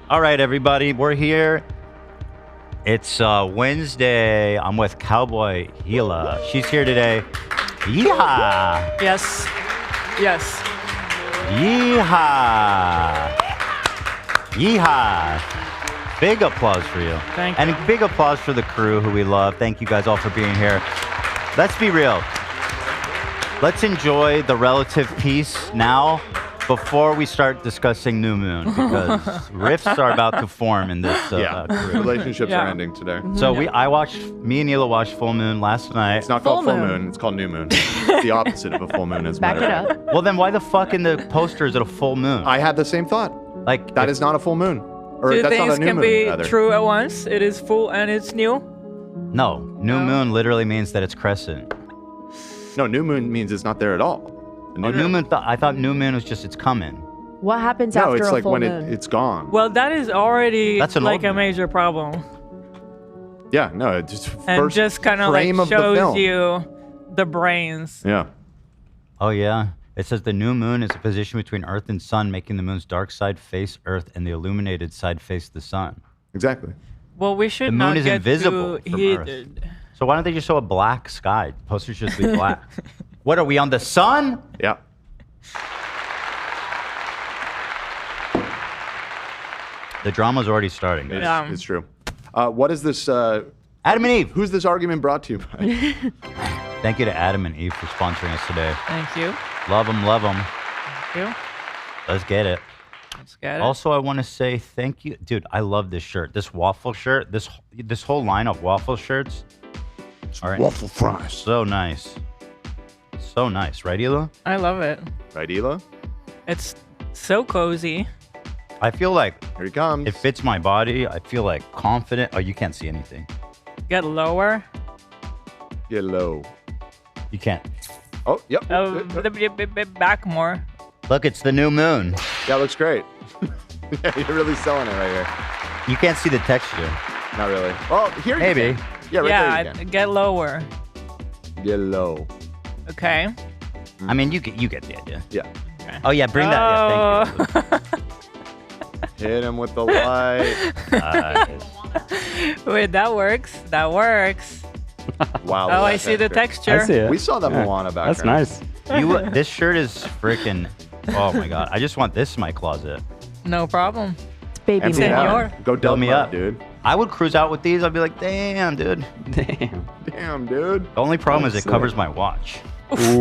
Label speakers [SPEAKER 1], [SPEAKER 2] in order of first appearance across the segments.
[SPEAKER 1] All right, everybody, we're here. It's Wednesday. I'm with Cowboy Gila. She's here today. Yeehaw!
[SPEAKER 2] Yes. Yes.
[SPEAKER 1] Yeehaw! Yeehaw! Big applause for you.
[SPEAKER 2] Thank you.
[SPEAKER 1] And big applause for the crew who we love. Thank you guys all for being here. Let's be real. Let's enjoy the relative peace now before we start discussing New Moon, because rifts are about to form in this crew.
[SPEAKER 3] Relationships are ending today.
[SPEAKER 1] So me and Hila watched Full Moon last night.
[SPEAKER 3] It's not called Full Moon. It's called New Moon. It's the opposite of a full moon. As a matter
[SPEAKER 4] Back
[SPEAKER 3] of
[SPEAKER 4] it
[SPEAKER 3] fact.
[SPEAKER 4] up.
[SPEAKER 1] Well, then why the fuck in the poster is it a full moon?
[SPEAKER 3] I had the same thought.
[SPEAKER 1] Like
[SPEAKER 3] That is not a full moon. Or
[SPEAKER 2] Two
[SPEAKER 3] that's not
[SPEAKER 2] things
[SPEAKER 3] a new
[SPEAKER 2] can
[SPEAKER 3] moon,
[SPEAKER 2] be
[SPEAKER 3] rather.
[SPEAKER 2] true at once. It is full and it's new.
[SPEAKER 1] No, new moon literally means that it's crescent.
[SPEAKER 3] No, new moon means it's not there at all. The
[SPEAKER 1] New moon. I thought new moon was just it's coming.
[SPEAKER 4] What happens
[SPEAKER 3] No,
[SPEAKER 4] after
[SPEAKER 3] it's
[SPEAKER 4] a
[SPEAKER 3] like
[SPEAKER 4] full
[SPEAKER 3] when
[SPEAKER 4] moon?
[SPEAKER 3] it's gone.
[SPEAKER 2] Well, that is already
[SPEAKER 1] That's an
[SPEAKER 2] like
[SPEAKER 1] old
[SPEAKER 2] a
[SPEAKER 1] moon.
[SPEAKER 2] major problem.
[SPEAKER 3] Yeah, no, it just
[SPEAKER 2] And
[SPEAKER 3] first
[SPEAKER 2] just kind of like
[SPEAKER 3] frame of the
[SPEAKER 2] shows
[SPEAKER 3] film.
[SPEAKER 2] you the brains.
[SPEAKER 3] Yeah.
[SPEAKER 1] Oh yeah. It says the new moon is a position between Earth and Sun, making the moon's dark side face Earth and the illuminated side face the Sun.
[SPEAKER 3] Exactly.
[SPEAKER 2] Well, we should
[SPEAKER 1] The
[SPEAKER 2] not
[SPEAKER 1] moon is
[SPEAKER 2] get
[SPEAKER 1] invisible
[SPEAKER 2] too
[SPEAKER 1] from
[SPEAKER 2] heated.
[SPEAKER 1] So why don't they just show a black sky? Posters should be black. What are we on the sun?
[SPEAKER 3] Yeah.
[SPEAKER 1] The drama's already starting.
[SPEAKER 3] It's,
[SPEAKER 2] Yeah.
[SPEAKER 3] it's true. What is this?
[SPEAKER 1] Adam and Eve.
[SPEAKER 3] Who's this argument brought to you by?
[SPEAKER 1] Thank you to Adam and Eve for sponsoring us today.
[SPEAKER 2] Thank you.
[SPEAKER 1] Love them, love them.
[SPEAKER 2] Thank you.
[SPEAKER 1] Let's get it.
[SPEAKER 2] Let's get it.
[SPEAKER 1] Also, I want to say thank you, dude. I love this shirt, this waffle shirt, this whole line of waffle shirts. All right,
[SPEAKER 3] Waffle fries.
[SPEAKER 1] so nice, so nice, right, Hila?
[SPEAKER 2] I love it.
[SPEAKER 3] Right, Hila?
[SPEAKER 2] It's so cozy.
[SPEAKER 1] I feel like
[SPEAKER 3] Here he comes.
[SPEAKER 1] it fits my body. I feel like confident. Oh, you can't see anything.
[SPEAKER 2] Get lower.
[SPEAKER 3] Get low.
[SPEAKER 1] You can't.
[SPEAKER 3] Oh, yep.
[SPEAKER 2] Back more.
[SPEAKER 1] Look, it's the new moon.
[SPEAKER 3] Yeah, looks great. Yeah, you're really selling it right here.
[SPEAKER 1] You can't see the texture.
[SPEAKER 3] Not really. Well, here you
[SPEAKER 1] Maybe.
[SPEAKER 3] can. Yeah, right
[SPEAKER 2] Yeah,
[SPEAKER 3] there you
[SPEAKER 2] get lower.
[SPEAKER 3] can. Get low.
[SPEAKER 2] Okay.
[SPEAKER 1] I mean, you get the idea.
[SPEAKER 3] Yeah.
[SPEAKER 1] Oh yeah, bring that. Yeah, thank you.
[SPEAKER 3] Hit him with the light.
[SPEAKER 1] Nice.
[SPEAKER 2] Wait, that works. That works.
[SPEAKER 3] Wow.
[SPEAKER 2] Oh, I see the texture.
[SPEAKER 5] I see it.
[SPEAKER 3] We saw the Moana background.
[SPEAKER 5] That's nice.
[SPEAKER 1] This shirt is freaking. Oh my god! I just want this in my closet.
[SPEAKER 2] No problem.
[SPEAKER 4] It's baby
[SPEAKER 3] Empty
[SPEAKER 4] moon.
[SPEAKER 3] it out.
[SPEAKER 2] Senor.
[SPEAKER 3] Go
[SPEAKER 1] Fill
[SPEAKER 3] dub
[SPEAKER 1] me
[SPEAKER 3] mode,
[SPEAKER 1] up,
[SPEAKER 3] dude.
[SPEAKER 1] I would cruise out with these. I'd be like, damn, dude.
[SPEAKER 5] Damn.
[SPEAKER 3] Damn, dude.
[SPEAKER 1] The only problem is it
[SPEAKER 5] Sick.
[SPEAKER 1] covers my watch.
[SPEAKER 5] Ooh.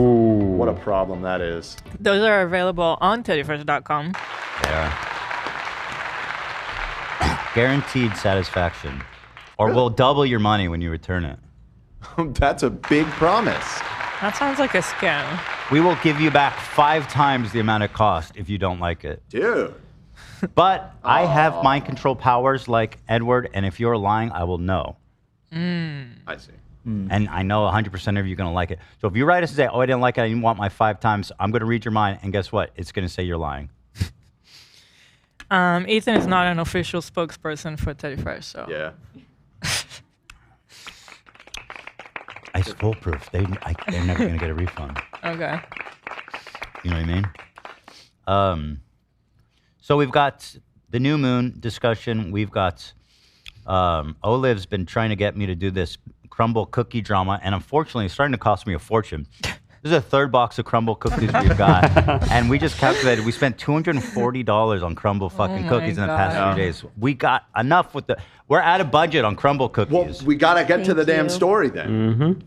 [SPEAKER 3] What a problem that is.
[SPEAKER 2] Those are available on teddyfresh.com.
[SPEAKER 1] There. Guaranteed satisfaction, or we'll double your money when you return it.
[SPEAKER 3] That's a big promise.
[SPEAKER 2] That sounds like a scam.
[SPEAKER 1] We will give you back 5 times the amount it cost if you don't like it.
[SPEAKER 3] Dude.
[SPEAKER 1] But I have mind control powers like Edward, and if you're lying, I will know.
[SPEAKER 3] I see.
[SPEAKER 1] And I know 100% of you are going to like it. So if you write us and say, oh, I didn't like it, I didn't want my 5 times, I'm going to read your mind, and guess what? It's going to say you're lying.
[SPEAKER 2] Ethan is not an official spokesperson for Teddy Fresh, so.
[SPEAKER 3] Yeah.
[SPEAKER 1] It's foolproof. They're never going to get a refund.
[SPEAKER 2] Okay.
[SPEAKER 1] You know what I mean? So we've got the new moon discussion. We've got Oliv's been trying to get me to do this Crumbl cookie drama, and unfortunately, it's starting to cost me a fortune. This is a 3rd box of Crumbl cookies we've got, and we just calculated we spent $240 on Crumbl fucking cookies in the past
[SPEAKER 2] God.
[SPEAKER 1] few days. We got enough with the. We're out of budget on Crumbl
[SPEAKER 3] Well,
[SPEAKER 1] cookies.
[SPEAKER 3] we got to get to
[SPEAKER 4] Thank
[SPEAKER 3] the damn
[SPEAKER 4] you.
[SPEAKER 3] story then.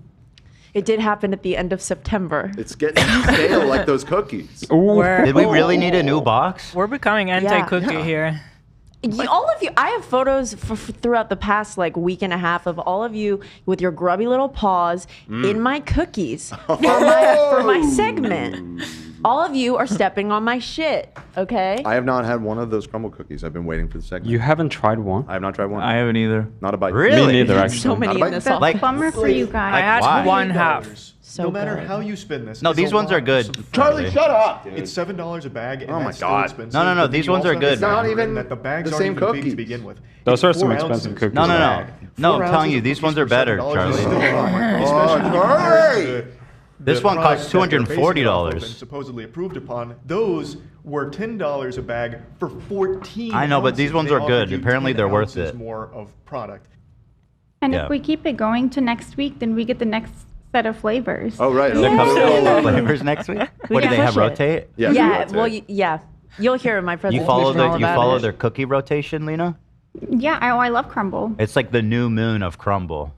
[SPEAKER 4] It did happen at the end of September.
[SPEAKER 3] It's getting stale like those cookies.
[SPEAKER 1] Did we really need a new box?
[SPEAKER 2] We're becoming anti-cookie
[SPEAKER 3] Yeah.
[SPEAKER 2] here.
[SPEAKER 4] All of you, I have photos throughout the past like week and a half of all of you with your grubby little paws in my cookies for my segment. All of you are stepping on my shit, okay?
[SPEAKER 3] I have not had one of those Crumbl cookies. I've been waiting for the segment.
[SPEAKER 5] You haven't tried one?
[SPEAKER 3] I have not tried one.
[SPEAKER 6] I haven't either.
[SPEAKER 3] Not a bite.
[SPEAKER 1] Really?
[SPEAKER 5] Me neither,
[SPEAKER 4] There's
[SPEAKER 5] actually.
[SPEAKER 4] so many
[SPEAKER 3] Not a
[SPEAKER 4] in this
[SPEAKER 3] bite.
[SPEAKER 4] office.
[SPEAKER 1] Like,
[SPEAKER 7] Bummer for you
[SPEAKER 2] I
[SPEAKER 7] guys.
[SPEAKER 2] had
[SPEAKER 1] why?
[SPEAKER 2] one half.
[SPEAKER 4] So
[SPEAKER 8] no matter
[SPEAKER 4] good.
[SPEAKER 8] how you spin this.
[SPEAKER 1] No,
[SPEAKER 8] it's
[SPEAKER 1] these
[SPEAKER 8] a
[SPEAKER 1] ones are
[SPEAKER 8] lot
[SPEAKER 1] good.
[SPEAKER 8] of
[SPEAKER 3] Charlie,
[SPEAKER 8] fun.
[SPEAKER 3] shut up, dude.
[SPEAKER 8] It's $7 a bag, and
[SPEAKER 3] Oh my
[SPEAKER 8] that's still
[SPEAKER 3] God.
[SPEAKER 8] expensive.
[SPEAKER 1] No, no, no,
[SPEAKER 8] But
[SPEAKER 1] these
[SPEAKER 8] you
[SPEAKER 1] ones are
[SPEAKER 8] also have
[SPEAKER 1] good.
[SPEAKER 8] to
[SPEAKER 1] It's not
[SPEAKER 8] remember
[SPEAKER 3] even
[SPEAKER 8] that the bags
[SPEAKER 3] the
[SPEAKER 8] aren't
[SPEAKER 3] same
[SPEAKER 8] even big
[SPEAKER 3] cookie.
[SPEAKER 8] to begin with.
[SPEAKER 5] Those are
[SPEAKER 8] It's
[SPEAKER 5] some
[SPEAKER 8] 4
[SPEAKER 5] expensive
[SPEAKER 8] ounces.
[SPEAKER 5] cookies.
[SPEAKER 1] No, no, no.
[SPEAKER 8] Bag.
[SPEAKER 1] No,
[SPEAKER 8] 4
[SPEAKER 1] I'm telling
[SPEAKER 8] ounces
[SPEAKER 1] you,
[SPEAKER 8] of
[SPEAKER 1] these
[SPEAKER 8] cookies
[SPEAKER 1] ones are
[SPEAKER 8] for
[SPEAKER 1] better,
[SPEAKER 8] $7 is
[SPEAKER 1] Charlie.
[SPEAKER 8] still a lot,
[SPEAKER 3] Oh,
[SPEAKER 8] especially
[SPEAKER 3] Charlie!
[SPEAKER 1] This
[SPEAKER 6] the
[SPEAKER 1] one costs
[SPEAKER 6] products that they're basing it off of
[SPEAKER 1] $240.
[SPEAKER 6] and supposedly approved upon, those were $10 a bag for 14
[SPEAKER 1] I know, but these
[SPEAKER 6] ounces.
[SPEAKER 1] ones
[SPEAKER 6] They
[SPEAKER 1] are good.
[SPEAKER 6] offered you
[SPEAKER 1] Apparently
[SPEAKER 6] 10
[SPEAKER 1] they're worth
[SPEAKER 6] ounces
[SPEAKER 1] it.
[SPEAKER 6] more of product.
[SPEAKER 7] And
[SPEAKER 1] Yeah.
[SPEAKER 7] if we keep it going to next week, then we get the next set of flavors.
[SPEAKER 3] Oh, right.
[SPEAKER 1] They're coming out with
[SPEAKER 4] Yay.
[SPEAKER 1] flavors next week. What do
[SPEAKER 4] can
[SPEAKER 1] they have?
[SPEAKER 4] push it.
[SPEAKER 1] Rotate?
[SPEAKER 3] Yeah.
[SPEAKER 4] Yeah,
[SPEAKER 3] rotate.
[SPEAKER 4] well, yeah. You'll hear in my
[SPEAKER 1] You
[SPEAKER 4] presentation
[SPEAKER 1] follow
[SPEAKER 4] all
[SPEAKER 1] their
[SPEAKER 4] about it.
[SPEAKER 1] cookie rotation, Lena?
[SPEAKER 7] Yeah, I love Crumbl.
[SPEAKER 1] It's like the new moon of Crumbl.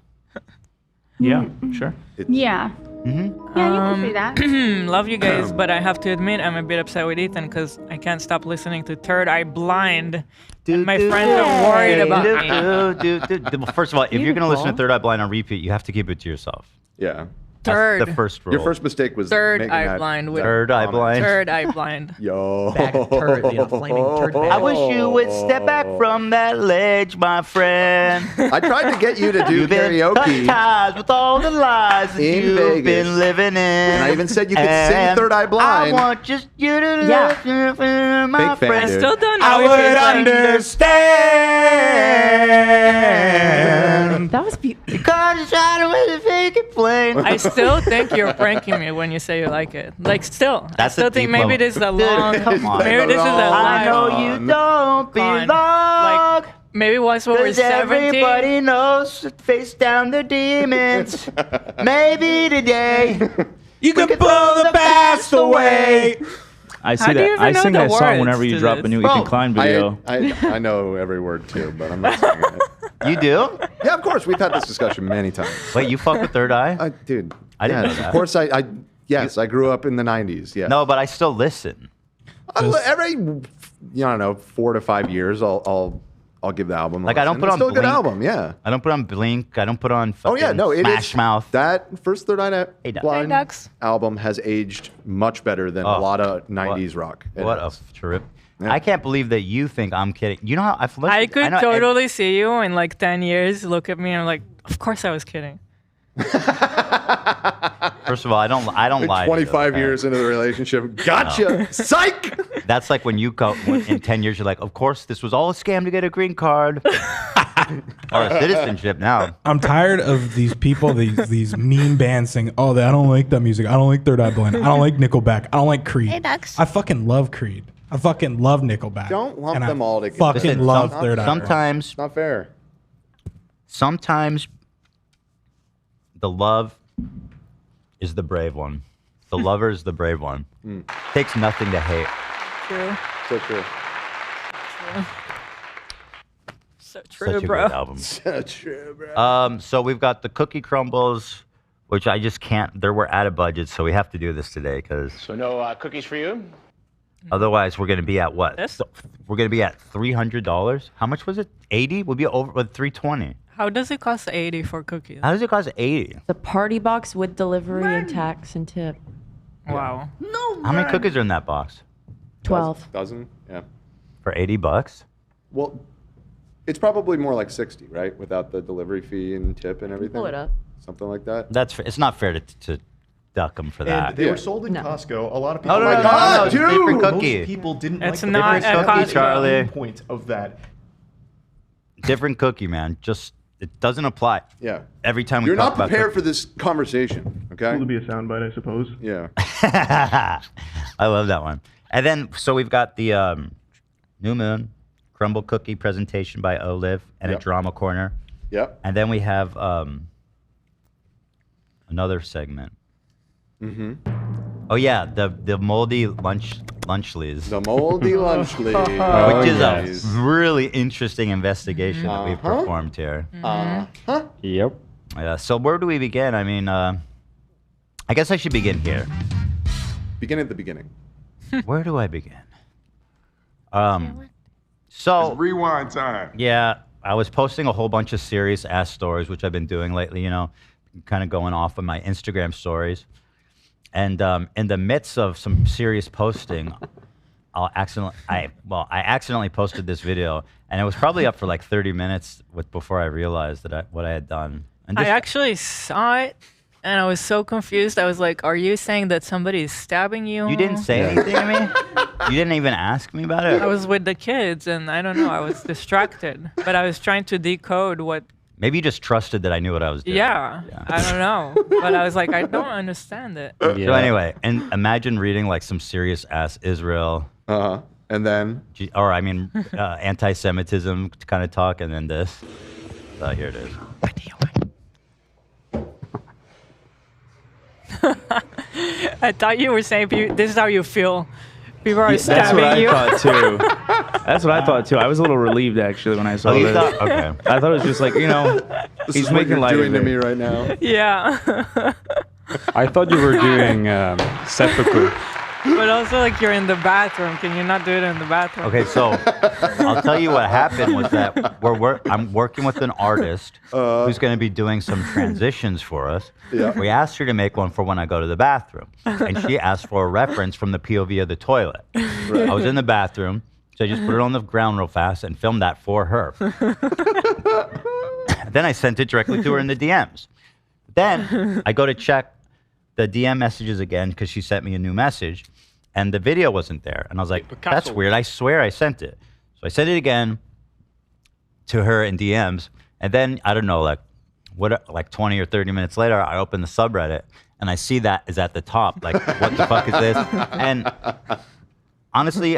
[SPEAKER 8] Yeah, sure.
[SPEAKER 7] Yeah.
[SPEAKER 1] Mm-hmm.
[SPEAKER 7] Yeah, you can say that.
[SPEAKER 2] Love you guys, but I have to admit I'm a bit upset with Ethan because I can't stop listening to Third Eye Blind. And my friends are worried about me.
[SPEAKER 1] Well, first of all, if you're going to listen to Third Eye Blind on repeat, you have to keep it to yourself.
[SPEAKER 3] Yeah.
[SPEAKER 1] That's
[SPEAKER 2] Third.
[SPEAKER 1] the first rule.
[SPEAKER 3] Your first mistake was
[SPEAKER 2] Third
[SPEAKER 3] making
[SPEAKER 2] Eye
[SPEAKER 3] that-
[SPEAKER 2] Blind with
[SPEAKER 1] Third Eye Blind.
[SPEAKER 2] Third Eye Blind.
[SPEAKER 3] Yo.
[SPEAKER 9] Bag of turd, flaming turd bag.
[SPEAKER 1] I wish you would step back from that ledge, my friend.
[SPEAKER 3] I tried to get you to do
[SPEAKER 1] You've been
[SPEAKER 3] karaoke.
[SPEAKER 1] cut ties with all the lies that
[SPEAKER 3] In
[SPEAKER 1] you've
[SPEAKER 3] Vegas.
[SPEAKER 1] been living in.
[SPEAKER 3] And I even said you could sing
[SPEAKER 1] And
[SPEAKER 3] Third Eye Blind.
[SPEAKER 1] I want just you to
[SPEAKER 4] Yeah.
[SPEAKER 1] listen, my
[SPEAKER 3] Big fan,
[SPEAKER 1] friend.
[SPEAKER 2] I
[SPEAKER 3] dude.
[SPEAKER 2] still don't know
[SPEAKER 1] I
[SPEAKER 2] if
[SPEAKER 1] would
[SPEAKER 2] it's like,
[SPEAKER 1] understand.
[SPEAKER 4] That was beautiful.
[SPEAKER 1] Because it's out of the fake it plain.
[SPEAKER 2] I still think you're pranking me when you say you like it. Like, still.
[SPEAKER 1] That's
[SPEAKER 2] I still
[SPEAKER 1] a
[SPEAKER 2] think
[SPEAKER 1] deep
[SPEAKER 2] maybe
[SPEAKER 1] level.
[SPEAKER 2] this is a
[SPEAKER 1] Dude,
[SPEAKER 2] long.
[SPEAKER 1] come on.
[SPEAKER 2] Maybe this is a
[SPEAKER 1] I
[SPEAKER 2] live.
[SPEAKER 1] know you don't
[SPEAKER 2] Con.
[SPEAKER 1] belong.
[SPEAKER 2] Like, maybe once when we're
[SPEAKER 1] 'Cause
[SPEAKER 2] 70.
[SPEAKER 1] everybody knows to face down the demons. Maybe today
[SPEAKER 8] You can pull the past away. I
[SPEAKER 2] How
[SPEAKER 8] see
[SPEAKER 2] do you
[SPEAKER 8] that.
[SPEAKER 2] even
[SPEAKER 8] I
[SPEAKER 2] know
[SPEAKER 8] sing
[SPEAKER 2] the
[SPEAKER 8] that song
[SPEAKER 2] words
[SPEAKER 8] whenever you
[SPEAKER 2] to
[SPEAKER 8] drop
[SPEAKER 2] this?
[SPEAKER 8] a new
[SPEAKER 1] Bro,
[SPEAKER 8] Ethan Klein video.
[SPEAKER 3] I know every word too, but I'm not singing it.
[SPEAKER 1] you do.
[SPEAKER 3] Yeah, of course. We've had this discussion many times.
[SPEAKER 1] Wait, you fuck with Third Eye?
[SPEAKER 3] Dude.
[SPEAKER 1] I didn't
[SPEAKER 3] yes,
[SPEAKER 1] know that.
[SPEAKER 3] Of course, yes, I grew up in the 90s. Yeah.
[SPEAKER 1] No, but I still listen.
[SPEAKER 3] Every, I don't know, 4 to 5 years, I'll give the album. a
[SPEAKER 1] Like, I don't
[SPEAKER 3] listen.
[SPEAKER 1] put
[SPEAKER 3] It's
[SPEAKER 1] on
[SPEAKER 3] still a good
[SPEAKER 1] Blink.
[SPEAKER 3] album. Yeah.
[SPEAKER 1] I don't put on Blink. I don't put on
[SPEAKER 3] Oh yeah,
[SPEAKER 1] fucking
[SPEAKER 3] no, it is
[SPEAKER 1] Smash Mouth.
[SPEAKER 3] That first Third Eye
[SPEAKER 1] Hey, Ducks.
[SPEAKER 3] Blind
[SPEAKER 2] Hey, Ducks.
[SPEAKER 3] album has aged much better than
[SPEAKER 1] Oh,
[SPEAKER 3] a lot of 90s rock. It
[SPEAKER 1] What a
[SPEAKER 3] has.
[SPEAKER 1] trip.
[SPEAKER 3] Yeah.
[SPEAKER 1] I can't believe that you think I'm kidding. You know how I've listened.
[SPEAKER 2] I could
[SPEAKER 1] know
[SPEAKER 2] totally see you in like 10 years. Look at me and I'm like, of course I was kidding.
[SPEAKER 1] First of all, I don't lie. to you,
[SPEAKER 3] 25
[SPEAKER 1] okay?
[SPEAKER 3] yees into the relationship. Gotcha. Psych.
[SPEAKER 1] That's like when you go in 10 years. You're like, of course, this was all a scam to get a green card or a citizenship. Now
[SPEAKER 10] I'm tired of these people, these meme bands saying, "Oh, I don't like that music. I don't like Third Eye Blind. I don't like Nickelback. I don't like Creed."
[SPEAKER 7] Hey, Ducks.
[SPEAKER 10] I fucking love Creed. I fucking love Nickelback.
[SPEAKER 3] Don't lump
[SPEAKER 10] And I
[SPEAKER 3] them all together.
[SPEAKER 10] Fucking
[SPEAKER 1] Listen,
[SPEAKER 10] love Third Eye.
[SPEAKER 1] sometimes,
[SPEAKER 3] It's not fair.
[SPEAKER 1] sometimes the love is the brave one. The lover is the brave one. Takes nothing to hate.
[SPEAKER 2] True.
[SPEAKER 3] So true.
[SPEAKER 2] So
[SPEAKER 1] Such
[SPEAKER 2] true,
[SPEAKER 1] a
[SPEAKER 2] bro.
[SPEAKER 1] good album.
[SPEAKER 3] So true, bro.
[SPEAKER 1] So we've got the cookie crumbles, which I just can't. We're out of budget, so we have to do this today because
[SPEAKER 11] So no cookies for you?
[SPEAKER 1] otherwise we're gonna be at what?
[SPEAKER 2] This?
[SPEAKER 1] So we're gonna be at $300. How much was it? 80? We'll be over with 320.
[SPEAKER 2] How does it cost 80 for cookies?
[SPEAKER 1] How does it cost 80?
[SPEAKER 4] The party box with delivery and tax and tip.
[SPEAKER 2] Wow.
[SPEAKER 1] How many cookies are in that box?
[SPEAKER 4] 12.
[SPEAKER 3] Dozen? Yeah.
[SPEAKER 1] For $80?
[SPEAKER 3] Well, it's probably more like 60, right? Without the delivery fee and tip and everything.
[SPEAKER 4] Pull it up.
[SPEAKER 3] Something like that.
[SPEAKER 1] That's it's not fair to duck them for that.
[SPEAKER 6] And they
[SPEAKER 3] Yeah.
[SPEAKER 6] were sold in
[SPEAKER 4] No.
[SPEAKER 6] Costco. A lot of people.
[SPEAKER 1] Oh, no,
[SPEAKER 3] my
[SPEAKER 1] no,
[SPEAKER 3] God,
[SPEAKER 1] no, it's a
[SPEAKER 3] dude!
[SPEAKER 1] different
[SPEAKER 6] Most
[SPEAKER 1] cookie.
[SPEAKER 6] people didn't
[SPEAKER 2] It's
[SPEAKER 6] like
[SPEAKER 2] not
[SPEAKER 6] the
[SPEAKER 2] at
[SPEAKER 1] Different cookie,
[SPEAKER 2] Costco.
[SPEAKER 1] Charlie.
[SPEAKER 6] point of that.
[SPEAKER 1] Different cookie, man. Just it doesn't apply.
[SPEAKER 3] Yeah.
[SPEAKER 1] Every time we
[SPEAKER 3] You're
[SPEAKER 1] talk
[SPEAKER 3] not
[SPEAKER 1] about
[SPEAKER 3] prepared for this conversation, okay?
[SPEAKER 6] Will be a soundbite, I suppose.
[SPEAKER 3] Yeah.
[SPEAKER 1] I love that one. And then so we've got the New Moon Crumbl cookie presentation by Olive and
[SPEAKER 3] Yep.
[SPEAKER 1] a drama corner.
[SPEAKER 3] Yep.
[SPEAKER 1] And then we have another segment.
[SPEAKER 3] Mm-hmm.
[SPEAKER 1] Oh yeah, the moldy lunchlies,
[SPEAKER 3] The moldy lunch lead.
[SPEAKER 1] which is
[SPEAKER 3] yes.
[SPEAKER 1] a really interesting investigation that we've
[SPEAKER 3] Uh-huh.
[SPEAKER 1] performed here.
[SPEAKER 3] Uh-huh.
[SPEAKER 5] Yep.
[SPEAKER 1] Yeah. So where do we begin? I mean, I guess I should begin here.
[SPEAKER 3] Begin at the beginning.
[SPEAKER 1] Where do I begin? So
[SPEAKER 11] Rewind time.
[SPEAKER 1] yeah, I was posting a whole bunch of serious ass stories, which I've been doing lately. You know, kind of going off of my Instagram stories. And in the midst of some serious posting, I accidentally posted this video, and it was probably up for like 30 minutes before I realized what I had done. And
[SPEAKER 2] I
[SPEAKER 1] this-
[SPEAKER 2] actually saw it and I was so confused. I was like, are you saying that somebody is stabbing you?
[SPEAKER 1] you didn't say anything to me. You didn't even ask me about it.
[SPEAKER 2] I was with the kids and I don't know, I was distracted. But I was trying to decode what
[SPEAKER 1] Maybe you just trusted that I knew what I was doing.
[SPEAKER 2] Yeah, I don't know, but I was like, I don't understand it.
[SPEAKER 1] So anyway, and imagine reading like some serious ass Israel.
[SPEAKER 3] And then,
[SPEAKER 1] or I mean, anti-Semitism kind of talk, and then this. Here it is.
[SPEAKER 2] I thought you were saying this is how you feel. People are
[SPEAKER 8] That's
[SPEAKER 2] stabbing
[SPEAKER 8] what I
[SPEAKER 2] you.
[SPEAKER 8] thought too. That's what I thought too. I was a little relieved actually when I saw this.
[SPEAKER 1] Okay.
[SPEAKER 8] I thought it was just like, you know,
[SPEAKER 3] this
[SPEAKER 8] he's
[SPEAKER 3] is what
[SPEAKER 8] making
[SPEAKER 3] you're
[SPEAKER 8] light
[SPEAKER 3] doing
[SPEAKER 8] of
[SPEAKER 3] to
[SPEAKER 8] it.
[SPEAKER 3] me right now.
[SPEAKER 2] Yeah.
[SPEAKER 5] I thought you were doing seppuku.
[SPEAKER 2] But also, like, you're in the bathroom. Can you not do it in the bathroom?
[SPEAKER 1] Okay, so I'll tell you what happened was that I'm working with an artist who's going to be doing some transitions for us.
[SPEAKER 3] Yeah.
[SPEAKER 1] We asked her to make one for when I go to the bathroom, and she asked for a reference from the POV of the toilet. Right. I was in the bathroom, so I just put it on the ground real fast and filmed that for her. Then I sent it directly to her in the DMs. Then I go to check the DM messages again because she sent me a new message, and the video wasn't there. And I was like, that's weird. I swear I sent it. So I sent it again to her in DMs, and then I don't know, like 20 or 30 minutes later, I open the subreddit and I see that is at the top. Like, what the fuck is this? And honestly,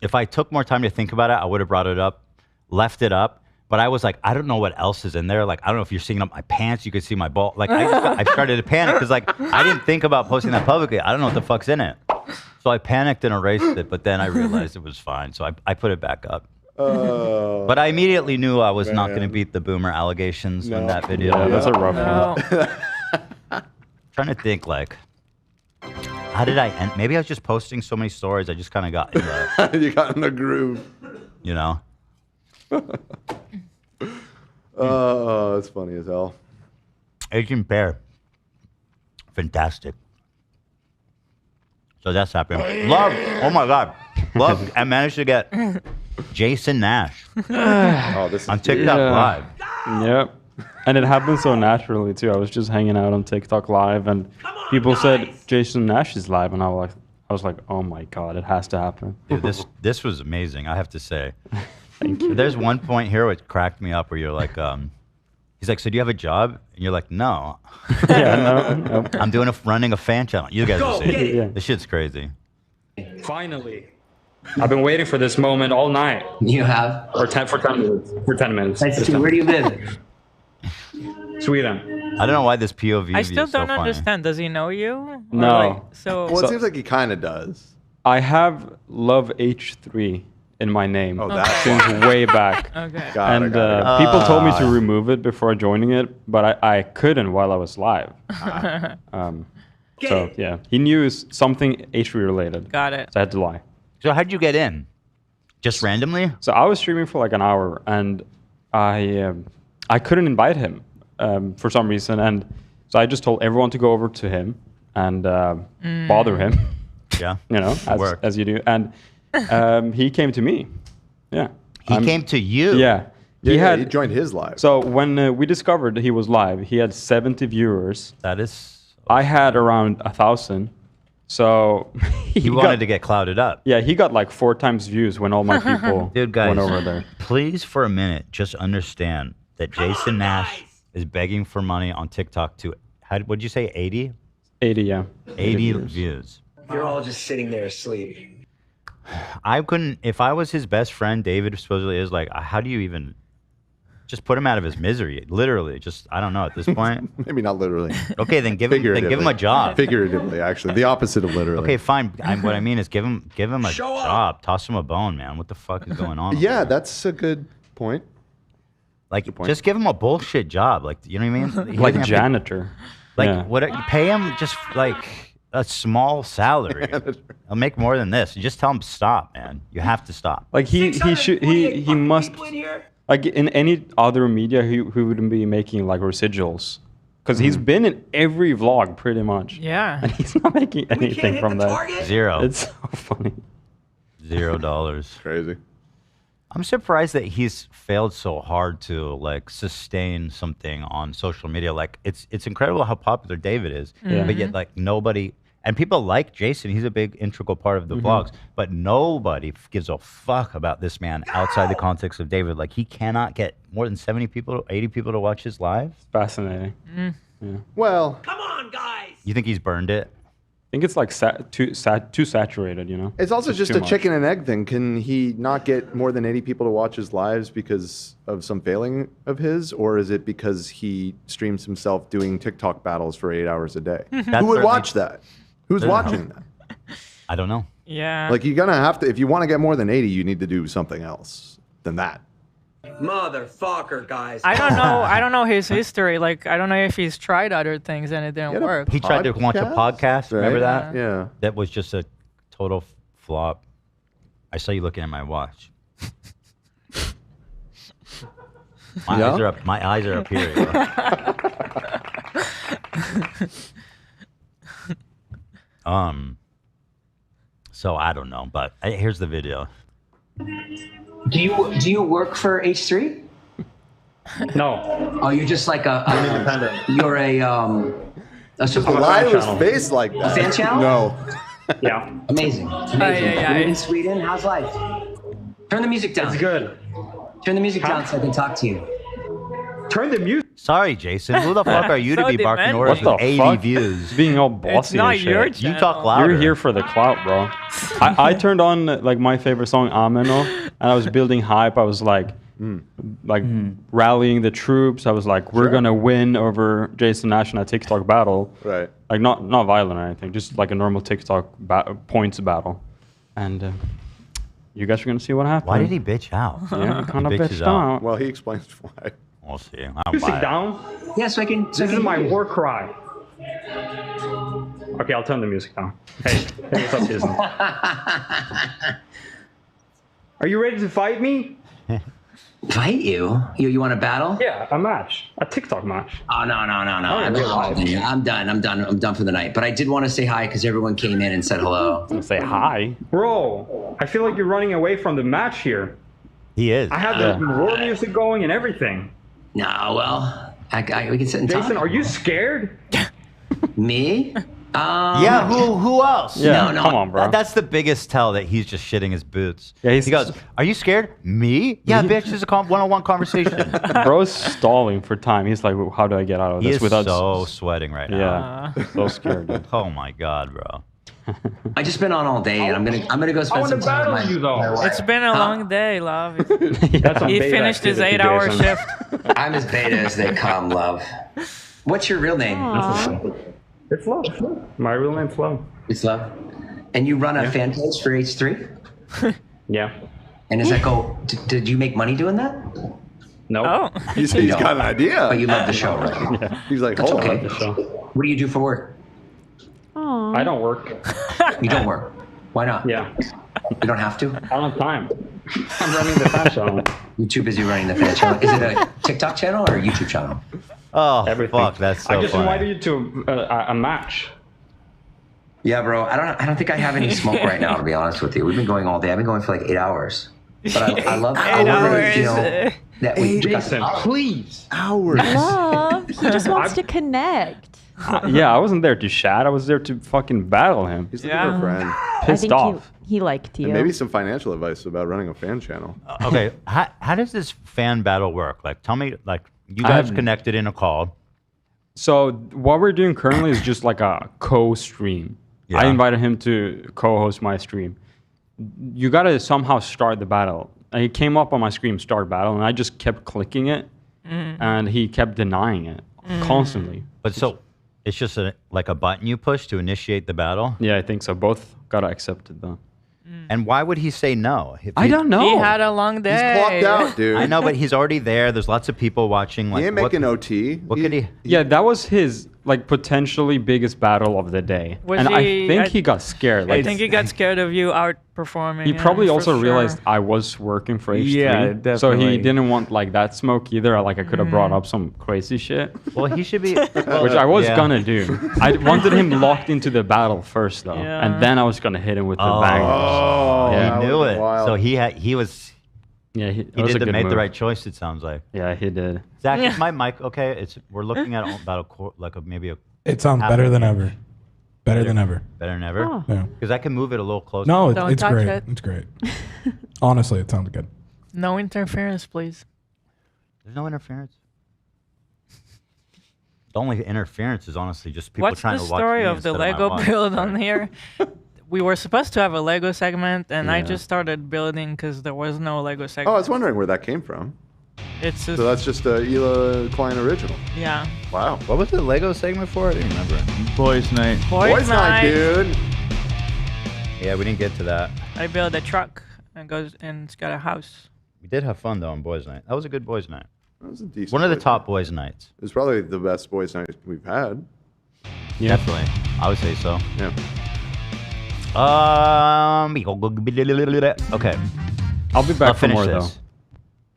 [SPEAKER 1] if I took more time to think about it, I would have brought it up, left it up. But I was like, I don't know what else is in there. Like, I don't know if you're seeing up my pants. You could see my ball. Like, I started to panic because, like, I didn't think about posting that publicly. I don't know what the fuck's in it. So I panicked and erased it. But then I realized it was fine. So I put it back up. But I immediately knew I was not going to beat the boomer allegations in that video.
[SPEAKER 5] Yeah, that's a rough one.
[SPEAKER 1] Trying to think, like, how did I end? Maybe I was just posting so many stories. I just kind of got in the...
[SPEAKER 3] You got in the groove.
[SPEAKER 1] You know?
[SPEAKER 3] Oh, it's funny as hell.
[SPEAKER 1] Agent Bear. Fantastic. So that's happening. Love. Oh my God. Love. I managed to get Jason Nash on TikTok Live.
[SPEAKER 5] Yep. And it happened so naturally too. I was just hanging out on TikTok Live, and people said Jason Nash is live, and I was like, oh my God, it has to happen.
[SPEAKER 1] Dude, this was amazing, I have to say.
[SPEAKER 5] Thank you.
[SPEAKER 1] There's one point here which cracked me up where you're like, he's like, so do you have a job? And you're like, no.
[SPEAKER 5] Yeah, no.
[SPEAKER 1] I'm running a fan channel. You guys will see.
[SPEAKER 5] Yeah.
[SPEAKER 1] This shit's crazy.
[SPEAKER 5] Finally. I've been waiting for this moment all night.
[SPEAKER 12] You have?
[SPEAKER 5] For 10 minutes. For 10 minutes.
[SPEAKER 12] Nice to see you. Where do you live?
[SPEAKER 5] Sweden.
[SPEAKER 1] I don't know why this POV
[SPEAKER 2] I
[SPEAKER 1] view
[SPEAKER 2] still
[SPEAKER 1] is so
[SPEAKER 2] don't
[SPEAKER 1] funny.
[SPEAKER 2] understand. Does he know you? Or
[SPEAKER 5] No.
[SPEAKER 2] like, so
[SPEAKER 3] Well, it seems like he kind of does.
[SPEAKER 5] I have Love H3 in my name
[SPEAKER 3] that's
[SPEAKER 5] since way back.
[SPEAKER 2] Okay.
[SPEAKER 3] Got it,
[SPEAKER 5] And
[SPEAKER 3] got it.
[SPEAKER 5] people told me to remove it before joining it, but I couldn't while I was live. So yeah, he knew something H3 related.
[SPEAKER 2] Got it.
[SPEAKER 5] So I had to lie.
[SPEAKER 1] So how'd you get in? Just randomly?
[SPEAKER 5] So I was streaming for like an hour, and I couldn't invite him for some reason, and so I just told everyone to go over to him and bother him.
[SPEAKER 1] Yeah.
[SPEAKER 5] You know, as you do, and he came to me. Yeah.
[SPEAKER 1] He came to you?
[SPEAKER 5] Yeah.
[SPEAKER 3] He joined his live.
[SPEAKER 5] So when we discovered he was live, he had 70 viewers.
[SPEAKER 1] That is...
[SPEAKER 5] I had around 1,000. So
[SPEAKER 1] he wanted to get clouded up.
[SPEAKER 5] Yeah, he got like 4 times views when all my people
[SPEAKER 1] Dude, guys,
[SPEAKER 5] went over there.
[SPEAKER 1] Please, for a minute, just understand that Jason Nash is begging for money on TikTok to, what'd you say, 80?
[SPEAKER 5] 80, yeah.
[SPEAKER 1] 80 views.
[SPEAKER 12] You're all just sitting there asleep.
[SPEAKER 1] I couldn't, if I was his best friend, David supposedly is, like, how do you even just put him out of his misery? Literally, just, I don't know at this point.
[SPEAKER 3] Maybe not literally.
[SPEAKER 1] Okay, then give him a job.
[SPEAKER 3] Figuratively, actually. The opposite of literally.
[SPEAKER 1] Okay, fine. What I mean is give him a job. Toss him a bone, man. What the fuck is going on?
[SPEAKER 3] Yeah, that's a good point.
[SPEAKER 1] Like, just give him a bullshit job. Like, you know what I mean? He
[SPEAKER 5] Like
[SPEAKER 1] doesn't have to-
[SPEAKER 5] janitor.
[SPEAKER 1] Like,
[SPEAKER 5] Yeah.
[SPEAKER 1] what? You pay him just like a small salary. I'll make more than this. You just tell him stop, man. You have to stop.
[SPEAKER 5] Like he must, like in any other media, he wouldn't be making like residuals. Because he's been in every vlog pretty much.
[SPEAKER 2] Yeah.
[SPEAKER 5] And he's not making anything from that.
[SPEAKER 1] Zero.
[SPEAKER 5] It's so funny.
[SPEAKER 1] $0.
[SPEAKER 3] Crazy.
[SPEAKER 1] I'm surprised that he's failed so hard to like sustain something on social media. Like it's incredible how popular David is, but yet like nobody. And people like Jason. He's a big integral part of the vlogs. But nobody gives a fuck about this man outside the context of David. Like, he cannot get more than 70 people, 80 people to watch his live.
[SPEAKER 5] Fascinating. Yeah.
[SPEAKER 3] Well,
[SPEAKER 12] Come on, guys.
[SPEAKER 1] You think he's burned it?
[SPEAKER 5] I think it's like too saturated, you know?
[SPEAKER 3] it's also just
[SPEAKER 5] too
[SPEAKER 3] a
[SPEAKER 5] much.
[SPEAKER 3] chicken and egg thing. Can he not get more than 80 people to watch his lives because of some failing of his? Or is it because he streams himself doing TikTok battles for 8 hours a day? Who would watch that? Who's watching that?
[SPEAKER 1] I don't know.
[SPEAKER 2] Yeah.
[SPEAKER 3] Like, you're going to have to, if you want to get more than 80, you need to do something else than that.
[SPEAKER 12] Motherfucker, guys.
[SPEAKER 2] I don't know. I don't know his history. Like, I don't know if he's tried other things and it didn't work.
[SPEAKER 1] He tried to launch a podcast. Remember that?
[SPEAKER 3] Yeah.
[SPEAKER 1] That was just a total flop. I saw you looking at my watch. My eyes are up. My eyes are up here. So I don't know, but here's the video.
[SPEAKER 12] Do you work for H3?
[SPEAKER 13] No.
[SPEAKER 12] Oh, you're just like you're a support
[SPEAKER 3] Why
[SPEAKER 12] fan
[SPEAKER 3] was
[SPEAKER 12] channel.
[SPEAKER 3] face like
[SPEAKER 12] A
[SPEAKER 3] that?
[SPEAKER 12] fan channel?
[SPEAKER 3] No.
[SPEAKER 13] Yeah.
[SPEAKER 12] Amazing. Amazing.
[SPEAKER 2] yeah.
[SPEAKER 12] You're in Sweden. How's life? Turn the music down.
[SPEAKER 13] It's good.
[SPEAKER 12] Turn the music down so I can talk to you.
[SPEAKER 13] Turn the music.
[SPEAKER 1] Sorry, Jason. Who the fuck are you to
[SPEAKER 2] So
[SPEAKER 1] be barking
[SPEAKER 2] demanding.
[SPEAKER 1] orders
[SPEAKER 5] What
[SPEAKER 1] with
[SPEAKER 5] the
[SPEAKER 1] 80
[SPEAKER 5] fuck?
[SPEAKER 1] views?
[SPEAKER 5] Being all bossy
[SPEAKER 2] It's not
[SPEAKER 5] and shit.
[SPEAKER 2] your
[SPEAKER 1] You
[SPEAKER 2] channel.
[SPEAKER 1] talk louder.
[SPEAKER 5] You're here for the clout, bro. I turned on like my favorite song, Ameno, and I was building hype. I was like rallying the troops. I was like, we're gonna win over Jason Nash in a TikTok battle.
[SPEAKER 3] Right.
[SPEAKER 5] Like not violent or anything, just like a normal TikTok points battle. And you guys are gonna see what happened.
[SPEAKER 1] Why did he bitch out?
[SPEAKER 5] Yeah, he kind of
[SPEAKER 1] He bitches
[SPEAKER 5] bitched
[SPEAKER 1] out.
[SPEAKER 5] out.
[SPEAKER 3] Well, he explains why.
[SPEAKER 1] We'll see. I don't
[SPEAKER 13] Music
[SPEAKER 1] buy it.
[SPEAKER 13] down.
[SPEAKER 12] Yeah, so I can.
[SPEAKER 13] This is my war cry. Okay, I'll turn the music down. Hey, what's up, Jason? Are you ready to fight me?
[SPEAKER 12] Fight you? You want to battle?
[SPEAKER 13] Yeah, a match. A TikTok match.
[SPEAKER 12] Oh no. I'm done. I'm done for the night. But I did want to say hi because everyone came in and said hello.
[SPEAKER 5] Say hi.
[SPEAKER 13] Bro, I feel like you're running away from the match here.
[SPEAKER 1] He is.
[SPEAKER 13] I have the war music going and everything.
[SPEAKER 12] No, well, we can sit and
[SPEAKER 13] Jason,
[SPEAKER 12] talk.
[SPEAKER 13] are you scared?
[SPEAKER 12] Me?
[SPEAKER 1] Yeah, who else?
[SPEAKER 5] Yeah,
[SPEAKER 12] No.
[SPEAKER 5] come on, bro.
[SPEAKER 1] That's the biggest tell that he's just shitting his boots.
[SPEAKER 5] Yeah,
[SPEAKER 1] he goes, "Are you scared? Me? Yeah, bitch. This is a one-on-one conversation."
[SPEAKER 5] Bro's stalling for time. He's like, how do I get out of
[SPEAKER 1] He
[SPEAKER 5] this
[SPEAKER 1] is
[SPEAKER 5] without
[SPEAKER 1] so sweating right now.
[SPEAKER 5] Yeah, so scared. Dude.
[SPEAKER 1] Oh my god, bro.
[SPEAKER 12] I just been on all day, and I'm gonna go
[SPEAKER 13] I
[SPEAKER 12] spend
[SPEAKER 13] want
[SPEAKER 12] some
[SPEAKER 13] to
[SPEAKER 12] time
[SPEAKER 13] battle
[SPEAKER 12] with
[SPEAKER 13] you, though.
[SPEAKER 2] It's been a long day, love.
[SPEAKER 13] That's some
[SPEAKER 2] He
[SPEAKER 13] beta
[SPEAKER 2] finished his
[SPEAKER 13] activity,
[SPEAKER 2] 8-hour
[SPEAKER 13] Jason.
[SPEAKER 2] shift.
[SPEAKER 12] I'm as beta as they come, love. What's your real name?
[SPEAKER 13] It's Love. My real name's Love.
[SPEAKER 12] It's Love. And you run a fan page for H3?
[SPEAKER 13] Yeah.
[SPEAKER 12] And does that go? Did you make money doing that?
[SPEAKER 13] No.
[SPEAKER 2] Oh.
[SPEAKER 3] He's
[SPEAKER 12] No.
[SPEAKER 3] got an idea.
[SPEAKER 12] But you love the show, right?
[SPEAKER 5] Yeah.
[SPEAKER 3] He's like,
[SPEAKER 12] That's
[SPEAKER 3] hold
[SPEAKER 12] okay.
[SPEAKER 3] on.
[SPEAKER 5] So,
[SPEAKER 12] What do you do for work?
[SPEAKER 7] Aw.
[SPEAKER 13] I don't work.
[SPEAKER 12] You don't work. Why not?
[SPEAKER 13] Yeah.
[SPEAKER 12] You don't have to?
[SPEAKER 13] I don't have time. I'm running the fan channel.
[SPEAKER 12] You're too busy running the fan channel. Is it a TikTok channel or a YouTube channel?
[SPEAKER 1] Oh,
[SPEAKER 13] Everything.
[SPEAKER 1] fuck, that's so
[SPEAKER 13] I just
[SPEAKER 1] funny.
[SPEAKER 13] invited you to a match.
[SPEAKER 12] Yeah, bro. I don't think I have any smoke right now, to be honest with you. We've been going all day. I've been going for like 8 hours. But I love
[SPEAKER 2] Eight
[SPEAKER 12] that you
[SPEAKER 2] hours.
[SPEAKER 12] know, that we
[SPEAKER 13] Jason, please.
[SPEAKER 3] Hours.
[SPEAKER 4] Love. He just wants to connect.
[SPEAKER 5] yeah, I wasn't there to chat. I was there to fucking battle him.
[SPEAKER 3] He's looking
[SPEAKER 2] Yeah.
[SPEAKER 3] for a friend.
[SPEAKER 4] I
[SPEAKER 5] Pissed
[SPEAKER 4] think
[SPEAKER 5] off.
[SPEAKER 4] he liked you.
[SPEAKER 3] And maybe some financial advice about running a fan channel.
[SPEAKER 1] Okay, how does this fan battle work? Like, tell me, like, you
[SPEAKER 5] I
[SPEAKER 1] guys
[SPEAKER 5] have-
[SPEAKER 1] connected in a call.
[SPEAKER 5] So what we're doing currently is just like a co-stream.
[SPEAKER 1] Yeah.
[SPEAKER 5] I invited him to co-host my stream. You gotta somehow start the battle. And he came up on my screen, start battle, and I just kept clicking it, and he kept denying it constantly.
[SPEAKER 1] But so, it's just like a button you push to initiate the battle?
[SPEAKER 5] Yeah, I think so. Both gotta accept it though.
[SPEAKER 1] And why would he say no? If
[SPEAKER 5] I
[SPEAKER 1] he-
[SPEAKER 5] don't know.
[SPEAKER 2] He had a long day.
[SPEAKER 3] He's clocked out, dude.
[SPEAKER 1] I know, but he's already there. There's lots of people watching. Like,
[SPEAKER 3] He ain't making OT.
[SPEAKER 1] What could he?
[SPEAKER 5] Yeah, that was his like potentially biggest battle of the day,
[SPEAKER 2] Was
[SPEAKER 5] and
[SPEAKER 2] he-
[SPEAKER 5] I think
[SPEAKER 2] I-
[SPEAKER 5] he got scared.
[SPEAKER 2] I
[SPEAKER 5] Like,
[SPEAKER 2] think he got scared of you outperforming.
[SPEAKER 5] he probably
[SPEAKER 2] him,
[SPEAKER 5] also
[SPEAKER 2] for
[SPEAKER 5] realized
[SPEAKER 2] sure.
[SPEAKER 5] I was working for H3.
[SPEAKER 8] Yeah,
[SPEAKER 5] So he
[SPEAKER 8] definitely.
[SPEAKER 5] didn't want like that smoke either. Like I could have brought up some crazy shit,
[SPEAKER 1] Well, he should be.
[SPEAKER 5] which I was
[SPEAKER 1] yeah.
[SPEAKER 5] gonna do. I wanted him locked into the battle first though,
[SPEAKER 2] Yeah.
[SPEAKER 5] and then I was gonna hit him with the
[SPEAKER 1] Oh.
[SPEAKER 5] bangers.
[SPEAKER 3] Oh,
[SPEAKER 5] Yeah.
[SPEAKER 3] that
[SPEAKER 1] He knew
[SPEAKER 3] was
[SPEAKER 1] it.
[SPEAKER 3] wild.
[SPEAKER 1] So he was.
[SPEAKER 5] Yeah,
[SPEAKER 1] He
[SPEAKER 5] it was
[SPEAKER 1] did
[SPEAKER 5] a good
[SPEAKER 1] made
[SPEAKER 5] move.
[SPEAKER 1] the right choice. It sounds like.
[SPEAKER 5] Yeah, he did.
[SPEAKER 1] Zach,
[SPEAKER 2] Yeah.
[SPEAKER 1] is my mic okay? We're looking at about maybe a.
[SPEAKER 10] It sounds
[SPEAKER 1] Half
[SPEAKER 10] better
[SPEAKER 1] an
[SPEAKER 10] than
[SPEAKER 1] inch.
[SPEAKER 10] ever. Better than ever.
[SPEAKER 1] Better than ever?
[SPEAKER 4] Oh.
[SPEAKER 10] Yeah.
[SPEAKER 1] Because I can move it a little closer.
[SPEAKER 10] No,
[SPEAKER 2] Don't
[SPEAKER 10] it's
[SPEAKER 2] touch
[SPEAKER 10] great.
[SPEAKER 2] it.
[SPEAKER 10] It's great. Honestly, it sounds good.
[SPEAKER 2] No interference, please.
[SPEAKER 1] There's no interference. The only interference is honestly just people
[SPEAKER 2] What's
[SPEAKER 1] trying
[SPEAKER 2] the
[SPEAKER 1] to watch
[SPEAKER 2] story
[SPEAKER 1] me
[SPEAKER 2] of the
[SPEAKER 1] instead my
[SPEAKER 2] Lego
[SPEAKER 1] wife.
[SPEAKER 2] build on here? We were supposed to have a Lego segment, and I
[SPEAKER 3] Yeah.
[SPEAKER 2] just started building because there was no Lego
[SPEAKER 3] Oh, I
[SPEAKER 2] segment.
[SPEAKER 3] was wondering where that came from.
[SPEAKER 2] It's just,
[SPEAKER 3] So that's just a Ela Klein original.
[SPEAKER 2] yeah.
[SPEAKER 3] Wow.
[SPEAKER 1] What was the Lego segment for? I didn't remember.
[SPEAKER 8] Boys' night.
[SPEAKER 3] Boys night, dude.
[SPEAKER 1] Yeah, we didn't get to that.
[SPEAKER 2] I built a truck and it's got a house.
[SPEAKER 1] We did have fun though on boys' night. That was a good boys' night.
[SPEAKER 3] That was a decent.
[SPEAKER 1] One of the
[SPEAKER 3] boys'
[SPEAKER 1] top
[SPEAKER 3] night.
[SPEAKER 1] boys' nights.
[SPEAKER 3] It was probably the best boys' night we've had.
[SPEAKER 5] Yeah.
[SPEAKER 1] Definitely, I would say so.
[SPEAKER 3] Yeah.
[SPEAKER 1] Okay.
[SPEAKER 5] I'll be back
[SPEAKER 1] I'll
[SPEAKER 5] for
[SPEAKER 1] finish
[SPEAKER 5] more
[SPEAKER 1] this.
[SPEAKER 5] though.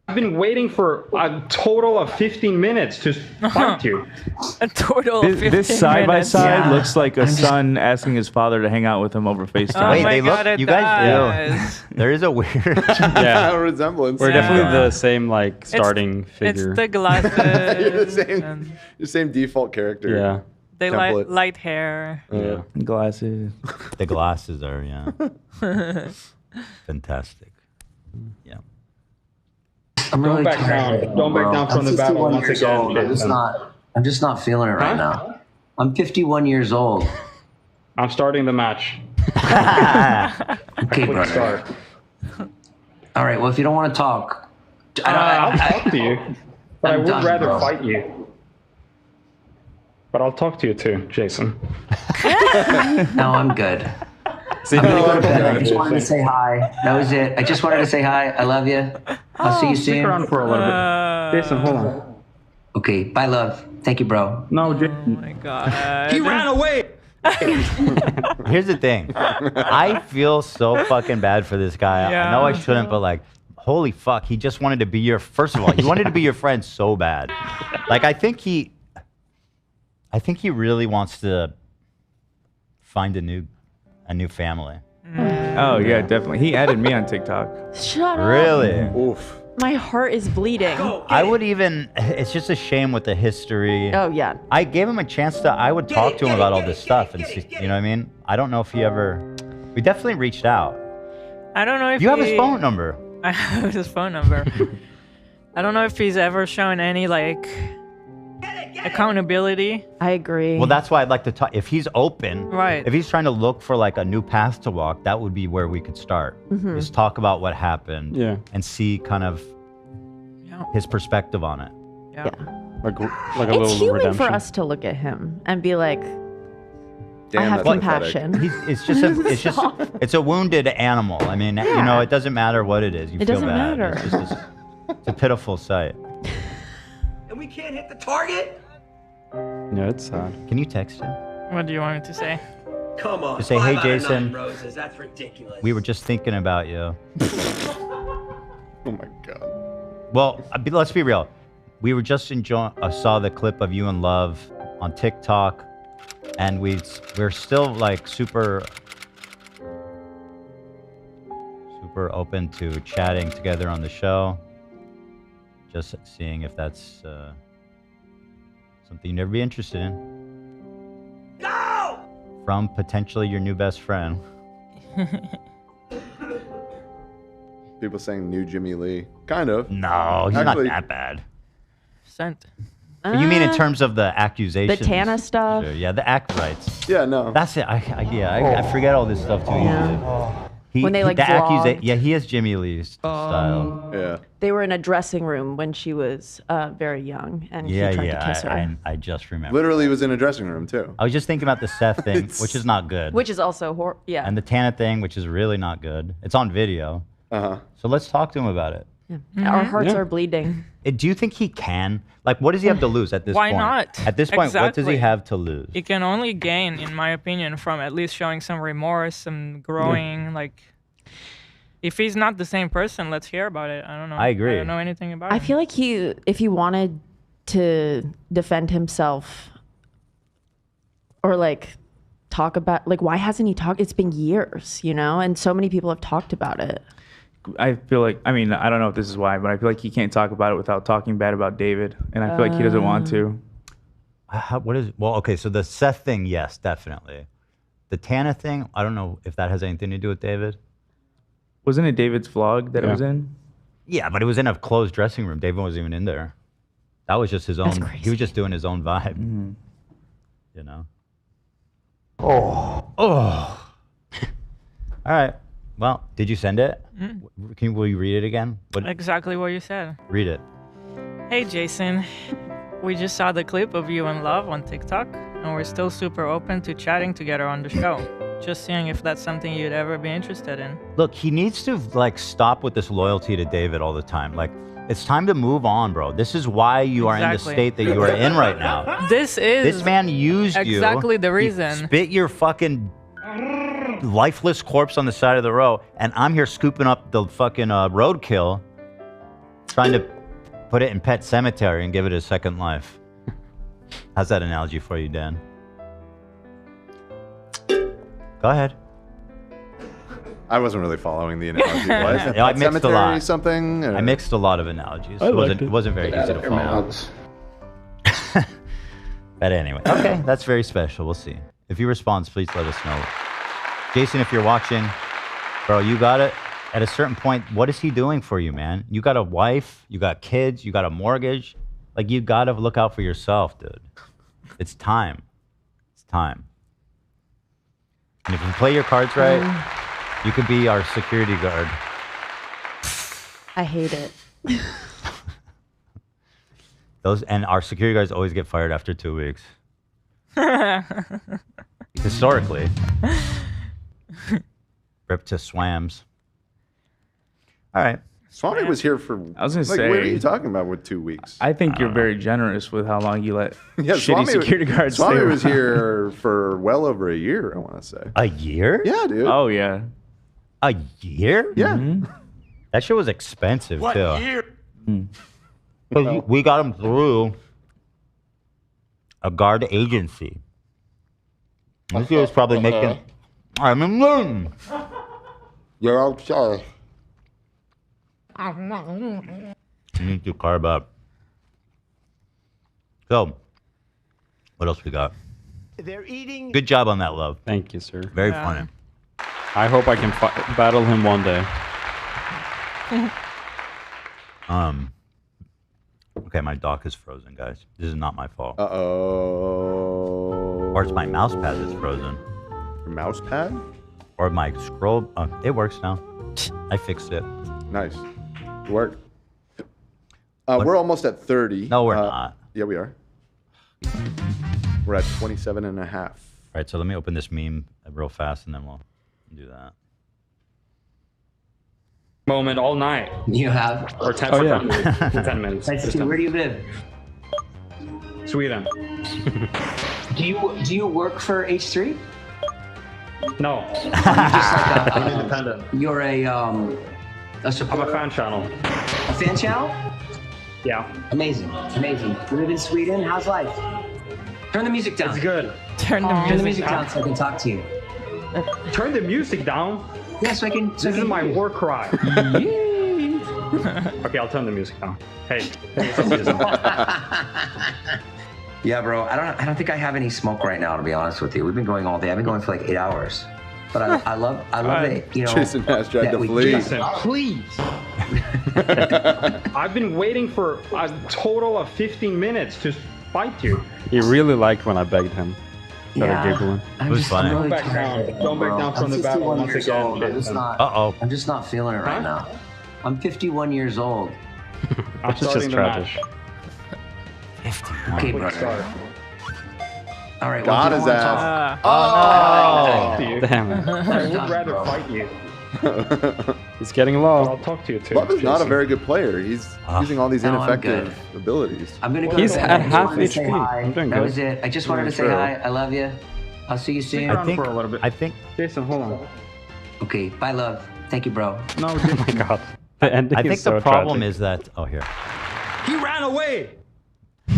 [SPEAKER 5] I've been waiting for a total of 15 minutes to fight you.
[SPEAKER 2] A total of 15
[SPEAKER 8] This side by
[SPEAKER 2] minutes.
[SPEAKER 8] side
[SPEAKER 1] Yeah.
[SPEAKER 8] looks like a son asking his father to hang out with him over FaceTime.
[SPEAKER 2] Oh
[SPEAKER 1] Wait,
[SPEAKER 2] my
[SPEAKER 1] they look.
[SPEAKER 2] God, it
[SPEAKER 1] You guys
[SPEAKER 2] does.
[SPEAKER 1] do. There is a weird.
[SPEAKER 5] Yeah,
[SPEAKER 3] resemblance.
[SPEAKER 5] we're
[SPEAKER 2] Yeah.
[SPEAKER 5] definitely the same like starting
[SPEAKER 2] It's
[SPEAKER 5] figure.
[SPEAKER 2] the glasses.
[SPEAKER 3] You're the same.
[SPEAKER 2] and
[SPEAKER 3] The same default character.
[SPEAKER 5] Yeah.
[SPEAKER 2] the
[SPEAKER 3] Template.
[SPEAKER 2] light hair.
[SPEAKER 5] Yeah.
[SPEAKER 8] Glasses.
[SPEAKER 1] The glasses are fantastic. Yeah.
[SPEAKER 12] I'm really
[SPEAKER 5] back
[SPEAKER 12] tired.
[SPEAKER 5] down. Don't back
[SPEAKER 12] bro.
[SPEAKER 5] down from
[SPEAKER 12] I'm
[SPEAKER 5] the battle
[SPEAKER 12] 51
[SPEAKER 5] once
[SPEAKER 12] years
[SPEAKER 5] again,
[SPEAKER 12] old. I'm just not feeling it right now. I'm 51 years old.
[SPEAKER 5] I'm starting the match.
[SPEAKER 12] Okay, brother.
[SPEAKER 5] Start.
[SPEAKER 12] All right. Well, if you don't want to talk,
[SPEAKER 5] I'll talk to you, but I
[SPEAKER 12] I'm
[SPEAKER 5] would
[SPEAKER 12] done,
[SPEAKER 5] rather
[SPEAKER 12] bro.
[SPEAKER 5] fight you. But I'll talk to you too, Jason.
[SPEAKER 12] No, I'm good. I'm gonna go to bed. I just wanted to say hi. That was it. I just wanted to say hi. I love you. I'll see you
[SPEAKER 5] Stick
[SPEAKER 12] soon.
[SPEAKER 5] around for a little bit. Jason, hold on.
[SPEAKER 12] Okay. Bye, love. Thank you, bro.
[SPEAKER 5] No,
[SPEAKER 2] Oh
[SPEAKER 5] Jason.
[SPEAKER 2] my God.
[SPEAKER 8] He ran away.
[SPEAKER 1] Here's the thing. I feel so fucking bad for this guy. I know I
[SPEAKER 2] Yeah.
[SPEAKER 1] shouldn't, but like, holy fuck, he just wanted to be your. First of all, he wanted to be your friend so bad. Like, I think he really wants to find a new family.
[SPEAKER 8] Oh yeah, definitely. He added me on TikTok.
[SPEAKER 4] Shut up.
[SPEAKER 1] Really?
[SPEAKER 3] Oof.
[SPEAKER 4] My heart is bleeding.
[SPEAKER 1] I would even. It's just a shame with the history.
[SPEAKER 4] Oh, yeah.
[SPEAKER 1] I gave him a chance to. I would talk to him about all this stuff, and see, you know what I mean. I don't know if he ever. We definitely reached out.
[SPEAKER 2] I don't know if
[SPEAKER 1] You have his
[SPEAKER 2] he-
[SPEAKER 1] phone number.
[SPEAKER 2] I have his phone number. I don't know if he's ever shown any like accountability.
[SPEAKER 4] I agree.
[SPEAKER 1] Well, that's why I'd like to talk. If he's open,
[SPEAKER 2] Right.
[SPEAKER 1] If he's trying to look for like a new path to walk, that would be where we could start.
[SPEAKER 4] Mhm.
[SPEAKER 1] Is talk about what happened.
[SPEAKER 5] Yeah.
[SPEAKER 1] And see kind of his perspective on it.
[SPEAKER 2] Yeah.
[SPEAKER 5] Like a
[SPEAKER 4] It's
[SPEAKER 5] little
[SPEAKER 4] human
[SPEAKER 5] redemption.
[SPEAKER 4] for us to look at him and be like,
[SPEAKER 3] Damn,
[SPEAKER 4] I have
[SPEAKER 3] that's
[SPEAKER 4] compassion.
[SPEAKER 1] It's just it's a wounded animal. I mean, you know, it doesn't matter what it is. You
[SPEAKER 4] It
[SPEAKER 1] feel
[SPEAKER 4] doesn't
[SPEAKER 1] bad.
[SPEAKER 4] matter.
[SPEAKER 1] It's just it's a pitiful sight.
[SPEAKER 12] And we can't hit the target.
[SPEAKER 5] Yeah, it's sad.
[SPEAKER 1] Can you text him?
[SPEAKER 2] What do you want me to say?
[SPEAKER 12] Come on.
[SPEAKER 1] Just say, hey,
[SPEAKER 12] 5 out of 9
[SPEAKER 1] Jason.
[SPEAKER 12] roses. That's ridiculous.
[SPEAKER 1] We were just thinking about you.
[SPEAKER 3] Oh my god.
[SPEAKER 1] Well, let's be real. We were just enjoying. Saw the clip of you and Love on TikTok, and we're still like super open to chatting together on the show. Just seeing if that's something you'd never be interested in.
[SPEAKER 12] No!
[SPEAKER 1] From potentially your new best friend.
[SPEAKER 3] People saying new Jimmy Lee. Kind of.
[SPEAKER 1] No, he's
[SPEAKER 3] Actually-
[SPEAKER 1] not that bad.
[SPEAKER 2] Sent.
[SPEAKER 1] You mean in terms of the accusations?
[SPEAKER 4] The Tana stuff.
[SPEAKER 1] Sure, yeah, the act rights.
[SPEAKER 3] Yeah, no.
[SPEAKER 1] That's it. I forget all this stuff too easily.
[SPEAKER 4] When they, like,
[SPEAKER 1] the
[SPEAKER 4] vlogged.
[SPEAKER 1] yeah, he is Jimmy Lee's style.
[SPEAKER 3] Yeah.
[SPEAKER 4] They were in a dressing room when she was very young, and he tried to kiss her.
[SPEAKER 1] I just remember.
[SPEAKER 3] Literally was in a dressing room too.
[SPEAKER 1] I was just thinking about the Seth thing, which is not good,
[SPEAKER 4] Which is also yeah.
[SPEAKER 1] and the Tana thing, which is really not good. It's on video.
[SPEAKER 3] Uh-huh.
[SPEAKER 1] So let's talk to him about it.
[SPEAKER 4] Our hearts are bleeding.
[SPEAKER 1] Do you think he can? Like, what does he have to lose at this
[SPEAKER 2] Why
[SPEAKER 1] point?
[SPEAKER 2] not?
[SPEAKER 1] At this point, what does he
[SPEAKER 2] Exactly.
[SPEAKER 1] have to lose?
[SPEAKER 2] It can only gain, in my opinion, from at least showing some remorse, some growing. Like, if he's not the same person, let's hear about it. I don't know.
[SPEAKER 1] I agree.
[SPEAKER 2] I don't know anything about
[SPEAKER 4] I
[SPEAKER 2] him.
[SPEAKER 4] feel like if he wanted to defend himself or like talk about, like, why hasn't he talked? It's been years, you know, and so many people have talked about it.
[SPEAKER 8] I feel like, I mean, I don't know if this is why, but I feel like he can't talk about it without talking bad about David, and I feel like he doesn't want to.
[SPEAKER 1] What is? Well, okay. So the Seth thing, yes, definitely. The Tana thing, I don't know if that has anything to do with David.
[SPEAKER 8] Wasn't it David's vlog that it was in?
[SPEAKER 1] Yeah, but it was in a closed dressing room. David wasn't even in there. That was just his own. He was just doing his own vibe. You know. Oh. All right. Well, did you send it? Will you read it again?
[SPEAKER 2] Exactly what you said.
[SPEAKER 1] Read it.
[SPEAKER 2] Hey, Jason. We just saw the clip of you in love on TikTok, and we're still super open to chatting together on the show. Just seeing if that's something you'd ever be interested in.
[SPEAKER 1] Look, he needs to like stop with this loyalty to David all the time. Like, it's time to move on, bro. This is why you are in the state that you are in right now.
[SPEAKER 2] This
[SPEAKER 1] man used you.
[SPEAKER 2] Exactly the reason.
[SPEAKER 1] He spit your fucking lifeless corpse on the side of the road, and I'm here scooping up the fucking roadkill, trying to put it in Pet Cemetery and give it a second life. How's that analogy for you, Dan? Go ahead.
[SPEAKER 3] I wasn't really following the analogy. What?
[SPEAKER 1] I mixed a lot.
[SPEAKER 3] Something? Or?
[SPEAKER 1] I mixed a lot of analogies. It wasn't very easy to follow. But anyway, okay, that's very special. We'll see. If he responds, please let us know. Jason, if you're watching, bro, you got it. At a certain point, what is he doing for you, man? You got a wife, you got kids, you got a mortgage. Like, you got to look out for yourself, dude. It's time. It's time. And if you play your cards right, you could be our security guard.
[SPEAKER 4] I hate it.
[SPEAKER 1] And our security guards always get fired after 2 weeks. Historically. Rip to Swams. All right.
[SPEAKER 3] Swami was here for.
[SPEAKER 8] I was gonna say.
[SPEAKER 3] What are you talking about with 2 weeks?
[SPEAKER 8] I think you're very generous with how long you let shitty
[SPEAKER 3] Swami,
[SPEAKER 8] security guards
[SPEAKER 3] Swami
[SPEAKER 8] stay
[SPEAKER 3] was
[SPEAKER 8] around.
[SPEAKER 3] here for well over a year, I want to say.
[SPEAKER 1] A year?
[SPEAKER 3] Yeah, dude.
[SPEAKER 8] Oh, yeah.
[SPEAKER 1] A year?
[SPEAKER 3] Yeah.
[SPEAKER 1] That shit was expensive,
[SPEAKER 11] What
[SPEAKER 1] too.
[SPEAKER 11] year?
[SPEAKER 1] But we got him through a guard agency. This year was probably making... I'm in.
[SPEAKER 3] You're outside.
[SPEAKER 1] You need to carb up. So, what else we got?
[SPEAKER 9] They're eating.
[SPEAKER 1] Good job on that, love.
[SPEAKER 5] Thank you, sir.
[SPEAKER 1] Very funny.
[SPEAKER 5] I hope I can battle him one day.
[SPEAKER 1] Okay, my dock is frozen, guys. This is not my fault.
[SPEAKER 3] Uh-oh.
[SPEAKER 1] Or it's my mouse pad that's frozen.
[SPEAKER 3] Your mouse pad?
[SPEAKER 1] Or my scroll. It works now. I fixed it.
[SPEAKER 3] Nice. Good work. We're almost at 30.
[SPEAKER 1] No, we're not.
[SPEAKER 3] Yeah, we are. We're at 27 and a half.
[SPEAKER 1] All right, so let me open this meme real fast, and then we'll do that.
[SPEAKER 5] Moment all night.
[SPEAKER 12] You have?
[SPEAKER 5] Or 10,
[SPEAKER 12] Oh,
[SPEAKER 5] for
[SPEAKER 12] yeah.
[SPEAKER 5] 10 minutes. 10 minutes.
[SPEAKER 12] Nice to
[SPEAKER 5] This
[SPEAKER 12] see you.
[SPEAKER 5] time.
[SPEAKER 12] Where do you live?
[SPEAKER 5] Sweden.
[SPEAKER 12] Do you work for H3?
[SPEAKER 5] No.
[SPEAKER 12] You're just like
[SPEAKER 5] I'm independent.
[SPEAKER 12] You're a
[SPEAKER 5] I'm
[SPEAKER 12] supporter.
[SPEAKER 5] a fan channel.
[SPEAKER 12] A fan channel?
[SPEAKER 5] Yeah.
[SPEAKER 12] Amazing. Amazing. You live in Sweden. How's life? Turn the music down.
[SPEAKER 5] It's good.
[SPEAKER 2] Turn the music
[SPEAKER 12] down so I can talk to you.
[SPEAKER 5] Turn the music down.
[SPEAKER 12] Yeah, so I can.
[SPEAKER 5] This is my war cry. Okay, I'll turn the music down. Hey, what's up, Jason?
[SPEAKER 12] Yeah, bro. I don't think I have any smoke right now, to be honest with you. We've been going all day. I've been going for like 8 hours. But I love that, you know.
[SPEAKER 3] Jason Nash tried
[SPEAKER 12] that
[SPEAKER 3] to
[SPEAKER 12] we
[SPEAKER 3] flee.
[SPEAKER 12] just-
[SPEAKER 5] Jason, please. I've been waiting for a total of 15 minutes to fight you. He really liked when I begged him.
[SPEAKER 12] Yeah.
[SPEAKER 5] Giggling.
[SPEAKER 12] I'm
[SPEAKER 1] It was
[SPEAKER 12] just
[SPEAKER 1] funny.
[SPEAKER 12] really
[SPEAKER 5] Don't back
[SPEAKER 12] tired,
[SPEAKER 5] down. Don't back
[SPEAKER 12] bro.
[SPEAKER 5] down from
[SPEAKER 12] I'm
[SPEAKER 5] the battle
[SPEAKER 12] 51
[SPEAKER 5] once
[SPEAKER 12] years
[SPEAKER 5] again,
[SPEAKER 12] old.
[SPEAKER 5] Jason.
[SPEAKER 12] I'm just not feeling it right now. I'm 51 years old.
[SPEAKER 5] I'm starting the match.
[SPEAKER 12] Okay,
[SPEAKER 5] Quick
[SPEAKER 12] brother.
[SPEAKER 5] start.
[SPEAKER 12] All right.
[SPEAKER 3] God
[SPEAKER 12] well,
[SPEAKER 3] is
[SPEAKER 12] do you
[SPEAKER 3] out.
[SPEAKER 12] wanna
[SPEAKER 5] Oh,
[SPEAKER 12] talk?
[SPEAKER 5] damn it. I would rather
[SPEAKER 12] bro.
[SPEAKER 5] fight you. It's getting low. I'll talk to you too.
[SPEAKER 3] Love is not a
[SPEAKER 5] Jason.
[SPEAKER 3] very good player. He's using all these
[SPEAKER 12] No, I'm
[SPEAKER 3] ineffective
[SPEAKER 12] good.
[SPEAKER 3] abilities.
[SPEAKER 12] I'm gonna go.
[SPEAKER 5] He's
[SPEAKER 12] to bed.
[SPEAKER 5] at
[SPEAKER 12] I just
[SPEAKER 5] half
[SPEAKER 12] wanted to say
[SPEAKER 5] HP.
[SPEAKER 12] hi.
[SPEAKER 5] I'm doing
[SPEAKER 12] That
[SPEAKER 5] good.
[SPEAKER 12] was it. I just wanted to say
[SPEAKER 3] True.
[SPEAKER 12] hi. I love you. I'll see you soon.
[SPEAKER 5] Stick around for a little bit.
[SPEAKER 1] I think
[SPEAKER 5] Jason, hold on.
[SPEAKER 12] Okay. Bye, love. Thank you, bro.
[SPEAKER 5] No, oh my god. The ending
[SPEAKER 1] I think
[SPEAKER 5] is so
[SPEAKER 1] the problem
[SPEAKER 5] tragic.
[SPEAKER 1] is that here.
[SPEAKER 5] He ran away.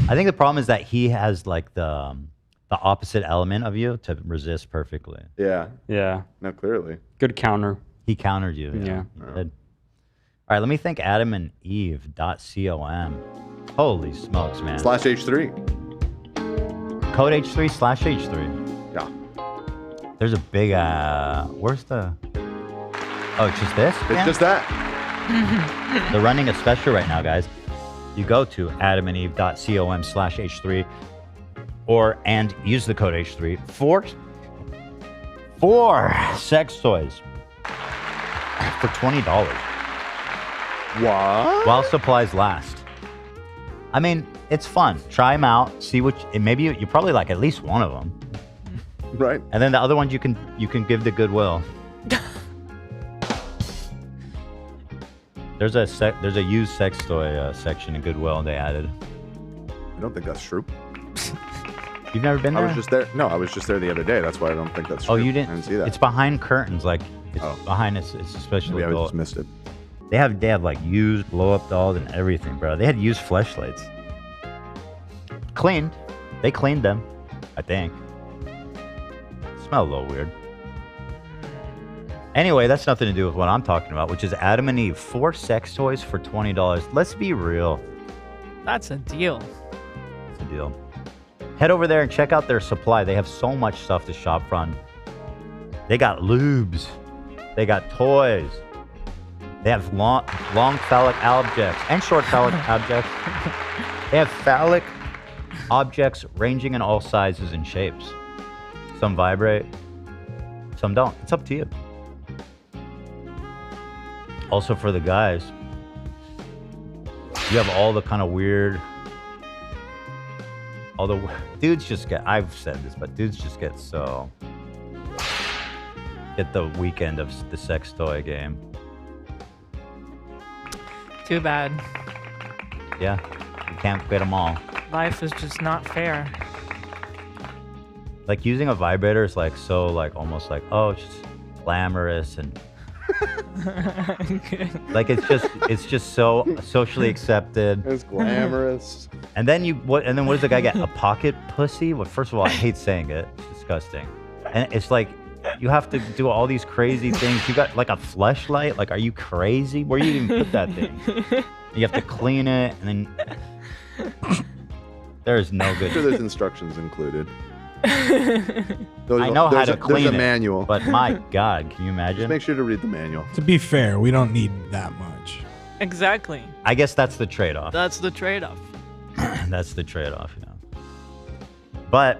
[SPEAKER 1] I think the problem is that he has like the opposite element of you to resist perfectly.
[SPEAKER 3] Yeah.
[SPEAKER 5] Yeah.
[SPEAKER 3] No, clearly.
[SPEAKER 5] Good counter.
[SPEAKER 1] He countered you.
[SPEAKER 5] Yeah.
[SPEAKER 1] He did. All right, let me thank Adam and Eve.com. Holy smokes, man.
[SPEAKER 3] /H3.
[SPEAKER 1] Code H3/H3.
[SPEAKER 3] Yeah.
[SPEAKER 1] There's a big, where's the... Oh, it's just this?
[SPEAKER 3] It's just that.
[SPEAKER 1] They're running a special right now, guys. You go to adamandeve.com/H3 and use the code H3 for 4 sex toys for $20.
[SPEAKER 3] What?
[SPEAKER 1] While supplies last. I mean, it's fun. Try them out. See which. Maybe you probably like at least one of them.
[SPEAKER 3] Right.
[SPEAKER 1] And then the other ones you can give to Goodwill. There's a used sex toy section in Goodwill they added.
[SPEAKER 3] I don't think that's true.
[SPEAKER 1] You've never been there?
[SPEAKER 3] I was just there. No, I was just there the other day. That's why I don't think that's true.
[SPEAKER 1] Oh, you didn't?
[SPEAKER 3] I didn't see that.
[SPEAKER 1] It's behind curtains, like it's behind it's especially.
[SPEAKER 3] Maybe I just missed it.
[SPEAKER 1] They have like used blow up dolls and everything, bro. They had used fleshlights. Cleaned. They cleaned them, I think. Smell a little weird. Anyway, that's nothing to do with what I'm talking about, which is Adam and Eve 4 sex toys for $20. Let's be real.
[SPEAKER 2] That's a deal.
[SPEAKER 1] It's a deal. Head over there and check out their supply. They have so much stuff to shop from. They got lubes. They got toys. They have long phallic objects and short phallic objects. They have phallic objects ranging in all sizes and shapes. Some vibrate, some don't. It's up to you. Also for the guys, you have all the kind of weird, dudes just get, I've said this, but dudes just get the weekend of the sex toy game.
[SPEAKER 2] Too bad.
[SPEAKER 1] Yeah, you can't get them all.
[SPEAKER 2] Life is just not fair.
[SPEAKER 1] Like using a vibrator is like so like almost like, oh, it's just glamorous and like it's just so socially accepted.
[SPEAKER 3] It's glamorous.
[SPEAKER 1] And then what does the guy get? A pocket pussy? Well, first of all, I hate saying it. It's disgusting. And it's like you have to do all these crazy things. You got like a fleshlight? Like, are you crazy? Where do you even put that thing? You have to clean it and then there's no good.
[SPEAKER 3] I'm sure there's instructions included.
[SPEAKER 1] I know how to clean
[SPEAKER 3] there's a
[SPEAKER 1] it,
[SPEAKER 3] manual.
[SPEAKER 1] but my God, can you imagine?
[SPEAKER 3] Just make sure to read the manual.
[SPEAKER 10] To be fair, we don't need that much.
[SPEAKER 2] Exactly.
[SPEAKER 1] I guess that's the trade-off.
[SPEAKER 2] That's the trade-off.
[SPEAKER 1] That's the trade-off, yeah. But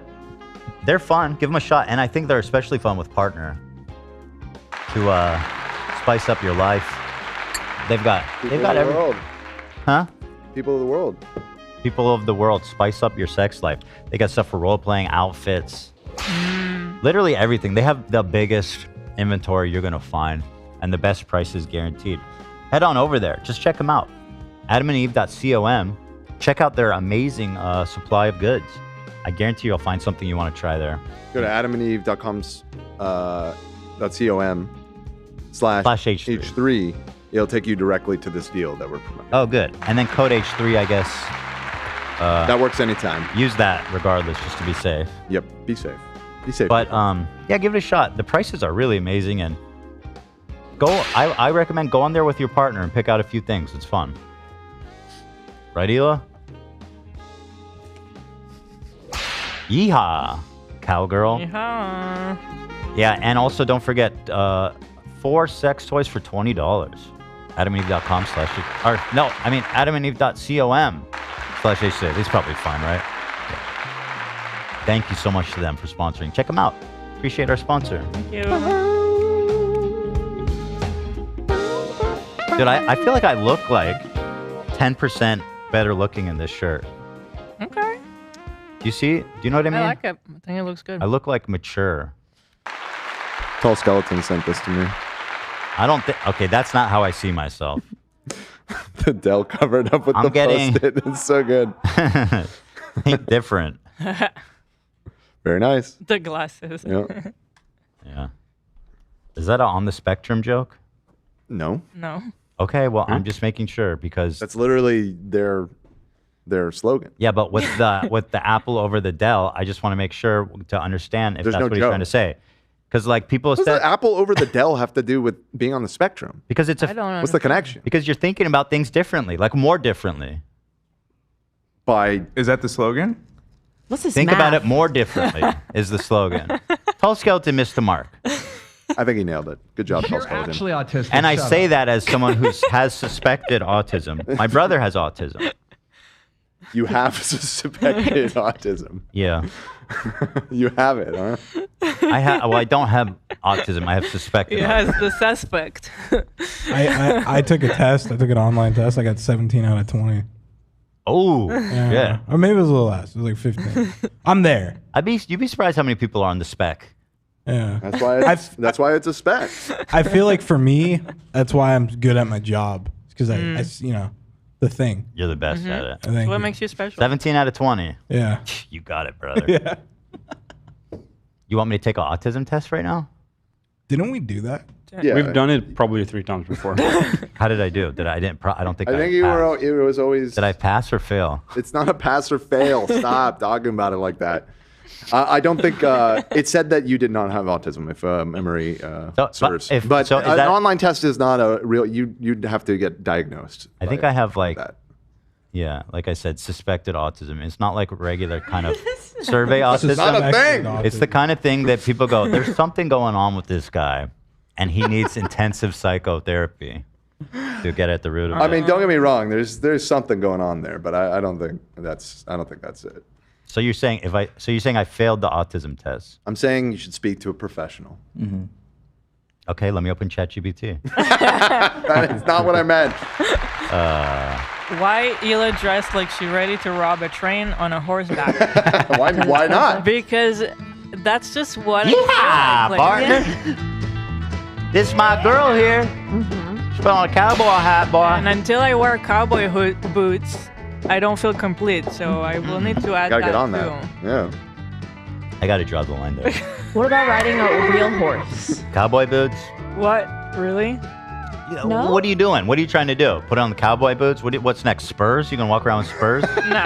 [SPEAKER 1] they're fun. Give them a shot, and I think they're especially fun with partner to spice up your life. They've got every
[SPEAKER 3] world.
[SPEAKER 1] Huh?
[SPEAKER 3] People of the world.
[SPEAKER 1] People of the world, spice up your sex life. They got stuff for role-playing, outfits, literally everything. They have the biggest inventory you're gonna find, and the best prices guaranteed. Head on over there. Just check them out. adamandeve.com. Check out their amazing supply of goods. I guarantee you'll find something you want to try there.
[SPEAKER 3] Go to adamandeve.com/H3. It'll take you directly to this deal that we're promoting.
[SPEAKER 1] Oh, good. And then code H3, I guess.
[SPEAKER 3] That works anytime.
[SPEAKER 1] Use that regardless, just to be safe.
[SPEAKER 3] Yep. Be safe. Be safe.
[SPEAKER 1] But yeah, give it a shot. The prices are really amazing, and I recommend go on there with your partner and pick out a few things. It's fun. Right, Hila? Yeehaw, cowgirl.
[SPEAKER 2] Yeehaw.
[SPEAKER 1] Yeah, and also don't forget 4 sex toys for $20. adamandeve.com/ or no, I mean adamandeve.com/H6. It's probably fine, right? Yeah. Thank you so much to them for sponsoring. Check them out. Appreciate our sponsor.
[SPEAKER 2] Thank you.
[SPEAKER 1] Dude, I feel like I look like 10% better looking in this shirt.
[SPEAKER 2] Okay.
[SPEAKER 1] Do you see? Do you know what I mean?
[SPEAKER 2] I like it. I think it looks good.
[SPEAKER 1] I look like mature.
[SPEAKER 3] Tall Skeleton sent this to me.
[SPEAKER 1] I don't think. Okay, that's not how I see myself.
[SPEAKER 3] The Dell covered up with the Post-it. It's so good.
[SPEAKER 1] Think different.
[SPEAKER 3] Very nice.
[SPEAKER 2] The glasses.
[SPEAKER 3] Yeah.
[SPEAKER 1] Yeah. Is that a on the spectrum joke?
[SPEAKER 3] No.
[SPEAKER 2] No.
[SPEAKER 1] Okay, well, I'm just making sure because
[SPEAKER 3] that's literally their slogan.
[SPEAKER 1] Yeah, but with the Apple over the Dell, I just want to make sure to understand if
[SPEAKER 3] There's
[SPEAKER 1] that's
[SPEAKER 3] no
[SPEAKER 1] what he's
[SPEAKER 3] joke.
[SPEAKER 1] trying to say. Because like people
[SPEAKER 3] What does
[SPEAKER 1] said,
[SPEAKER 3] the Apple over the Dell have to do with being on the spectrum?
[SPEAKER 1] because it's
[SPEAKER 2] I don't
[SPEAKER 3] What's the connection?
[SPEAKER 1] because you're thinking about things differently, like more differently.
[SPEAKER 3] By
[SPEAKER 8] Is that the slogan?
[SPEAKER 4] What's this
[SPEAKER 1] Think
[SPEAKER 4] math?
[SPEAKER 1] about it more differently is the slogan. Tell Tall Skeleton missed the mark.
[SPEAKER 3] I think he nailed it. Good job, Tall
[SPEAKER 14] You're
[SPEAKER 3] Skeleton.
[SPEAKER 14] actually autistic.
[SPEAKER 1] And I
[SPEAKER 14] Shut
[SPEAKER 1] say
[SPEAKER 14] up.
[SPEAKER 1] that as someone who has suspected autism. My brother has autism.
[SPEAKER 3] You have suspected autism.
[SPEAKER 1] Yeah.
[SPEAKER 3] You have it, huh?
[SPEAKER 1] Well, I don't have autism. I have suspected.
[SPEAKER 2] He has the suspect.
[SPEAKER 10] I took a test. I took an online test. I got 17 out of 20.
[SPEAKER 1] Oh, yeah.
[SPEAKER 10] Or maybe it was a little less. It was like 15. I'm there.
[SPEAKER 1] You'd be surprised how many people are on the spec.
[SPEAKER 10] Yeah.
[SPEAKER 3] That's why it's a spec.
[SPEAKER 10] I feel like for me, that's why I'm good at my job. Because I, you know, the thing.
[SPEAKER 1] You're the best at it.
[SPEAKER 10] Thank
[SPEAKER 2] What
[SPEAKER 10] you.
[SPEAKER 2] makes you special?
[SPEAKER 1] 17 out of 20.
[SPEAKER 10] Yeah.
[SPEAKER 1] You got it, brother.
[SPEAKER 10] Yeah.
[SPEAKER 1] You want me to take an autism test right now?
[SPEAKER 10] Didn't we do that?
[SPEAKER 3] Yeah.
[SPEAKER 5] We've done it probably 3 times before.
[SPEAKER 1] How did I do? I didn't. I don't think.
[SPEAKER 3] I think you were. It was always.
[SPEAKER 1] Did I pass or fail?
[SPEAKER 3] It's not a pass or fail. Stop talking about it like that. I don't think it said that you did not have autism, if memory serves. But an online test is not a real. You'd have to get diagnosed.
[SPEAKER 1] I think I have like. Yeah, like I said, suspected autism. It's not like regular kind of survey autism.
[SPEAKER 3] It's not a thing.
[SPEAKER 1] It's the kind of thing that people go, there's something going on with this guy, and he needs intensive psychotherapy to get at the root of it.
[SPEAKER 3] I mean, don't get me wrong. There's something going on there, but I don't think that's it.
[SPEAKER 1] So you're saying I failed the autism test?
[SPEAKER 3] I'm saying you should speak to a professional.
[SPEAKER 1] Mm-hmm. Okay, let me open ChatGPT.
[SPEAKER 3] That's not what I meant.
[SPEAKER 2] Why Hila dressed like she ready to rob a train on a horseback?
[SPEAKER 3] Why not?
[SPEAKER 2] Because that's just what
[SPEAKER 1] Yeah, partner. This is my girl here. She put on a cowboy hat, boy.
[SPEAKER 2] And until I wear cowboy boots, I don't feel complete. So I will need to add
[SPEAKER 3] Gotta
[SPEAKER 2] that
[SPEAKER 3] get on
[SPEAKER 2] too.
[SPEAKER 3] that. Yeah.
[SPEAKER 1] I gotta draw the line there.
[SPEAKER 4] What about riding a real horse?
[SPEAKER 1] Cowboy boots?
[SPEAKER 2] What? Really?
[SPEAKER 4] No?
[SPEAKER 1] What are you doing? What are you trying to do? Put on the cowboy boots? What's next? Spurs? You gonna walk around with spurs?
[SPEAKER 2] No.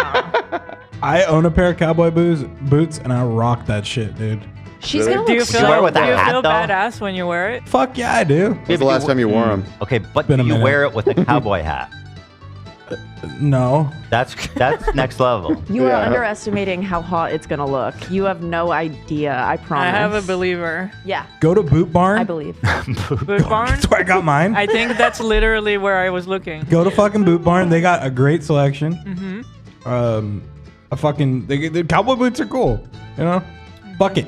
[SPEAKER 10] I own a pair of cowboy boots, and I rock that shit, dude.
[SPEAKER 4] She's gonna
[SPEAKER 2] Do you
[SPEAKER 4] look
[SPEAKER 2] feel,
[SPEAKER 1] wear it with a
[SPEAKER 2] do you
[SPEAKER 1] hat,
[SPEAKER 2] feel
[SPEAKER 1] though?
[SPEAKER 2] badass when you wear it?
[SPEAKER 10] Fuck yeah, I do.
[SPEAKER 3] When's the last time you wore them?
[SPEAKER 1] Okay, but
[SPEAKER 10] Been
[SPEAKER 1] do
[SPEAKER 10] a
[SPEAKER 1] you
[SPEAKER 10] minute.
[SPEAKER 1] wear it with a cowboy hat?
[SPEAKER 10] No.
[SPEAKER 1] That's next level.
[SPEAKER 4] You are underestimating how hot it's gonna look. You have no idea. I
[SPEAKER 2] I
[SPEAKER 4] promise.
[SPEAKER 2] have a believer.
[SPEAKER 4] Yeah,
[SPEAKER 10] Go to Boot Barn.
[SPEAKER 4] I believe.
[SPEAKER 2] Boot barn?
[SPEAKER 10] That's where I got mine.
[SPEAKER 2] I think that's literally where I was looking.
[SPEAKER 10] Go to fucking Boot Barn. They got a great selection.
[SPEAKER 2] Mm-hmm.
[SPEAKER 10] The cowboy boots are cool. You know, bucket.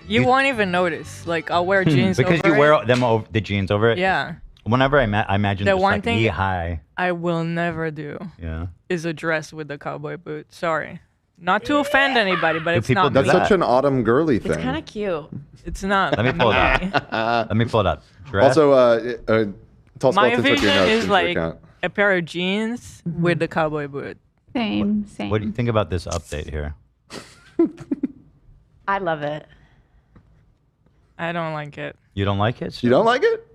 [SPEAKER 2] You won't even notice. Like I'll wear jeans
[SPEAKER 1] Because
[SPEAKER 2] over
[SPEAKER 1] you
[SPEAKER 2] it.
[SPEAKER 1] wear them over the jeans over it.
[SPEAKER 2] Yeah.
[SPEAKER 1] Whenever I imagine
[SPEAKER 2] The
[SPEAKER 1] just
[SPEAKER 2] one
[SPEAKER 1] like
[SPEAKER 2] thing-
[SPEAKER 1] knee high.
[SPEAKER 2] I will never do
[SPEAKER 1] Yeah.
[SPEAKER 2] is a dress with a cowboy boot. Sorry. Not to offend anybody, but
[SPEAKER 1] Do
[SPEAKER 2] it's
[SPEAKER 1] people
[SPEAKER 2] not
[SPEAKER 1] do
[SPEAKER 2] me.
[SPEAKER 3] That's such an autumn girly thing.
[SPEAKER 4] It's kind of cute.
[SPEAKER 2] It's not
[SPEAKER 1] Let me pull it
[SPEAKER 2] me.
[SPEAKER 1] up. Let me pull it up. Dress.
[SPEAKER 3] Also, Tall
[SPEAKER 2] My
[SPEAKER 3] Skeleton took
[SPEAKER 2] vision
[SPEAKER 3] your notes
[SPEAKER 2] is
[SPEAKER 3] into
[SPEAKER 2] like
[SPEAKER 3] account.
[SPEAKER 2] a pair of jeans with the cowboy boot.
[SPEAKER 7] Same.
[SPEAKER 1] What do you think about this update here?
[SPEAKER 4] I love it.
[SPEAKER 2] I don't like it.
[SPEAKER 1] You don't like it?
[SPEAKER 3] You don't like it?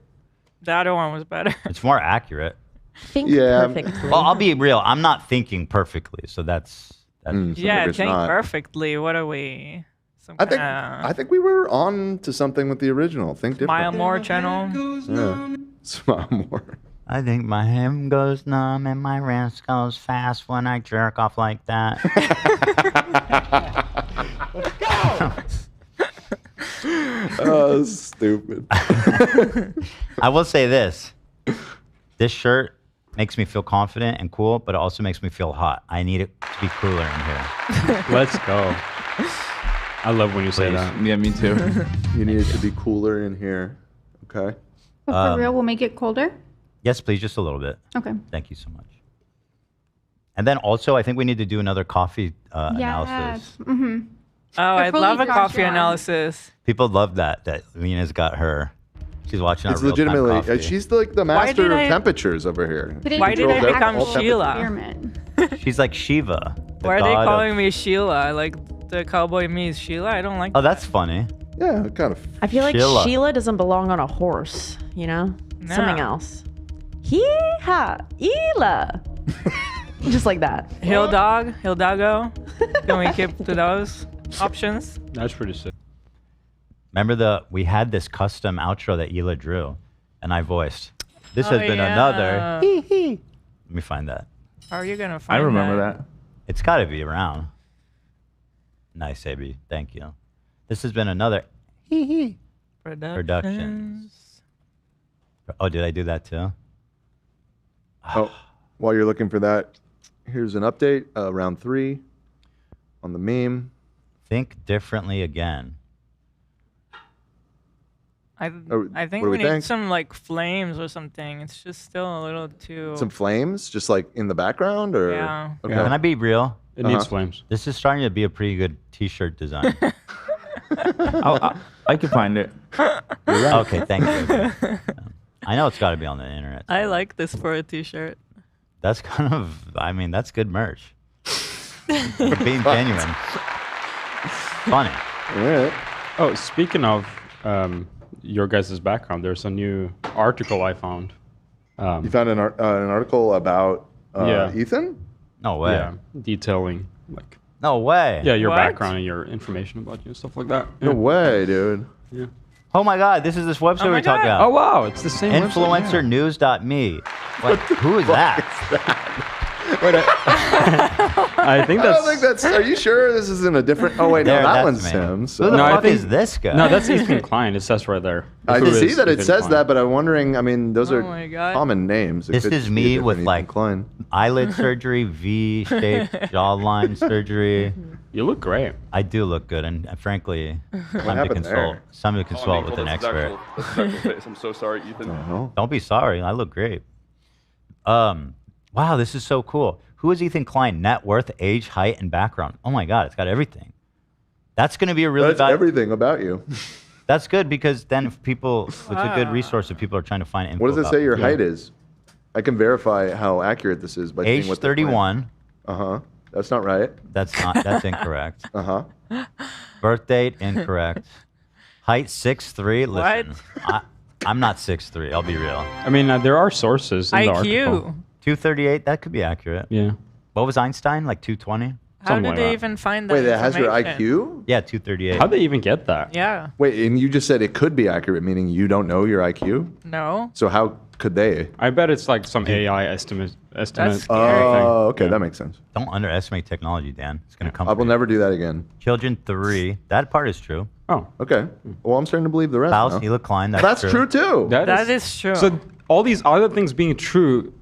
[SPEAKER 2] The other one was better.
[SPEAKER 1] It's more accurate.
[SPEAKER 4] Think
[SPEAKER 3] Yeah.
[SPEAKER 4] perfectly.
[SPEAKER 1] Well, I'll be real. I'm not thinking perfectly, so that's.
[SPEAKER 2] Yeah,
[SPEAKER 3] it's
[SPEAKER 2] think
[SPEAKER 3] not.
[SPEAKER 2] perfectly. What are we? Some
[SPEAKER 3] I think we were on to something with the original. Think different.
[SPEAKER 2] Smile More channel.
[SPEAKER 3] Yeah. Smile more.
[SPEAKER 1] I think my hem goes numb and my wrist goes fast when I jerk off like that.
[SPEAKER 3] Oh, stupid.
[SPEAKER 1] I will say this. This shirt makes me feel confident and cool, but it also makes me feel hot. I need it to be cooler in here.
[SPEAKER 5] Let's go. I love when you say that.
[SPEAKER 8] Yeah, me too.
[SPEAKER 3] You need it to be cooler in here. Okay.
[SPEAKER 7] But for real, we'll make it colder?
[SPEAKER 1] Yes, please, just a little bit.
[SPEAKER 7] Okay.
[SPEAKER 1] Thank you so much. And then also, I think we need to do another coffee analysis.
[SPEAKER 7] Mm-hmm.
[SPEAKER 2] Oh, I'd
[SPEAKER 7] fully
[SPEAKER 2] love a
[SPEAKER 7] charged
[SPEAKER 2] coffee
[SPEAKER 7] one.
[SPEAKER 2] analysis.
[SPEAKER 1] People love that Lena's got her. She's watching
[SPEAKER 3] It's
[SPEAKER 1] our real-time
[SPEAKER 3] legitimately.
[SPEAKER 1] coffee.
[SPEAKER 3] She's like the
[SPEAKER 2] Why
[SPEAKER 3] master
[SPEAKER 2] did
[SPEAKER 3] of
[SPEAKER 2] I-
[SPEAKER 3] temperatures over here.
[SPEAKER 2] Why did I
[SPEAKER 3] Controls
[SPEAKER 2] become
[SPEAKER 3] all temperatures.
[SPEAKER 2] Sheila?
[SPEAKER 7] Experiment.
[SPEAKER 1] She's like Shiva. the
[SPEAKER 2] Why are they
[SPEAKER 1] god of-
[SPEAKER 2] calling me Sheila? Like the cowboy me is Sheila? I don't like
[SPEAKER 1] Oh, that's funny.
[SPEAKER 3] Yeah, kind of.
[SPEAKER 4] I feel like
[SPEAKER 1] Sheila.
[SPEAKER 4] Sheila doesn't belong on a horse, you know?
[SPEAKER 2] No.
[SPEAKER 4] Something else. Hee-ha! Hila! Just like that.
[SPEAKER 2] Hill dog, Hildago. Can we keep to those options?
[SPEAKER 5] That's pretty sick.
[SPEAKER 1] Remember we had this custom outro that Hila drew, and I voiced. This
[SPEAKER 2] Oh,
[SPEAKER 1] has been
[SPEAKER 2] yeah.
[SPEAKER 1] another. Let me find that.
[SPEAKER 2] How are you gonna find
[SPEAKER 8] I remember that.
[SPEAKER 1] It's got to be around. Nice, AB. Thank you. This has been another Productions. Oh, did I do that too?
[SPEAKER 3] Oh, while you're looking for that, here's an update. Round 3 on the meme.
[SPEAKER 1] Think differently again.
[SPEAKER 2] I think
[SPEAKER 3] what do
[SPEAKER 2] we
[SPEAKER 3] we
[SPEAKER 2] need
[SPEAKER 3] think?
[SPEAKER 2] some like flames or something. It's just still a little too.
[SPEAKER 3] Some flames, just like in the background, or
[SPEAKER 2] Yeah.
[SPEAKER 3] Okay.
[SPEAKER 1] Can I be real?
[SPEAKER 5] It needs flames.
[SPEAKER 1] This is starting to be a pretty good T-shirt design.
[SPEAKER 8] I can find it.
[SPEAKER 1] Okay, thank you. I know it's got to be on the internet.
[SPEAKER 2] I like this for a T-shirt.
[SPEAKER 1] That's kind of, I mean, that's good merch. Being genuine. Funny.
[SPEAKER 3] All right.
[SPEAKER 5] Oh, speaking of your guys' background, there's a new article I found.
[SPEAKER 3] You found an article about Ethan?
[SPEAKER 1] No way.
[SPEAKER 5] Yeah, detailing like.
[SPEAKER 1] No way.
[SPEAKER 5] Yeah, your
[SPEAKER 2] What?
[SPEAKER 5] background and your information about you and stuff like that.
[SPEAKER 3] No way, dude.
[SPEAKER 5] Yeah.
[SPEAKER 1] Oh my God, this is this website
[SPEAKER 2] Oh
[SPEAKER 1] we
[SPEAKER 2] my
[SPEAKER 1] talked
[SPEAKER 2] God.
[SPEAKER 1] about.
[SPEAKER 5] Oh wow, it's the same.
[SPEAKER 1] Influencernews.me. What? Who is that?
[SPEAKER 5] I think
[SPEAKER 3] I
[SPEAKER 5] that's.
[SPEAKER 3] don't think that's. Are you sure this isn't a different? Oh wait, no,
[SPEAKER 1] There,
[SPEAKER 3] that
[SPEAKER 1] that's
[SPEAKER 3] one's
[SPEAKER 1] me.
[SPEAKER 3] him. So.
[SPEAKER 1] Who the
[SPEAKER 5] No, I
[SPEAKER 1] fuck
[SPEAKER 5] think-
[SPEAKER 1] is this guy?
[SPEAKER 5] No, that's Ethan Klein. It says right there.
[SPEAKER 3] I
[SPEAKER 5] Who
[SPEAKER 3] see
[SPEAKER 5] is
[SPEAKER 3] that it
[SPEAKER 5] Ethan
[SPEAKER 3] says
[SPEAKER 5] Klein?
[SPEAKER 3] that, but I'm wondering. I mean, those
[SPEAKER 2] Oh
[SPEAKER 3] are
[SPEAKER 2] my God.
[SPEAKER 3] common names. It
[SPEAKER 1] This
[SPEAKER 3] could
[SPEAKER 1] is
[SPEAKER 3] just be a
[SPEAKER 1] me
[SPEAKER 3] different
[SPEAKER 1] with
[SPEAKER 3] Ethan
[SPEAKER 1] like
[SPEAKER 3] Klein.
[SPEAKER 1] eyelid surgery, V-shaped jawline surgery.
[SPEAKER 5] You look great.
[SPEAKER 1] I do look good, and frankly, time to
[SPEAKER 3] happened
[SPEAKER 1] consult.
[SPEAKER 3] there?
[SPEAKER 1] Time to consult with an expert.
[SPEAKER 11] That's his actual face. I'm so sorry, Ethan.
[SPEAKER 1] Don't be sorry. I look great. Wow, this is so cool. Who is Ethan Klein? Net worth, age, height, and background. Oh my God, it's got everything. That's going to be a really
[SPEAKER 3] That's everything about you.
[SPEAKER 1] That's good because then if people, it's a good resource if people are trying to find info.
[SPEAKER 3] What does it
[SPEAKER 1] about
[SPEAKER 3] say your
[SPEAKER 1] you.
[SPEAKER 3] height is? I can verify how accurate this is by
[SPEAKER 1] Age
[SPEAKER 3] seeing what
[SPEAKER 1] 31.
[SPEAKER 3] That's not right.
[SPEAKER 1] That's not. That's incorrect.
[SPEAKER 3] Uh-huh.
[SPEAKER 1] Birth date incorrect. Height 6'3". Listen, I'm not 6'3". I'll be real.
[SPEAKER 5] I mean, there are sources in the article.
[SPEAKER 2] IQ.
[SPEAKER 1] 238. That could be accurate.
[SPEAKER 5] Yeah.
[SPEAKER 1] What was Einstein like? 220.
[SPEAKER 2] How
[SPEAKER 5] Something
[SPEAKER 2] did
[SPEAKER 5] like
[SPEAKER 2] they
[SPEAKER 5] that.
[SPEAKER 2] even find that?
[SPEAKER 3] Wait, that has your
[SPEAKER 2] information?
[SPEAKER 3] IQ?
[SPEAKER 1] Yeah, 238.
[SPEAKER 5] How'd they even get that?
[SPEAKER 2] Yeah.
[SPEAKER 3] Wait, and you just said it could be accurate, meaning you don't know your IQ?
[SPEAKER 2] No.
[SPEAKER 3] So how could they?
[SPEAKER 5] I bet it's like some AI estimate.
[SPEAKER 2] scary.
[SPEAKER 3] Oh, okay, that makes sense.
[SPEAKER 1] Don't underestimate technology, Dan. It's gonna come.
[SPEAKER 3] I will
[SPEAKER 1] for you.
[SPEAKER 3] never do that again.
[SPEAKER 1] Children 3. That part is true.
[SPEAKER 5] Oh,
[SPEAKER 3] Okay. Well, I'm starting to believe the rest.
[SPEAKER 1] Spouse,
[SPEAKER 3] now.
[SPEAKER 1] Hila Klein.
[SPEAKER 3] That's true too.
[SPEAKER 2] That is true.
[SPEAKER 5] So all these other things being true,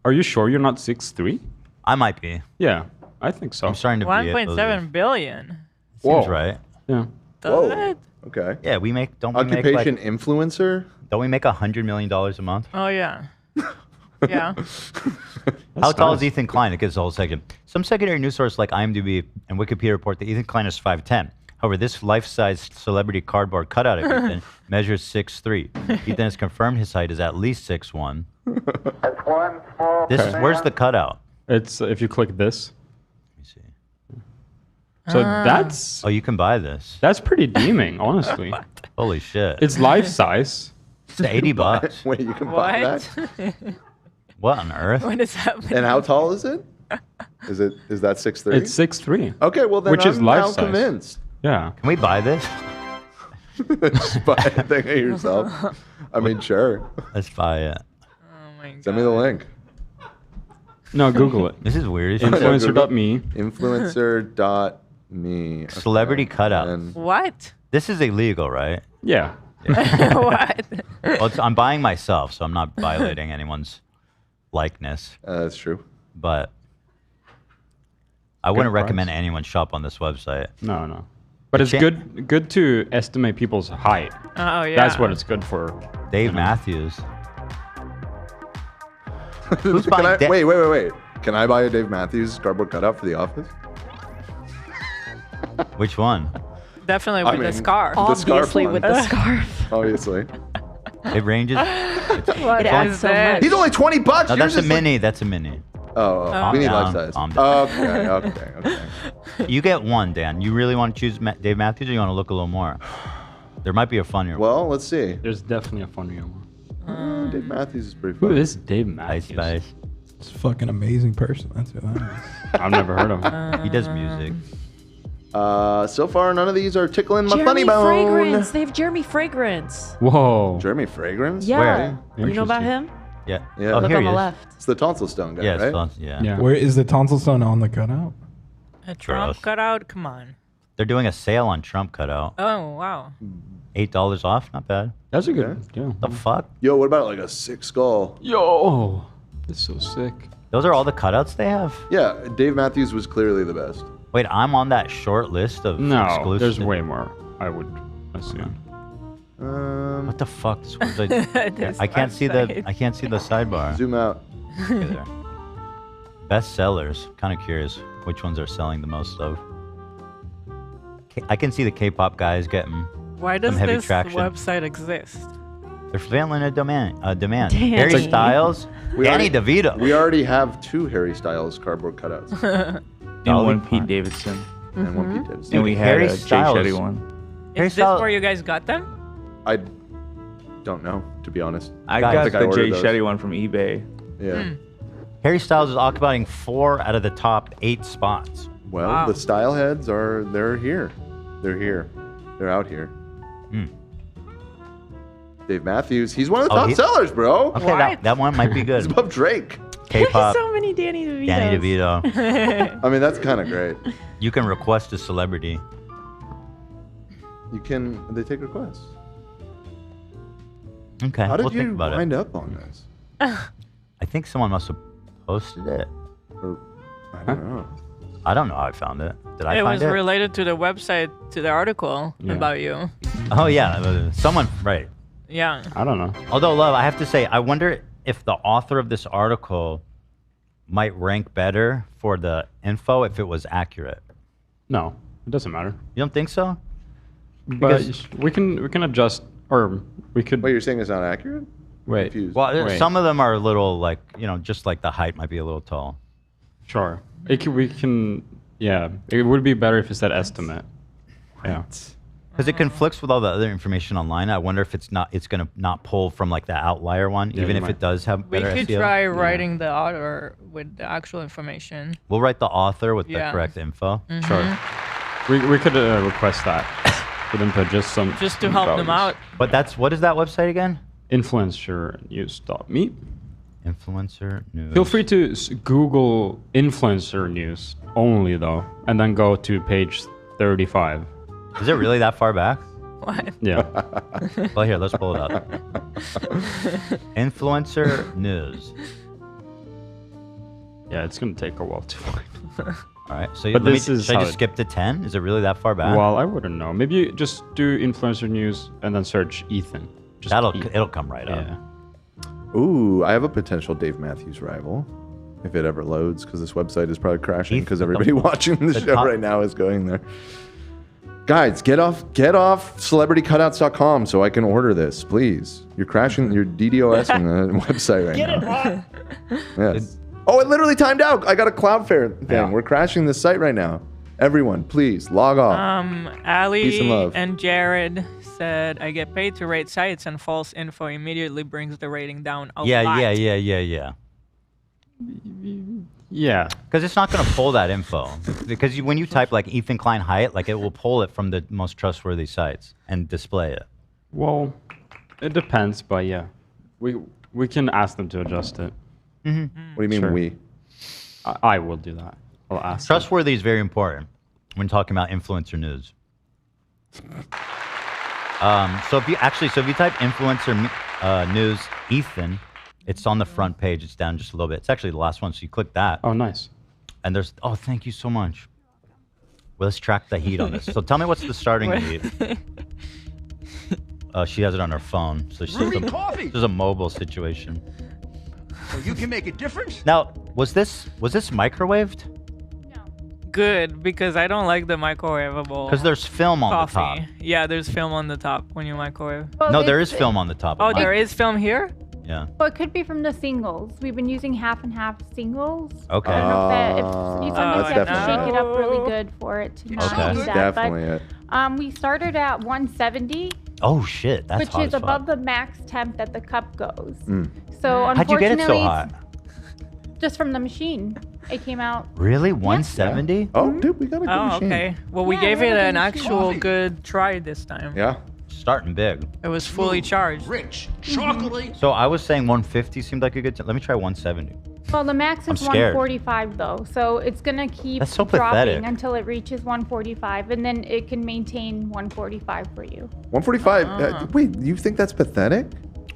[SPEAKER 5] are you sure you're not 6'3"?
[SPEAKER 1] I might be.
[SPEAKER 5] Yeah, I think so.
[SPEAKER 1] I'm starting to be.
[SPEAKER 2] 1.7 billion.
[SPEAKER 1] Seems
[SPEAKER 5] Whoa.
[SPEAKER 1] right.
[SPEAKER 5] Yeah.
[SPEAKER 2] Does
[SPEAKER 3] Whoa.
[SPEAKER 2] it?
[SPEAKER 3] Okay.
[SPEAKER 1] Yeah, we make. Don't we make
[SPEAKER 3] Occupation
[SPEAKER 1] like,
[SPEAKER 3] influencer?
[SPEAKER 1] Don't we make $100 million a month?
[SPEAKER 2] Oh yeah. Yeah.
[SPEAKER 1] How tall
[SPEAKER 5] nice.
[SPEAKER 1] is Ethan Klein? It gives the whole section. Some secondary news sources like IMDb and Wikipedia report that Ethan Klein is 5'10". However, this life-size celebrity cardboard cutout of Ethan measures 6'3". Ethan has confirmed his height is at least 6'1". This is where's the cutout?
[SPEAKER 5] It's if you click this.
[SPEAKER 1] Let me see.
[SPEAKER 5] So that's
[SPEAKER 1] Oh, you can buy this.
[SPEAKER 5] that's pretty deeming, honestly.
[SPEAKER 1] Holy shit!
[SPEAKER 5] It's life size.
[SPEAKER 1] It's $80.
[SPEAKER 3] Wait, you can buy
[SPEAKER 2] What?
[SPEAKER 3] that?
[SPEAKER 1] What on earth?
[SPEAKER 2] What is happening?
[SPEAKER 3] And how tall is it? Is that 6'3"?
[SPEAKER 5] It's 6'3".
[SPEAKER 3] Okay, well then
[SPEAKER 5] Which is
[SPEAKER 3] I'm
[SPEAKER 5] life
[SPEAKER 3] now
[SPEAKER 5] size.
[SPEAKER 3] convinced.
[SPEAKER 5] Yeah.
[SPEAKER 1] Can we buy this?
[SPEAKER 3] Just buy a thing of yourself. I mean, sure.
[SPEAKER 1] Let's buy it.
[SPEAKER 2] Oh my god.
[SPEAKER 3] Send me the link.
[SPEAKER 5] No, Google it.
[SPEAKER 1] This is weird.
[SPEAKER 5] Influencer.me.
[SPEAKER 3] Influencer.me. Okay.
[SPEAKER 1] Celebrity cutout.
[SPEAKER 3] And
[SPEAKER 2] What?
[SPEAKER 1] This is illegal, right?
[SPEAKER 5] Yeah.
[SPEAKER 2] What?
[SPEAKER 1] Well, I'm buying myself, so I'm not violating anyone's likeness.
[SPEAKER 3] that's true.
[SPEAKER 1] But I wouldn't
[SPEAKER 5] price.
[SPEAKER 1] recommend anyone shop on this website.
[SPEAKER 5] No, no. But
[SPEAKER 1] The
[SPEAKER 5] it's
[SPEAKER 1] cha-
[SPEAKER 5] good to estimate people's height.
[SPEAKER 2] Oh yeah.
[SPEAKER 5] That's what it's good for.
[SPEAKER 1] Dave Matthews. Who's
[SPEAKER 3] Can
[SPEAKER 1] buying
[SPEAKER 3] I,
[SPEAKER 1] Da-
[SPEAKER 3] wait. Can I buy a Dave Matthews cardboard cutout for the office?
[SPEAKER 1] Which one?
[SPEAKER 2] Definitely
[SPEAKER 3] I
[SPEAKER 2] with the
[SPEAKER 3] mean-
[SPEAKER 2] scarf.
[SPEAKER 3] The scarf
[SPEAKER 4] Obviously,
[SPEAKER 3] one.
[SPEAKER 4] with the scarf.
[SPEAKER 3] Obviously.
[SPEAKER 1] It ranges.
[SPEAKER 2] What
[SPEAKER 4] It adds
[SPEAKER 2] is
[SPEAKER 4] so
[SPEAKER 2] it?
[SPEAKER 4] much.
[SPEAKER 3] He's only $20.
[SPEAKER 1] No,
[SPEAKER 3] Yours
[SPEAKER 1] that's a
[SPEAKER 3] is like-
[SPEAKER 1] mini. That's a mini.
[SPEAKER 3] Oh, we need
[SPEAKER 1] down,
[SPEAKER 3] life size.
[SPEAKER 1] calm down.
[SPEAKER 3] Okay.
[SPEAKER 1] You get one, Dan. You really want to choose Dave Matthews, or you want to look a little more? There might be a funnier one.
[SPEAKER 3] Well, let's see.
[SPEAKER 5] There's definitely a funnier one.
[SPEAKER 3] Dave Matthews is pretty
[SPEAKER 5] Who
[SPEAKER 3] funny.
[SPEAKER 5] is Dave
[SPEAKER 1] Ice
[SPEAKER 5] Matthews?
[SPEAKER 1] Spice.
[SPEAKER 10] It's a fucking amazing person. That's who that is.
[SPEAKER 5] I've never heard of him.
[SPEAKER 1] He does music.
[SPEAKER 3] So far, none of these are tickling my
[SPEAKER 4] Jeremy
[SPEAKER 3] funny bone.
[SPEAKER 4] Fragrance. They have Jeremy Fragrance.
[SPEAKER 5] Whoa.
[SPEAKER 3] Jeremy Fragrance?
[SPEAKER 4] Yeah.
[SPEAKER 1] Where?
[SPEAKER 4] You know about him?
[SPEAKER 1] Yeah.
[SPEAKER 3] Yeah.
[SPEAKER 1] Oh,
[SPEAKER 4] Look
[SPEAKER 1] here
[SPEAKER 4] on
[SPEAKER 1] he
[SPEAKER 4] the
[SPEAKER 1] is.
[SPEAKER 4] left.
[SPEAKER 3] It's the tonsil stone guy,
[SPEAKER 1] Yeah,
[SPEAKER 3] right?
[SPEAKER 1] it's fun. Yeah.
[SPEAKER 5] Yeah.
[SPEAKER 10] Where is the tonsil stone on the cutout?
[SPEAKER 2] A Trump
[SPEAKER 1] Gross.
[SPEAKER 2] cutout? Come on.
[SPEAKER 1] They're doing a sale on Trump cutout.
[SPEAKER 2] Oh, wow.
[SPEAKER 1] $8 off, not bad.
[SPEAKER 5] That's a good deal.
[SPEAKER 1] The fuck?
[SPEAKER 3] Yo, what about like a 6 skull?
[SPEAKER 5] Yo, that's so sick.
[SPEAKER 1] Those are all the cutouts they have?
[SPEAKER 3] Yeah, Dave Matthews was clearly the best.
[SPEAKER 1] Wait, I'm on that short list of
[SPEAKER 5] No,
[SPEAKER 1] exclusive.
[SPEAKER 5] there's way more, I would assume.
[SPEAKER 1] What the fuck? This website- I can't see the sidebar.
[SPEAKER 3] Zoom out.
[SPEAKER 1] Okay, there. Best sellers. Kind of curious which ones are selling the most of. I can see the K-pop guys getting
[SPEAKER 2] Why does
[SPEAKER 1] some heavy
[SPEAKER 2] this
[SPEAKER 1] traction.
[SPEAKER 2] website exist?
[SPEAKER 1] They're feeling a demand.
[SPEAKER 2] Damn.
[SPEAKER 1] Harry
[SPEAKER 2] Danny.
[SPEAKER 1] Styles, Danny DeVito.
[SPEAKER 3] We already have 2 Harry Styles cardboard cutouts.
[SPEAKER 8] And one Pete Davidson.
[SPEAKER 3] And one Pete Davidson.
[SPEAKER 8] And we had
[SPEAKER 1] Harry
[SPEAKER 8] a Jay
[SPEAKER 1] Styles.
[SPEAKER 8] Shetty one.
[SPEAKER 2] Is this where you guys got them?
[SPEAKER 3] I don't know, to be honest.
[SPEAKER 8] I
[SPEAKER 3] don't
[SPEAKER 8] got
[SPEAKER 3] think I
[SPEAKER 8] the
[SPEAKER 3] ordered
[SPEAKER 8] Jay
[SPEAKER 3] those.
[SPEAKER 8] Shetty one from eBay.
[SPEAKER 3] Yeah.
[SPEAKER 1] Harry Styles is occupying 4 out of the top 8 spots.
[SPEAKER 3] Well, the style heads they're here. They're here. They're out here. Dave Matthews, he's one of the top sellers, bro.
[SPEAKER 1] Okay, that one might be good.
[SPEAKER 3] He's above Drake.
[SPEAKER 1] K-pop.
[SPEAKER 4] So many Danny DeVitos.
[SPEAKER 1] Danny DeVito.
[SPEAKER 3] I mean, that's kind of great.
[SPEAKER 1] You can request a celebrity.
[SPEAKER 3] They take requests.
[SPEAKER 1] Okay,
[SPEAKER 3] How did
[SPEAKER 1] we'll think
[SPEAKER 3] you
[SPEAKER 1] about
[SPEAKER 3] wind
[SPEAKER 1] it.
[SPEAKER 3] up on this?
[SPEAKER 1] I think someone must have posted it.
[SPEAKER 3] Or, I don't know.
[SPEAKER 1] I don't know how I found it. Did I
[SPEAKER 2] It
[SPEAKER 1] find
[SPEAKER 2] was
[SPEAKER 1] it?
[SPEAKER 2] related to the website, to the article about you.
[SPEAKER 1] Oh yeah, someone right.
[SPEAKER 2] Yeah.
[SPEAKER 5] I don't know.
[SPEAKER 1] Although, Love, I have to say, I wonder if the author of this article might rank better for the info if it was accurate.
[SPEAKER 5] No, it doesn't matter.
[SPEAKER 1] You don't think so?
[SPEAKER 5] But we can adjust, or we could.
[SPEAKER 3] Wait, you're saying it's not accurate?
[SPEAKER 5] Wait.
[SPEAKER 3] Confused.
[SPEAKER 1] Well, some of them are a little like, just like the height might be a little tall.
[SPEAKER 5] Sure. We can. Yeah, it would be better if it said estimate. Yeah.
[SPEAKER 1] Because it conflicts with all the other information online. I wonder if it's gonna not pull from like the outlier one,
[SPEAKER 5] Yeah,
[SPEAKER 1] even
[SPEAKER 5] you
[SPEAKER 1] if it does have
[SPEAKER 2] We
[SPEAKER 1] better
[SPEAKER 2] could
[SPEAKER 1] SEO.
[SPEAKER 2] try writing the author with the actual information.
[SPEAKER 1] We'll write the author with the
[SPEAKER 2] Yeah.
[SPEAKER 1] correct info.
[SPEAKER 5] Sure. We could request that for them to just some.
[SPEAKER 2] Just to help them out.
[SPEAKER 1] But what is that website again?
[SPEAKER 5] Influencernews.me.
[SPEAKER 1] Influencer news.
[SPEAKER 5] Feel free to Google influencer news only though, and then go to page 35.
[SPEAKER 1] Is it really that far back?
[SPEAKER 2] What?
[SPEAKER 5] Yeah.
[SPEAKER 1] Well, here, let's pull it up. Influencer news.
[SPEAKER 5] Yeah, it's gonna take a while to find.
[SPEAKER 1] All right, so
[SPEAKER 5] But this is
[SPEAKER 1] should I
[SPEAKER 5] how
[SPEAKER 1] just skip to 10? Is it really that far back?
[SPEAKER 5] Well, I wouldn't know. Maybe you just do influencer news and then search Ethan. Just
[SPEAKER 1] it'll come right up.
[SPEAKER 5] Yeah.
[SPEAKER 3] Ooh, I have a potential Dave Matthews rival. If it ever loads, because this website is probably crashing because everybody watching the show right now is going there. Guys, get off celebritycutouts.com so I can order this, please. You're crashing, you're DDoSing the website right now. Yes. Oh, it literally timed out. I got a Cloudflare thing.
[SPEAKER 1] Yeah.
[SPEAKER 3] We're crashing this site right now. Everyone, please log off. Peace and
[SPEAKER 2] Ali
[SPEAKER 3] love.
[SPEAKER 2] and Jared said, I get paid to rate sites and false info immediately brings the rating down a lot.
[SPEAKER 1] Yeah.
[SPEAKER 5] Yeah.
[SPEAKER 1] Because it's not going to pull that info. Because when you type like Ethan Klein height, like it will pull it from the most trustworthy sites and display it.
[SPEAKER 5] Well, it depends, but yeah, we can ask them to adjust it.
[SPEAKER 1] Mm-hmm.
[SPEAKER 3] What do you mean we?
[SPEAKER 5] I will do that. I'll ask.
[SPEAKER 1] Trustworthy is very important when talking about influencer news. So if you type influencer news Ethan, it's on the front page. It's down just a little bit. It's actually the last one, so you click that.
[SPEAKER 5] Oh, nice.
[SPEAKER 1] And thank you so much. Well, let's track the heat on this. So tell me what's the starting heat. She has it on her phone, so this is a mobile situation.
[SPEAKER 14] So you can make a difference?
[SPEAKER 1] Now, was this microwaved?
[SPEAKER 2] Good, because I don't like the microwavable.
[SPEAKER 1] Because there's film on
[SPEAKER 2] coffee.
[SPEAKER 1] the top.
[SPEAKER 2] Yeah, there's film on the top when you microwave.
[SPEAKER 7] Well,
[SPEAKER 1] No, there is film on the top.
[SPEAKER 2] Oh,
[SPEAKER 1] of mine.
[SPEAKER 2] there is film here?
[SPEAKER 1] Yeah.
[SPEAKER 7] Well, it could be from the singles. We've been using half and half singles.
[SPEAKER 1] Okay.
[SPEAKER 7] I don't know if you sometimes have to
[SPEAKER 3] definitely
[SPEAKER 7] shake it up really good for it to not
[SPEAKER 1] Okay.
[SPEAKER 7] do that.
[SPEAKER 3] Definitely it.
[SPEAKER 7] But we started at 170,
[SPEAKER 1] Oh shit, that's
[SPEAKER 7] which
[SPEAKER 1] hot
[SPEAKER 7] is
[SPEAKER 1] as fuck.
[SPEAKER 7] above the max temp that the cup goes.
[SPEAKER 3] Mm.
[SPEAKER 7] So
[SPEAKER 1] How'd you get it so hot?
[SPEAKER 7] just from the machine, it came out.
[SPEAKER 1] Really, 170?
[SPEAKER 3] Oh, dude, we got a good
[SPEAKER 2] Oh,
[SPEAKER 3] machine.
[SPEAKER 2] okay. Well, we
[SPEAKER 7] Yeah,
[SPEAKER 2] gave
[SPEAKER 7] we
[SPEAKER 2] it
[SPEAKER 7] have a
[SPEAKER 2] an
[SPEAKER 7] good
[SPEAKER 2] actual
[SPEAKER 7] machine.
[SPEAKER 2] good try this time.
[SPEAKER 3] Yeah.
[SPEAKER 1] Starting big.
[SPEAKER 2] It was fully charged.
[SPEAKER 14] Rich, chocolatey.
[SPEAKER 1] So I was saying 150 seemed like a good time. Let me try 170.
[SPEAKER 7] Well, the max
[SPEAKER 1] I'm
[SPEAKER 7] is
[SPEAKER 1] scared.
[SPEAKER 7] 145 though, so it's gonna keep
[SPEAKER 1] That's so
[SPEAKER 7] dropping
[SPEAKER 1] pathetic.
[SPEAKER 7] until it reaches 145, and then it can maintain 145 for you.
[SPEAKER 3] 145. Wait, you think that's pathetic?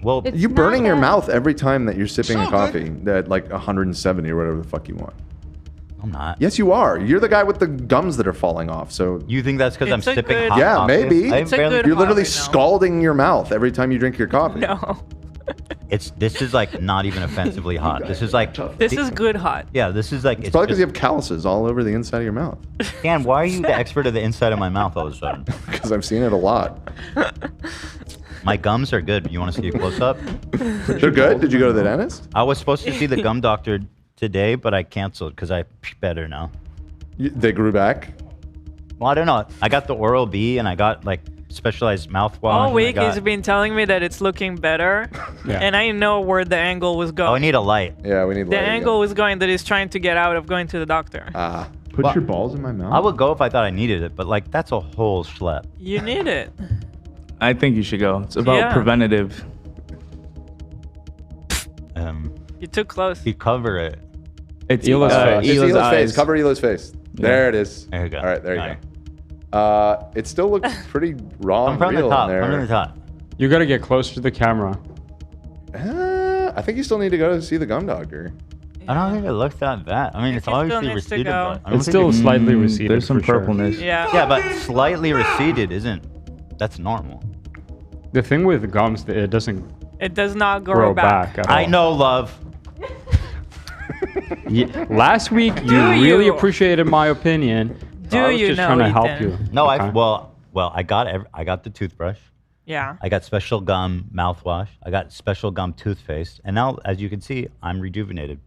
[SPEAKER 1] Well,
[SPEAKER 7] It's
[SPEAKER 3] you're
[SPEAKER 7] not
[SPEAKER 3] burning your
[SPEAKER 7] bad.
[SPEAKER 3] mouth every time that you're sipping a coffee at like 170 or whatever the fuck you want.
[SPEAKER 1] I'm not.
[SPEAKER 3] Yes, you are. You're the guy with the gums that are falling off. So
[SPEAKER 1] You think that's because I'm
[SPEAKER 2] It's a
[SPEAKER 1] sipping
[SPEAKER 2] good-
[SPEAKER 1] hot
[SPEAKER 3] yeah,
[SPEAKER 1] coffee?
[SPEAKER 3] maybe.
[SPEAKER 1] I
[SPEAKER 2] It's a
[SPEAKER 1] barely-
[SPEAKER 2] good
[SPEAKER 3] You're literally
[SPEAKER 2] hot right now.
[SPEAKER 3] scalding your mouth every time you drink your coffee.
[SPEAKER 2] No.
[SPEAKER 1] This is like not even offensively hot. This is like
[SPEAKER 2] This is good hot.
[SPEAKER 1] Yeah, this is like
[SPEAKER 3] It's probably because you have calluses all over the inside of your mouth.
[SPEAKER 1] Dan, why are you the expert of the inside of my mouth all of a sudden?
[SPEAKER 3] Because I've seen it a lot.
[SPEAKER 1] My gums are good. You want to see a close up?
[SPEAKER 3] They're good? Did you go to the dentist?
[SPEAKER 1] I was supposed to see the gum doctor today, but I canceled because I better now.
[SPEAKER 3] They grew back?
[SPEAKER 1] Well, I don't know. I got the Oral B and I got like specialized mouthwash.
[SPEAKER 2] All
[SPEAKER 1] and I
[SPEAKER 2] week
[SPEAKER 1] got-
[SPEAKER 2] he's been telling me that it's looking better, and I know where the angle was going.
[SPEAKER 1] Oh, I need a light.
[SPEAKER 3] Yeah, we need
[SPEAKER 2] The
[SPEAKER 3] light
[SPEAKER 2] angle was going that he's trying to get out of going to the doctor.
[SPEAKER 3] Put
[SPEAKER 1] Well,
[SPEAKER 3] your balls in my mouth?
[SPEAKER 1] I would go if I thought I needed it, but like that's a whole schlep.
[SPEAKER 2] You need it.
[SPEAKER 8] I think you should go. It's about
[SPEAKER 2] Yeah.
[SPEAKER 8] preventative.
[SPEAKER 2] You're too close.
[SPEAKER 1] You cover it.
[SPEAKER 8] It's
[SPEAKER 5] Hila's face.
[SPEAKER 3] It's Hila's face.
[SPEAKER 8] eyes.
[SPEAKER 3] Cover Hila's face. There it is.
[SPEAKER 1] There you go.
[SPEAKER 3] All right, there you
[SPEAKER 1] All
[SPEAKER 3] go. It still looks pretty raw
[SPEAKER 1] Come
[SPEAKER 3] and
[SPEAKER 1] from
[SPEAKER 3] real
[SPEAKER 1] the top.
[SPEAKER 3] in there.
[SPEAKER 1] Come from the top.
[SPEAKER 5] You gotta get closer to the camera.
[SPEAKER 3] I think you still need to go to see the gum doctor.
[SPEAKER 1] I don't think it looks that bad. I mean, it's
[SPEAKER 2] He still
[SPEAKER 1] obviously
[SPEAKER 2] needs to
[SPEAKER 1] receded,
[SPEAKER 2] go.
[SPEAKER 1] but I don't
[SPEAKER 5] It's
[SPEAKER 1] think
[SPEAKER 5] still
[SPEAKER 1] it's-
[SPEAKER 5] slightly receded.
[SPEAKER 8] There's some
[SPEAKER 5] for sure.
[SPEAKER 8] purpleness.
[SPEAKER 2] Yeah.
[SPEAKER 1] Yeah, but slightly receded isn't. That's normal.
[SPEAKER 5] The thing with gums, it doesn't
[SPEAKER 2] It does not
[SPEAKER 5] grow back at all.
[SPEAKER 1] I know, love.
[SPEAKER 5] Yeah, last week you
[SPEAKER 2] Do
[SPEAKER 5] really
[SPEAKER 2] you?
[SPEAKER 5] appreciated my opinion. So
[SPEAKER 2] Do
[SPEAKER 5] I was
[SPEAKER 2] you
[SPEAKER 5] just
[SPEAKER 2] know,
[SPEAKER 5] trying to help
[SPEAKER 2] Ethan?
[SPEAKER 5] you.
[SPEAKER 1] No,
[SPEAKER 5] Okay.
[SPEAKER 1] I got the toothbrush.
[SPEAKER 2] Yeah.
[SPEAKER 1] I got special gum mouthwash. I got special gum toothpaste, and now, as you can see, I'm rejuvenated.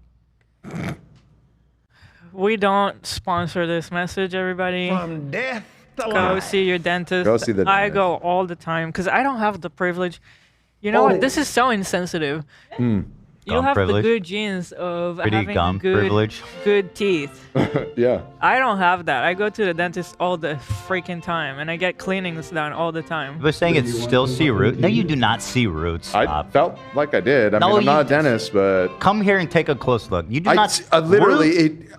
[SPEAKER 2] We don't sponsor this message, everybody.
[SPEAKER 14] From death to
[SPEAKER 2] Go
[SPEAKER 14] life.
[SPEAKER 2] see your dentist.
[SPEAKER 3] Go see the
[SPEAKER 2] I
[SPEAKER 3] dentist.
[SPEAKER 2] go all the time because I don't have the privilege. You know what? This is so insensitive. You
[SPEAKER 1] Gum
[SPEAKER 2] have
[SPEAKER 1] privilege?
[SPEAKER 2] the good genes of
[SPEAKER 1] Pretty
[SPEAKER 2] having
[SPEAKER 1] gum
[SPEAKER 2] good,
[SPEAKER 1] privilege?
[SPEAKER 2] good teeth.
[SPEAKER 3] Yeah.
[SPEAKER 2] I don't have that. I go to the dentist all the freaking time, and I get cleanings done all the time.
[SPEAKER 1] You're saying it still see roots? No, you do not see roots.
[SPEAKER 3] I
[SPEAKER 1] Stop.
[SPEAKER 3] felt like I did. I
[SPEAKER 1] No,
[SPEAKER 3] mean, I'm not a
[SPEAKER 1] you-
[SPEAKER 3] dentist, but
[SPEAKER 1] Come here and take a close look. You do not.
[SPEAKER 3] literally,
[SPEAKER 1] roots?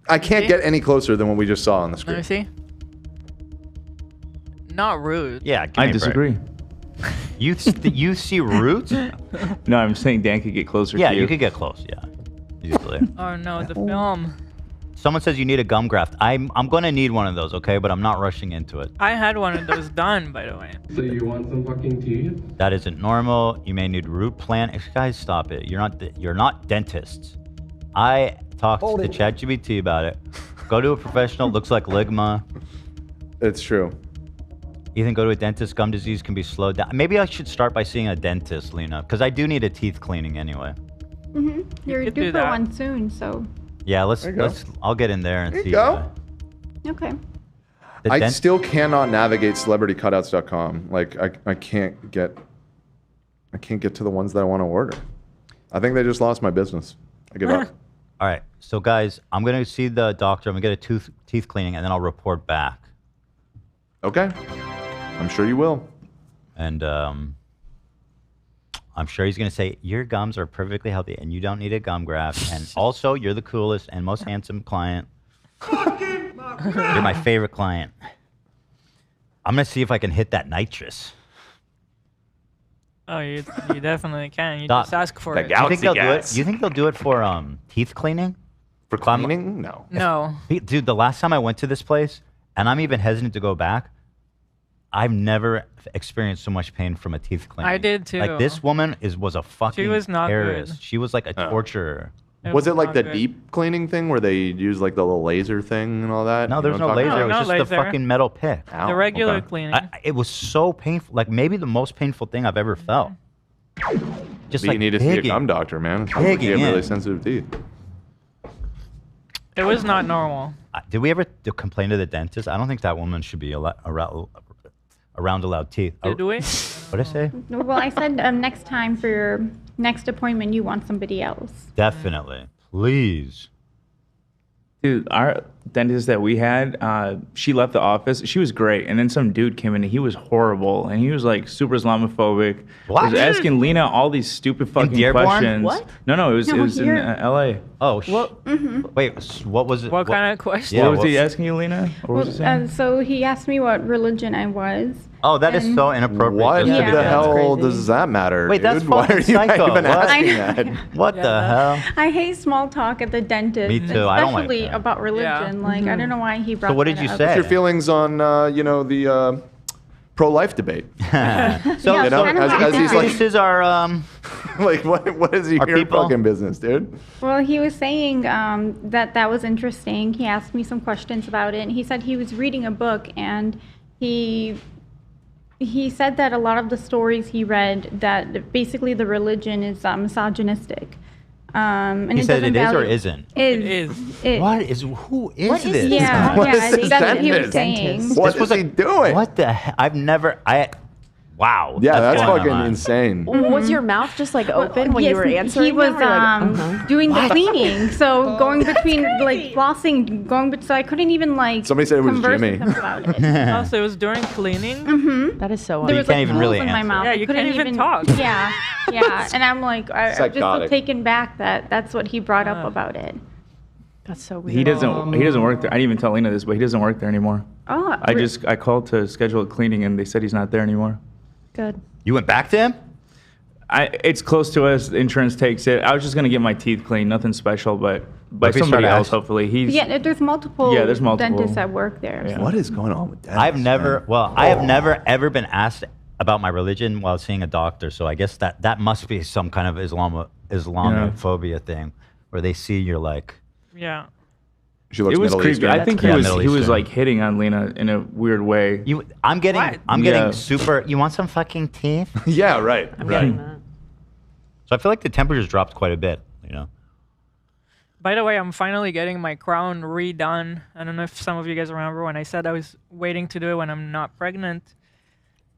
[SPEAKER 3] I can't
[SPEAKER 2] See?
[SPEAKER 3] get any closer than what we just saw on the
[SPEAKER 2] Let me
[SPEAKER 3] screen.
[SPEAKER 2] see. Not rude.
[SPEAKER 1] Yeah, give
[SPEAKER 8] I
[SPEAKER 1] me a break.
[SPEAKER 8] disagree.
[SPEAKER 1] You see roots?
[SPEAKER 8] No, I'm saying Dan could get closer
[SPEAKER 1] Yeah,
[SPEAKER 8] to you.
[SPEAKER 1] you could get close. Yeah, easily.
[SPEAKER 2] Oh no, the film.
[SPEAKER 1] Someone says you need a gum graft. I'm gonna need one of those, okay? But I'm not rushing into it.
[SPEAKER 2] I had one of those done, by the way.
[SPEAKER 15] So you want some fucking teeth?
[SPEAKER 1] That isn't normal. You may need root plan. Guys, stop it. You're not dentists. I talked to ChatGPT about it. Go to a professional. Looks like ligma.
[SPEAKER 3] It's true.
[SPEAKER 1] Ethan, go to a dentist. Gum disease can be slowed down. Maybe I should start by seeing a dentist, Lena, because I do need a teeth cleaning anyway.
[SPEAKER 7] You're
[SPEAKER 2] could
[SPEAKER 7] due
[SPEAKER 2] do
[SPEAKER 7] for
[SPEAKER 2] that.
[SPEAKER 7] one soon, so
[SPEAKER 1] Yeah,
[SPEAKER 3] There you go.
[SPEAKER 1] I'll get in there and
[SPEAKER 3] There
[SPEAKER 1] see.
[SPEAKER 3] you go.
[SPEAKER 7] okay.
[SPEAKER 1] The
[SPEAKER 3] I
[SPEAKER 1] dent-
[SPEAKER 3] still cannot navigate celebritycutouts.com. Like I can't get to the ones that I want to order. I think they just lost my business. I give up.
[SPEAKER 1] All right, so guys, I'm gonna see the doctor. I'm gonna get a teeth cleaning, and then I'll report back.
[SPEAKER 3] Okay. I'm sure you will.
[SPEAKER 1] And I'm sure he's gonna say your gums are perfectly healthy, and you don't need a gum graft. And also, you're the coolest and most handsome client. You're my favorite client. I'm gonna see if I can hit that nitrous.
[SPEAKER 2] Oh, you definitely can. You
[SPEAKER 1] Doc,
[SPEAKER 2] just ask for it.
[SPEAKER 1] You think they'll do it? You think they'll do it for teeth cleaning?
[SPEAKER 3] For cleaning? No.
[SPEAKER 2] No.
[SPEAKER 1] Dude, the last time I went to this place, and I'm even hesitant to go back, I've never experienced so much pain from a teeth cleaning.
[SPEAKER 2] I did too.
[SPEAKER 1] Like this woman was a fucking
[SPEAKER 2] was not
[SPEAKER 1] terrorist.
[SPEAKER 2] good.
[SPEAKER 1] She was like a torturer.
[SPEAKER 3] Was it like
[SPEAKER 2] not
[SPEAKER 3] the
[SPEAKER 2] good.
[SPEAKER 3] deep cleaning thing where they use like the little laser thing and all that?
[SPEAKER 1] No,
[SPEAKER 3] You
[SPEAKER 1] there's
[SPEAKER 3] know
[SPEAKER 1] no
[SPEAKER 3] what I'm
[SPEAKER 1] laser.
[SPEAKER 3] talking
[SPEAKER 1] It was
[SPEAKER 2] No
[SPEAKER 1] just the
[SPEAKER 2] laser.
[SPEAKER 1] fucking metal pick.
[SPEAKER 3] Ow,
[SPEAKER 2] The regular
[SPEAKER 3] okay.
[SPEAKER 2] cleaning.
[SPEAKER 1] It was so painful. Like maybe the most painful thing I've ever felt. Just
[SPEAKER 3] But
[SPEAKER 1] like
[SPEAKER 3] you need to see a
[SPEAKER 1] digging.
[SPEAKER 3] gum doctor, man. It sounds like you
[SPEAKER 1] Digging
[SPEAKER 3] have really
[SPEAKER 1] in.
[SPEAKER 3] sensitive teeth.
[SPEAKER 2] It was not normal.
[SPEAKER 1] Did we ever complain to the dentist? I don't think that woman should be around allowed teeth.
[SPEAKER 2] Did we?
[SPEAKER 1] What'd I say?
[SPEAKER 7] Well, I said next time for your next appointment, you want somebody else.
[SPEAKER 1] Definitely. Please.
[SPEAKER 8] Dude, dentist that we had, she left the office. She was great, and then some dude came in, and he was horrible, and he was like super Islamophobic.
[SPEAKER 1] What?
[SPEAKER 8] Was asking Lena all these stupid fucking
[SPEAKER 1] Dearborn?
[SPEAKER 8] questions.
[SPEAKER 4] What?
[SPEAKER 8] No, it was
[SPEAKER 7] No,
[SPEAKER 8] in
[SPEAKER 7] here.
[SPEAKER 8] L.A.
[SPEAKER 1] Oh,
[SPEAKER 7] Mm-hmm.
[SPEAKER 1] wait. What was it?
[SPEAKER 2] What kind of question?
[SPEAKER 1] Yeah,
[SPEAKER 8] what was he
[SPEAKER 1] what-
[SPEAKER 8] asking you, Lena? What was he saying?
[SPEAKER 7] So he asked me what religion I was.
[SPEAKER 1] Oh, that is
[SPEAKER 7] and-
[SPEAKER 1] so inappropriate.
[SPEAKER 3] What
[SPEAKER 1] just to
[SPEAKER 3] the
[SPEAKER 1] be done.
[SPEAKER 3] hell
[SPEAKER 4] crazy.
[SPEAKER 3] does that matter?
[SPEAKER 1] Wait, that's
[SPEAKER 3] dude? Why are
[SPEAKER 1] fucking
[SPEAKER 3] you
[SPEAKER 1] psycho.
[SPEAKER 3] even
[SPEAKER 1] What?
[SPEAKER 3] asking
[SPEAKER 7] I
[SPEAKER 3] that?
[SPEAKER 1] What the hell?
[SPEAKER 7] I hate small talk at the dentist.
[SPEAKER 1] Me too. I don't like
[SPEAKER 7] Especially
[SPEAKER 1] that.
[SPEAKER 7] about religion. Like, I don't know why he brought
[SPEAKER 1] So what
[SPEAKER 7] that
[SPEAKER 1] did you
[SPEAKER 7] up.
[SPEAKER 1] say?
[SPEAKER 3] What's your feelings on the pro-life debate?
[SPEAKER 1] So,
[SPEAKER 7] Yeah,
[SPEAKER 3] You know,
[SPEAKER 7] kind of
[SPEAKER 3] as he's like,
[SPEAKER 1] this is our
[SPEAKER 3] like what is
[SPEAKER 1] Our
[SPEAKER 3] your
[SPEAKER 1] people?
[SPEAKER 3] fucking business, dude?
[SPEAKER 7] Well, he was saying that was interesting. He asked me some questions about it, and he said he was reading a book, and he said that a lot of the stories he read, that basically the religion is misogynistic. And
[SPEAKER 1] He said
[SPEAKER 7] doesn't
[SPEAKER 1] it is or
[SPEAKER 7] value-
[SPEAKER 1] isn't?
[SPEAKER 7] Is.
[SPEAKER 1] What is? Who is
[SPEAKER 4] What is
[SPEAKER 1] this?
[SPEAKER 4] this?
[SPEAKER 7] Yeah,
[SPEAKER 3] What
[SPEAKER 7] yeah,
[SPEAKER 3] is this
[SPEAKER 7] that's what he was
[SPEAKER 3] dentist?
[SPEAKER 7] saying.
[SPEAKER 3] What is he doing?
[SPEAKER 1] What the hell? I've never. Wow.
[SPEAKER 3] Yeah, that's
[SPEAKER 1] going
[SPEAKER 3] fucking
[SPEAKER 1] on.
[SPEAKER 3] insane.
[SPEAKER 4] Was your mouth just like open when you
[SPEAKER 7] Yes,
[SPEAKER 4] were answering?
[SPEAKER 7] he was
[SPEAKER 4] them, or like, uh-huh?
[SPEAKER 7] doing the cleaning, so going between like flossing, so I couldn't even like.
[SPEAKER 3] Somebody said it was
[SPEAKER 7] converse
[SPEAKER 3] Jimmy.
[SPEAKER 7] with him about it.
[SPEAKER 2] Oh, so it was during cleaning?
[SPEAKER 7] Mm-hmm.
[SPEAKER 4] That is so
[SPEAKER 7] There
[SPEAKER 1] you
[SPEAKER 7] was
[SPEAKER 1] can't
[SPEAKER 7] like
[SPEAKER 1] even
[SPEAKER 7] holes
[SPEAKER 1] really
[SPEAKER 7] in my
[SPEAKER 1] answer.
[SPEAKER 7] mouth.
[SPEAKER 2] Yeah,
[SPEAKER 7] I
[SPEAKER 2] you
[SPEAKER 7] couldn't
[SPEAKER 2] can't even talk.
[SPEAKER 7] Yeah, yeah, and I'm like, I'm just so
[SPEAKER 3] Psychotic.
[SPEAKER 7] taken back that that's what he brought up about it.
[SPEAKER 4] That's so weird.
[SPEAKER 8] He doesn't work there. I didn't even tell Lena this, but he doesn't work there anymore.
[SPEAKER 7] Oh,
[SPEAKER 8] I called to schedule a cleaning, and they said he's not there anymore.
[SPEAKER 4] Good.
[SPEAKER 1] You went back to him?
[SPEAKER 8] It's close to us. The insurance takes it. I was just gonna get my teeth cleaned, nothing special, but by
[SPEAKER 1] if he
[SPEAKER 8] somebody
[SPEAKER 1] started
[SPEAKER 8] else,
[SPEAKER 1] asking-
[SPEAKER 8] hopefully.
[SPEAKER 7] Yeah, there's multiple.
[SPEAKER 8] Yeah, there's multiple.
[SPEAKER 7] dentists that work there.
[SPEAKER 8] Yeah.
[SPEAKER 7] so-
[SPEAKER 3] What is going on with that?
[SPEAKER 1] I've never. Well, I have never ever been asked about my religion while seeing a doctor. So I guess that must be some kind of Islamophobia thing, where they see you're like.
[SPEAKER 2] Yeah.
[SPEAKER 3] She looks
[SPEAKER 8] It was
[SPEAKER 3] Middle
[SPEAKER 8] creepy.
[SPEAKER 3] Eastern.
[SPEAKER 8] I think
[SPEAKER 1] Yeah,
[SPEAKER 8] he
[SPEAKER 1] Middle
[SPEAKER 8] was
[SPEAKER 1] Eastern.
[SPEAKER 8] like hitting on Lena in a weird way.
[SPEAKER 1] I'm getting
[SPEAKER 8] Yeah.
[SPEAKER 1] super. You want some fucking teeth?
[SPEAKER 3] Yeah, right.
[SPEAKER 4] I'm
[SPEAKER 3] right.
[SPEAKER 4] getting that.
[SPEAKER 1] So I feel like the temperature's dropped quite a bit. You know.
[SPEAKER 2] By the way, I'm finally getting my crown redone. I don't know if some of you guys remember when I said I was waiting to do it when I'm not pregnant.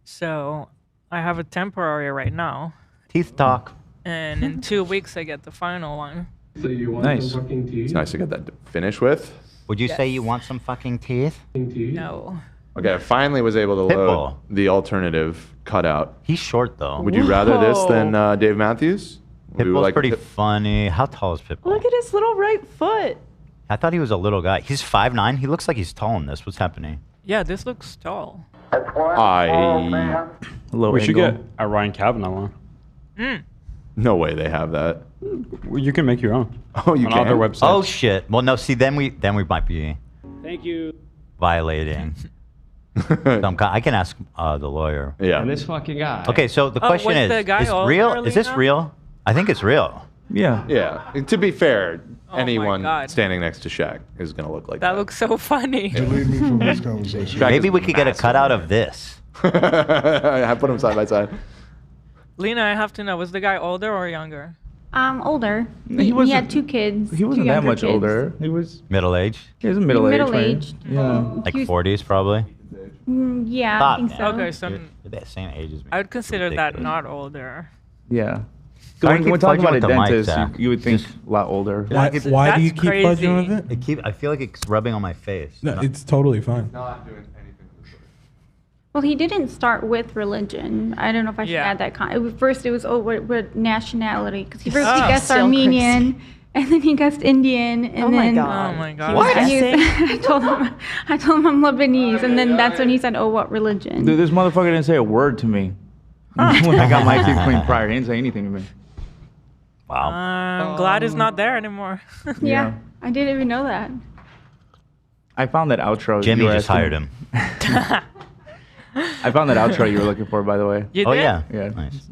[SPEAKER 2] So I have a temporary right now.
[SPEAKER 1] Teeth talk.
[SPEAKER 2] And in 2 weeks, I get the final one.
[SPEAKER 15] So you want
[SPEAKER 3] Nice.
[SPEAKER 15] some fucking tea?
[SPEAKER 3] It's nice to get that to finish with.
[SPEAKER 1] Would you say you want some fucking teeth?
[SPEAKER 2] No.
[SPEAKER 3] Okay, I finally was able to
[SPEAKER 1] Pitbull.
[SPEAKER 3] load the alternative cutout.
[SPEAKER 1] He's short though.
[SPEAKER 3] Would you rather this than Dave Matthews? Would you
[SPEAKER 1] Pitbull's
[SPEAKER 3] like
[SPEAKER 1] pretty
[SPEAKER 3] Pit-
[SPEAKER 1] funny. How tall is Pitbull?
[SPEAKER 4] Look at his little right foot.
[SPEAKER 1] I thought he was a little guy. He's 5'9". He looks like he's tall in this. What's happening?
[SPEAKER 2] Yeah, this looks tall.
[SPEAKER 5] We should get a Ryan Kavanaugh one.
[SPEAKER 3] No way they have that.
[SPEAKER 5] Well, you can make your own.
[SPEAKER 3] Oh, you
[SPEAKER 5] on
[SPEAKER 3] can?
[SPEAKER 5] other websites.
[SPEAKER 1] Oh shit. Well, no. See, then we might be
[SPEAKER 13] Thank you.
[SPEAKER 1] violating. I can ask the lawyer.
[SPEAKER 3] Yeah.
[SPEAKER 13] And this fucking guy.
[SPEAKER 1] Okay, so the
[SPEAKER 2] Oh,
[SPEAKER 1] question
[SPEAKER 2] was the guy
[SPEAKER 1] is
[SPEAKER 2] older,
[SPEAKER 1] real? Is this
[SPEAKER 2] Lena?
[SPEAKER 1] real? I think it's real.
[SPEAKER 8] Yeah.
[SPEAKER 3] Yeah. To be fair,
[SPEAKER 2] Oh my
[SPEAKER 3] anyone
[SPEAKER 2] God.
[SPEAKER 3] standing next to Shaq is going to look like
[SPEAKER 2] That looks so funny.
[SPEAKER 16] Delete me from this conversation.
[SPEAKER 3] Shaq
[SPEAKER 1] Maybe
[SPEAKER 3] is
[SPEAKER 1] we could get a
[SPEAKER 3] massive.
[SPEAKER 1] cutout of this.
[SPEAKER 3] I put them side by side.
[SPEAKER 2] Lena, I have to know, was the guy older or younger?
[SPEAKER 7] Older.
[SPEAKER 8] He
[SPEAKER 7] He
[SPEAKER 8] wasn't-
[SPEAKER 7] had two kids.
[SPEAKER 8] He wasn't
[SPEAKER 7] two
[SPEAKER 8] that
[SPEAKER 7] younger
[SPEAKER 8] much
[SPEAKER 7] kids.
[SPEAKER 8] older. He was
[SPEAKER 1] Middle-aged?
[SPEAKER 8] middle aged.
[SPEAKER 7] Middle-aged.
[SPEAKER 8] Yeah.
[SPEAKER 1] Like
[SPEAKER 7] He was-
[SPEAKER 1] 40s probably?
[SPEAKER 7] Yeah,
[SPEAKER 1] Stop,
[SPEAKER 7] I think
[SPEAKER 1] man.
[SPEAKER 7] so.
[SPEAKER 2] Okay, so
[SPEAKER 1] They're the same age as me.
[SPEAKER 2] I would consider that
[SPEAKER 1] Ridiculous.
[SPEAKER 2] not older.
[SPEAKER 8] Yeah.
[SPEAKER 1] Why
[SPEAKER 8] When
[SPEAKER 1] keep
[SPEAKER 8] we're talking
[SPEAKER 1] fudging
[SPEAKER 8] about a
[SPEAKER 1] with the mic,
[SPEAKER 8] dentist,
[SPEAKER 1] Zach?
[SPEAKER 8] you would think a lot older.
[SPEAKER 10] Why do you
[SPEAKER 2] That's
[SPEAKER 10] keep fudging
[SPEAKER 2] crazy.
[SPEAKER 10] with it?
[SPEAKER 1] I feel like it's rubbing on my face.
[SPEAKER 10] No, it's totally fine.
[SPEAKER 7] Well, he didn't start with religion. I don't know if I should
[SPEAKER 2] Yeah.
[SPEAKER 7] add that. First, it was what nationality? Because he first
[SPEAKER 2] Oh.
[SPEAKER 7] he guessed
[SPEAKER 4] Still
[SPEAKER 7] Armenian, and then he guessed Indian, and
[SPEAKER 4] Oh my
[SPEAKER 7] then
[SPEAKER 4] God.
[SPEAKER 2] Oh my god.
[SPEAKER 1] What?
[SPEAKER 7] he was- I told him I'm Lebanese, and then that's when he said, "Oh, what religion?"
[SPEAKER 8] Dude, this motherfucker didn't say a word to me when I got my teeth cleaned prior. He didn't say anything to me.
[SPEAKER 1] Wow.
[SPEAKER 2] I'm glad he's not there anymore.
[SPEAKER 7] Yeah, I didn't even know that.
[SPEAKER 8] I found that outro.
[SPEAKER 1] Jimmy
[SPEAKER 8] you were
[SPEAKER 1] just
[SPEAKER 8] asking-
[SPEAKER 1] hired him.
[SPEAKER 8] I found that outro you were looking for, by the way.
[SPEAKER 2] You
[SPEAKER 1] Oh
[SPEAKER 2] did?
[SPEAKER 1] yeah.
[SPEAKER 8] Yeah.
[SPEAKER 1] Nice.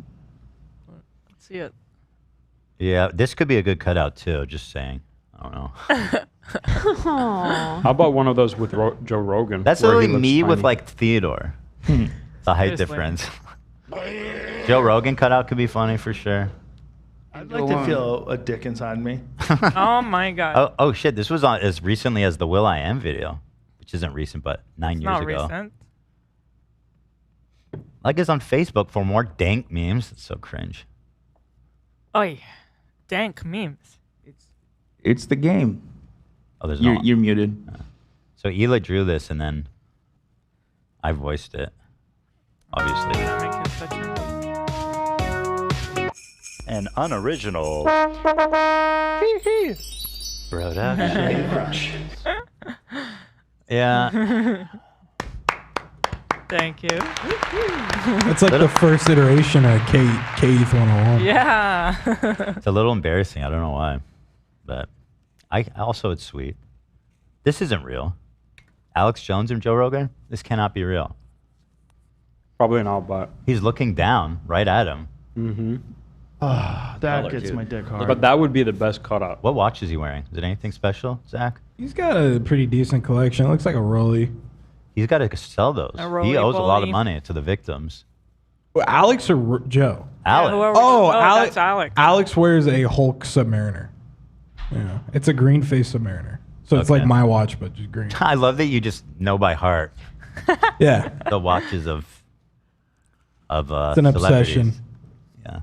[SPEAKER 2] Let's see it.
[SPEAKER 1] Yeah, this could be a good cutout too. Just saying. I don't know.
[SPEAKER 4] Aw.
[SPEAKER 5] How about one of those with Joe Rogan?
[SPEAKER 1] That's
[SPEAKER 5] where he
[SPEAKER 1] literally
[SPEAKER 5] looks
[SPEAKER 1] me with
[SPEAKER 5] tiny?
[SPEAKER 1] like Theodore. The height
[SPEAKER 2] Seriously.
[SPEAKER 1] difference. Joe Rogan cutout could be funny for sure.
[SPEAKER 6] I'd like to feel a dick inside me.
[SPEAKER 2] Oh my god.
[SPEAKER 1] Oh shit! This was on as recently as the Will I Am video, which isn't recent, but 9
[SPEAKER 2] It's
[SPEAKER 1] years
[SPEAKER 2] not
[SPEAKER 1] ago.
[SPEAKER 2] recent.
[SPEAKER 1] Like us on Facebook for more dank memes. It's so cringe.
[SPEAKER 2] Oi. Dank memes.
[SPEAKER 8] It's the game.
[SPEAKER 1] Oh, there's
[SPEAKER 8] You're muted.
[SPEAKER 1] So Hila drew this, and then I voiced it. Obviously. An unoriginal production. Yeah.
[SPEAKER 2] Thank you.
[SPEAKER 10] It's like the first iteration of Keith 101.
[SPEAKER 2] Yeah.
[SPEAKER 1] It's a little embarrassing. I don't know why, but I also it's sweet. This isn't real. Alex Jones and Joe Rogan. This cannot be real.
[SPEAKER 5] Probably not, but
[SPEAKER 1] he's looking down right at him.
[SPEAKER 5] Mm-hmm.
[SPEAKER 6] That gets my dick hard.
[SPEAKER 5] But that would be the best cutout.
[SPEAKER 1] What watch is he wearing? Is it anything special, Zach?
[SPEAKER 10] He's got a pretty decent collection. It looks like a Rolly.
[SPEAKER 1] He's got to sell those. He owes a lot of money to the victims.
[SPEAKER 10] Well, Alex or Joe?
[SPEAKER 1] Alex.
[SPEAKER 2] That's Alex.
[SPEAKER 10] Alex wears a Hulk Submariner. Yeah, it's a green face Submariner. So it's
[SPEAKER 1] Okay.
[SPEAKER 10] like my watch, but just green.
[SPEAKER 1] I love that you just know by heart.
[SPEAKER 10] Yeah.
[SPEAKER 1] The watches of
[SPEAKER 10] It's an
[SPEAKER 1] celebrities.
[SPEAKER 10] obsession.
[SPEAKER 1] Yeah.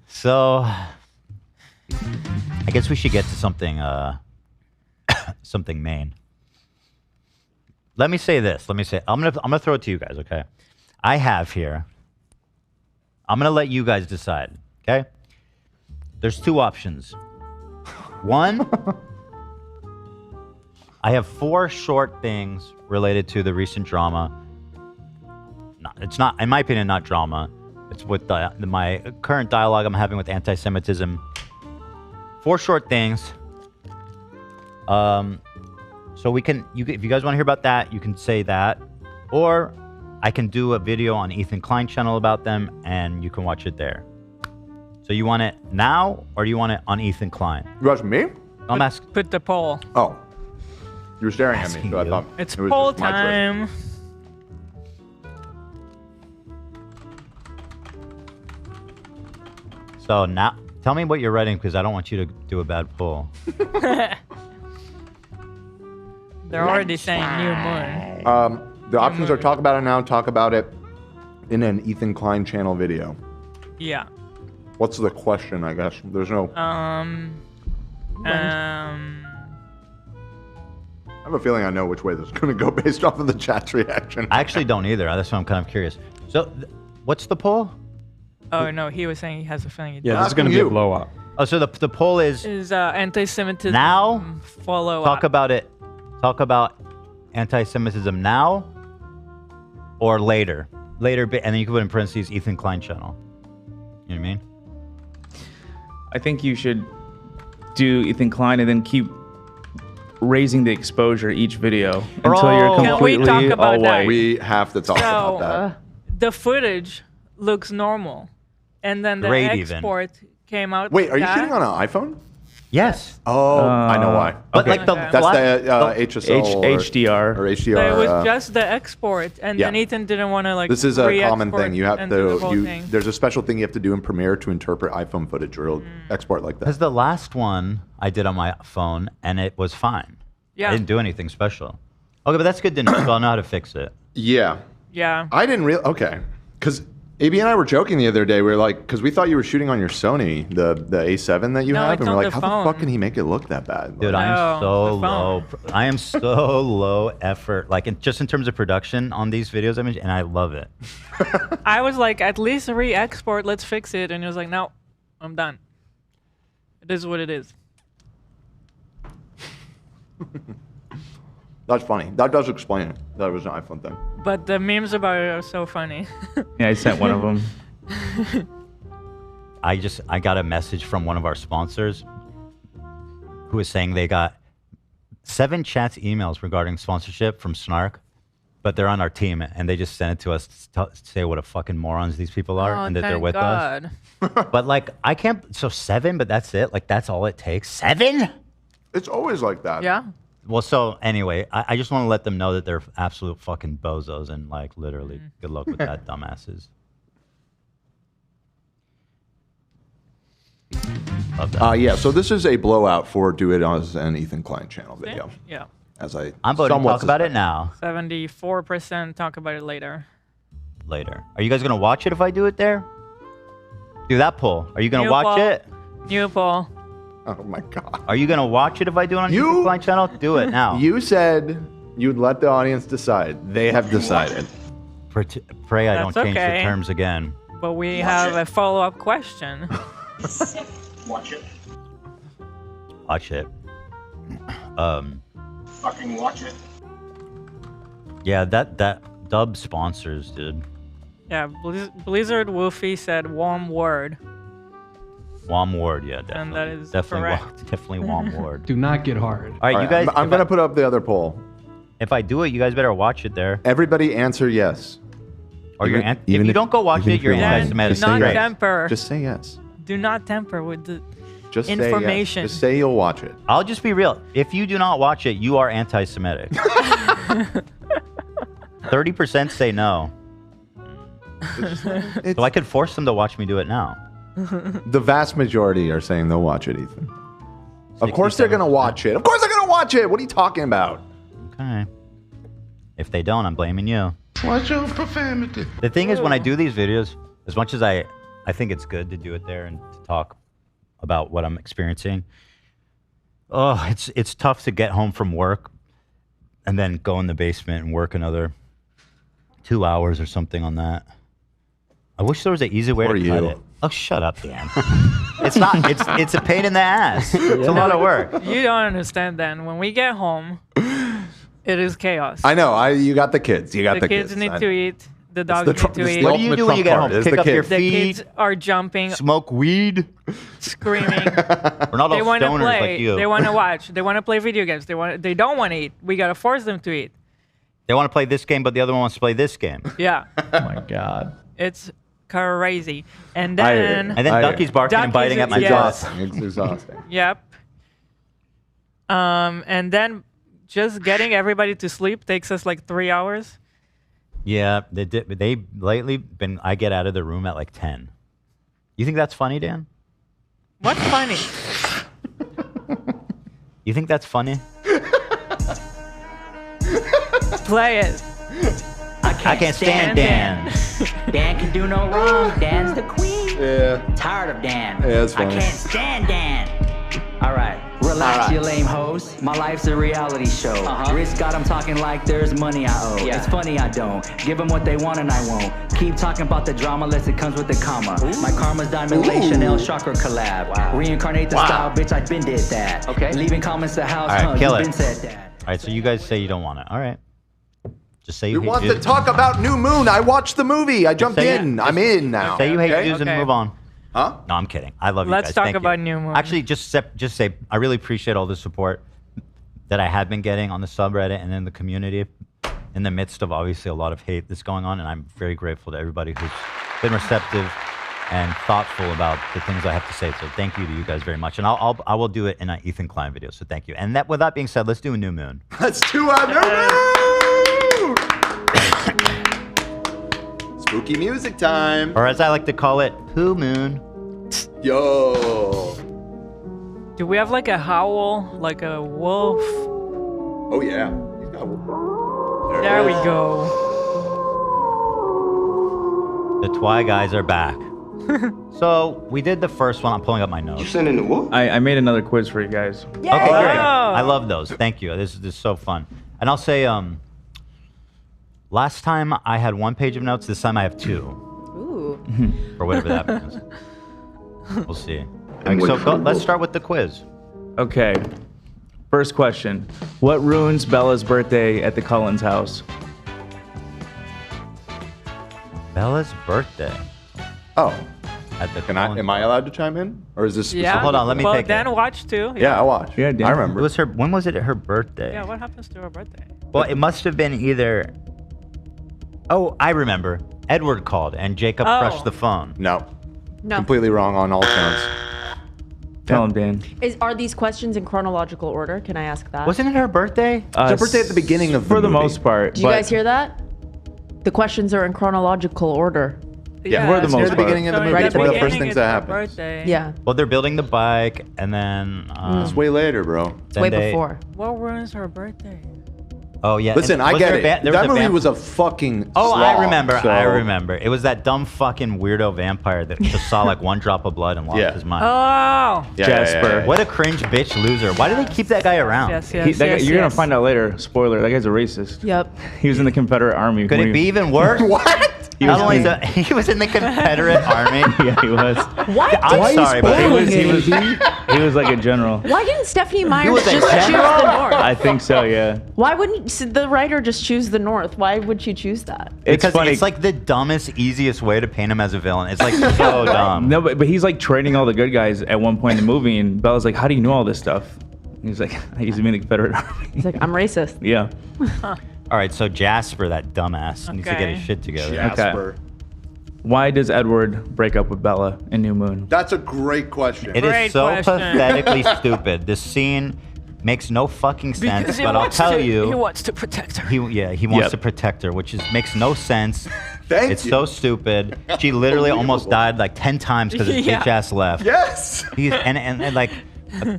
[SPEAKER 1] So I guess we should get to something something main. Let me say this. I'm gonna throw it to you guys, okay? I have here. I'm gonna let you guys decide, okay? There's two options. One, I have 4 short things related to the recent drama. It's not, in my opinion, not drama. It's with my current dialogue I'm having with anti-Semitism. 4 short things. So we can, if you guys want to hear about that, you can say that, or I can do a video on Ethan Klein channel about them, and you can watch it there. So you want it now, or do you want it on Ethan Klein?
[SPEAKER 3] You asking me?
[SPEAKER 1] I'm asking.
[SPEAKER 2] Put the poll.
[SPEAKER 3] Oh, you were staring at me, so I thought
[SPEAKER 2] It's
[SPEAKER 3] it was
[SPEAKER 2] poll
[SPEAKER 3] just my choice.
[SPEAKER 2] time.
[SPEAKER 1] So now, tell me what you're writing, because I don't want you to do a bad poll.
[SPEAKER 2] They're already saying new moon.
[SPEAKER 3] The options are talk about it now, talk about it in an Ethan Klein channel video.
[SPEAKER 2] Yeah.
[SPEAKER 3] What's the question, I guess? There's no... I have a feeling I know which way this is going to go based off of the chat's reaction.
[SPEAKER 1] I actually don't either. That's why I'm kind of curious. So, what's the poll?
[SPEAKER 2] Oh no, he was saying he has a feeling.
[SPEAKER 5] Yeah, this is going to be a blowout.
[SPEAKER 1] Oh, so the poll is
[SPEAKER 2] anti-Semitism
[SPEAKER 1] now.
[SPEAKER 2] Follow
[SPEAKER 1] Talk
[SPEAKER 2] up.
[SPEAKER 1] about it. Talk about anti-Semitism now, or later. Later, and then you can put in parentheses Ethan Klein channel. You know what I mean?
[SPEAKER 8] I think you should do Ethan Klein and then keep raising the exposure each video until you're
[SPEAKER 2] Can we
[SPEAKER 8] completely
[SPEAKER 2] talk about
[SPEAKER 8] all
[SPEAKER 2] that?
[SPEAKER 8] white.
[SPEAKER 3] We have to talk about that.
[SPEAKER 2] The footage looks normal, and then the
[SPEAKER 3] Great even.
[SPEAKER 2] export came out.
[SPEAKER 3] Wait, are you
[SPEAKER 2] that.
[SPEAKER 3] shooting on an iPhone?
[SPEAKER 1] Yes.
[SPEAKER 3] Oh, I know why.
[SPEAKER 1] But like the
[SPEAKER 3] That's the HSL or
[SPEAKER 8] HDR.
[SPEAKER 3] or HDR.
[SPEAKER 2] So it was just the export, and then
[SPEAKER 3] yeah.
[SPEAKER 2] Ethan didn't want to like.
[SPEAKER 3] This is a common
[SPEAKER 2] re-export
[SPEAKER 3] thing. You have
[SPEAKER 2] and do the
[SPEAKER 3] to.
[SPEAKER 2] whole thing.
[SPEAKER 3] There's a special thing you have to do in Premiere to interpret iPhone footage or export like that.
[SPEAKER 1] Because the last one I did on my phone, and it was fine.
[SPEAKER 2] Yeah.
[SPEAKER 1] I didn't do anything special. Okay, but that's good to know. So I'll know how to fix it.
[SPEAKER 3] Yeah.
[SPEAKER 2] Yeah.
[SPEAKER 3] I didn't really. Okay. Because AB and I were joking the other day. We were like, because we thought you were shooting on your Sony, the A7 that you
[SPEAKER 2] No,
[SPEAKER 3] have,
[SPEAKER 2] it's
[SPEAKER 3] and we're
[SPEAKER 2] on
[SPEAKER 3] like,
[SPEAKER 2] the
[SPEAKER 3] how
[SPEAKER 2] phone.
[SPEAKER 3] the fuck can he make it look that bad?
[SPEAKER 1] Dude, I am so low. I am so low effort, like just in terms of production on these videos, and I love it.
[SPEAKER 2] I was like, at least re-export. Let's fix it, and he was like, no, I'm done. It is what it is.
[SPEAKER 3] That's funny. That does explain it. That it was an iPhone thing.
[SPEAKER 2] But the memes about it are so funny.
[SPEAKER 8] Yeah, I sent one of them.
[SPEAKER 1] I got a message from one of our sponsors who was saying they got 7 chats emails regarding sponsorship from Snark, but they're on our team and they just sent it to us to say what a fucking morons these people are
[SPEAKER 2] Oh,
[SPEAKER 1] and that they're
[SPEAKER 2] thank
[SPEAKER 1] with
[SPEAKER 2] God.
[SPEAKER 1] us. But like I can't. So 7, but that's it. Like that's all it takes. 7.
[SPEAKER 3] It's always like that.
[SPEAKER 2] Yeah.
[SPEAKER 1] Well, so anyway, I just want to let them know that they're absolute fucking bozos and like literally good luck with that, dumbasses. Love that.
[SPEAKER 3] Yeah. So this is a blowout for Do It as an Ethan Klein channel video.
[SPEAKER 2] Yeah.
[SPEAKER 3] As
[SPEAKER 1] I'm voting
[SPEAKER 3] somewhat
[SPEAKER 1] talk about it
[SPEAKER 3] suspect.
[SPEAKER 1] now.
[SPEAKER 2] 74% talk about it later.
[SPEAKER 1] Later. Are you guys gonna watch it if I do it there? Do that poll. Are you gonna
[SPEAKER 2] New
[SPEAKER 1] watch
[SPEAKER 2] poll.
[SPEAKER 1] it?
[SPEAKER 2] New poll.
[SPEAKER 3] Oh my God.
[SPEAKER 1] Are you gonna watch it if I do it on Ethan Klein channel? Do it now.
[SPEAKER 3] You said you'd let the audience decide. They have decided.
[SPEAKER 1] Pray I don't
[SPEAKER 2] That's
[SPEAKER 1] change
[SPEAKER 2] okay.
[SPEAKER 1] the terms again.
[SPEAKER 2] But we have a follow-up question.
[SPEAKER 17] Watch it.
[SPEAKER 1] Watch it.
[SPEAKER 17] Fucking watch it.
[SPEAKER 1] Yeah, that dub sponsors, dude.
[SPEAKER 2] Yeah, Blizzard Wolfie said warm word.
[SPEAKER 1] Warm word, yeah, definitely.
[SPEAKER 2] And that is
[SPEAKER 1] definitely
[SPEAKER 2] correct.
[SPEAKER 1] Definitely warm word.
[SPEAKER 16] Do not get hard.
[SPEAKER 1] All right, you guys.
[SPEAKER 3] I'm gonna put up the other poll.
[SPEAKER 1] If I do it, you guys better watch it there.
[SPEAKER 3] Everybody answer yes.
[SPEAKER 1] Or you're if you don't go watch it, you're anti-Semitic.
[SPEAKER 2] Do not temper.
[SPEAKER 3] Just say yes.
[SPEAKER 2] Do not temper with the
[SPEAKER 3] Just
[SPEAKER 2] information.
[SPEAKER 3] Say yes. Just say you'll watch it.
[SPEAKER 1] I'll just be real. If you do not watch it, you are anti-Semitic. 30% say no. So I could force them to watch me do it now.
[SPEAKER 3] The vast majority are saying they'll watch it, Ethan. Of course they're gonna watch it. Of course they're gonna watch it. What are you talking about?
[SPEAKER 1] Okay. If they don't, I'm blaming you.
[SPEAKER 14] Watch your profanity.
[SPEAKER 1] The thing is, when I do these videos, as much as I think it's good to do it there and to talk about what I'm experiencing, it's tough to get home from work and then go in the basement and work another 2 hours or something on that. I wish there was an easy way to cut it. Oh, shut up, Dan. It's not. It's a pain in the ass. It's a lot of work.
[SPEAKER 2] You don't understand, Dan. When we get home, it is chaos.
[SPEAKER 3] I know. You got the kids. You got the kids.
[SPEAKER 2] The kids need to eat. The dogs
[SPEAKER 3] the
[SPEAKER 2] need to eat.
[SPEAKER 1] What do you do when you get home? Kick up your
[SPEAKER 2] The
[SPEAKER 1] feet,
[SPEAKER 2] kids are jumping,
[SPEAKER 1] smoke weed,
[SPEAKER 2] screaming.
[SPEAKER 1] We're not all
[SPEAKER 2] They want to
[SPEAKER 1] stoners
[SPEAKER 2] play.
[SPEAKER 1] like you.
[SPEAKER 2] They want to watch. They want to play video games. They don't want to eat. We gotta force them to eat.
[SPEAKER 1] They want to play this game, but the other one wants to play this game.
[SPEAKER 2] Yeah.
[SPEAKER 8] Oh my God.
[SPEAKER 2] It's crazy. And then
[SPEAKER 1] Ducky's barking and biting at my
[SPEAKER 3] jaws. It's exhausting.
[SPEAKER 2] Yep. And then just getting everybody to sleep takes us like 3 hours.
[SPEAKER 1] Yeah, they lately been. I get out of the room at like 10. You think that's funny, Dan?
[SPEAKER 2] What's funny?
[SPEAKER 1] You think that's funny?
[SPEAKER 2] Play it.
[SPEAKER 1] I can't stand Dan.
[SPEAKER 18] Dan can do no wrong. Dan's the queen.
[SPEAKER 3] Yeah.
[SPEAKER 18] Tired of Dan.
[SPEAKER 3] Yeah, it's
[SPEAKER 18] I
[SPEAKER 3] funny.
[SPEAKER 18] can't stand Dan. All right. Relax, you lame host. My life's a reality show. Rich got 'em talking like there's money I owe. It's funny I don't. Give 'em what they want and I won't. Keep talking about the drama unless it comes with the comma. My karma's diamond lace, Chanel chakra collab. Reincarnate the style, bitch, I been did that. Okay. Leaving comments to house,
[SPEAKER 1] All right, kill
[SPEAKER 18] you
[SPEAKER 1] it.
[SPEAKER 18] been said that.
[SPEAKER 1] All right, so you guys say you don't want it. All right. Just say you
[SPEAKER 3] We
[SPEAKER 1] hate
[SPEAKER 3] want
[SPEAKER 1] Jews.
[SPEAKER 3] to talk about New Moon. I watched the movie. I jumped
[SPEAKER 1] say
[SPEAKER 3] in. I'm in now.
[SPEAKER 1] Say you hate
[SPEAKER 3] Okay?
[SPEAKER 1] Jews and move on.
[SPEAKER 3] Huh?
[SPEAKER 1] No, I'm kidding. I love you
[SPEAKER 2] Let's
[SPEAKER 1] guys.
[SPEAKER 2] talk
[SPEAKER 1] Thank
[SPEAKER 2] about
[SPEAKER 1] you.
[SPEAKER 2] New Moon.
[SPEAKER 1] Actually, just say I really appreciate all the support that I have been getting on the subreddit and in the community in the midst of obviously a lot of hate that's going on. And I'm very grateful to everybody who's been receptive and thoughtful about the things I have to say. So thank you to you guys very much. And I will do it in an Ethan Klein video. So thank you. And with that being said, let's do a New Moon.
[SPEAKER 3] Let's do a New Moon. Spooky music time.
[SPEAKER 1] Or as I like to call it, Poo Moon.
[SPEAKER 3] Yo.
[SPEAKER 2] Do we have like a howl, like a wolf?
[SPEAKER 3] Oh yeah. He's got
[SPEAKER 2] There we go.
[SPEAKER 1] The Twi guys are back. So we did the first one. I'm pulling up my notes.
[SPEAKER 14] You sending the what?
[SPEAKER 8] I made another quiz for you guys.
[SPEAKER 1] Okay, great. I love those. Thank you. This is so fun. And I'll say, last time I had 1 page of notes. This time I have 2.
[SPEAKER 4] Ooh.
[SPEAKER 1] Or whatever that means. We'll see. Let's start with the quiz.
[SPEAKER 8] Okay. First question. What ruins Bella's birthday at the Cullens house?
[SPEAKER 1] Bella's birthday.
[SPEAKER 3] Oh.
[SPEAKER 1] At the
[SPEAKER 3] am I allowed to chime in? Or is this
[SPEAKER 2] Yeah.
[SPEAKER 1] Hold on, let me
[SPEAKER 2] well,
[SPEAKER 1] take
[SPEAKER 2] Dan
[SPEAKER 1] it.
[SPEAKER 2] watched too.
[SPEAKER 3] Yeah, I watched.
[SPEAKER 8] Yeah, Dan.
[SPEAKER 3] I remember.
[SPEAKER 1] It was her. When was it her birthday?
[SPEAKER 2] Yeah, what happens to her birthday?
[SPEAKER 1] Well, it must have been either. Oh, I remember. Edward called and Jacob crushed the phone.
[SPEAKER 3] No.
[SPEAKER 4] No.
[SPEAKER 3] Completely wrong on all counts.
[SPEAKER 8] Tell him, Dan.
[SPEAKER 4] Are these questions in chronological order? Can I ask that?
[SPEAKER 1] Wasn't it her birthday?
[SPEAKER 3] It's her birthday at the beginning of the
[SPEAKER 8] For the
[SPEAKER 3] movie.
[SPEAKER 8] most part.
[SPEAKER 4] Did you guys hear that? The questions are in chronological order.
[SPEAKER 3] Yeah,
[SPEAKER 8] for the
[SPEAKER 3] it's
[SPEAKER 8] most
[SPEAKER 3] near the
[SPEAKER 8] part.
[SPEAKER 3] beginning of the
[SPEAKER 2] So
[SPEAKER 3] movie.
[SPEAKER 2] at
[SPEAKER 3] It's
[SPEAKER 2] the
[SPEAKER 3] one of the first
[SPEAKER 2] beginning,
[SPEAKER 3] things
[SPEAKER 2] it's
[SPEAKER 3] that
[SPEAKER 2] her
[SPEAKER 3] happens.
[SPEAKER 2] birthday.
[SPEAKER 4] Yeah.
[SPEAKER 1] Well, they're building the bike, and then
[SPEAKER 3] It's way later, bro.
[SPEAKER 4] It's way before.
[SPEAKER 2] What ruins her birthday?
[SPEAKER 1] Oh yeah.
[SPEAKER 3] Listen,
[SPEAKER 1] And
[SPEAKER 3] I
[SPEAKER 1] was
[SPEAKER 3] get
[SPEAKER 1] there a
[SPEAKER 3] it.
[SPEAKER 1] there was
[SPEAKER 3] That
[SPEAKER 1] a
[SPEAKER 3] movie
[SPEAKER 1] vamp-
[SPEAKER 3] was a fucking.
[SPEAKER 1] Oh,
[SPEAKER 3] slog,
[SPEAKER 1] I remember.
[SPEAKER 3] so-
[SPEAKER 1] I remember. It was that dumb fucking weirdo vampire that just saw like one drop of blood and lost his mind.
[SPEAKER 2] Oh.
[SPEAKER 8] Jasper.
[SPEAKER 1] What a cringe bitch loser. Why do they keep that guy around?
[SPEAKER 2] Yes,
[SPEAKER 8] He-
[SPEAKER 2] yes,
[SPEAKER 8] that guy-
[SPEAKER 2] yes,
[SPEAKER 8] you're gonna
[SPEAKER 2] yes.
[SPEAKER 8] find out later. Spoiler: that guy's a racist.
[SPEAKER 4] Yep.
[SPEAKER 8] He was in the Confederate Army.
[SPEAKER 1] Could
[SPEAKER 8] when
[SPEAKER 1] it be
[SPEAKER 8] he-
[SPEAKER 1] even worse?
[SPEAKER 3] What?
[SPEAKER 1] Not only is that he was in the Confederate Army.
[SPEAKER 8] Yeah, he was.
[SPEAKER 4] Why
[SPEAKER 1] I'm sorry, but
[SPEAKER 8] He was like a general.
[SPEAKER 4] Why didn't Stephanie Myers
[SPEAKER 1] was a
[SPEAKER 4] just choose
[SPEAKER 1] general?
[SPEAKER 4] the North?
[SPEAKER 8] I think so. Yeah.
[SPEAKER 4] Why wouldn't the writer just choose the North? Why would she choose that?
[SPEAKER 1] Because
[SPEAKER 8] funny.
[SPEAKER 1] it's like the dumbest, easiest way to paint him as a villain. It's like so dumb.
[SPEAKER 8] No, but he's like training all the good guys at one point in the movie, and Bella's like, "How do you know all this stuff?" And he's like, "I used to be in the Confederate Army."
[SPEAKER 4] He's like, I'm racist.
[SPEAKER 8] Yeah.
[SPEAKER 1] All right, so Jasper, that dumbass, needs to get his shit together.
[SPEAKER 3] Jasper.
[SPEAKER 8] Why does Edward break up with Bella in New Moon?
[SPEAKER 3] That's a great question.
[SPEAKER 1] It is
[SPEAKER 2] Great
[SPEAKER 1] so
[SPEAKER 2] question.
[SPEAKER 1] pathetically stupid. This scene makes no fucking sense,
[SPEAKER 2] Because he
[SPEAKER 1] but I'll
[SPEAKER 2] wants
[SPEAKER 1] tell
[SPEAKER 2] to,
[SPEAKER 1] you.
[SPEAKER 2] he wants to protect her.
[SPEAKER 1] He wants to protect her, which makes no sense.
[SPEAKER 3] Thank
[SPEAKER 1] it's
[SPEAKER 3] you.
[SPEAKER 1] so stupid. She literally almost died like 10 times because his
[SPEAKER 2] Yeah.
[SPEAKER 1] bitch ass left.
[SPEAKER 3] Yes.
[SPEAKER 1] And like,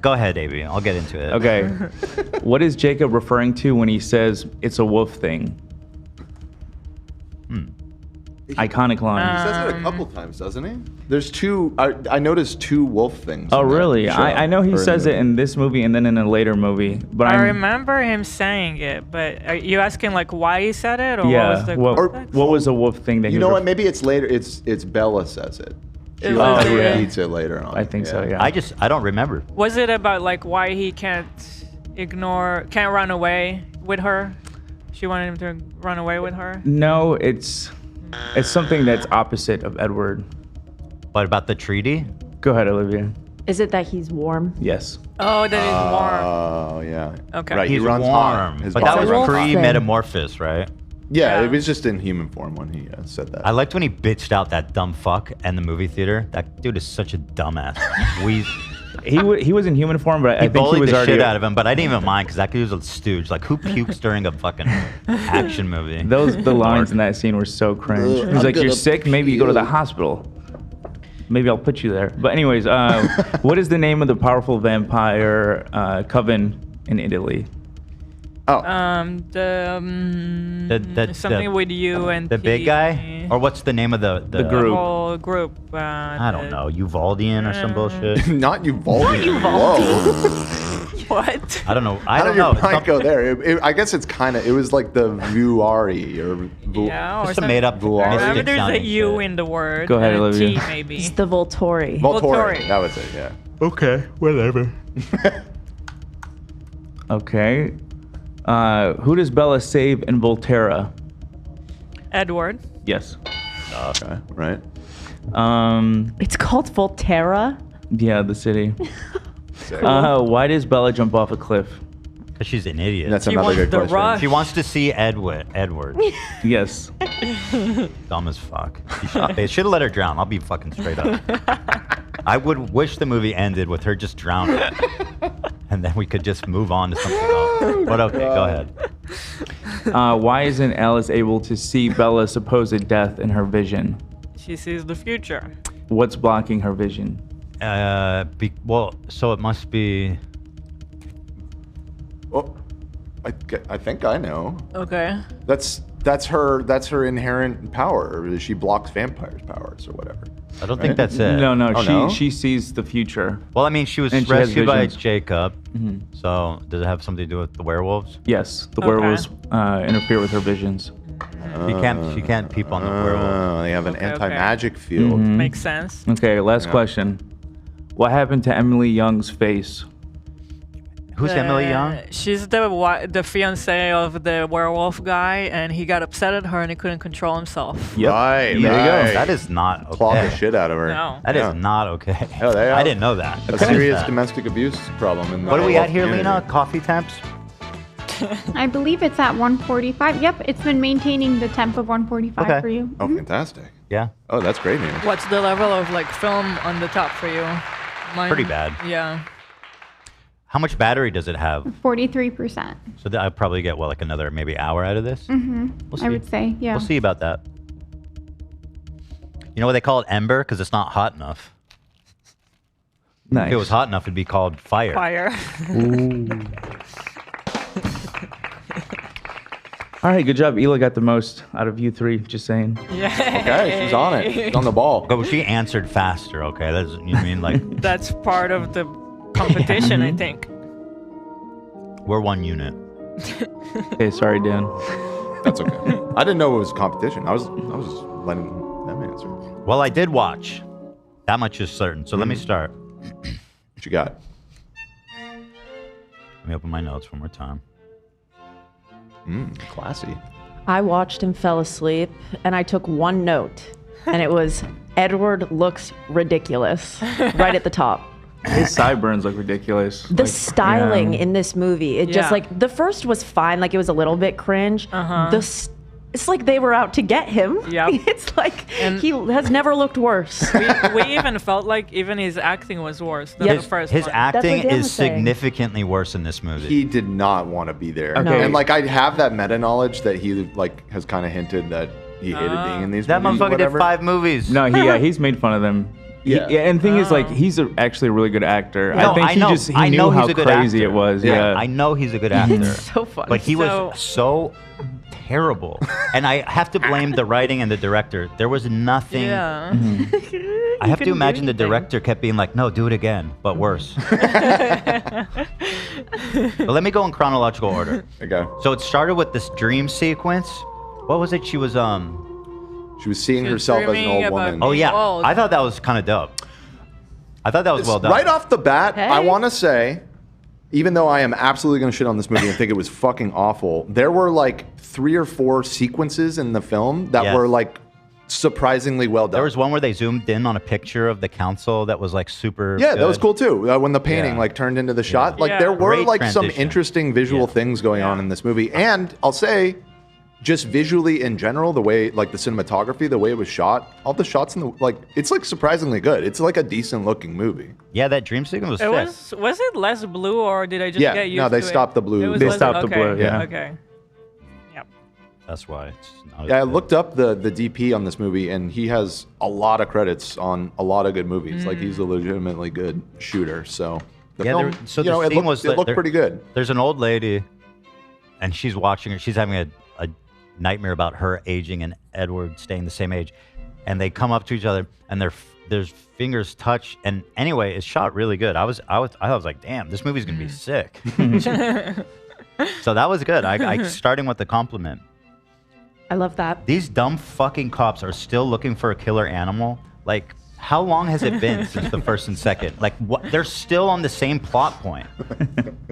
[SPEAKER 1] go ahead, Davey. I'll get into it.
[SPEAKER 8] Okay. What is Jacob referring to when he says it's a wolf thing? Iconic line.
[SPEAKER 3] He says it a couple times, doesn't he? There's two. I noticed two wolf things.
[SPEAKER 8] Oh,
[SPEAKER 3] in that
[SPEAKER 8] really?
[SPEAKER 3] show,
[SPEAKER 8] I know he
[SPEAKER 3] or
[SPEAKER 8] says
[SPEAKER 3] the-
[SPEAKER 8] it in this movie and then in a later movie. But
[SPEAKER 2] I
[SPEAKER 8] I'm,
[SPEAKER 2] remember him saying it, but are you asking like why he said it, or
[SPEAKER 8] yeah.
[SPEAKER 2] what was the context?
[SPEAKER 8] What was the wolf thing that he
[SPEAKER 3] You know
[SPEAKER 8] was
[SPEAKER 3] what? Maybe it's later. It's Bella says it. She
[SPEAKER 2] It
[SPEAKER 3] like
[SPEAKER 2] was, yeah.
[SPEAKER 3] repeats it later on.
[SPEAKER 8] I think so, yeah.
[SPEAKER 1] I don't remember.
[SPEAKER 2] Was it about like why he can't run away with her? She wanted him to run away with her.
[SPEAKER 8] No, it's something that's opposite of Edward.
[SPEAKER 1] What about the treaty?
[SPEAKER 8] Go ahead, Olivia.
[SPEAKER 4] Is it that he's warm?
[SPEAKER 8] Yes.
[SPEAKER 2] Oh, that is warm.
[SPEAKER 3] Oh, yeah.
[SPEAKER 2] Okay.
[SPEAKER 3] Right,
[SPEAKER 1] He's
[SPEAKER 3] he runs
[SPEAKER 1] warm,
[SPEAKER 3] hot. His
[SPEAKER 1] but that
[SPEAKER 3] body
[SPEAKER 1] was
[SPEAKER 3] runs hot.
[SPEAKER 1] pre-metamorphosis, right?
[SPEAKER 3] Yeah, it was just in human form when he said that.
[SPEAKER 1] I liked when he bitched out that dumb fuck in the movie theater. That dude is such a dumbass.
[SPEAKER 8] He was in human form, but I
[SPEAKER 1] He
[SPEAKER 8] think he
[SPEAKER 1] bullied
[SPEAKER 8] was
[SPEAKER 1] the
[SPEAKER 8] already
[SPEAKER 1] shit out of him, but I didn't even mind because that dude was a stooge. Like, who pukes during a fucking action movie?
[SPEAKER 8] The lines in that scene were so cringe.
[SPEAKER 1] Ugh,
[SPEAKER 8] He's
[SPEAKER 1] I'm
[SPEAKER 8] like, "You're
[SPEAKER 1] gonna
[SPEAKER 8] sick. Maybe you go to the hospital. Maybe I'll put you there." But anyways, what is the name of the powerful vampire coven in Italy?
[SPEAKER 2] Something with you and
[SPEAKER 1] the big guy, or what's the name of the
[SPEAKER 2] The whole group.
[SPEAKER 1] I don't know, Uvaldian or some bullshit.
[SPEAKER 3] Not Uvaldian.
[SPEAKER 2] What?
[SPEAKER 1] I don't know. I
[SPEAKER 3] How
[SPEAKER 1] don't
[SPEAKER 3] did
[SPEAKER 1] know.
[SPEAKER 3] your mind go there? I guess it's kind of. It was like the Vuari or
[SPEAKER 2] Yeah, or
[SPEAKER 1] Just a
[SPEAKER 2] something.
[SPEAKER 1] made-up
[SPEAKER 2] Remember,
[SPEAKER 1] mystic
[SPEAKER 2] there's a
[SPEAKER 1] sounding
[SPEAKER 2] U in the word.
[SPEAKER 8] Go ahead,
[SPEAKER 2] and a
[SPEAKER 8] Olivia.
[SPEAKER 2] T maybe.
[SPEAKER 4] It's the Volturi.
[SPEAKER 3] Volturi. That was it. Yeah.
[SPEAKER 8] Okay, whatever. Okay. Who does Bella save in Volterra?
[SPEAKER 2] Edward.
[SPEAKER 8] Yes.
[SPEAKER 3] Okay. Right.
[SPEAKER 4] It's called Volterra.
[SPEAKER 8] Yeah, the city. Why does Bella jump off a cliff?
[SPEAKER 1] Because she's an idiot.
[SPEAKER 3] That's another good question.
[SPEAKER 1] She wants to see Edward.
[SPEAKER 8] Yes.
[SPEAKER 1] Dumb as fuck. They should have let her drown. I'll be fucking straight up. I would wish the movie ended with her just drowning. And then we could just move on to something else. But okay, go ahead.
[SPEAKER 8] Why isn't Alice able to see Bella's supposed death in her vision?
[SPEAKER 2] She sees the future.
[SPEAKER 8] What's blocking her vision?
[SPEAKER 1] So it must be.
[SPEAKER 3] Well, I think I know.
[SPEAKER 2] Okay.
[SPEAKER 3] That's her inherent power. She blocks vampires' powers or whatever.
[SPEAKER 1] I don't think that's it.
[SPEAKER 8] No, she sees the future.
[SPEAKER 1] Well, I mean, she was
[SPEAKER 8] And she has
[SPEAKER 1] rescued by
[SPEAKER 8] visions.
[SPEAKER 1] Jacob. So does it have something to do with the werewolves?
[SPEAKER 8] Yes, the werewolves interfere with her visions.
[SPEAKER 1] She can't peep on the werewolves.
[SPEAKER 3] They have an
[SPEAKER 2] Okay,
[SPEAKER 3] anti-magic field.
[SPEAKER 2] Makes sense.
[SPEAKER 8] Okay, last
[SPEAKER 3] Yeah.
[SPEAKER 8] question. What happened to Emily Young's face?
[SPEAKER 1] Who's Emily Young?
[SPEAKER 2] She's the fiance of the werewolf guy, and he got upset at her and he couldn't control himself.
[SPEAKER 8] Yep.
[SPEAKER 3] Right.
[SPEAKER 8] There you go.
[SPEAKER 1] That is not okay.
[SPEAKER 3] Claw the shit out of her.
[SPEAKER 2] No.
[SPEAKER 1] That is not okay.
[SPEAKER 3] Oh, they
[SPEAKER 1] I
[SPEAKER 3] are.
[SPEAKER 1] didn't know that.
[SPEAKER 3] A serious domestic abuse problem. In the
[SPEAKER 1] What are we
[SPEAKER 3] whole
[SPEAKER 1] at here,
[SPEAKER 3] community.
[SPEAKER 1] Lena? Coffee temps?
[SPEAKER 7] I believe it's at 145. Yep, it's been maintaining the temp of 145
[SPEAKER 1] Okay.
[SPEAKER 7] for you.
[SPEAKER 3] Oh, fantastic.
[SPEAKER 1] Yeah.
[SPEAKER 3] Oh, that's great news.
[SPEAKER 2] What's the level of like film on the top for you? Mine,
[SPEAKER 1] Pretty bad.
[SPEAKER 2] Yeah.
[SPEAKER 1] How much battery does it have?
[SPEAKER 7] 43%.
[SPEAKER 1] So I'll probably get, like another maybe hour out of this?
[SPEAKER 7] Mm-hmm.
[SPEAKER 1] We'll see.
[SPEAKER 7] I would say, yeah.
[SPEAKER 1] We'll see about that. You know why they call it ember? Because it's not hot enough.
[SPEAKER 8] Nice.
[SPEAKER 1] If it was hot enough, it'd be called fire.
[SPEAKER 2] Fire.
[SPEAKER 8] All right, good job. Hila got the most out of you three. Just saying.
[SPEAKER 2] Yeah.
[SPEAKER 3] Okay, she's on it. She's on the ball.
[SPEAKER 1] But she answered faster. Okay, that's you mean like
[SPEAKER 2] That's part of the competition, I think.
[SPEAKER 1] we're one unit.
[SPEAKER 8] Okay, sorry, Dan.
[SPEAKER 3] That's okay. I didn't know it was a competition. I was letting them answer.
[SPEAKER 1] Well, I did watch. That much is certain. So let me start.
[SPEAKER 3] What you got?
[SPEAKER 1] Let me open my notes one more time.
[SPEAKER 3] Classy.
[SPEAKER 4] I watched and fell asleep, and I took one note, and it was Edward looks ridiculous right at the top.
[SPEAKER 8] His sideburns look ridiculous.
[SPEAKER 4] The styling in this movie, it just
[SPEAKER 2] Yeah.
[SPEAKER 4] like the first was fine, like it was a little bit cringe. It's like they were out to get him.
[SPEAKER 2] Yep.
[SPEAKER 4] It's like
[SPEAKER 2] And-
[SPEAKER 4] he has never looked worse.
[SPEAKER 2] We even felt like even his acting was worse than the first
[SPEAKER 1] His
[SPEAKER 2] one.
[SPEAKER 1] acting
[SPEAKER 4] Dan
[SPEAKER 1] is
[SPEAKER 4] was saying.
[SPEAKER 1] significantly worse in this movie.
[SPEAKER 3] He did not want to be there.
[SPEAKER 8] Okay.
[SPEAKER 3] And like I have that meta knowledge that he like has kind of hinted that he hated being in these
[SPEAKER 1] that
[SPEAKER 3] movies. or
[SPEAKER 1] motherfucker did
[SPEAKER 3] whatever.
[SPEAKER 1] 5 movies.
[SPEAKER 8] No, he's made fun of them.
[SPEAKER 3] Yeah.
[SPEAKER 8] And the thing is, like, he's actually a really good actor.
[SPEAKER 1] No,
[SPEAKER 8] I think
[SPEAKER 1] I know.
[SPEAKER 8] he
[SPEAKER 1] I
[SPEAKER 8] knew
[SPEAKER 1] know
[SPEAKER 8] how
[SPEAKER 1] he's a good
[SPEAKER 8] crazy
[SPEAKER 1] actor.
[SPEAKER 8] it was.
[SPEAKER 3] Yeah.
[SPEAKER 8] Yeah.
[SPEAKER 1] I know he's a good actor.
[SPEAKER 4] It's so funny.
[SPEAKER 1] But he
[SPEAKER 2] So-
[SPEAKER 1] was so terrible. And I have to blame the writing and the director. There was nothing.
[SPEAKER 2] Yeah.
[SPEAKER 1] I have to
[SPEAKER 4] couldn't do
[SPEAKER 1] imagine the
[SPEAKER 4] anything.
[SPEAKER 1] director kept being like, no, do it again, but worse. But let me go in chronological order.
[SPEAKER 3] Okay.
[SPEAKER 1] So it started with this dream sequence. What was it? She was
[SPEAKER 3] seeing
[SPEAKER 2] She was
[SPEAKER 3] herself as an
[SPEAKER 2] dreaming
[SPEAKER 3] old
[SPEAKER 2] about
[SPEAKER 3] woman.
[SPEAKER 1] Oh yeah.
[SPEAKER 2] old.
[SPEAKER 1] I thought that was kind of dope. I thought that was well done.
[SPEAKER 3] Right off the bat, I
[SPEAKER 4] Hey.
[SPEAKER 3] want to say, even though I am absolutely going to shit on this movie and think it was fucking awful, there were like 3 or 4 sequences in the film that
[SPEAKER 1] Yes.
[SPEAKER 3] were like surprisingly well done.
[SPEAKER 1] There was one where they zoomed in on a picture of the council that was like super.
[SPEAKER 3] Yeah, that was
[SPEAKER 1] good.
[SPEAKER 3] cool too. When the painting
[SPEAKER 1] Yeah.
[SPEAKER 3] like turned into the shot, like
[SPEAKER 2] Yeah.
[SPEAKER 3] there were
[SPEAKER 1] Great
[SPEAKER 3] like some
[SPEAKER 1] transition.
[SPEAKER 3] interesting visual
[SPEAKER 1] Yeah.
[SPEAKER 3] things going on in this movie. And I'll say, just visually in general, the way like the cinematography, the way it was shot, all the shots in the like, it's like surprisingly good. It's like a decent looking movie.
[SPEAKER 1] Yeah, that dream sequence was
[SPEAKER 2] It
[SPEAKER 1] sick.
[SPEAKER 2] was it less blue or did I just
[SPEAKER 3] Yeah,
[SPEAKER 2] get used
[SPEAKER 3] no, they
[SPEAKER 2] to
[SPEAKER 3] stopped
[SPEAKER 2] it?
[SPEAKER 3] the blue.
[SPEAKER 2] It was
[SPEAKER 8] They
[SPEAKER 2] less-
[SPEAKER 8] stopped the
[SPEAKER 2] okay,
[SPEAKER 8] blue, yeah.
[SPEAKER 2] Okay. Yep.
[SPEAKER 1] That's why. It's not
[SPEAKER 3] Yeah, I
[SPEAKER 1] as good.
[SPEAKER 3] looked up the DP on this movie, and he has a lot of credits on a lot of good movies. Like he's a legitimately good shooter. So the
[SPEAKER 1] Yeah,
[SPEAKER 3] film,
[SPEAKER 1] so
[SPEAKER 3] you
[SPEAKER 1] the
[SPEAKER 3] know, it
[SPEAKER 1] scene
[SPEAKER 3] looked,
[SPEAKER 1] was
[SPEAKER 3] it
[SPEAKER 1] that
[SPEAKER 3] looked
[SPEAKER 1] there-
[SPEAKER 3] pretty good.
[SPEAKER 1] There's an old lady, and she's watching her. She's having a nightmare about her aging and Edward staying the same age, and they come up to each other, and their fingers touch. And anyway, it's shot really good. I was like, damn, this movie's gonna be sick. So that was good. I starting with the compliment.
[SPEAKER 4] I love that.
[SPEAKER 1] These dumb fucking cops are still looking for a killer animal. Like, how long has it been since the first and second? Like, what? They're still on the same plot point.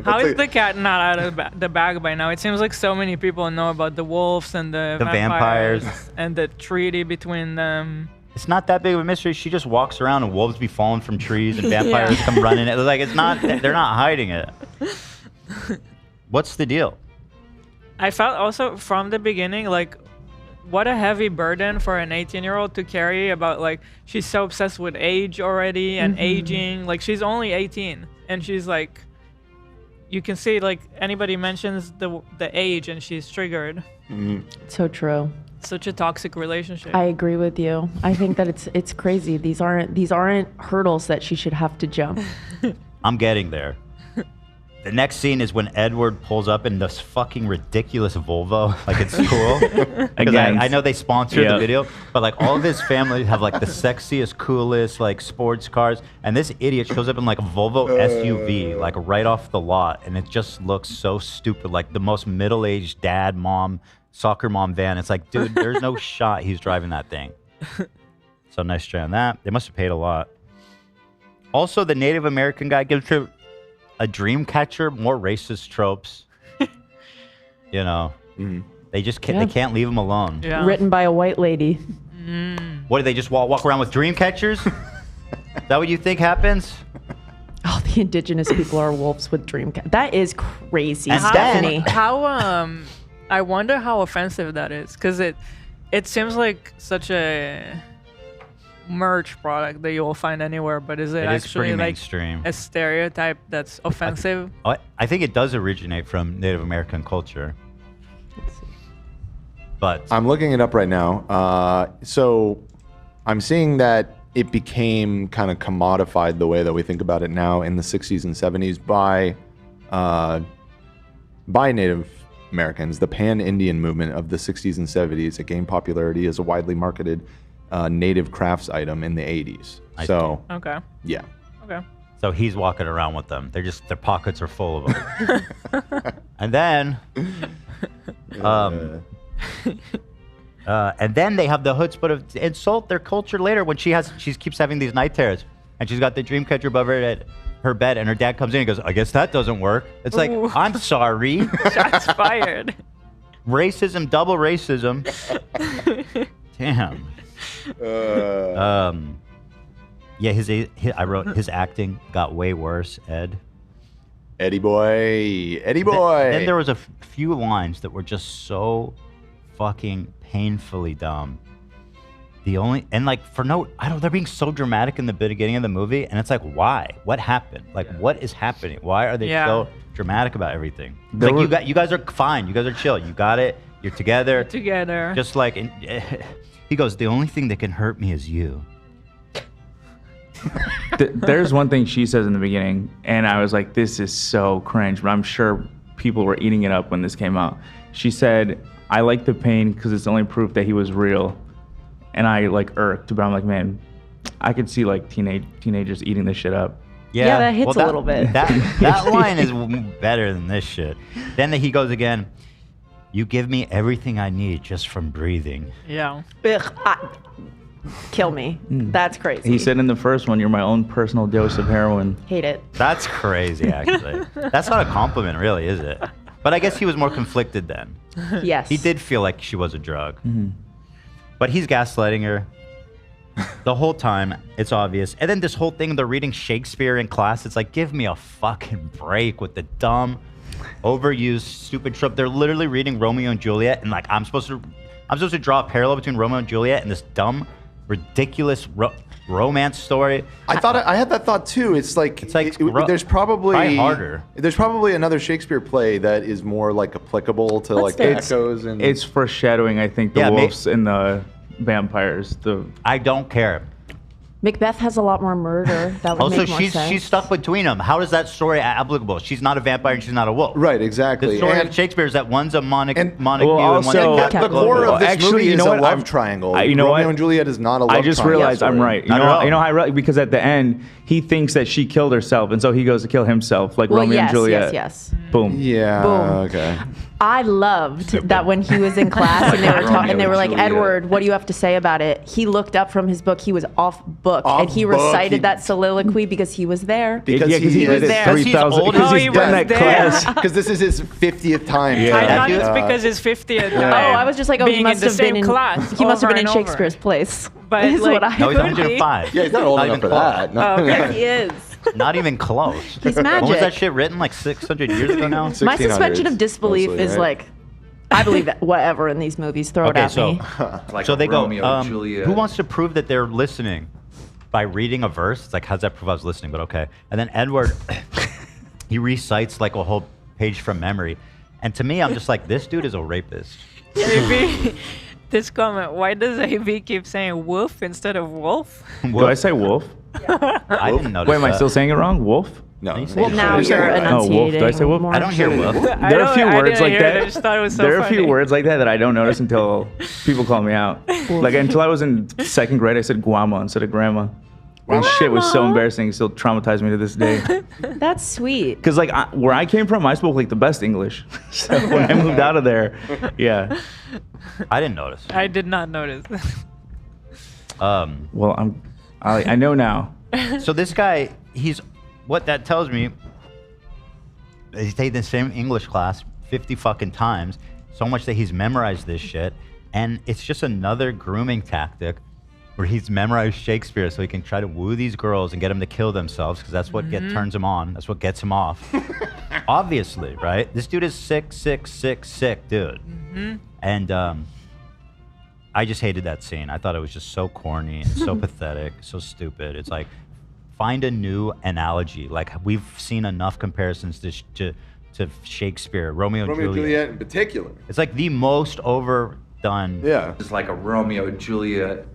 [SPEAKER 2] How is the cat not out of the bag by now? It seems like so many people know about the wolves and the
[SPEAKER 1] vampires.
[SPEAKER 2] and the treaty between them.
[SPEAKER 1] It's not that big of a mystery. She just walks around and wolves be falling from trees and vampires come running. It's like it's not. They're not hiding it. What's the deal?
[SPEAKER 2] I felt also from the beginning like what a heavy burden for an 18-year-old to carry about like she's so obsessed with age already and aging. Like she's only 18 and she's like you can see like anybody mentions the age and she's triggered.
[SPEAKER 4] So true.
[SPEAKER 2] Such a toxic relationship.
[SPEAKER 4] I agree with you. I think that it's crazy. These aren't hurdles that she should have to jump.
[SPEAKER 1] I'm getting there. The next scene is when Edward pulls up in this fucking ridiculous Volvo. Like, it's cool. Because I know they sponsored the video, but like all of his family have like the sexiest, coolest, like sports cars. And this idiot shows up in like a Volvo SUV, like right off the lot. And it just looks so stupid. Like the most middle-aged dad, mom, soccer mom van. It's like, dude, there's no shot he's driving that thing. So nice try on that. They must have paid a lot. Also, the Native American guy gives her a dream catcher, more racist tropes. You know, they just can't, they can't leave him alone.
[SPEAKER 2] Yeah.
[SPEAKER 4] Written by a white lady.
[SPEAKER 1] What do they just walk around with dream catchers? Is that what you think happens?
[SPEAKER 4] Oh, the indigenous people are wolves with dream cat. That is crazy,
[SPEAKER 1] And
[SPEAKER 4] Stephanie.
[SPEAKER 2] How I wonder how offensive that is because it seems like such a merch product that you will find anywhere, but is it
[SPEAKER 1] It is
[SPEAKER 2] actually
[SPEAKER 1] pretty
[SPEAKER 2] like
[SPEAKER 1] mainstream.
[SPEAKER 2] a stereotype that's offensive?
[SPEAKER 1] I think it does originate from Native American culture. But
[SPEAKER 3] I'm looking it up right now. So I'm seeing that it became kind of commodified the way that we think about it now in the 60s and 70s by Native Americans, the pan-Indian movement of the 60s and 70s, it gained popularity as a widely marketed native crafts item in the 80s. So,
[SPEAKER 2] Okay.
[SPEAKER 3] yeah.
[SPEAKER 2] Okay.
[SPEAKER 1] So he's walking around with them. Their pockets are full of them. And then, and then they have the chutzpah to insult their culture later when she keeps having these night terrors, and she's got the dream catcher above her bed, and her dad comes in and goes, "I guess that doesn't work." It's like,
[SPEAKER 2] Ooh.
[SPEAKER 1] I'm sorry.
[SPEAKER 2] Shots fired.
[SPEAKER 1] Racism, double racism. Damn. Yeah, I wrote his acting got way worse.
[SPEAKER 3] Eddie boy.
[SPEAKER 1] Then there was a few lines that were just so fucking painfully dumb. They're being so dramatic in the beginning of the movie, and it's like, why? What happened? Like, what is happening? Why are they so dramatic about everything? It's like, you guys are fine. You guys are chill. You got it. You're together.
[SPEAKER 2] Together.
[SPEAKER 1] Just like, he goes, the only thing that can hurt me is you.
[SPEAKER 8] There's one thing she says in the beginning, and I was like, this is so cringe, but I'm sure people were eating it up when this came out. She said, I like the pain because it's the only proof that he was real. And I like irked, but I'm like, man, I could see like teenagers eating this shit up.
[SPEAKER 4] Yeah, that hits a little bit.
[SPEAKER 1] That line is better than this shit. Then he goes again, you give me everything I need just from breathing.
[SPEAKER 2] Yeah.
[SPEAKER 4] Kill me. That's crazy.
[SPEAKER 8] He said in the first one, you're my own personal dose of heroin.
[SPEAKER 4] Hate it.
[SPEAKER 1] That's crazy, actually. That's not a compliment, really, is it? But I guess he was more conflicted then.
[SPEAKER 4] Yes.
[SPEAKER 1] He did feel like she was a drug. But he's gaslighting her the whole time. It's obvious. And then this whole thing, they're reading Shakespeare in class. It's like, give me a fucking break with the dumb, overused, stupid trope. They're literally reading Romeo and Juliet, and like I'm supposed to draw a parallel between Romeo and Juliet and this dumb, ridiculous romance story.
[SPEAKER 3] I had that thought too. It's like there's probably
[SPEAKER 1] try harder.
[SPEAKER 3] There's probably another Shakespeare play that is more like applicable to like the echoes and
[SPEAKER 8] it's foreshadowing. I think the wolves and the vampires.
[SPEAKER 1] I don't care.
[SPEAKER 4] Macbeth has a lot more murder. That would
[SPEAKER 1] Also,
[SPEAKER 4] make more sense.
[SPEAKER 1] she's stuck between them. How is that story applicable? She's not a vampire and she's not a wolf.
[SPEAKER 3] Right, exactly.
[SPEAKER 1] The story of Shakespeare is that one's a Montague and one's
[SPEAKER 3] the core of this movie is a love
[SPEAKER 8] I'm-
[SPEAKER 3] triangle.
[SPEAKER 8] You know
[SPEAKER 3] Romeo
[SPEAKER 8] what?
[SPEAKER 3] and Juliet is not a love
[SPEAKER 8] I just
[SPEAKER 3] triangle
[SPEAKER 8] realized I'm
[SPEAKER 3] story.
[SPEAKER 8] right. You know how because at the end he thinks that she killed herself, and so he goes to kill himself, like
[SPEAKER 4] Well,
[SPEAKER 8] Romeo
[SPEAKER 4] yes,
[SPEAKER 8] and Juliet.
[SPEAKER 4] yes.
[SPEAKER 8] Boom.
[SPEAKER 3] Yeah.
[SPEAKER 4] Boom.
[SPEAKER 3] Okay.
[SPEAKER 4] I loved that when he was in class and they were talking, and they were like,
[SPEAKER 3] Juliet.
[SPEAKER 4] Edward, what do you have to say about it? He looked up from his book. He was off book, and he
[SPEAKER 3] book.
[SPEAKER 4] recited that soliloquy because he was there.
[SPEAKER 3] Because
[SPEAKER 4] he was there.
[SPEAKER 8] He's old.
[SPEAKER 2] Oh, he was there.
[SPEAKER 3] Because this is his 50th time.
[SPEAKER 2] I thought it's because his 50th time.
[SPEAKER 4] Oh, I was just like, oh, he
[SPEAKER 2] being
[SPEAKER 4] must
[SPEAKER 2] in the
[SPEAKER 4] have been
[SPEAKER 2] same
[SPEAKER 4] in
[SPEAKER 2] class.
[SPEAKER 4] He must have
[SPEAKER 2] over
[SPEAKER 4] been in
[SPEAKER 2] and over.
[SPEAKER 4] Shakespeare's place.
[SPEAKER 2] But
[SPEAKER 4] is
[SPEAKER 2] like,
[SPEAKER 4] what I
[SPEAKER 1] No, he's
[SPEAKER 2] could be.
[SPEAKER 1] 105.
[SPEAKER 3] Yeah, he's not old enough for that. No.
[SPEAKER 2] Oh, okay.
[SPEAKER 4] Yes, he is.
[SPEAKER 1] Not even close.
[SPEAKER 4] He's
[SPEAKER 1] When was
[SPEAKER 4] magic.
[SPEAKER 1] that shit written? Like 600 years ago now?
[SPEAKER 4] My suspension of disbelief
[SPEAKER 3] mostly,
[SPEAKER 4] is
[SPEAKER 3] right?
[SPEAKER 4] like, I believe that whatever in these movies, throw it
[SPEAKER 1] Okay,
[SPEAKER 4] at
[SPEAKER 1] so
[SPEAKER 4] me.
[SPEAKER 14] Like
[SPEAKER 1] so they go.
[SPEAKER 14] Romeo and Juliet.
[SPEAKER 1] Who wants to prove that they're listening by reading a verse? It's like, how's that prove I was listening? But okay. And then Edward, he recites like a whole page from memory, and to me, I'm just like, this dude is a rapist.
[SPEAKER 2] AB, this comment, why does AB keep saying wolf instead of wolf?
[SPEAKER 8] Do I say wolf?
[SPEAKER 1] I didn't notice.
[SPEAKER 8] Wait, am I
[SPEAKER 1] that.
[SPEAKER 8] still saying it wrong? Wolf?
[SPEAKER 3] No.
[SPEAKER 4] Well, now
[SPEAKER 3] You're
[SPEAKER 4] you're
[SPEAKER 3] saying-
[SPEAKER 8] Oh, wolf. Did I say wolf?
[SPEAKER 4] more
[SPEAKER 1] I don't hear wolf.
[SPEAKER 8] There are a few
[SPEAKER 2] I
[SPEAKER 8] words
[SPEAKER 2] didn't
[SPEAKER 8] like
[SPEAKER 2] hear it,
[SPEAKER 8] that.
[SPEAKER 2] I just thought it was so
[SPEAKER 8] there are a few
[SPEAKER 2] funny.
[SPEAKER 8] words like that I don't notice until people call me out. Like until I was in second grade, I said guama instead of grandma. And shit was so embarrassing. It still traumatized me to this day.
[SPEAKER 4] That's sweet.
[SPEAKER 8] Because like where I came from, I spoke like the best English. So when I moved out of there, yeah.
[SPEAKER 1] I didn't notice.
[SPEAKER 2] I did not notice.
[SPEAKER 8] Well, I know now.
[SPEAKER 1] So this guy, what that tells me, he's taken the same English class 50 fucking times, so much that he's memorized this shit, and it's just another grooming tactic where he's memorized Shakespeare so he can try to woo these girls and get them to kill themselves, because that's what turns him on. That's what gets him off. Obviously, right? This dude is sick, dude. And I just hated that scene. I thought it was just so corny and so pathetic, so stupid. It's like, find a new analogy. Like, we've seen enough comparisons to Shakespeare, Romeo and Juliet.
[SPEAKER 3] in particular.
[SPEAKER 1] It's like the most overdone.
[SPEAKER 3] Yeah.
[SPEAKER 14] It's like a Romeo and Juliet.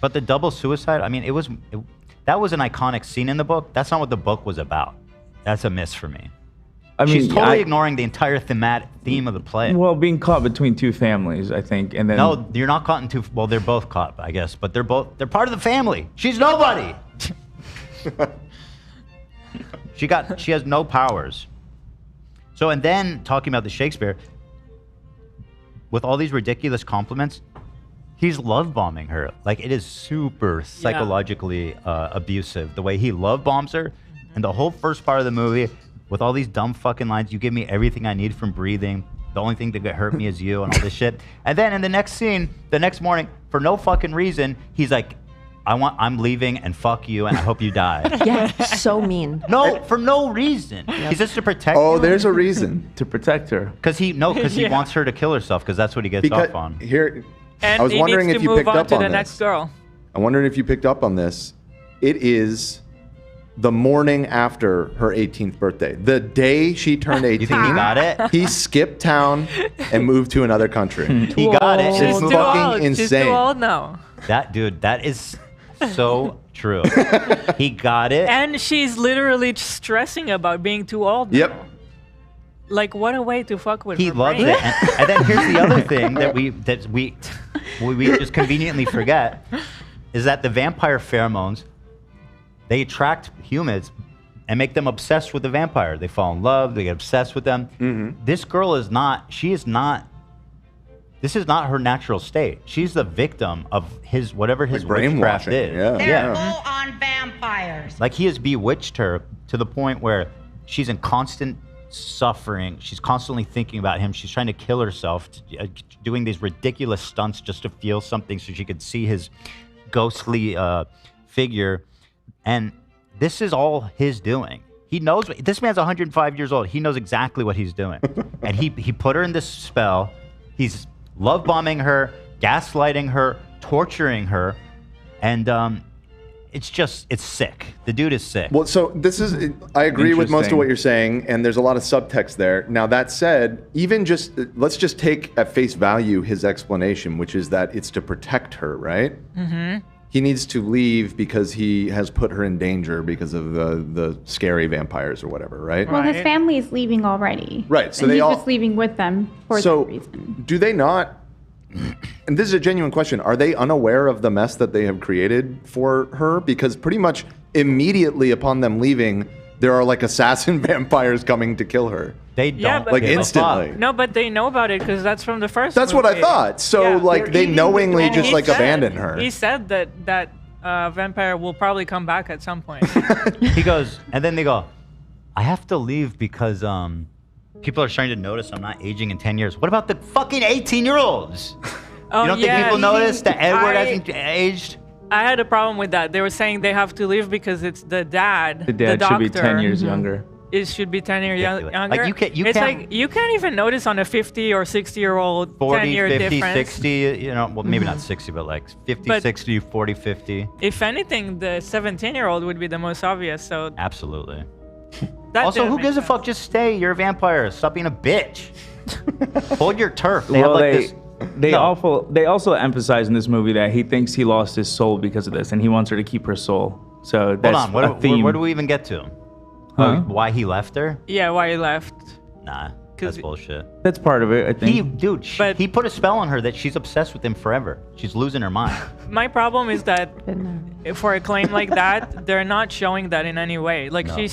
[SPEAKER 1] But the double suicide, I mean, that was an iconic scene in the book. That's not what the book was about. That's a miss for me.
[SPEAKER 8] I mean,
[SPEAKER 1] she's totally ignoring the entire theme of the play.
[SPEAKER 8] Well, being caught between two families, I think, and then
[SPEAKER 1] No, you're not caught in two. Well, they're both caught, I guess, but they're part of the family. She's nobody. She has no powers. So, and then talking about the Shakespeare, with all these ridiculous compliments, he's love bombing her. Like, it is super psychologically abusive the way he love bombs her. And the whole first part of the movie, with all these dumb fucking lines, you give me everything I need from breathing. The only thing that could hurt me is you and all this shit. And then in the next scene, the next morning, for no fucking reason, he's like, I'm leaving and fuck you and I hope you die.
[SPEAKER 4] Yeah, so mean.
[SPEAKER 1] No, for no reason. He's just to protect you.
[SPEAKER 3] Oh, there's a reason.
[SPEAKER 8] to protect her.
[SPEAKER 1] Because he wants her to kill herself because that's what he gets off on.
[SPEAKER 3] Here,
[SPEAKER 2] And
[SPEAKER 3] I was
[SPEAKER 2] he
[SPEAKER 3] wondering
[SPEAKER 2] needs
[SPEAKER 3] if
[SPEAKER 2] to
[SPEAKER 3] you
[SPEAKER 2] move
[SPEAKER 3] picked
[SPEAKER 2] on
[SPEAKER 3] up
[SPEAKER 2] to
[SPEAKER 3] on
[SPEAKER 2] the
[SPEAKER 3] this.
[SPEAKER 2] next girl.
[SPEAKER 3] I'm wondering if you picked up on this. It is the morning after her 18th birthday. The day she turned 18.
[SPEAKER 1] You think he got it?
[SPEAKER 3] He skipped town and moved to another country.
[SPEAKER 1] He got it.
[SPEAKER 2] She's too
[SPEAKER 3] fucking
[SPEAKER 2] old.
[SPEAKER 3] insane.
[SPEAKER 2] She's too old now.
[SPEAKER 1] That is so true. He got it.
[SPEAKER 2] And she's literally stressing about being too old.
[SPEAKER 3] Yep.
[SPEAKER 2] Like, what a way to fuck with
[SPEAKER 1] He
[SPEAKER 2] her
[SPEAKER 1] loves
[SPEAKER 2] brain.
[SPEAKER 1] it. And then here's the other thing that we just conveniently forget is that the vampire pheromones, they attract humans and make them obsessed with the vampire. They fall in love. They get obsessed with them.
[SPEAKER 3] Mm-hmm.
[SPEAKER 1] This girl is not. This is not her natural state. She's the victim of whatever his witchcraft
[SPEAKER 3] brainwashing.
[SPEAKER 1] is.
[SPEAKER 3] Yeah.
[SPEAKER 19] Full on vampires.
[SPEAKER 1] Like, he has bewitched her to the point where she's in constant suffering. She's constantly thinking about him. She's trying to kill herself, doing these ridiculous stunts just to feel something so she could see his ghostly figure. And this is all his doing. He knows. This man's 105 years old. He knows exactly what he's doing. And he put her in this spell. He's love bombing her, gaslighting her, torturing her, and it's sick. The dude is sick.
[SPEAKER 3] Well, so I agree with most of what you're saying, and there's a lot of subtext there. Now, that said, let's just take at face value his explanation, which is that it's to protect her, right?
[SPEAKER 2] Mm-hmm.
[SPEAKER 3] He needs to leave because he has put her in danger because of the scary vampires or whatever, right?
[SPEAKER 7] Well, his family is leaving already.
[SPEAKER 3] Right, so
[SPEAKER 7] and
[SPEAKER 3] they
[SPEAKER 7] he's
[SPEAKER 3] all-
[SPEAKER 7] just leaving with them for that reason.
[SPEAKER 3] Do they not, and this is a genuine question, are they unaware of the mess that they have created for her? Because pretty much immediately upon them leaving, there are like assassin vampires coming to kill her.
[SPEAKER 1] They
[SPEAKER 2] Yeah, but
[SPEAKER 3] like instantly.
[SPEAKER 2] No, but they know about it because that's from the first
[SPEAKER 3] That's what I
[SPEAKER 2] movie.
[SPEAKER 3] thought. So
[SPEAKER 2] Yeah.
[SPEAKER 3] like they knowingly
[SPEAKER 2] And
[SPEAKER 3] just
[SPEAKER 2] he
[SPEAKER 3] like
[SPEAKER 2] said-
[SPEAKER 3] abandon her.
[SPEAKER 2] He said that vampire will probably come back at some point.
[SPEAKER 1] He goes, and then they go, I have to leave because people are starting to notice I'm not aging in 10 years. What about the fucking 18-year-olds?
[SPEAKER 2] Oh,
[SPEAKER 1] You don't think people notice that Edward hasn't aged?
[SPEAKER 2] I had a problem with that. They were saying they have to leave because it's the dad.
[SPEAKER 8] The dad should be 10
[SPEAKER 2] doctor.
[SPEAKER 8] years younger.
[SPEAKER 2] It should be 10 years
[SPEAKER 1] Ridiculous.
[SPEAKER 2] younger.
[SPEAKER 1] Like, you
[SPEAKER 2] it's
[SPEAKER 1] can't-
[SPEAKER 2] like you can't even notice on a 50 or 60-year-old
[SPEAKER 1] 40,
[SPEAKER 2] 10-year
[SPEAKER 1] 50,
[SPEAKER 2] difference.
[SPEAKER 1] 60, well, maybe not 60, but like 50,
[SPEAKER 2] But-
[SPEAKER 1] 60, 40, 50.
[SPEAKER 2] If anything, the 17-year-old would be the most obvious. So
[SPEAKER 1] Absolutely.
[SPEAKER 2] that
[SPEAKER 1] Also,
[SPEAKER 2] didn't
[SPEAKER 1] who
[SPEAKER 2] make
[SPEAKER 1] gives a
[SPEAKER 2] sense.
[SPEAKER 1] fuck? Just stay. You're a vampire. Stop being a bitch. Hold your turf. They
[SPEAKER 8] Well,
[SPEAKER 1] have like this.
[SPEAKER 8] they also emphasize in this movie that he thinks he lost his soul because of this, and he wants her to keep her soul. So that's
[SPEAKER 1] Hold on.
[SPEAKER 8] a theme.
[SPEAKER 1] Where do we even get to?
[SPEAKER 8] Huh?
[SPEAKER 1] Why he left her?
[SPEAKER 2] Yeah, why he left?
[SPEAKER 1] Nah, that's bullshit.
[SPEAKER 8] That's part of it, I think.
[SPEAKER 1] He put a spell on her that she's obsessed with him forever. She's losing her mind.
[SPEAKER 2] My problem is that for a claim like that, they're not showing that in any way. Like
[SPEAKER 1] No.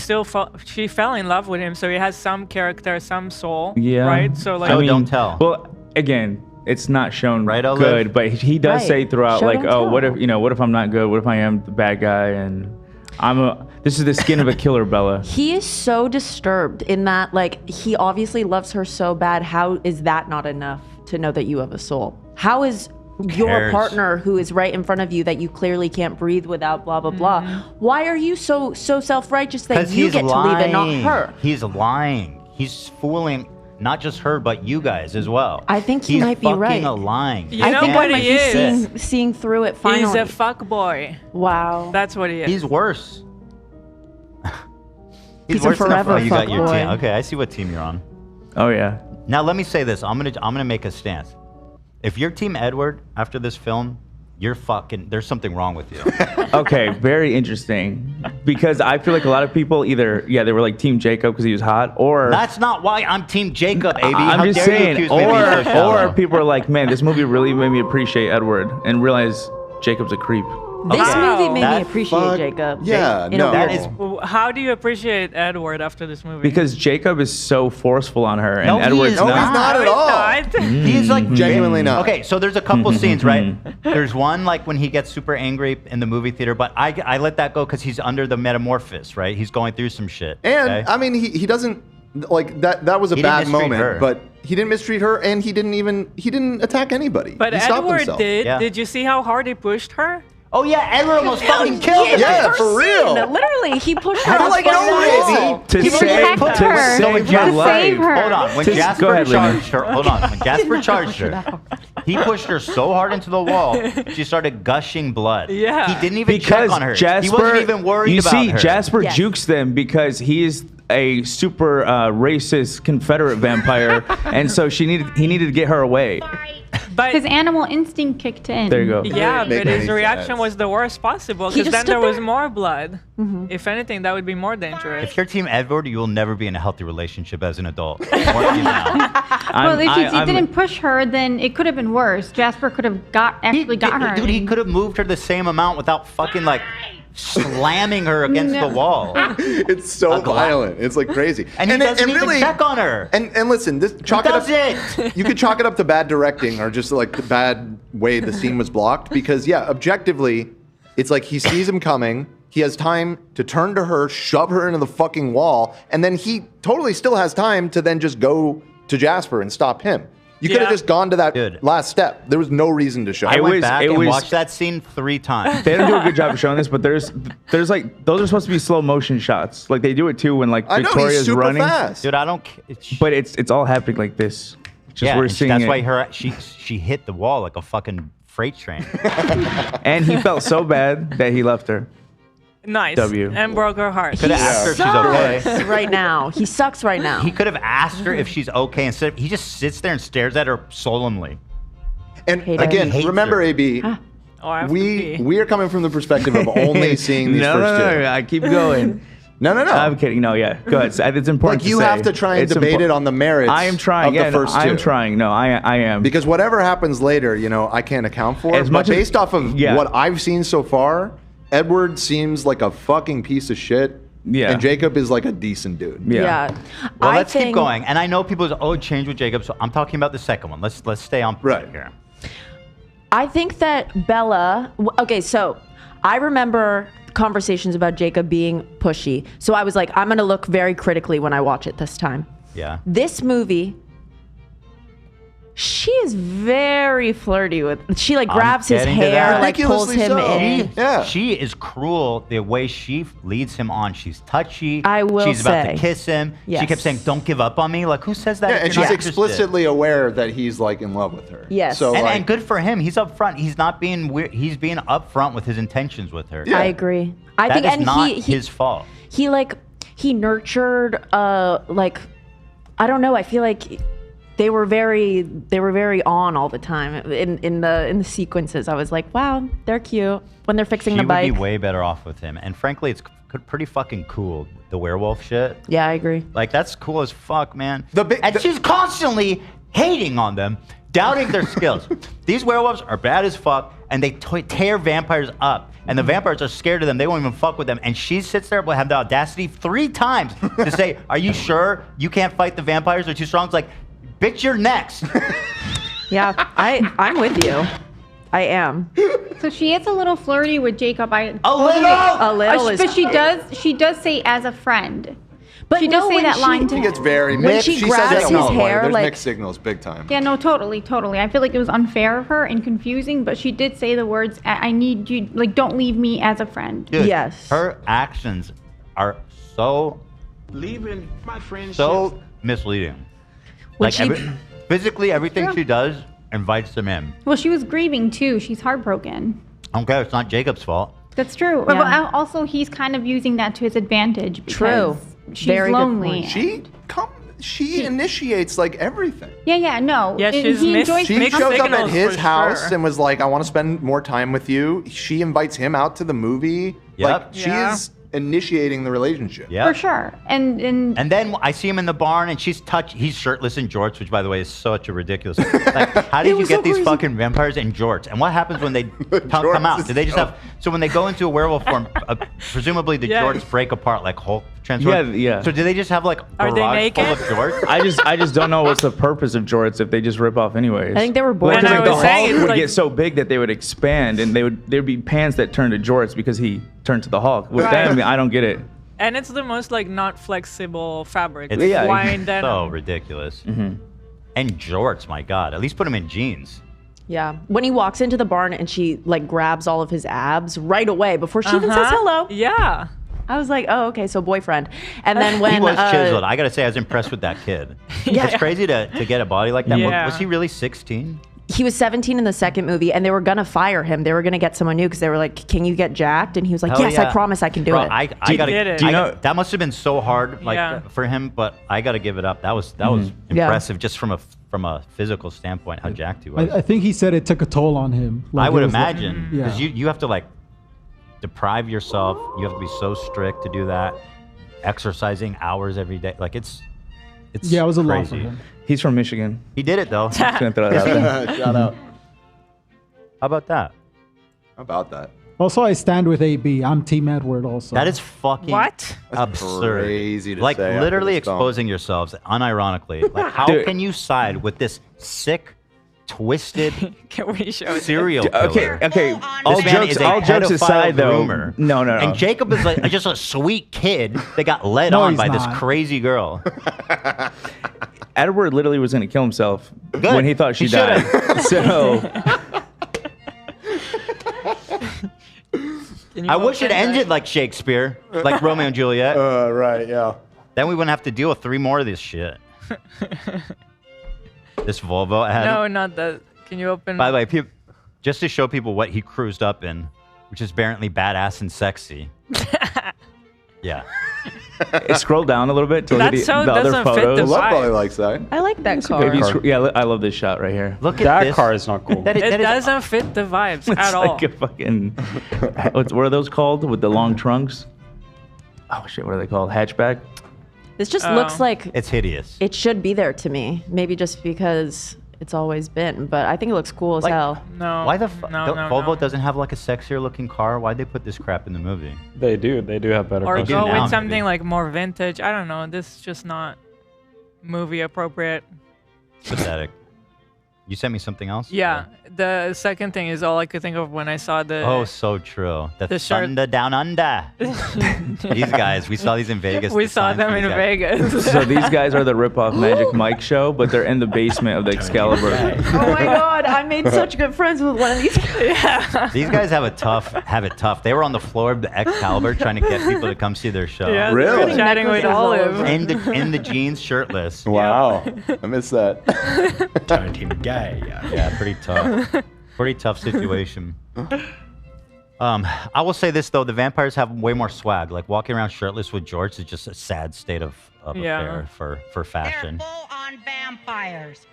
[SPEAKER 2] she fell in love with him, so he has some character, some soul.
[SPEAKER 8] Yeah.
[SPEAKER 2] Right. So like,
[SPEAKER 8] I mean,
[SPEAKER 1] don't tell.
[SPEAKER 8] Well, again, it's not shown
[SPEAKER 1] Right, Olive?
[SPEAKER 8] good, but he does
[SPEAKER 2] Right.
[SPEAKER 8] say throughout,
[SPEAKER 2] Show,
[SPEAKER 8] like,
[SPEAKER 2] don't
[SPEAKER 8] oh, what
[SPEAKER 2] tell.
[SPEAKER 8] if what if I'm not good? What if I am the bad guy? And this is the skin of a killer, Bella.
[SPEAKER 4] He is so disturbed in that, like, he obviously loves her so bad. How is that not enough to know that you have a soul? How is your
[SPEAKER 1] cares?
[SPEAKER 4] partner who is right in front of you that you clearly can't breathe without blah, blah, blah? Why are you so self-righteous that you
[SPEAKER 1] he's
[SPEAKER 4] get
[SPEAKER 1] lying.
[SPEAKER 4] to leave and not her?
[SPEAKER 1] He's lying. He's fooling not just her, but you guys as well.
[SPEAKER 4] I think he
[SPEAKER 1] He's
[SPEAKER 4] might be right.
[SPEAKER 1] fucking lying.
[SPEAKER 2] You
[SPEAKER 4] I
[SPEAKER 2] know
[SPEAKER 4] think
[SPEAKER 2] what
[SPEAKER 4] I might
[SPEAKER 2] he
[SPEAKER 4] be
[SPEAKER 2] is?
[SPEAKER 4] seeing through it finally.
[SPEAKER 2] He's a fuck boy.
[SPEAKER 4] Wow.
[SPEAKER 2] That's what he is.
[SPEAKER 1] He's worse.
[SPEAKER 4] He's a
[SPEAKER 1] worse than
[SPEAKER 4] forever
[SPEAKER 1] you got your
[SPEAKER 4] fuckboy.
[SPEAKER 1] team. Okay, I see what team you're on.
[SPEAKER 8] Oh yeah.
[SPEAKER 1] Now let me say this. I'm gonna make a stance. If you're Team Edward after this film, there's something wrong with you.
[SPEAKER 8] Okay, very interesting. Because I feel like a lot of people either, they were like Team Jacob because he was hot, or
[SPEAKER 1] That's not why I'm Team Jacob, AB.
[SPEAKER 8] I'm
[SPEAKER 1] How
[SPEAKER 8] just
[SPEAKER 1] dare you
[SPEAKER 8] saying,
[SPEAKER 1] accuse me of being so shallow?
[SPEAKER 8] or people are like, man, this movie really made me appreciate Edward and realize Jacob's a creep.
[SPEAKER 4] This movie made
[SPEAKER 1] That
[SPEAKER 4] me appreciate Jacob.
[SPEAKER 3] Yeah,
[SPEAKER 4] in
[SPEAKER 3] no.
[SPEAKER 4] a
[SPEAKER 1] That
[SPEAKER 4] weird
[SPEAKER 1] is
[SPEAKER 4] way.
[SPEAKER 2] How do you appreciate Edward after this movie?
[SPEAKER 8] Because Jacob is so forceful on her, and
[SPEAKER 1] No, he
[SPEAKER 8] Edward's
[SPEAKER 1] is
[SPEAKER 3] No, he's
[SPEAKER 8] not.
[SPEAKER 3] not at all.
[SPEAKER 1] He's like
[SPEAKER 3] Genuinely not.
[SPEAKER 1] Okay, so there's a couple scenes, right? There's one like when he gets super angry in the movie theater, but I let that go because he's under the metamorphosis, right? He's going through some shit.
[SPEAKER 3] And
[SPEAKER 1] okay?
[SPEAKER 3] I mean, he doesn't like that. That was a
[SPEAKER 1] He didn't
[SPEAKER 3] bad
[SPEAKER 1] mistreat
[SPEAKER 3] moment,
[SPEAKER 1] her.
[SPEAKER 3] but he didn't mistreat her, and he didn't attack anybody.
[SPEAKER 2] But
[SPEAKER 3] he stopped
[SPEAKER 2] Edward
[SPEAKER 3] himself.
[SPEAKER 2] did.
[SPEAKER 1] Yeah.
[SPEAKER 2] Did you see how hard he pushed her?
[SPEAKER 1] Oh yeah, Edward almost fucking killed him.
[SPEAKER 3] Yeah,
[SPEAKER 4] First
[SPEAKER 3] for real.
[SPEAKER 4] scene, literally, he pushed her.
[SPEAKER 3] For, like, no reason.
[SPEAKER 8] To
[SPEAKER 7] He
[SPEAKER 8] save,
[SPEAKER 7] protect
[SPEAKER 8] to
[SPEAKER 7] her.
[SPEAKER 8] save
[SPEAKER 7] To
[SPEAKER 8] your
[SPEAKER 7] save
[SPEAKER 8] life.
[SPEAKER 7] her.
[SPEAKER 1] Hold on, when
[SPEAKER 8] Go
[SPEAKER 1] Jasper
[SPEAKER 8] ahead, Lena.
[SPEAKER 1] charged her. Hold on, when Jasper charged her, he pushed her so hard into the wall, she started gushing blood.
[SPEAKER 2] Yeah.
[SPEAKER 1] He didn't even
[SPEAKER 8] Because
[SPEAKER 1] check on her.
[SPEAKER 8] Jasper,
[SPEAKER 1] He wasn't even worried
[SPEAKER 8] you
[SPEAKER 1] about
[SPEAKER 8] see,
[SPEAKER 1] her.
[SPEAKER 8] Jasper
[SPEAKER 4] Yes.
[SPEAKER 8] jukes them because he's a super racist Confederate vampire, and so he needed to get her away.
[SPEAKER 2] But
[SPEAKER 7] His animal instinct kicked in.
[SPEAKER 8] There you go.
[SPEAKER 2] yeah,
[SPEAKER 3] Doesn't make
[SPEAKER 2] but his
[SPEAKER 3] any
[SPEAKER 2] reaction
[SPEAKER 3] sense.
[SPEAKER 2] was the worst possible
[SPEAKER 4] He
[SPEAKER 2] because
[SPEAKER 4] just
[SPEAKER 2] then there
[SPEAKER 4] stood
[SPEAKER 2] was
[SPEAKER 4] there.
[SPEAKER 2] more blood. If anything, that would be more dangerous.
[SPEAKER 1] If you're Team Edward, you will never be in a healthy relationship as an adult. I'm warning you now.
[SPEAKER 7] Well, if he didn't push her, then it could have been worse. Jasper could have got her.
[SPEAKER 1] Dude, he could have moved her the same amount without fucking like slamming her against the wall.
[SPEAKER 3] It's so violent. It's like crazy.
[SPEAKER 1] And he doesn't even check on her.
[SPEAKER 3] And listen, this chalk
[SPEAKER 1] does
[SPEAKER 3] it up. You could chalk it up to bad directing or just like the bad way the scene was blocked. Because yeah, objectively, it's like he sees him coming. He has time to turn to her, shove her into the fucking wall, and then he totally still has time to then just go to Jasper and stop him. You could have just gone to that last step. There was no reason to show.
[SPEAKER 1] I went back and watched that scene 3 times.
[SPEAKER 8] They don't do a good job of showing this, but there's like those are supposed to be slow motion shots. Like they do it too when like
[SPEAKER 3] I know, he's
[SPEAKER 8] Victoria's
[SPEAKER 3] super
[SPEAKER 8] running.
[SPEAKER 3] fast.
[SPEAKER 1] Dude, I don't.
[SPEAKER 8] But it's all happening like this. Just
[SPEAKER 1] Yeah,
[SPEAKER 8] we're
[SPEAKER 1] and
[SPEAKER 8] seeing
[SPEAKER 1] that's
[SPEAKER 8] it.
[SPEAKER 1] why she hit the wall like a fucking freight train.
[SPEAKER 8] And he felt so bad that he left her.
[SPEAKER 2] Nice.
[SPEAKER 8] W.
[SPEAKER 2] And broke her heart.
[SPEAKER 1] Could have asked her if she's
[SPEAKER 4] Sucks
[SPEAKER 1] okay.
[SPEAKER 4] right now. He sucks right now.
[SPEAKER 1] He could have asked her if she's okay instead of, he just sits there and stares at her solemnly.
[SPEAKER 3] And
[SPEAKER 4] Hate her.
[SPEAKER 3] again,
[SPEAKER 1] He hates
[SPEAKER 3] remember,
[SPEAKER 1] her.
[SPEAKER 3] AB,
[SPEAKER 2] Oh, I have to
[SPEAKER 3] we
[SPEAKER 2] pee.
[SPEAKER 3] are coming from the perspective of only seeing these first two.
[SPEAKER 8] I keep going.
[SPEAKER 3] No.
[SPEAKER 8] I'm kidding. No, yeah. Go ahead. It's important
[SPEAKER 3] Like you
[SPEAKER 8] to say.
[SPEAKER 3] have to try and
[SPEAKER 8] It's
[SPEAKER 3] debate it on the merits.
[SPEAKER 8] I am trying.
[SPEAKER 3] Of
[SPEAKER 8] Yeah,
[SPEAKER 3] the first
[SPEAKER 8] I am
[SPEAKER 3] two.
[SPEAKER 8] trying. No, I am.
[SPEAKER 3] Because whatever happens later, I can't account for.
[SPEAKER 8] As
[SPEAKER 3] But
[SPEAKER 8] much as-
[SPEAKER 3] based off of
[SPEAKER 8] yeah.
[SPEAKER 3] what I've seen so far, Edward seems like a fucking piece of shit.
[SPEAKER 8] Yeah.
[SPEAKER 3] And Jacob is like a decent dude.
[SPEAKER 4] Yeah.
[SPEAKER 1] Well,
[SPEAKER 4] I
[SPEAKER 1] let's keep
[SPEAKER 4] think-
[SPEAKER 1] going. And I know people say, oh, change with Jacob. So I'm talking about the second one. Let's stay on point here.
[SPEAKER 4] I think that Bella. Okay, so I remember conversations about Jacob being pushy. So I was like, I'm going to look very critically when I watch it this time.
[SPEAKER 1] Yeah.
[SPEAKER 4] This movie, she is very flirty with. She like grabs his
[SPEAKER 1] getting to
[SPEAKER 4] hair,
[SPEAKER 1] that.
[SPEAKER 4] like pulls him in.
[SPEAKER 1] She is cruel the way she leads him on. She's touchy.
[SPEAKER 4] I will
[SPEAKER 1] She's about to
[SPEAKER 4] say.
[SPEAKER 1] kiss him. She
[SPEAKER 4] Yes.
[SPEAKER 1] kept saying, "Don't give up on me." Like, who says that?
[SPEAKER 3] Yeah,
[SPEAKER 1] if
[SPEAKER 3] and
[SPEAKER 1] you're
[SPEAKER 3] she's
[SPEAKER 1] not interested?
[SPEAKER 3] explicitly aware that he's like in love with her.
[SPEAKER 4] Yes.
[SPEAKER 3] So
[SPEAKER 1] And good for him. He's upfront. He's not being weird. He's being upfront with his intentions with her.
[SPEAKER 4] I agree. I
[SPEAKER 1] That
[SPEAKER 4] think,
[SPEAKER 1] is
[SPEAKER 4] and
[SPEAKER 1] not
[SPEAKER 4] he
[SPEAKER 1] his fault.
[SPEAKER 4] He nurtured like, I don't know. I feel like they were very on all the time in the sequences. I was like, wow, they're cute when they're fixing
[SPEAKER 1] She
[SPEAKER 4] the
[SPEAKER 1] would
[SPEAKER 4] bike.
[SPEAKER 1] be way better off with him. And frankly, it's pretty fucking cool. The werewolf shit.
[SPEAKER 4] Yeah, I agree.
[SPEAKER 1] Like, that's cool as fuck, man. And she's constantly hating on them, doubting their skills. These werewolves are bad as fuck, and they tear vampires up. And the vampires are scared of them. They won't even fuck with them. And she sits there, will have the audacity 3 times to say, are you sure you can't fight the vampires? They're too strong. It's like, bitch, you're next.
[SPEAKER 4] Yeah, I'm with you. I am.
[SPEAKER 7] So she is a little flirty with Jacob.
[SPEAKER 4] A little is
[SPEAKER 7] but she does say as a friend.
[SPEAKER 4] But
[SPEAKER 7] she does
[SPEAKER 4] no,
[SPEAKER 7] say
[SPEAKER 4] when
[SPEAKER 7] that
[SPEAKER 4] she-
[SPEAKER 7] line
[SPEAKER 3] She
[SPEAKER 7] to
[SPEAKER 3] gets very
[SPEAKER 4] When
[SPEAKER 3] mixed.
[SPEAKER 4] she
[SPEAKER 3] says
[SPEAKER 4] grabs
[SPEAKER 3] it
[SPEAKER 4] his
[SPEAKER 3] all the way.
[SPEAKER 4] hair,
[SPEAKER 3] There's
[SPEAKER 4] like-
[SPEAKER 3] mixed signals, big time.
[SPEAKER 7] Yeah, no, totally. I feel like it was unfair of her and confusing, but she did say the words, I need you, like, don't leave me as a friend.
[SPEAKER 1] Dude, her actions are so
[SPEAKER 17] Leaving my friendship.
[SPEAKER 1] so misleading.
[SPEAKER 4] When
[SPEAKER 1] Like
[SPEAKER 4] she-
[SPEAKER 1] physically, everything
[SPEAKER 7] Sure.
[SPEAKER 1] she does invites them in.
[SPEAKER 7] Well, she was grieving too. She's heartbroken.
[SPEAKER 1] I don't care. It's not Jacob's fault.
[SPEAKER 7] That's true.
[SPEAKER 4] Yeah.
[SPEAKER 7] But also, he's kind of using that to his advantage because
[SPEAKER 4] True.
[SPEAKER 7] she's
[SPEAKER 4] Very good
[SPEAKER 7] lonely.
[SPEAKER 4] point.
[SPEAKER 3] She she initiates like everything.
[SPEAKER 7] Yeah, no.
[SPEAKER 2] Yeah, she's
[SPEAKER 7] he enjoys
[SPEAKER 3] She shows up at
[SPEAKER 2] signals
[SPEAKER 3] his
[SPEAKER 2] for
[SPEAKER 3] house
[SPEAKER 2] sure.
[SPEAKER 3] and was like, I want to spend more time with you. She invites him out to the movie.
[SPEAKER 1] Yep.
[SPEAKER 3] Like, she is initiating the relationship.
[SPEAKER 1] Yeah.
[SPEAKER 7] For sure. And
[SPEAKER 1] then I see him in the barn, and he's shirtless in jorts, which, by the way, is such a ridiculous. Like, how did you get these fucking vampires in jorts? And what happens when they come out? Do they just have? So when they go into a werewolf form, presumably the jorts break apart like Hulk transform.
[SPEAKER 8] Yeah.
[SPEAKER 1] So do they just have like
[SPEAKER 2] Are they
[SPEAKER 1] garage full
[SPEAKER 2] naked?
[SPEAKER 1] of jorts?
[SPEAKER 8] I just don't know what's the purpose of jorts if they just rip off anyways.
[SPEAKER 4] I think they were born.
[SPEAKER 2] And I
[SPEAKER 8] the
[SPEAKER 2] was saying,
[SPEAKER 8] Hulk
[SPEAKER 2] it's
[SPEAKER 8] would
[SPEAKER 2] like-
[SPEAKER 8] get so big that they would expand, and there'd be pants that turn to jorts because he turned to the Hulk. With them, I don't get it.
[SPEAKER 2] And it's the most like not flexible fabric.
[SPEAKER 1] It's
[SPEAKER 2] Wine
[SPEAKER 1] so
[SPEAKER 2] denim.
[SPEAKER 1] ridiculous. And jorts, my God. At least put them in jeans.
[SPEAKER 4] Yeah. When he walks into the barn and she like grabs all of his abs right away before she even says hello.
[SPEAKER 2] Yeah.
[SPEAKER 4] I was like, oh, okay, so boyfriend. And then when
[SPEAKER 1] he was chiseled. I gotta say, I was impressed with that kid.
[SPEAKER 4] Yeah.
[SPEAKER 1] It's crazy to get a body like that.
[SPEAKER 2] Yeah.
[SPEAKER 1] Was he really 16?
[SPEAKER 4] he was 17 in the second movie, and they were gonna fire him. They were gonna get someone new because they were like, "Can you get jacked?" And he was like,
[SPEAKER 1] Hell
[SPEAKER 4] "Yes,
[SPEAKER 1] yeah.
[SPEAKER 4] I promise I can do
[SPEAKER 1] Bro,
[SPEAKER 4] it."
[SPEAKER 1] I gotta.
[SPEAKER 2] Do you
[SPEAKER 1] know that must have been so hard, like for him? But I gotta give it up. That was impressive, just from a physical standpoint, how jacked he was.
[SPEAKER 16] I think he said it took a toll on him. Like,
[SPEAKER 1] I would
[SPEAKER 16] it was like-
[SPEAKER 1] imagine because you have to like deprive yourself. You have to be so strict to do that. Exercising hours every day, like it's
[SPEAKER 16] yeah, it was a lot
[SPEAKER 1] crazy.
[SPEAKER 16] for him.
[SPEAKER 8] He's from Michigan.
[SPEAKER 1] He did it though.
[SPEAKER 8] Just gonna throw that out there.
[SPEAKER 3] Shout out.
[SPEAKER 1] How about that?
[SPEAKER 3] How about that?
[SPEAKER 16] Also, I stand with AB. I'm Team Edward. Also,
[SPEAKER 1] That is fucking
[SPEAKER 2] What?
[SPEAKER 1] absurd.
[SPEAKER 3] Crazy to
[SPEAKER 1] like
[SPEAKER 3] say after
[SPEAKER 1] literally
[SPEAKER 3] this film.
[SPEAKER 1] exposing yourselves unironically. Like how
[SPEAKER 8] Dude.
[SPEAKER 1] can you side with this sick, twisted
[SPEAKER 2] Can we show
[SPEAKER 1] serial killer?
[SPEAKER 8] Okay.
[SPEAKER 1] This
[SPEAKER 8] All
[SPEAKER 1] man is
[SPEAKER 8] jokes,
[SPEAKER 1] a
[SPEAKER 8] all jokes
[SPEAKER 1] pedophile
[SPEAKER 8] aside, though.
[SPEAKER 1] groomer.
[SPEAKER 8] No.
[SPEAKER 1] And Jacob is like just a sweet kid that got led
[SPEAKER 16] No,
[SPEAKER 1] on
[SPEAKER 16] he's
[SPEAKER 1] by this
[SPEAKER 16] not.
[SPEAKER 1] crazy girl.
[SPEAKER 8] Edward literally was gonna kill himself
[SPEAKER 1] Good.
[SPEAKER 8] when he thought she
[SPEAKER 1] He
[SPEAKER 8] died.
[SPEAKER 1] should've.
[SPEAKER 8] So
[SPEAKER 2] Can you
[SPEAKER 1] I wish it
[SPEAKER 2] open that?
[SPEAKER 1] ended like Shakespeare, like Romeo and Juliet.
[SPEAKER 3] Right, yeah.
[SPEAKER 1] Then we wouldn't have to deal with 3 more of this shit. This Volvo had.
[SPEAKER 2] No, not that. Can you open?
[SPEAKER 1] By the way, just to show people what he cruised up in, which is apparently badass and sexy. Yeah.
[SPEAKER 8] scroll down a little bit to look at
[SPEAKER 2] That so
[SPEAKER 8] the other
[SPEAKER 2] doesn't fit
[SPEAKER 8] photos.
[SPEAKER 2] the
[SPEAKER 3] Love
[SPEAKER 2] vibe.
[SPEAKER 3] probably likes that.
[SPEAKER 4] I like that car.
[SPEAKER 8] Maybe I love this shot right here.
[SPEAKER 1] Look at
[SPEAKER 5] That
[SPEAKER 1] this.
[SPEAKER 5] car is not cool.
[SPEAKER 1] That is-
[SPEAKER 2] It
[SPEAKER 1] that is-
[SPEAKER 2] doesn't fit the vibes
[SPEAKER 8] It's
[SPEAKER 2] at all.
[SPEAKER 8] like a fucking. What are those called with the long trunks? Oh shit! What are they called? Hatchback.
[SPEAKER 4] This just looks like
[SPEAKER 1] It's hideous.
[SPEAKER 4] it should be there to me. Maybe just because it's always been, but I think it looks cool as
[SPEAKER 1] Like-
[SPEAKER 4] hell.
[SPEAKER 2] No.
[SPEAKER 1] Why the
[SPEAKER 2] no, no,
[SPEAKER 1] Volvo
[SPEAKER 2] no.
[SPEAKER 1] doesn't have like a sexier looking car? Why'd they put this crap in the movie?
[SPEAKER 5] They do have better
[SPEAKER 2] Or
[SPEAKER 5] cars.
[SPEAKER 1] do
[SPEAKER 2] go
[SPEAKER 1] now,
[SPEAKER 2] with something
[SPEAKER 1] maybe.
[SPEAKER 2] like more vintage. I don't know. This is just not movie appropriate.
[SPEAKER 1] Pathetic. You sent me something else?
[SPEAKER 2] Yeah. The second thing is all I could think of when I saw the.
[SPEAKER 1] Oh, so true. The
[SPEAKER 2] The shirt-
[SPEAKER 1] Thunder Down Under. These guys, we saw these in Vegas.
[SPEAKER 2] We
[SPEAKER 1] the
[SPEAKER 2] saw
[SPEAKER 1] signs
[SPEAKER 2] them
[SPEAKER 1] for
[SPEAKER 2] in
[SPEAKER 1] these guys.
[SPEAKER 2] Vegas.
[SPEAKER 8] So these guys are the rip-off Magic Mike show, but they're in the basement of the Excalibur.
[SPEAKER 4] Oh my god, I made such good friends with one of these guys.
[SPEAKER 1] These guys have it tough. They were on the floor of the Excalibur trying to get people to come see their show.
[SPEAKER 2] Yeah,
[SPEAKER 3] Really?
[SPEAKER 2] they were chatting with Olive.
[SPEAKER 1] In the jeans, shirtless.
[SPEAKER 3] Wow. I missed that.
[SPEAKER 9] Turned him gay.
[SPEAKER 1] Yeah, pretty tough. Pretty tough situation. I will say this though: the vampires have way more swag. Like walking around shirtless with jorts is just a sad state of
[SPEAKER 2] Yeah.
[SPEAKER 1] affair for fashion.
[SPEAKER 19] They're full on vampires.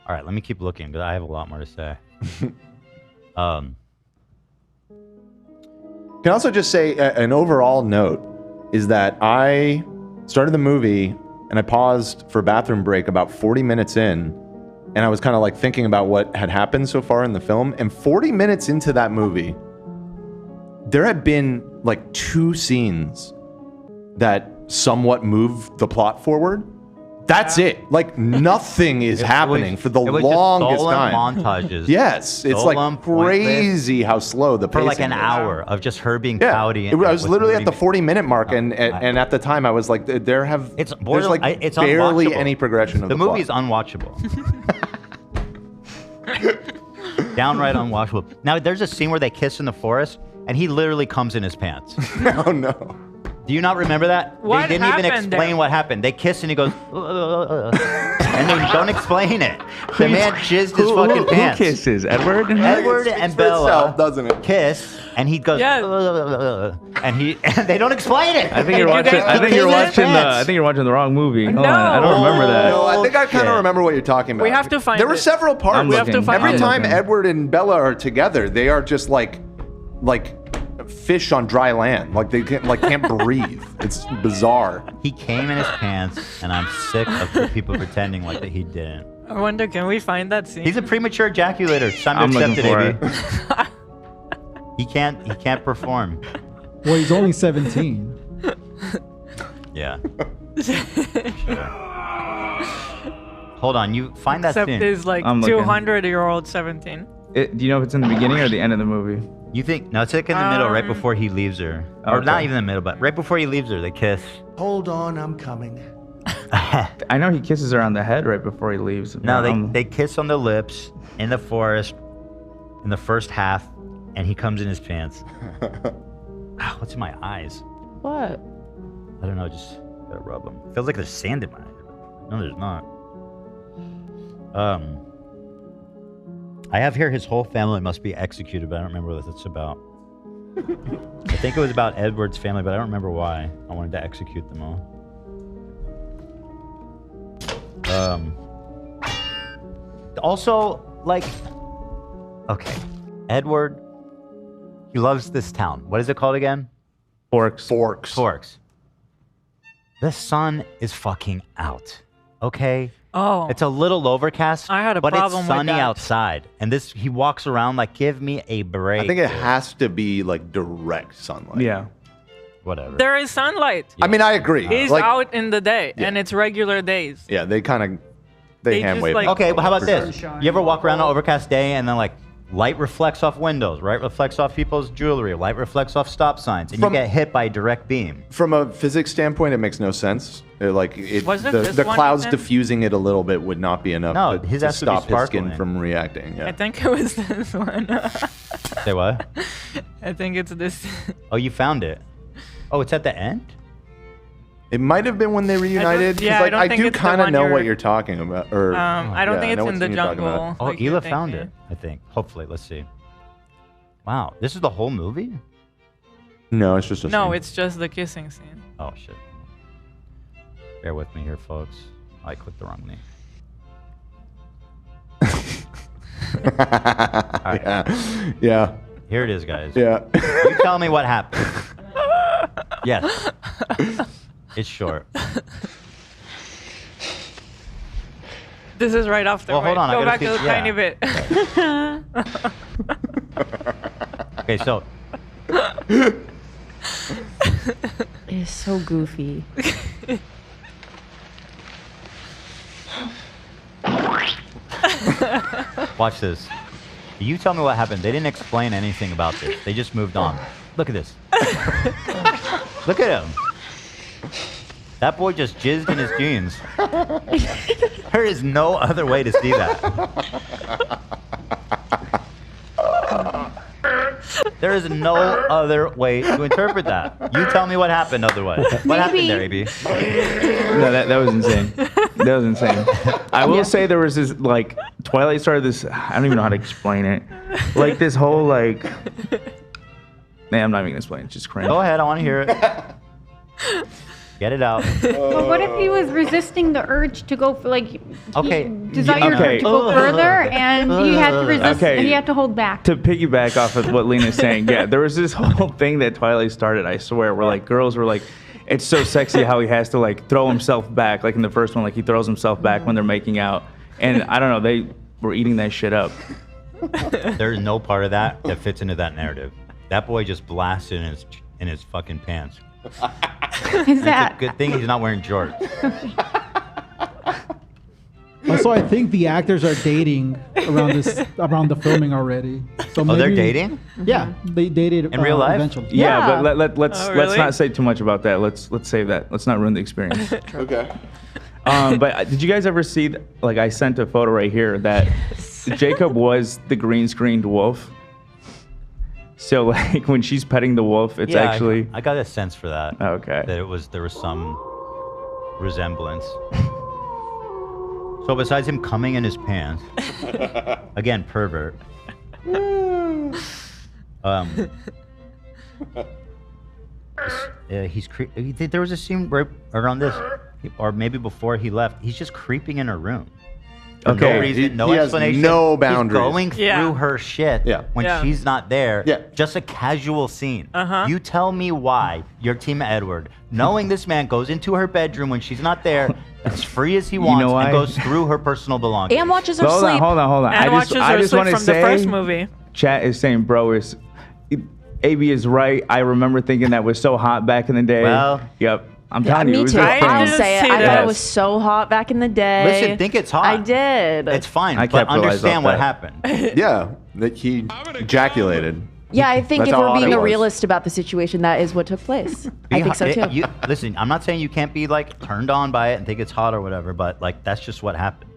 [SPEAKER 1] All right, let me keep looking because I have a lot more to say.
[SPEAKER 3] Can also just say an overall note is that I started the movie and I paused for bathroom break about 40 minutes in, and I was kind of like thinking about what had happened so far in the film. And 40 minutes into that movie, there had been like 2 scenes that somewhat moved the plot forward. That's it. Like nothing is happening for the
[SPEAKER 1] it was just
[SPEAKER 3] longest
[SPEAKER 1] solemn
[SPEAKER 3] time.
[SPEAKER 1] montages.
[SPEAKER 3] Yes, it's like
[SPEAKER 1] Solemn, pointless,
[SPEAKER 3] crazy how slow the
[SPEAKER 1] for like
[SPEAKER 3] pacing
[SPEAKER 1] an
[SPEAKER 3] is.
[SPEAKER 1] hour of just her being
[SPEAKER 3] Yeah,
[SPEAKER 1] pouty.
[SPEAKER 3] I was
[SPEAKER 1] with
[SPEAKER 3] literally at the
[SPEAKER 1] moody-
[SPEAKER 3] 40-minute mark, and at the time I was like,
[SPEAKER 1] It's
[SPEAKER 3] there's
[SPEAKER 1] borderline.
[SPEAKER 3] like
[SPEAKER 1] It's
[SPEAKER 3] barely
[SPEAKER 1] unwatchable.
[SPEAKER 3] any progression of
[SPEAKER 1] the
[SPEAKER 3] the
[SPEAKER 1] movie is
[SPEAKER 3] plot.
[SPEAKER 1] unwatchable. Downright unwatchable. Now there's a scene where they kiss in the forest, and he literally comes in his pants.
[SPEAKER 3] Oh no!
[SPEAKER 1] Do you not remember that?
[SPEAKER 2] What
[SPEAKER 1] They didn't even
[SPEAKER 2] happened
[SPEAKER 1] explain
[SPEAKER 2] there?
[SPEAKER 1] what happened. They kiss and he goes, and they don't explain it. The man jizzed his fucking pants.
[SPEAKER 8] Who kisses? Edward?
[SPEAKER 1] Edward and
[SPEAKER 3] for itself,
[SPEAKER 1] Bella
[SPEAKER 3] doesn't it?
[SPEAKER 1] kiss, And he goes, and they don't explain it.
[SPEAKER 8] I think you're watching. I think you're watching the wrong movie. Hold on, I don't remember that.
[SPEAKER 3] No, I think I kind of remember what you're talking about.
[SPEAKER 2] We have to find
[SPEAKER 3] There were
[SPEAKER 2] it.
[SPEAKER 3] several parts.
[SPEAKER 2] We have to find
[SPEAKER 3] Every
[SPEAKER 2] it.
[SPEAKER 3] time Edward and Bella are together, they are just like fish on dry land. Like they can't breathe. It's bizarre.
[SPEAKER 1] He came in his pants, and I'm sick of the people pretending like that he didn't.
[SPEAKER 2] I wonder, can we find that scene?
[SPEAKER 1] He's a premature ejaculator. It's time to accept it, AB. He can't perform.
[SPEAKER 16] Well, he's only 17.
[SPEAKER 1] Yeah. Sure. Hold on, you find that
[SPEAKER 2] Except
[SPEAKER 1] scene.
[SPEAKER 2] he's like 200-year-old 17.
[SPEAKER 8] Do you know if it's in the beginning or the end of the movie?
[SPEAKER 1] You think? No, it's like in the middle, right before he leaves her. Or not even the middle, but right before he leaves her, they kiss.
[SPEAKER 17] Hold on, I'm coming.
[SPEAKER 8] I know he kisses her on the head right before he leaves.
[SPEAKER 1] No, they kiss on the lips in the forest in the first half, and he comes in his pants. What's in my eyes?
[SPEAKER 4] What?
[SPEAKER 1] I don't know, just gotta rub them. Feels like there's sand in my eyes. No, there's not. I have here his whole family must be executed, but I don't remember what it's about. I think it was about Edward's family, but I don't remember why I wanted to execute them all. Also, like, okay, Edward, he loves this town. What is it called again?
[SPEAKER 8] Forks.
[SPEAKER 1] The sun is fucking out. Okay?
[SPEAKER 2] Oh.
[SPEAKER 1] It's a little overcast,
[SPEAKER 2] I had a
[SPEAKER 1] but
[SPEAKER 2] problem
[SPEAKER 1] it's
[SPEAKER 2] with
[SPEAKER 1] sunny
[SPEAKER 2] that.
[SPEAKER 1] outside. And he walks around like, give me a break.
[SPEAKER 3] I think it has to be like direct sunlight.
[SPEAKER 8] Yeah.
[SPEAKER 1] Whatever.
[SPEAKER 2] There is sunlight.
[SPEAKER 3] I mean, I agree.
[SPEAKER 2] He's
[SPEAKER 3] Like,
[SPEAKER 2] out in the day, and it's regular days.
[SPEAKER 3] yeah, they kind of
[SPEAKER 2] They
[SPEAKER 3] hand
[SPEAKER 2] just,
[SPEAKER 3] wave.
[SPEAKER 2] like-
[SPEAKER 1] Okay, but how about
[SPEAKER 3] For
[SPEAKER 1] this?
[SPEAKER 3] sure.
[SPEAKER 1] You ever walk around on an overcast day and then like light reflects off windows, right? Reflects off people's jewelry, light reflects off stop signs, and
[SPEAKER 3] From-
[SPEAKER 1] you get hit by a direct beam.
[SPEAKER 3] From a physics standpoint, it makes no sense.
[SPEAKER 2] Was it
[SPEAKER 3] the
[SPEAKER 2] this one
[SPEAKER 3] clouds
[SPEAKER 2] then?
[SPEAKER 3] diffusing it a little bit would not be enough
[SPEAKER 1] No,
[SPEAKER 3] to,
[SPEAKER 1] his
[SPEAKER 3] to
[SPEAKER 1] has to be
[SPEAKER 3] stop his skin
[SPEAKER 1] sparkling.
[SPEAKER 3] from reacting. Yeah.
[SPEAKER 2] I think it was this one.
[SPEAKER 1] Say what?
[SPEAKER 2] I think it's this.
[SPEAKER 1] Oh, you found it. Oh, it's at the end?
[SPEAKER 3] It might have been when they reunited. 'cause,
[SPEAKER 2] yeah, I
[SPEAKER 3] like,
[SPEAKER 2] don't
[SPEAKER 3] I
[SPEAKER 2] think
[SPEAKER 3] do
[SPEAKER 2] it's the
[SPEAKER 3] kind of
[SPEAKER 2] one
[SPEAKER 3] know
[SPEAKER 2] you're-
[SPEAKER 3] what you're talking about. Or
[SPEAKER 2] I don't think
[SPEAKER 3] know
[SPEAKER 2] it's
[SPEAKER 3] what
[SPEAKER 2] in the
[SPEAKER 3] scene you're talking about.
[SPEAKER 2] jungle.
[SPEAKER 1] Oh,
[SPEAKER 2] like you're
[SPEAKER 1] Ela found
[SPEAKER 2] thinking.
[SPEAKER 1] it, I think. Hopefully, let's see. Wow, this is the whole movie?
[SPEAKER 3] No, it's just a
[SPEAKER 2] No,
[SPEAKER 3] scene.
[SPEAKER 2] it's just the kissing scene.
[SPEAKER 1] Oh, shit. Bear with me here, folks. I clicked the wrong name. All right.
[SPEAKER 3] Yeah.
[SPEAKER 1] Here it is, guys.
[SPEAKER 3] Yeah.
[SPEAKER 1] You tell me what happened. Yes. It's short.
[SPEAKER 2] This is right after.
[SPEAKER 1] Well, hold
[SPEAKER 2] right?
[SPEAKER 1] on, I
[SPEAKER 2] Go
[SPEAKER 1] gotta
[SPEAKER 2] back
[SPEAKER 1] see-
[SPEAKER 2] to the
[SPEAKER 1] yeah.
[SPEAKER 2] tiny bit.
[SPEAKER 1] Okay, so
[SPEAKER 4] It's so goofy.
[SPEAKER 1] watch this. You tell me what happened. They didn't explain anything about this. They just moved on. Look at this. Look at him. That boy just jizzed in his jeans. There is no other way to see that. There is no other way to interpret that. You tell me what happened otherwise. What happened there, AB?
[SPEAKER 8] No, that was insane. That was insane. I will say there was this, like, Twilight started this, I don't even know how to explain it. Like, this whole, like, man, I'm not even gonna explain it. It's just cringe.
[SPEAKER 1] Go ahead, I want to hear it. Get it out.
[SPEAKER 7] But what if he was resisting the urge to go for like
[SPEAKER 1] Okay.
[SPEAKER 7] desired
[SPEAKER 8] Okay.
[SPEAKER 7] to go further, and he had to resist,
[SPEAKER 8] Okay.
[SPEAKER 7] and he had to hold back.
[SPEAKER 8] To piggyback off of what Lena's saying, yeah, there was this whole thing that Twilight started, I swear, where like girls were like, it's so sexy how he has to like throw himself back, like in the first one, like he throws himself back when they're making out. And I don't know, they were eating that shit up.
[SPEAKER 1] There's no part of that that fits into that narrative. That boy just blasted in his fucking pants.
[SPEAKER 7] Is that?
[SPEAKER 1] Good thing he's not wearing jorts.
[SPEAKER 16] Also, I think the actors are dating around the filming already. So maybe,
[SPEAKER 1] they're dating?
[SPEAKER 16] Yeah, they dated
[SPEAKER 1] In real life?
[SPEAKER 16] eventually.
[SPEAKER 8] Yeah, but let's
[SPEAKER 2] really?
[SPEAKER 8] not say too much about that. Let's save that. Let's not ruin the experience.
[SPEAKER 3] Okay.
[SPEAKER 8] But did you guys ever see, like, I sent a photo right here that Jacob was the green screened wolf? So, like, when she's petting the wolf, it's
[SPEAKER 1] Yeah,
[SPEAKER 8] actually...
[SPEAKER 1] I got a sense for that.
[SPEAKER 8] Okay.
[SPEAKER 1] That there was some resemblance. So besides him coming in his pants, again, pervert. There was a scene right around this, or maybe before he left. He's just creeping in her room. For
[SPEAKER 3] Okay.
[SPEAKER 1] no reason, no
[SPEAKER 3] He has
[SPEAKER 1] explanation.
[SPEAKER 3] no boundaries.
[SPEAKER 1] He's going through her shit when she's not there. Yeah. Just a casual scene. You tell me why your team Edward, knowing this man goes into her bedroom when she's not there, as free as he wants,
[SPEAKER 8] know why?
[SPEAKER 1] and goes through her personal belongings.
[SPEAKER 4] And watches her
[SPEAKER 8] Hold
[SPEAKER 4] sleep.
[SPEAKER 8] on.
[SPEAKER 2] And watches her
[SPEAKER 8] I just
[SPEAKER 2] sleep
[SPEAKER 8] want to
[SPEAKER 2] from
[SPEAKER 8] say,
[SPEAKER 2] the first movie.
[SPEAKER 8] Chat is saying, bro, AB is right. I remember thinking that was so hot back in the day.
[SPEAKER 1] Well,
[SPEAKER 8] yep. I'm telling you.
[SPEAKER 4] Me
[SPEAKER 8] it was
[SPEAKER 4] too.
[SPEAKER 8] a
[SPEAKER 4] I'll
[SPEAKER 8] thing.
[SPEAKER 4] say it. I thought it was so hot back in the day.
[SPEAKER 1] Listen, think it's hot.
[SPEAKER 4] I did.
[SPEAKER 1] It's fine,
[SPEAKER 3] I
[SPEAKER 1] but
[SPEAKER 3] capitalized
[SPEAKER 1] understand
[SPEAKER 3] off
[SPEAKER 1] what
[SPEAKER 3] that.
[SPEAKER 1] happened.
[SPEAKER 3] Yeah, that he ejaculated.
[SPEAKER 4] Yeah, I think
[SPEAKER 3] That's
[SPEAKER 4] if
[SPEAKER 3] how
[SPEAKER 4] we're
[SPEAKER 3] hot
[SPEAKER 4] being
[SPEAKER 3] it
[SPEAKER 4] a
[SPEAKER 3] was.
[SPEAKER 4] realist about the situation, that is what took place. I think so too.
[SPEAKER 1] Listen, I'm not saying you can't be like turned on by it and think it's hot or whatever, but like that's just what happened.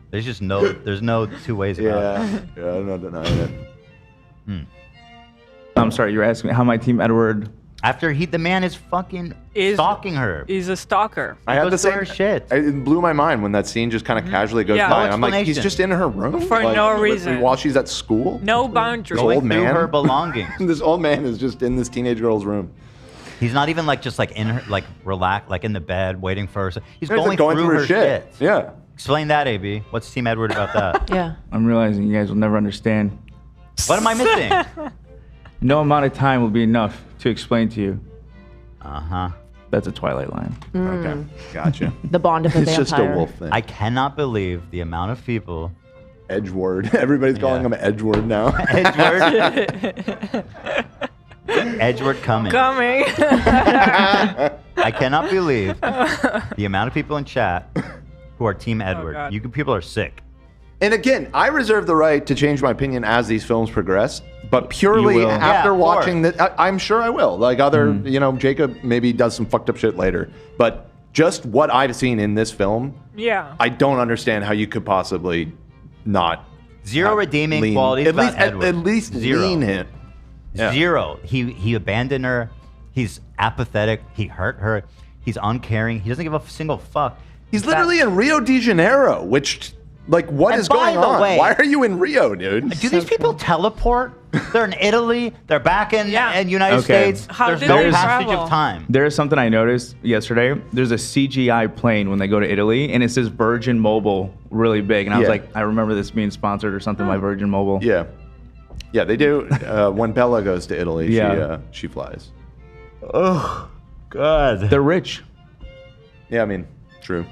[SPEAKER 1] There's no two ways about it.
[SPEAKER 3] Yeah, I'm not denying it.
[SPEAKER 8] I'm sorry, you're asking me how my team Edward.
[SPEAKER 1] After the man is fucking stalking her.
[SPEAKER 2] He's a stalker.
[SPEAKER 3] I had
[SPEAKER 1] goes
[SPEAKER 3] the
[SPEAKER 1] through
[SPEAKER 3] same
[SPEAKER 1] her shit.
[SPEAKER 3] It blew my mind when that scene just kind of casually goes
[SPEAKER 2] Yeah.
[SPEAKER 3] by.
[SPEAKER 2] No
[SPEAKER 3] And I'm like, he's
[SPEAKER 1] explanation.
[SPEAKER 3] just in her room
[SPEAKER 2] For
[SPEAKER 3] like,
[SPEAKER 2] no reason.
[SPEAKER 3] while she's at school.
[SPEAKER 2] No boundaries.
[SPEAKER 3] This old
[SPEAKER 1] Going through
[SPEAKER 3] man.
[SPEAKER 1] her belongings.
[SPEAKER 3] This old man is just in this teenage girl's room.
[SPEAKER 1] He's not even like just like in her like relaxed like in the bed waiting for her. He's
[SPEAKER 3] He's, like,
[SPEAKER 1] going through her shit.
[SPEAKER 3] Yeah.
[SPEAKER 1] Explain that, AB. What's Team Edward about that?
[SPEAKER 4] Yeah.
[SPEAKER 8] I'm realizing you guys will never understand.
[SPEAKER 1] What am I missing?
[SPEAKER 8] No amount of time will be enough to explain to you.
[SPEAKER 1] Uh-huh.
[SPEAKER 8] That's a Twilight line.
[SPEAKER 3] Okay, gotcha.
[SPEAKER 4] The bond of a
[SPEAKER 3] It's
[SPEAKER 4] vampire.
[SPEAKER 3] just a wolf thing.
[SPEAKER 1] I cannot believe the amount of people.
[SPEAKER 3] Edgeward. Everybody's calling him Edgeward now.
[SPEAKER 1] Edgeward. Edgeward coming.
[SPEAKER 2] Coming.
[SPEAKER 1] I cannot believe the amount of people in chat who are Team Edward.
[SPEAKER 2] God.
[SPEAKER 1] You people are sick.
[SPEAKER 3] And again, I reserve the right to change my opinion as these films progress, but purely
[SPEAKER 8] You will.
[SPEAKER 3] after
[SPEAKER 1] Yeah,
[SPEAKER 3] watching that, I'm sure I will. Like Jacob maybe does some fucked up shit later, but just what I've seen in this film,
[SPEAKER 2] Yeah.
[SPEAKER 3] I don't understand how you could possibly not
[SPEAKER 1] Zero redeeming qualities
[SPEAKER 3] At
[SPEAKER 1] about
[SPEAKER 3] least,
[SPEAKER 1] Edward.
[SPEAKER 3] at least
[SPEAKER 1] Zero.
[SPEAKER 3] lean him. Yeah.
[SPEAKER 1] Zero. He abandoned her. He's apathetic. He hurt her. He's uncaring. He doesn't give a single fuck.
[SPEAKER 3] He's literally in Rio de Janeiro, which, like, what
[SPEAKER 1] And
[SPEAKER 3] is
[SPEAKER 1] by
[SPEAKER 3] going
[SPEAKER 1] the
[SPEAKER 3] on?
[SPEAKER 1] way-
[SPEAKER 3] Why are you in Rio, dude?
[SPEAKER 1] Do these people teleport? They're in Italy. They're back in United
[SPEAKER 8] Okay.
[SPEAKER 1] States.
[SPEAKER 2] How
[SPEAKER 1] There's
[SPEAKER 2] did
[SPEAKER 1] no
[SPEAKER 2] they
[SPEAKER 1] passage
[SPEAKER 2] travel?
[SPEAKER 1] of time.
[SPEAKER 8] There is something I noticed yesterday. There's a CGI plane when they go to Italy, and it says Virgin Mobile really big. And I was
[SPEAKER 3] Yeah.
[SPEAKER 8] like, I remember this being sponsored or something by Virgin Mobile.
[SPEAKER 3] Yeah. Yeah, they do. When Bella goes to Italy,
[SPEAKER 8] Yeah.
[SPEAKER 3] she flies.
[SPEAKER 1] Oh, God.
[SPEAKER 8] They're rich.
[SPEAKER 3] Yeah, I mean, true.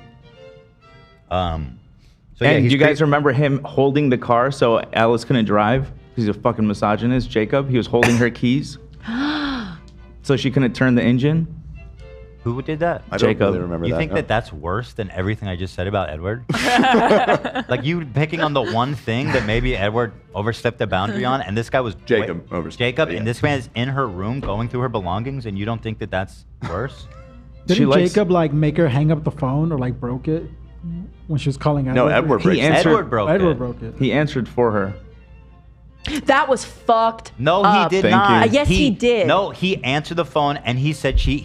[SPEAKER 1] So
[SPEAKER 8] And
[SPEAKER 1] he's
[SPEAKER 8] do you guys remember him holding the car so Alice couldn't drive? He's a fucking misogynist, Jacob. He was holding her keys so she couldn't turn the engine.
[SPEAKER 1] Who did that?
[SPEAKER 3] I don't
[SPEAKER 8] Jacob.
[SPEAKER 3] really remember
[SPEAKER 1] You
[SPEAKER 3] that.
[SPEAKER 1] think
[SPEAKER 3] no.
[SPEAKER 1] that that's worse than everything I just said about Edward? Like you picking on the one thing that maybe Edward overstepped the boundary on, and this guy was
[SPEAKER 3] Jacob overstepped,
[SPEAKER 1] Jacob,
[SPEAKER 3] yeah.
[SPEAKER 1] and this man is in her room going through her belongings, and you don't think that that's worse?
[SPEAKER 16] Didn't
[SPEAKER 8] likes-
[SPEAKER 16] Jacob like make her hang up the phone or like broke it when she was calling Edward?
[SPEAKER 3] No, Edward breaks it.
[SPEAKER 1] Edward broke
[SPEAKER 16] Edward
[SPEAKER 1] it.
[SPEAKER 16] broke it.
[SPEAKER 8] He answered for her.
[SPEAKER 4] That was fucked.
[SPEAKER 1] No, he
[SPEAKER 4] up.
[SPEAKER 1] did
[SPEAKER 8] Thank
[SPEAKER 1] not.
[SPEAKER 8] you.
[SPEAKER 4] Yes, he did.
[SPEAKER 1] No, he answered the phone, and he said he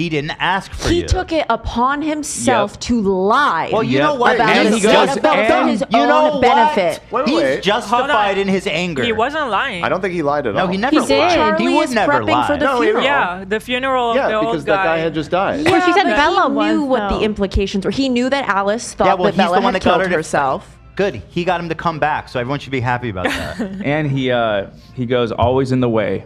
[SPEAKER 1] didn't ask for
[SPEAKER 4] He
[SPEAKER 1] you.
[SPEAKER 4] took it upon himself
[SPEAKER 8] Yep.
[SPEAKER 4] to lie.
[SPEAKER 1] Well, you
[SPEAKER 8] Yep.
[SPEAKER 1] know what?
[SPEAKER 4] About
[SPEAKER 8] And
[SPEAKER 4] his,
[SPEAKER 8] he goes,
[SPEAKER 4] about
[SPEAKER 8] and
[SPEAKER 4] his
[SPEAKER 1] you know
[SPEAKER 4] own benefit.
[SPEAKER 1] what?
[SPEAKER 3] Wait,
[SPEAKER 1] He's
[SPEAKER 3] wait.
[SPEAKER 1] justified in his anger.
[SPEAKER 2] He wasn't lying.
[SPEAKER 3] I don't think he lied at
[SPEAKER 1] No,
[SPEAKER 3] all.
[SPEAKER 1] he never
[SPEAKER 4] He did.
[SPEAKER 1] lied.
[SPEAKER 4] Charlie
[SPEAKER 1] He would
[SPEAKER 4] is
[SPEAKER 1] never
[SPEAKER 4] prepping
[SPEAKER 1] lie.
[SPEAKER 4] for the
[SPEAKER 3] No, he-
[SPEAKER 4] funeral.
[SPEAKER 2] Yeah, the funeral of
[SPEAKER 3] Yeah,
[SPEAKER 2] the old
[SPEAKER 3] because that guy had just died.
[SPEAKER 7] Well, she said
[SPEAKER 4] but
[SPEAKER 7] Bella
[SPEAKER 4] he knew
[SPEAKER 7] was,
[SPEAKER 4] what the
[SPEAKER 7] though.
[SPEAKER 4] implications were. He knew that Alice thought
[SPEAKER 1] Yeah, well,
[SPEAKER 4] that
[SPEAKER 1] he's the
[SPEAKER 4] Bella
[SPEAKER 1] one
[SPEAKER 4] had
[SPEAKER 1] that got
[SPEAKER 4] killed
[SPEAKER 1] her to-
[SPEAKER 4] herself.
[SPEAKER 1] Good. He got him to come back, so everyone should be happy about that.
[SPEAKER 8] And he goes always in the way.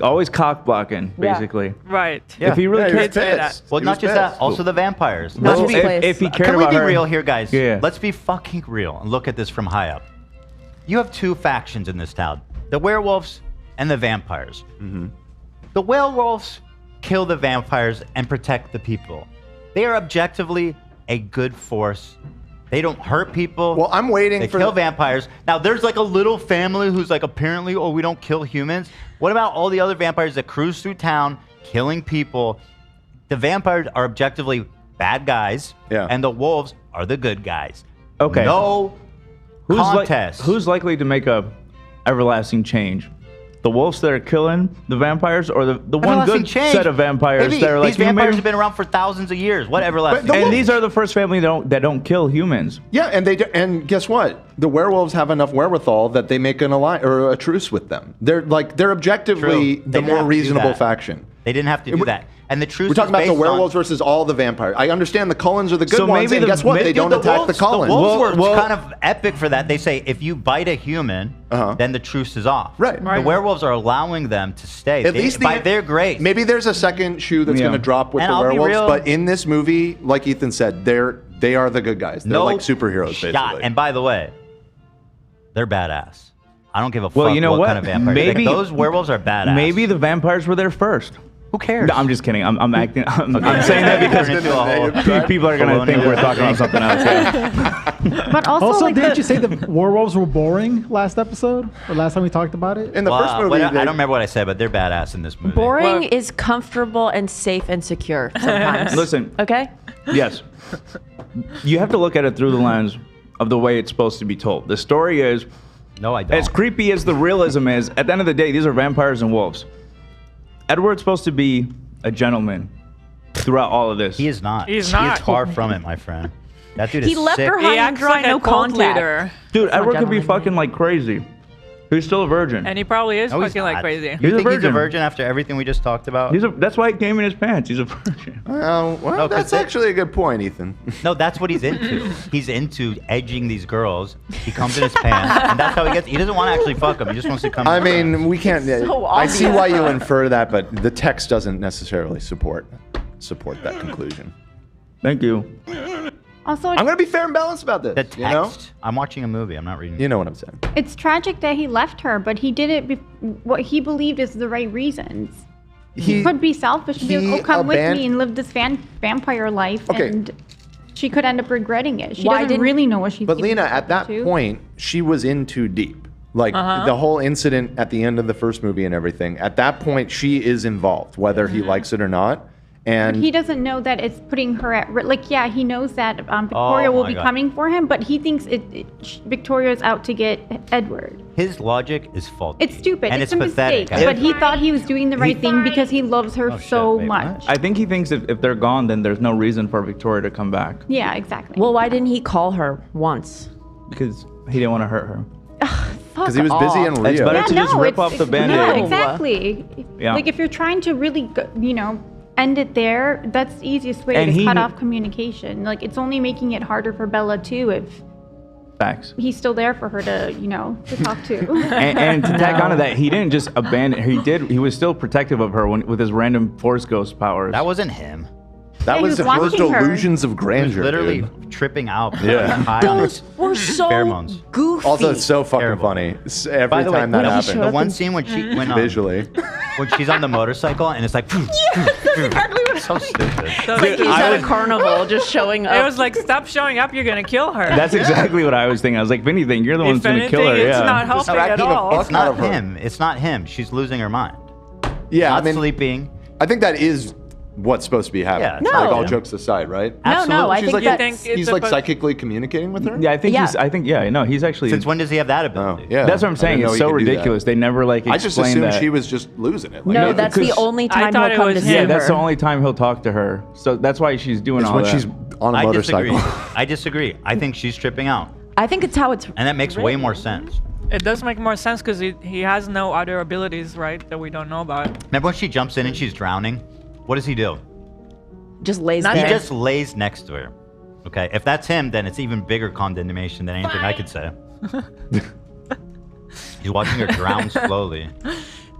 [SPEAKER 8] Always cock blocking,
[SPEAKER 4] Yeah.
[SPEAKER 8] basically.
[SPEAKER 2] Right.
[SPEAKER 8] If he really
[SPEAKER 3] Yeah, he was
[SPEAKER 8] cared,
[SPEAKER 2] say that.
[SPEAKER 3] pissed.
[SPEAKER 1] Well,
[SPEAKER 3] He
[SPEAKER 1] not
[SPEAKER 3] was
[SPEAKER 1] just
[SPEAKER 3] pissed.
[SPEAKER 1] that, also the vampires.
[SPEAKER 4] Not
[SPEAKER 1] Let's
[SPEAKER 4] his
[SPEAKER 1] be,
[SPEAKER 4] place.
[SPEAKER 8] if he cared
[SPEAKER 1] can we
[SPEAKER 8] about
[SPEAKER 1] be
[SPEAKER 8] her,
[SPEAKER 1] real here, guys?
[SPEAKER 8] Yeah.
[SPEAKER 1] Let's be fucking real and look at this from high up. You have two factions in this town: the werewolves and the vampires.
[SPEAKER 3] Mm-hmm.
[SPEAKER 1] The werewolves kill the vampires and protect the people. They are objectively a good force. They don't hurt people.
[SPEAKER 3] Well, I'm waiting
[SPEAKER 1] They
[SPEAKER 3] for
[SPEAKER 1] kill vampires. Now, there's like a little family who's like apparently, oh, we don't kill humans. What about all the other vampires that cruise through town killing people? The vampires are objectively bad guys, and the wolves are the good guys.
[SPEAKER 8] Okay.
[SPEAKER 1] No
[SPEAKER 8] who's
[SPEAKER 1] contest.
[SPEAKER 8] who's likely to make a everlasting change? The The wolves that are killing the vampires, or the one
[SPEAKER 1] Everlasting
[SPEAKER 8] good
[SPEAKER 1] change.
[SPEAKER 8] set of vampires
[SPEAKER 1] Maybe
[SPEAKER 8] that are like
[SPEAKER 1] these vampires
[SPEAKER 8] human?
[SPEAKER 1] have been around for thousands of years. What everlasting?
[SPEAKER 8] And these are the first family that don't kill humans.
[SPEAKER 3] Yeah, and and guess what? The werewolves have enough wherewithal that they make an alliance or a truce with them. They're objectively
[SPEAKER 1] True. They
[SPEAKER 3] the
[SPEAKER 1] didn't
[SPEAKER 3] more
[SPEAKER 1] have to do
[SPEAKER 3] reasonable
[SPEAKER 1] that.
[SPEAKER 3] faction.
[SPEAKER 1] They didn't have to do that. And the truth
[SPEAKER 3] We're talking
[SPEAKER 1] is
[SPEAKER 3] about the
[SPEAKER 1] based
[SPEAKER 3] werewolves
[SPEAKER 1] on,
[SPEAKER 3] versus all the vampires. I understand the Cullens are the good
[SPEAKER 8] So
[SPEAKER 3] ones,
[SPEAKER 8] maybe
[SPEAKER 3] and guess what? They don't attack the Cullens.
[SPEAKER 1] The wolves were kind of epic for that. They say if you bite a human, then the truce is off.
[SPEAKER 3] Right.
[SPEAKER 1] The werewolves are allowing them to stay.
[SPEAKER 3] At least
[SPEAKER 1] by their grace.
[SPEAKER 3] Maybe there's a second shoe that's going to drop with
[SPEAKER 1] And
[SPEAKER 3] the
[SPEAKER 1] I'll be
[SPEAKER 3] werewolves,
[SPEAKER 1] real-
[SPEAKER 3] but in this movie, like Ethan said, they are the good guys. They're
[SPEAKER 1] No
[SPEAKER 3] like superheroes,
[SPEAKER 1] shot.
[SPEAKER 3] basically.
[SPEAKER 1] And by the way, they're badass. I don't give a fuck
[SPEAKER 8] Well, you know what?
[SPEAKER 1] kind of vampires.
[SPEAKER 8] Maybe
[SPEAKER 1] those werewolves are badass.
[SPEAKER 8] Maybe the vampires were there first.
[SPEAKER 1] Who cares?
[SPEAKER 8] No, I'm just kidding. I'm acting. I'm saying that because people are gonna think we're talking about something else. Yeah.
[SPEAKER 7] But also, like
[SPEAKER 16] didn't you say the werewolves were boring last episode or last time we talked about it?
[SPEAKER 3] In the first movie,
[SPEAKER 1] I don't remember what I said, but they're badass in this movie.
[SPEAKER 4] Boring is comfortable and safe and secure sometimes.
[SPEAKER 8] Listen.
[SPEAKER 4] Okay?
[SPEAKER 8] Yes. You have to look at it through the lens of the way it's supposed to be told. The story is.
[SPEAKER 1] No, I don't.
[SPEAKER 8] As creepy as the realism is, at the end of the day, these are vampires and wolves. Edward's supposed to be a gentleman throughout all of this.
[SPEAKER 1] He is not.
[SPEAKER 2] He's
[SPEAKER 1] He
[SPEAKER 2] not.
[SPEAKER 1] is far from it, my friend. That dude
[SPEAKER 4] He
[SPEAKER 1] is
[SPEAKER 4] left
[SPEAKER 1] sick.
[SPEAKER 4] her high and
[SPEAKER 2] acts
[SPEAKER 4] dry,
[SPEAKER 2] like a
[SPEAKER 4] no
[SPEAKER 2] cult
[SPEAKER 4] contact.
[SPEAKER 2] leader.
[SPEAKER 8] Dude, Edward could be
[SPEAKER 4] gentleman.
[SPEAKER 8] fucking like crazy. He's still a virgin.
[SPEAKER 2] And he probably is
[SPEAKER 1] No, he's
[SPEAKER 2] fucking like
[SPEAKER 1] not.
[SPEAKER 2] crazy.
[SPEAKER 1] You
[SPEAKER 8] He's a
[SPEAKER 1] think he's a
[SPEAKER 8] virgin.
[SPEAKER 1] virgin after everything we just talked about?
[SPEAKER 8] That's why he came in his pants. He's a virgin.
[SPEAKER 3] Well,
[SPEAKER 1] No, 'cause
[SPEAKER 3] that's actually a good point, Ethan.
[SPEAKER 1] No, that's what he's into. He's into edging these girls. He comes in his pants, and that's how he gets. He doesn't want to actually fuck them. He just wants to come.
[SPEAKER 3] I
[SPEAKER 1] in his pants.
[SPEAKER 3] mean, we can't.
[SPEAKER 4] So
[SPEAKER 3] I see
[SPEAKER 4] obvious.
[SPEAKER 3] why you infer that, but the text doesn't necessarily support that conclusion.
[SPEAKER 8] Thank you.
[SPEAKER 7] Also,
[SPEAKER 3] I'm gonna be fair and balanced about this.
[SPEAKER 1] The text.
[SPEAKER 3] You know?
[SPEAKER 1] I'm watching a movie. I'm not reading.
[SPEAKER 3] You know what I'm saying.
[SPEAKER 7] it's tragic that he left her, but he did it what he believed is the right reasons. He could be selfish and be like, oh, come with me and live this vampire life.
[SPEAKER 3] Okay.
[SPEAKER 7] And she could end up regretting it. She
[SPEAKER 4] Why
[SPEAKER 7] doesn't
[SPEAKER 4] didn't-
[SPEAKER 7] really know what she's
[SPEAKER 3] But
[SPEAKER 7] getting
[SPEAKER 3] Lena, at that
[SPEAKER 7] into.
[SPEAKER 3] point, she was in too deep. Like the whole incident at the end of the first movie and everything. At that point, she is involved, whether he likes it or not. And
[SPEAKER 7] He doesn't know that it's putting her at risk. Like, yeah, he knows that Victoria will
[SPEAKER 1] my
[SPEAKER 7] be
[SPEAKER 1] God.
[SPEAKER 7] coming for him, but he thinks Victoria's out to get Edward.
[SPEAKER 1] His logic is faulty.
[SPEAKER 7] It's stupid.
[SPEAKER 1] And
[SPEAKER 7] it's
[SPEAKER 1] it's
[SPEAKER 7] a
[SPEAKER 1] pathetic.
[SPEAKER 7] mistake. But he thought he was doing the right thing because he loves her so
[SPEAKER 1] wait,
[SPEAKER 7] much.
[SPEAKER 8] I think he thinks if they're gone, then there's no reason for Victoria to come back
[SPEAKER 7] Yeah, exactly.
[SPEAKER 4] Well, why didn't he call her once?
[SPEAKER 8] because he didn't want to hurt her.
[SPEAKER 3] because he was busy in Rio.
[SPEAKER 8] It's better to just rip off the Band-Aid.
[SPEAKER 7] Yeah, exactly.
[SPEAKER 8] Yeah.
[SPEAKER 7] Like, if you're trying to really, end it there, that's the easiest way
[SPEAKER 8] And
[SPEAKER 7] to
[SPEAKER 8] he
[SPEAKER 7] cut
[SPEAKER 8] knew-
[SPEAKER 7] off communication. Like, it's only making it harder for Bella, too, if
[SPEAKER 8] Facts.
[SPEAKER 7] he's still there for her to, to talk to.
[SPEAKER 8] And to tag on to that, he didn't just abandon her. He was still protective of her with his random Force Ghost powers.
[SPEAKER 1] That wasn't him.
[SPEAKER 3] That
[SPEAKER 7] Yeah, he
[SPEAKER 3] was
[SPEAKER 7] was
[SPEAKER 3] her
[SPEAKER 7] watching her.
[SPEAKER 3] delusions of
[SPEAKER 1] He was
[SPEAKER 3] grandeur.
[SPEAKER 1] literally
[SPEAKER 3] dude.
[SPEAKER 1] tripping out.
[SPEAKER 3] Yeah.
[SPEAKER 1] High on
[SPEAKER 4] Those were so
[SPEAKER 1] pheromones.
[SPEAKER 4] goofy.
[SPEAKER 3] Also, it's so fucking
[SPEAKER 1] Terrible.
[SPEAKER 3] funny. Every
[SPEAKER 1] By the way,
[SPEAKER 3] time that
[SPEAKER 1] when he
[SPEAKER 3] happens.
[SPEAKER 1] showed The one scene when she when
[SPEAKER 3] visually.
[SPEAKER 1] when she's on the motorcycle and it's like so stupid.
[SPEAKER 2] So
[SPEAKER 4] like he's at a carnival just showing up.
[SPEAKER 2] It was like, stop showing up, you're gonna kill her.
[SPEAKER 8] That's exactly what I was thinking. I was like, if anything, you're the one
[SPEAKER 2] If
[SPEAKER 8] who's gonna kill her.
[SPEAKER 2] anything, it's
[SPEAKER 8] Yeah.
[SPEAKER 2] not helping at all.
[SPEAKER 1] It's not him. It's not him. She's losing her mind.
[SPEAKER 3] Yeah,
[SPEAKER 1] Not
[SPEAKER 3] I mean,
[SPEAKER 1] sleeping.
[SPEAKER 3] I think that is what's supposed to be happening.
[SPEAKER 1] Yeah, it's
[SPEAKER 3] Like
[SPEAKER 1] not
[SPEAKER 3] all
[SPEAKER 1] him.
[SPEAKER 3] jokes aside, right?
[SPEAKER 4] No, I
[SPEAKER 3] She's
[SPEAKER 4] think
[SPEAKER 3] like,
[SPEAKER 4] that's-
[SPEAKER 3] he's like psychically communicating with her.
[SPEAKER 8] Yeah, I think
[SPEAKER 4] Yeah.
[SPEAKER 8] he's actually.
[SPEAKER 1] Since when does he have that ability?
[SPEAKER 3] Yeah,
[SPEAKER 8] That's what I'm
[SPEAKER 3] I
[SPEAKER 8] saying.
[SPEAKER 3] didn't know
[SPEAKER 8] It's
[SPEAKER 3] he
[SPEAKER 8] so
[SPEAKER 3] could do that.
[SPEAKER 8] ridiculous. They never like
[SPEAKER 3] I just
[SPEAKER 8] explain
[SPEAKER 3] assumed
[SPEAKER 8] that.
[SPEAKER 3] she was just losing it. Like,
[SPEAKER 4] no,
[SPEAKER 3] maybe-
[SPEAKER 4] that's the only time
[SPEAKER 2] thought
[SPEAKER 4] he'll
[SPEAKER 2] it
[SPEAKER 4] come to
[SPEAKER 2] was
[SPEAKER 4] see
[SPEAKER 8] Yeah,
[SPEAKER 2] him.
[SPEAKER 8] that's the
[SPEAKER 4] her.
[SPEAKER 8] only time he'll talk to her. So that's why she's doing
[SPEAKER 3] It's
[SPEAKER 8] all
[SPEAKER 3] when
[SPEAKER 8] that.
[SPEAKER 3] she's on a
[SPEAKER 1] I
[SPEAKER 3] motorcycle.
[SPEAKER 1] disagree. I disagree. I think she's tripping out,
[SPEAKER 4] I think it's how it's.
[SPEAKER 1] and that makes way more sense.
[SPEAKER 2] It does make more sense because he has no other abilities, right, that we don't know about.
[SPEAKER 1] Remember when she jumps in and she's drowning? What does he do?
[SPEAKER 4] Just lays
[SPEAKER 1] He
[SPEAKER 4] there.
[SPEAKER 1] just lays next to her. Okay, if that's him, then it's even bigger condemnation than anything I could say. He's watching her drown slowly.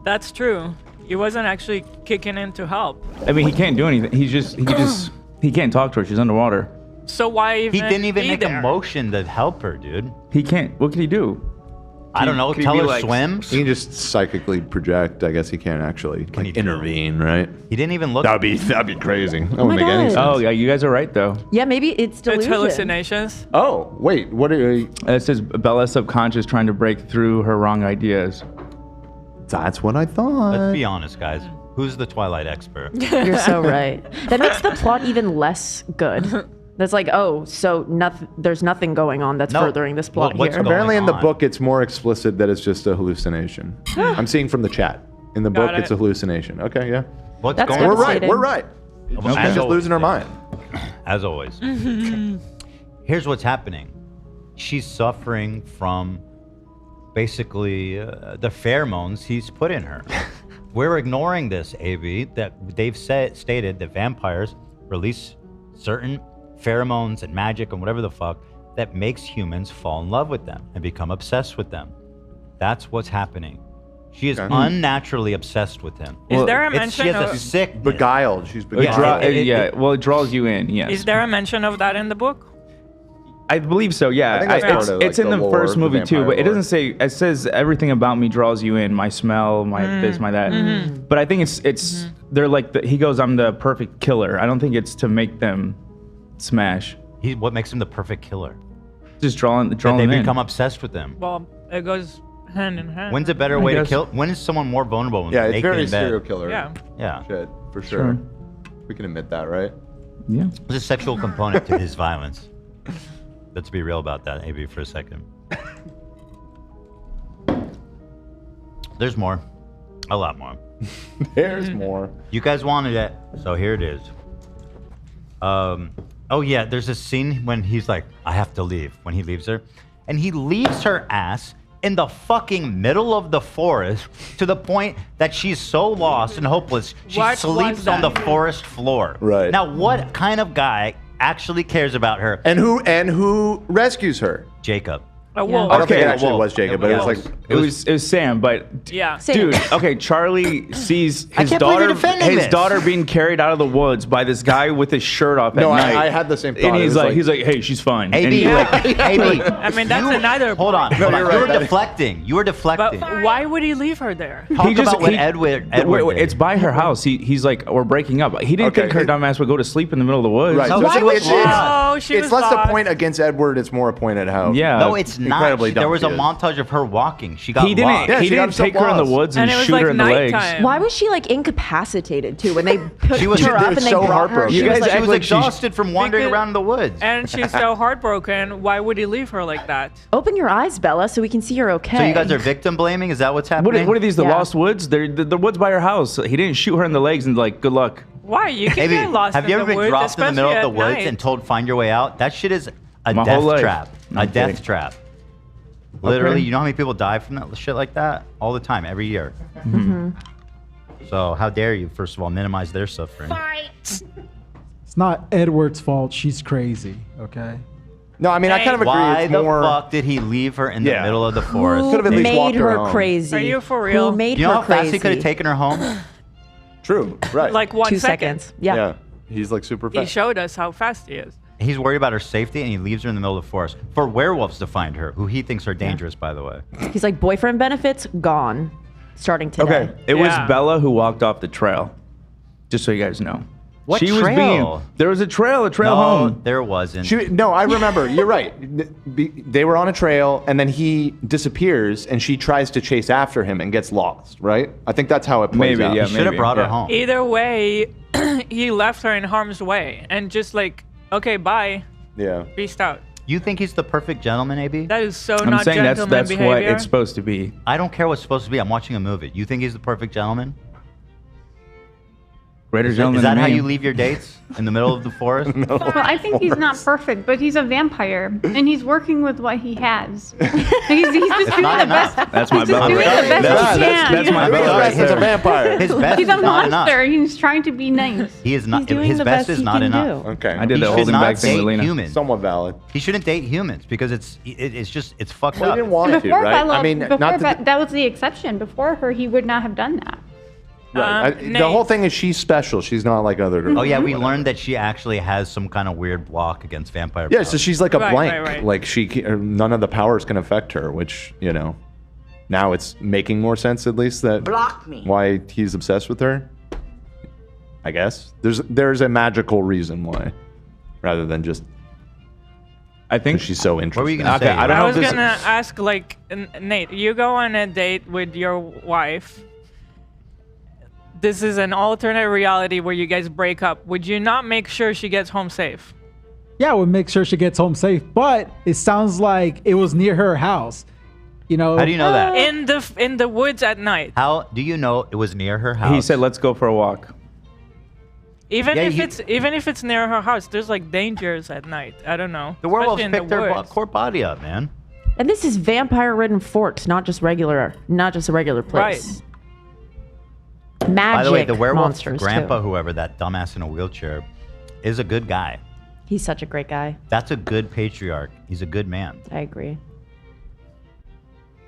[SPEAKER 2] That's true. He wasn't actually kicking in to help.
[SPEAKER 8] I mean, he can't do anything. He can't talk to her. She's underwater.
[SPEAKER 2] So why even
[SPEAKER 1] He didn't even
[SPEAKER 2] be
[SPEAKER 1] make
[SPEAKER 2] there?
[SPEAKER 1] a motion to help her, dude.
[SPEAKER 8] He can't. What can he do?
[SPEAKER 1] I don't know.
[SPEAKER 8] Could he
[SPEAKER 1] Tell
[SPEAKER 8] be
[SPEAKER 1] her
[SPEAKER 8] like-
[SPEAKER 1] swim.
[SPEAKER 3] He can just psychically project. I guess he can't actually intervene, right?
[SPEAKER 1] He didn't even look.
[SPEAKER 3] That'd be crazy. That
[SPEAKER 4] my
[SPEAKER 3] wouldn't make any
[SPEAKER 4] God.
[SPEAKER 3] sense.
[SPEAKER 8] Oh yeah, you guys are right though.
[SPEAKER 4] Yeah, maybe it's delusion.
[SPEAKER 2] It's hallucinations.
[SPEAKER 3] Oh wait, what are you?
[SPEAKER 8] It says Bella's subconscious trying to break through her wrong ideas.
[SPEAKER 3] That's what I thought.
[SPEAKER 1] Let's be honest, guys. Who's the Twilight expert?
[SPEAKER 4] You're so right. That makes the plot even less good. That's like, oh, so nothing. There's nothing going on that's furthering this plot here.
[SPEAKER 3] Apparently, in the book, it's more explicit that it's just a hallucination. I'm seeing from the chat. In the book, it's a hallucination. Okay, yeah.
[SPEAKER 1] What's
[SPEAKER 4] That's
[SPEAKER 1] going on?
[SPEAKER 3] We're right. We're right.
[SPEAKER 1] Okay.
[SPEAKER 3] She's
[SPEAKER 1] As
[SPEAKER 3] just
[SPEAKER 1] always.
[SPEAKER 3] losing her mind.
[SPEAKER 1] As always. Here's what's happening. She's suffering from basically the pheromones he's put in her. We're ignoring this, AB, that they've stated that vampires release certain pheromones and magic and whatever the fuck that makes humans fall in love with them and become obsessed with them. That's what's happening. She is unnaturally obsessed with him.
[SPEAKER 2] Is there a mention
[SPEAKER 1] She has a
[SPEAKER 2] of-
[SPEAKER 1] sick
[SPEAKER 3] Beguiled. She's beguiled.
[SPEAKER 8] Well, it draws you in. Yes.
[SPEAKER 2] Is there a mention of that in the book?
[SPEAKER 8] I believe so. Yeah,
[SPEAKER 3] I think that's part of,
[SPEAKER 8] it's
[SPEAKER 3] like,
[SPEAKER 8] in
[SPEAKER 3] the
[SPEAKER 8] the
[SPEAKER 3] lore,
[SPEAKER 8] first
[SPEAKER 3] the
[SPEAKER 8] movie too,
[SPEAKER 3] vampire
[SPEAKER 8] but it
[SPEAKER 3] lore.
[SPEAKER 8] doesn't say. It says everything about me draws you in. My smell, my this, my that. But I think it's they're like he goes, I'm the perfect killer. I don't think it's to make them smash.
[SPEAKER 1] What makes him the perfect killer?
[SPEAKER 8] Just drawing
[SPEAKER 1] They
[SPEAKER 8] them in.
[SPEAKER 1] become obsessed with them.
[SPEAKER 2] Well, it goes hand in hand.
[SPEAKER 1] When's a better
[SPEAKER 8] I
[SPEAKER 1] way to
[SPEAKER 8] guess.
[SPEAKER 1] kill? When is someone more vulnerable? When
[SPEAKER 3] Yeah,
[SPEAKER 1] they're
[SPEAKER 3] it's
[SPEAKER 1] naked
[SPEAKER 3] very
[SPEAKER 1] in bed?
[SPEAKER 3] serial killer.
[SPEAKER 2] Yeah.
[SPEAKER 1] Yeah.
[SPEAKER 3] Shit, for sure.
[SPEAKER 8] Sure.
[SPEAKER 3] We can admit that, right?
[SPEAKER 8] Yeah.
[SPEAKER 1] There's a sexual component to his violence. Let's be real about that, AB, for a second. There's more. A lot more.
[SPEAKER 3] There's more.
[SPEAKER 1] You guys wanted it, so here it is. Oh yeah, there's a scene when he's like, I have to leave, when he leaves her. And he leaves her ass in the fucking middle of the forest to the point that she's so lost and hopeless, she
[SPEAKER 2] What
[SPEAKER 1] sleeps
[SPEAKER 2] was
[SPEAKER 1] on the
[SPEAKER 2] that?
[SPEAKER 1] forest floor.
[SPEAKER 3] Right.
[SPEAKER 1] Now, what kind of guy actually cares about her?
[SPEAKER 3] And who rescues her?
[SPEAKER 1] Jacob.
[SPEAKER 2] A wolf.
[SPEAKER 3] I don't think it
[SPEAKER 8] Okay,
[SPEAKER 3] actually
[SPEAKER 1] well,
[SPEAKER 3] was Jacob, but it was like
[SPEAKER 8] It was Sam, but
[SPEAKER 2] Yeah.
[SPEAKER 8] dude, okay, Charlie sees
[SPEAKER 1] I
[SPEAKER 8] his
[SPEAKER 1] can't believe you're
[SPEAKER 8] daughter
[SPEAKER 1] defending this.
[SPEAKER 8] daughter being carried out of the woods by this guy with his shirt off at
[SPEAKER 3] No,
[SPEAKER 8] night.
[SPEAKER 3] I had the same thought.
[SPEAKER 8] And
[SPEAKER 3] It
[SPEAKER 8] he's
[SPEAKER 3] was
[SPEAKER 8] like, hey, she's fine. And
[SPEAKER 1] AB,
[SPEAKER 8] he, like,
[SPEAKER 1] AB.
[SPEAKER 2] I mean, that's another.
[SPEAKER 1] Hold on, hold on.
[SPEAKER 3] you're
[SPEAKER 1] You were
[SPEAKER 3] right.
[SPEAKER 1] deflecting. You were deflecting.
[SPEAKER 2] But why would he leave her there?
[SPEAKER 1] Talk about what Edward did.
[SPEAKER 8] it's by her house. He's like, we're breaking up. He didn't
[SPEAKER 3] Okay,
[SPEAKER 8] think her dumb ass would go to sleep in the middle of the woods.
[SPEAKER 3] Right.
[SPEAKER 1] No,
[SPEAKER 3] So
[SPEAKER 1] she was lost.
[SPEAKER 2] Oh, she
[SPEAKER 3] it's
[SPEAKER 2] was
[SPEAKER 3] less
[SPEAKER 2] lost.
[SPEAKER 3] a point against Edward. It's more a point at how.
[SPEAKER 8] Yeah.
[SPEAKER 1] No, it's not.
[SPEAKER 3] incredibly dumb
[SPEAKER 1] There was a
[SPEAKER 3] she is.
[SPEAKER 1] montage of her walking. She got
[SPEAKER 8] He didn't.
[SPEAKER 1] lost.
[SPEAKER 3] Yeah,
[SPEAKER 8] he
[SPEAKER 3] she got
[SPEAKER 8] didn't take her in the
[SPEAKER 3] herself
[SPEAKER 8] woods and,
[SPEAKER 2] And it was
[SPEAKER 8] shoot
[SPEAKER 2] like
[SPEAKER 8] her in the legs.
[SPEAKER 2] nighttime.
[SPEAKER 4] Why was she like incapacitated too when they picked
[SPEAKER 1] She was-
[SPEAKER 4] her up
[SPEAKER 3] they
[SPEAKER 4] and
[SPEAKER 3] were
[SPEAKER 4] they
[SPEAKER 3] so
[SPEAKER 4] brought her?
[SPEAKER 3] heartbroken.
[SPEAKER 4] She
[SPEAKER 8] You
[SPEAKER 4] was
[SPEAKER 8] guys
[SPEAKER 4] like,
[SPEAKER 8] act
[SPEAKER 1] She was
[SPEAKER 8] like she's-
[SPEAKER 1] exhausted from wandering
[SPEAKER 2] Because-
[SPEAKER 1] around the woods.
[SPEAKER 2] And she's so heartbroken. Why would he leave her like that?
[SPEAKER 4] open your eyes, Bella, so we can see you're okay.
[SPEAKER 1] So you guys are victim blaming? Is that what's
[SPEAKER 8] What
[SPEAKER 1] happening?
[SPEAKER 8] are these? The
[SPEAKER 4] Yeah.
[SPEAKER 8] lost woods? They're the woods by her house. He didn't shoot her in the legs and like, good luck.
[SPEAKER 2] Why? You can
[SPEAKER 1] Maybe,
[SPEAKER 2] get lost
[SPEAKER 1] have
[SPEAKER 2] in
[SPEAKER 1] you
[SPEAKER 2] the
[SPEAKER 1] ever been
[SPEAKER 2] woods,
[SPEAKER 1] dropped in the middle of the
[SPEAKER 2] especially at
[SPEAKER 1] woods
[SPEAKER 2] night.
[SPEAKER 1] and told find your way out? That shit is a
[SPEAKER 8] My
[SPEAKER 1] death
[SPEAKER 8] whole life.
[SPEAKER 1] trap.
[SPEAKER 8] No,
[SPEAKER 1] A
[SPEAKER 8] I'm kidding.
[SPEAKER 1] death trap. Literally,
[SPEAKER 8] Okay.
[SPEAKER 1] you know how many people die from that shit like that? All the time, every year. So how dare you, first of all, minimize their suffering?
[SPEAKER 16] It's not Edward's fault. She's crazy. Okay.
[SPEAKER 3] No, I mean I kind of agree.
[SPEAKER 1] Why
[SPEAKER 3] It's
[SPEAKER 1] the
[SPEAKER 3] more.
[SPEAKER 1] fuck did he leave her in the
[SPEAKER 3] Yeah.
[SPEAKER 1] middle of the forest?
[SPEAKER 4] Who
[SPEAKER 3] Could've at least
[SPEAKER 4] made
[SPEAKER 3] walked her
[SPEAKER 4] her
[SPEAKER 3] home.
[SPEAKER 4] crazy?
[SPEAKER 2] Are you for real?
[SPEAKER 4] Who made
[SPEAKER 1] You know
[SPEAKER 4] her
[SPEAKER 1] how fast
[SPEAKER 4] crazy?
[SPEAKER 1] he could have taken her home?
[SPEAKER 3] True. Right.
[SPEAKER 2] Like 1
[SPEAKER 4] 2
[SPEAKER 2] second.
[SPEAKER 4] seconds. Yeah.
[SPEAKER 3] Yeah. He's like super
[SPEAKER 2] He
[SPEAKER 3] fast.
[SPEAKER 2] showed us how fast he is.
[SPEAKER 1] He's worried about her safety and he leaves her in the middle of the forest for werewolves to find her, who he thinks are dangerous, by the way.
[SPEAKER 4] He's like, boyfriend benefits gone, starting today.
[SPEAKER 8] Okay, it
[SPEAKER 2] Yeah.
[SPEAKER 8] was Bella who walked off the trail. Just so you guys know.
[SPEAKER 1] What
[SPEAKER 8] she
[SPEAKER 1] trail?
[SPEAKER 8] was there was a trail
[SPEAKER 1] No,
[SPEAKER 8] home.
[SPEAKER 1] there wasn't.
[SPEAKER 3] No, I remember. You're right. They were on a trail, and then he disappears, and she tries to chase after him and gets lost. Right? I think that's how it plays
[SPEAKER 8] Maybe,
[SPEAKER 3] out.
[SPEAKER 8] yeah,
[SPEAKER 1] He should have
[SPEAKER 8] maybe,
[SPEAKER 1] brought her
[SPEAKER 8] yeah.
[SPEAKER 1] home.
[SPEAKER 2] Either way, he left her in harm's way and just like, okay, bye,
[SPEAKER 3] Yeah.
[SPEAKER 2] peace out.
[SPEAKER 1] You think he's the perfect gentleman, AB?
[SPEAKER 2] That is so
[SPEAKER 8] I'm
[SPEAKER 2] not
[SPEAKER 8] saying
[SPEAKER 2] gentleman
[SPEAKER 8] that's
[SPEAKER 2] behavior.
[SPEAKER 8] what it's supposed to be.
[SPEAKER 1] I don't care what's supposed to be. I'm watching a movie. You think he's the perfect gentleman?
[SPEAKER 8] Greater
[SPEAKER 1] Is
[SPEAKER 8] gentleman
[SPEAKER 1] that
[SPEAKER 8] than
[SPEAKER 1] how
[SPEAKER 8] me.
[SPEAKER 1] you leave your dates? In the middle of the forest?
[SPEAKER 7] Well, I think he's not perfect, but he's a vampire, and he's working with what he has. he's just doing
[SPEAKER 1] not
[SPEAKER 7] the
[SPEAKER 1] enough.
[SPEAKER 7] best.
[SPEAKER 8] That's my
[SPEAKER 7] He's just
[SPEAKER 8] best.
[SPEAKER 7] doing the best he can.
[SPEAKER 8] That's my best.
[SPEAKER 3] He's a vampire.
[SPEAKER 1] His best
[SPEAKER 7] He's
[SPEAKER 1] is
[SPEAKER 7] a
[SPEAKER 1] not enough.
[SPEAKER 7] monster. He's trying to be nice.
[SPEAKER 1] He is not.
[SPEAKER 4] He's doing
[SPEAKER 1] His
[SPEAKER 4] the
[SPEAKER 1] best
[SPEAKER 4] best
[SPEAKER 1] is
[SPEAKER 4] he
[SPEAKER 1] not
[SPEAKER 4] can
[SPEAKER 1] enough.
[SPEAKER 4] do.
[SPEAKER 3] Okay.
[SPEAKER 8] I did
[SPEAKER 1] He
[SPEAKER 8] the
[SPEAKER 1] should
[SPEAKER 8] holding
[SPEAKER 1] not
[SPEAKER 8] back thing
[SPEAKER 1] date
[SPEAKER 8] with Lena.
[SPEAKER 1] humans.
[SPEAKER 3] Somewhat valid.
[SPEAKER 1] He shouldn't date humans because it's fucked
[SPEAKER 3] Well,
[SPEAKER 1] up.
[SPEAKER 3] he didn't want to,
[SPEAKER 7] Before
[SPEAKER 3] right?
[SPEAKER 7] Bella,
[SPEAKER 3] I mean,
[SPEAKER 7] before
[SPEAKER 3] not to,
[SPEAKER 7] that was the exception. Before her, he would not have done that.
[SPEAKER 3] right.
[SPEAKER 2] Nate.
[SPEAKER 3] The whole thing is she's special. She's not like other girls.
[SPEAKER 1] Oh yeah, we learned that she actually has some kind of weird block against vampire.
[SPEAKER 3] Yeah,
[SPEAKER 1] powers.
[SPEAKER 3] so she's like a
[SPEAKER 2] Right,
[SPEAKER 3] blank.
[SPEAKER 2] right, right.
[SPEAKER 3] Like none of the powers can affect her, which now it's making more sense at least that
[SPEAKER 19] Block me.
[SPEAKER 3] why he's obsessed with her. I guess there's a magical reason why, rather than just
[SPEAKER 8] I think
[SPEAKER 3] she's so interesting.
[SPEAKER 1] What were you gonna
[SPEAKER 8] Okay,
[SPEAKER 1] say?
[SPEAKER 8] I don't
[SPEAKER 2] I
[SPEAKER 8] know
[SPEAKER 2] was
[SPEAKER 8] if this.
[SPEAKER 2] gonna ask, like, Nate, you go on a date with your wife. This is an alternate reality where you guys break up. Would you not make sure she gets home safe?
[SPEAKER 16] Yeah, we'll make sure she gets home safe. But it sounds like it was near her house. You know.
[SPEAKER 1] How do you know that?
[SPEAKER 2] In the woods at night.
[SPEAKER 1] How do you know it was near her house?
[SPEAKER 8] He said, "Let's go for a walk."
[SPEAKER 2] Even if it's near her house, there's like dangers at night. I don't know.
[SPEAKER 1] The werewolf
[SPEAKER 2] Especially in
[SPEAKER 1] picked
[SPEAKER 2] the
[SPEAKER 1] her
[SPEAKER 2] woods.
[SPEAKER 1] corpse body up, man.
[SPEAKER 4] And this is vampire-ridden Forks, not just a regular place. Magic
[SPEAKER 1] By the way, the werewolf
[SPEAKER 4] monsters
[SPEAKER 1] grandpa,
[SPEAKER 4] too.
[SPEAKER 1] whoever, that dumbass in a wheelchair, is a good guy.
[SPEAKER 4] He's such a great guy.
[SPEAKER 1] That's a good patriarch. He's a good man.
[SPEAKER 4] I agree.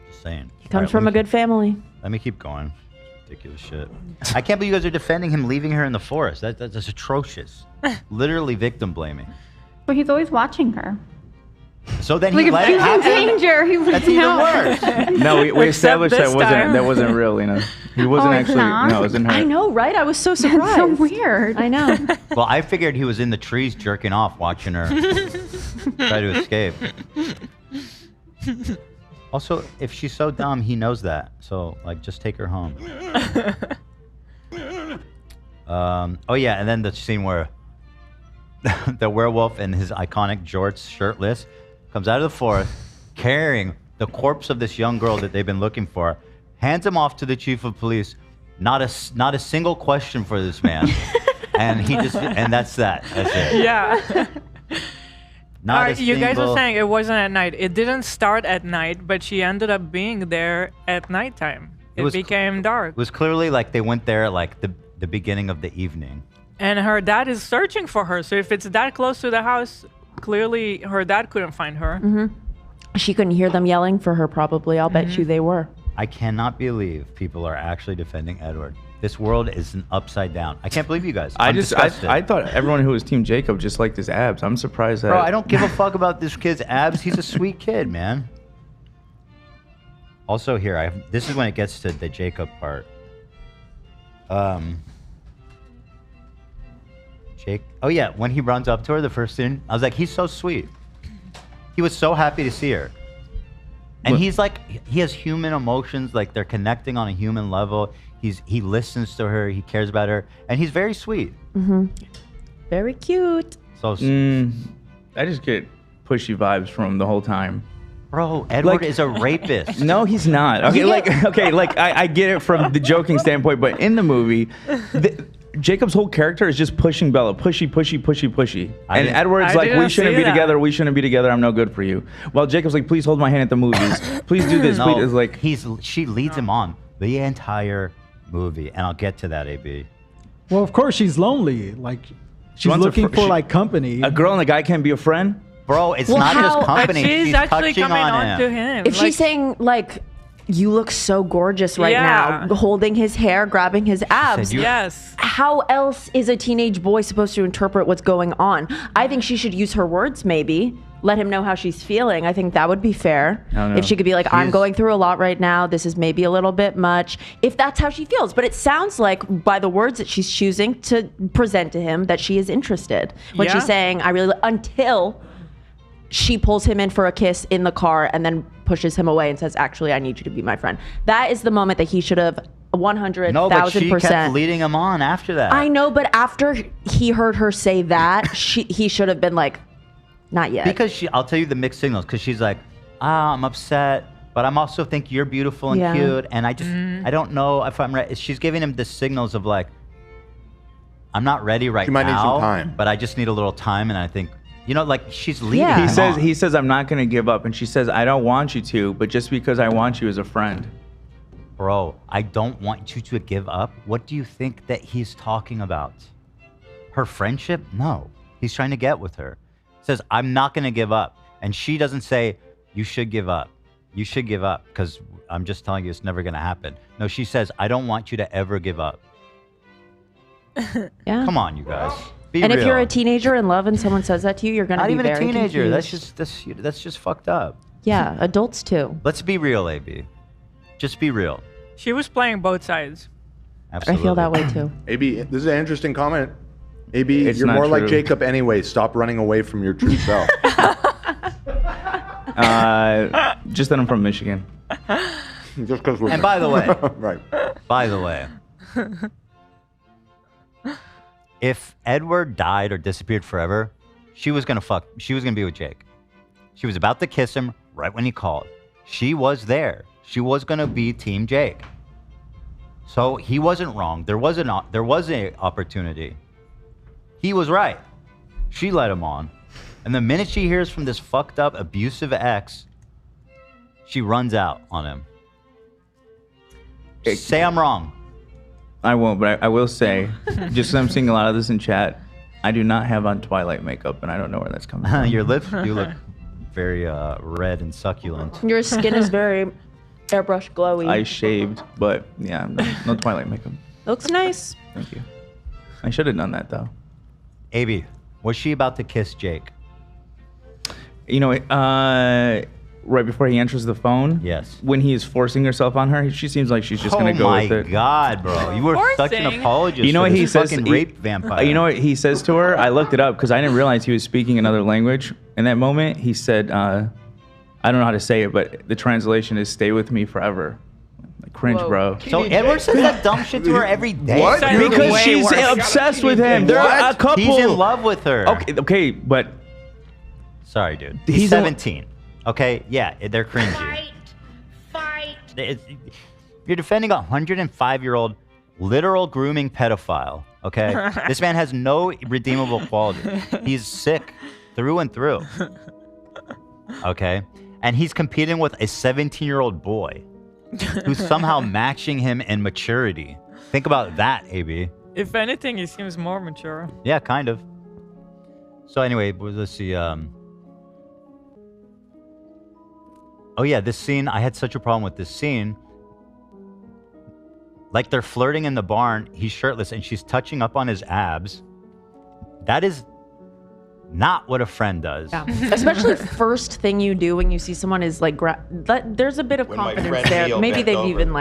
[SPEAKER 1] Just saying.
[SPEAKER 4] He comes from a good family.
[SPEAKER 1] Let me keep going. Ridiculous shit. I can't believe you guys are defending him leaving her in the forest. That's atrocious. Literally victim blaming.
[SPEAKER 7] But he's always watching her.
[SPEAKER 1] So then
[SPEAKER 7] Like
[SPEAKER 1] he
[SPEAKER 7] if
[SPEAKER 1] let
[SPEAKER 7] she
[SPEAKER 1] it
[SPEAKER 7] was in
[SPEAKER 1] happen?
[SPEAKER 7] danger, he would
[SPEAKER 1] That's even
[SPEAKER 7] know.
[SPEAKER 1] worse.
[SPEAKER 8] No, we established
[SPEAKER 2] this time.
[SPEAKER 8] that wasn't real, Lena. He wasn't
[SPEAKER 7] it's
[SPEAKER 8] actually.
[SPEAKER 7] not?
[SPEAKER 8] No, it wasn't her.
[SPEAKER 4] I know, right? I was so surprised.
[SPEAKER 7] so weird.
[SPEAKER 4] I know.
[SPEAKER 1] Well, I figured he was in the trees jerking off watching her try to escape. Also, if she's so dumb, he knows that. So, like, just take her home. Oh, yeah, and then the scene where the werewolf in his iconic jorts, shirtless, comes out of the forest carrying the corpse of this young girl that they've been looking for, hands him off to the chief of police. Not a single question for this man. And that's that. That's it.
[SPEAKER 2] Yeah.
[SPEAKER 1] Not a
[SPEAKER 2] You guys were
[SPEAKER 1] single-
[SPEAKER 2] saying it wasn't at night. It didn't start at night, but she ended up being there at nighttime. It
[SPEAKER 1] was
[SPEAKER 2] became dark.
[SPEAKER 1] It was clearly like they went there like the beginning of the evening.
[SPEAKER 2] And her dad is searching for her. So if it's that close to the house, clearly her dad couldn't find her.
[SPEAKER 4] Mm-hmm. She couldn't hear them yelling for her, probably. I'll bet you they were.
[SPEAKER 1] I cannot believe people are actually defending Edward. This world is an upside down. I can't believe you guys. I'm disgusted.
[SPEAKER 8] I thought everyone who was Team Jacob just liked his abs. I'm surprised that.
[SPEAKER 1] Bro, I don't give a fuck about this kid's abs. He's a sweet kid, man. Also here, this is when it gets to the Jacob part. Oh yeah, when he runs up to her the first scene, I was like, he's so sweet. He was so happy to see her. And he's like, he has human emotions, like they're connecting on a human level. He listens to her, he cares about her, and he's very sweet.
[SPEAKER 4] Mm-hmm. Very cute.
[SPEAKER 1] So
[SPEAKER 8] I just get pushy vibes from him the whole time.
[SPEAKER 1] Bro, Edward is a rapist.
[SPEAKER 8] No, he's not. Okay, I get it from the joking standpoint, but in the movie, Jacob's whole character is just pushing Bella, pushy. And Edward's like, we shouldn't be together. I'm no good for you. While Jacob's like, please hold my hand at the movies. Please do this.
[SPEAKER 1] No,
[SPEAKER 8] please. It's like
[SPEAKER 1] she leads him on the entire movie, and I'll get to that, AB.
[SPEAKER 16] Well, of course she's lonely. Like she's
[SPEAKER 8] wants
[SPEAKER 16] looking for like company.
[SPEAKER 8] A girl and a guy can't be a friend.
[SPEAKER 1] Bro, it's not just company. She's
[SPEAKER 2] actually
[SPEAKER 1] touching
[SPEAKER 2] coming
[SPEAKER 1] on
[SPEAKER 2] to
[SPEAKER 1] him.
[SPEAKER 2] him.
[SPEAKER 4] If she's saying like, you look so gorgeous right
[SPEAKER 2] Yeah.
[SPEAKER 4] now, holding his hair, grabbing his abs.
[SPEAKER 2] Yes.
[SPEAKER 4] How else is a teenage boy supposed to interpret what's going on? I think she should use her words, maybe. Let him know how she's feeling. I think that would be fair.
[SPEAKER 8] I don't know.
[SPEAKER 4] If she could be like, I'm going through a lot right now. This is maybe a little bit much. If that's how she feels. But it sounds like by the words that she's choosing to present to him that she is interested. When
[SPEAKER 2] Yeah.
[SPEAKER 4] she's saying, until she pulls him in for a kiss in the car and then pushes him away and says, actually, I need you to be my friend. That is the moment that he should have 100,000%.
[SPEAKER 1] No, but she kept leading him on after that.
[SPEAKER 4] I know, but after he heard her say that, he should have been like, not yet.
[SPEAKER 1] Because I'll tell you the mixed signals. Because she's like, I'm upset, but I'm also think you're beautiful and
[SPEAKER 4] Yeah.
[SPEAKER 1] cute, and I just I don't know if I'm ready. She's giving him the signals of like, I'm not ready right now.
[SPEAKER 3] She might need some time.
[SPEAKER 1] but I just need a little time, and I think, like she's leading. him
[SPEAKER 8] He
[SPEAKER 1] on.
[SPEAKER 8] says I'm not gonna give up, and she says I don't want you to, but just because I want you as a friend.
[SPEAKER 1] Bro, I don't want you to give up. What do you think that he's talking about? Her friendship? No, he's trying to get with her. Says, I'm not going to give up. And she doesn't say, you should give up. You should give up because I'm just telling you it's never going to happen. No, she says, I don't want you to ever give up.
[SPEAKER 4] Yeah.
[SPEAKER 1] Come on, you guys. Be
[SPEAKER 4] and
[SPEAKER 1] real.
[SPEAKER 4] if you're a teenager in love and someone says that to you, you're going to
[SPEAKER 1] Not
[SPEAKER 4] be
[SPEAKER 1] even
[SPEAKER 4] very
[SPEAKER 1] a teenager.
[SPEAKER 4] confused.
[SPEAKER 1] That's just fucked up.
[SPEAKER 4] Yeah, adults too.
[SPEAKER 1] Let's be real, AB. Just be real.
[SPEAKER 2] She was playing both sides.
[SPEAKER 1] Absolutely.
[SPEAKER 4] I feel that way too.
[SPEAKER 3] AB, this is an interesting comment. AB,
[SPEAKER 8] It's
[SPEAKER 3] you're
[SPEAKER 8] not
[SPEAKER 3] more like
[SPEAKER 8] true.
[SPEAKER 3] Jacob anyway. Stop running away from your true self.
[SPEAKER 8] Just that I'm from Michigan.
[SPEAKER 3] Just because we're
[SPEAKER 1] And by the way,
[SPEAKER 3] right.
[SPEAKER 1] By the way, if Edward died or disappeared forever, she was gonna be with Jake. She was about to kiss him right when he called. She was there. She was gonna be Team Jake. So he wasn't wrong. There was an opportunity. He was right. She led him on. And the minute she hears from this fucked up, abusive ex, she runs out on him. Say I'm wrong.
[SPEAKER 8] I won't, but I will say, just because I'm seeing a lot of this in chat, I do not have on Twilight makeup, and I don't know where that's coming from.
[SPEAKER 1] Your lips do look very red and succulent.
[SPEAKER 4] Your skin is very airbrush glowy.
[SPEAKER 8] I shaved, but yeah, no Twilight makeup.
[SPEAKER 4] Looks nice.
[SPEAKER 8] Thank you. I should have done that, though.
[SPEAKER 1] AB, was she about to kiss Jake?
[SPEAKER 8] You know, right before he enters the phone.
[SPEAKER 1] Yes.
[SPEAKER 8] When he is forcing herself on her, she seems like she's just gonna go with it.
[SPEAKER 1] Oh my God, bro! You were such an apologist.
[SPEAKER 8] You know what he says?
[SPEAKER 1] Fucking rape vampire.
[SPEAKER 8] You know what he says to her? I looked it up because I didn't realize he was speaking another language. In that moment, he said, "I don't know how to say it, but the translation is "Stay with me forever." Like, cringe, bro.
[SPEAKER 1] So Edward says that dumb shit to her every day.
[SPEAKER 8] What? Because she's obsessed with him. They're a couple.
[SPEAKER 1] He's in love with her.
[SPEAKER 8] Okay, but
[SPEAKER 1] sorry, dude. He's 17. Okay, yeah, they're cringy.
[SPEAKER 19] Fight.
[SPEAKER 1] You're defending a 105-year-old literal grooming pedophile. Okay, this man has no redeemable quality. He's sick through and through. Okay, and he's competing with a 17-year-old boy who's somehow matching him in maturity. Think about that, AB.
[SPEAKER 2] If anything, he seems more mature.
[SPEAKER 1] Yeah, kind of. So anyway, let's see. Oh yeah, this scene, I had such a problem with this scene. Like they're flirting in the barn, he's shirtless and she's touching up on his abs. That is not what a friend does.
[SPEAKER 4] Yeah. Especially first thing you do when you see someone is like, there's a bit of confidence there. Maybe they've even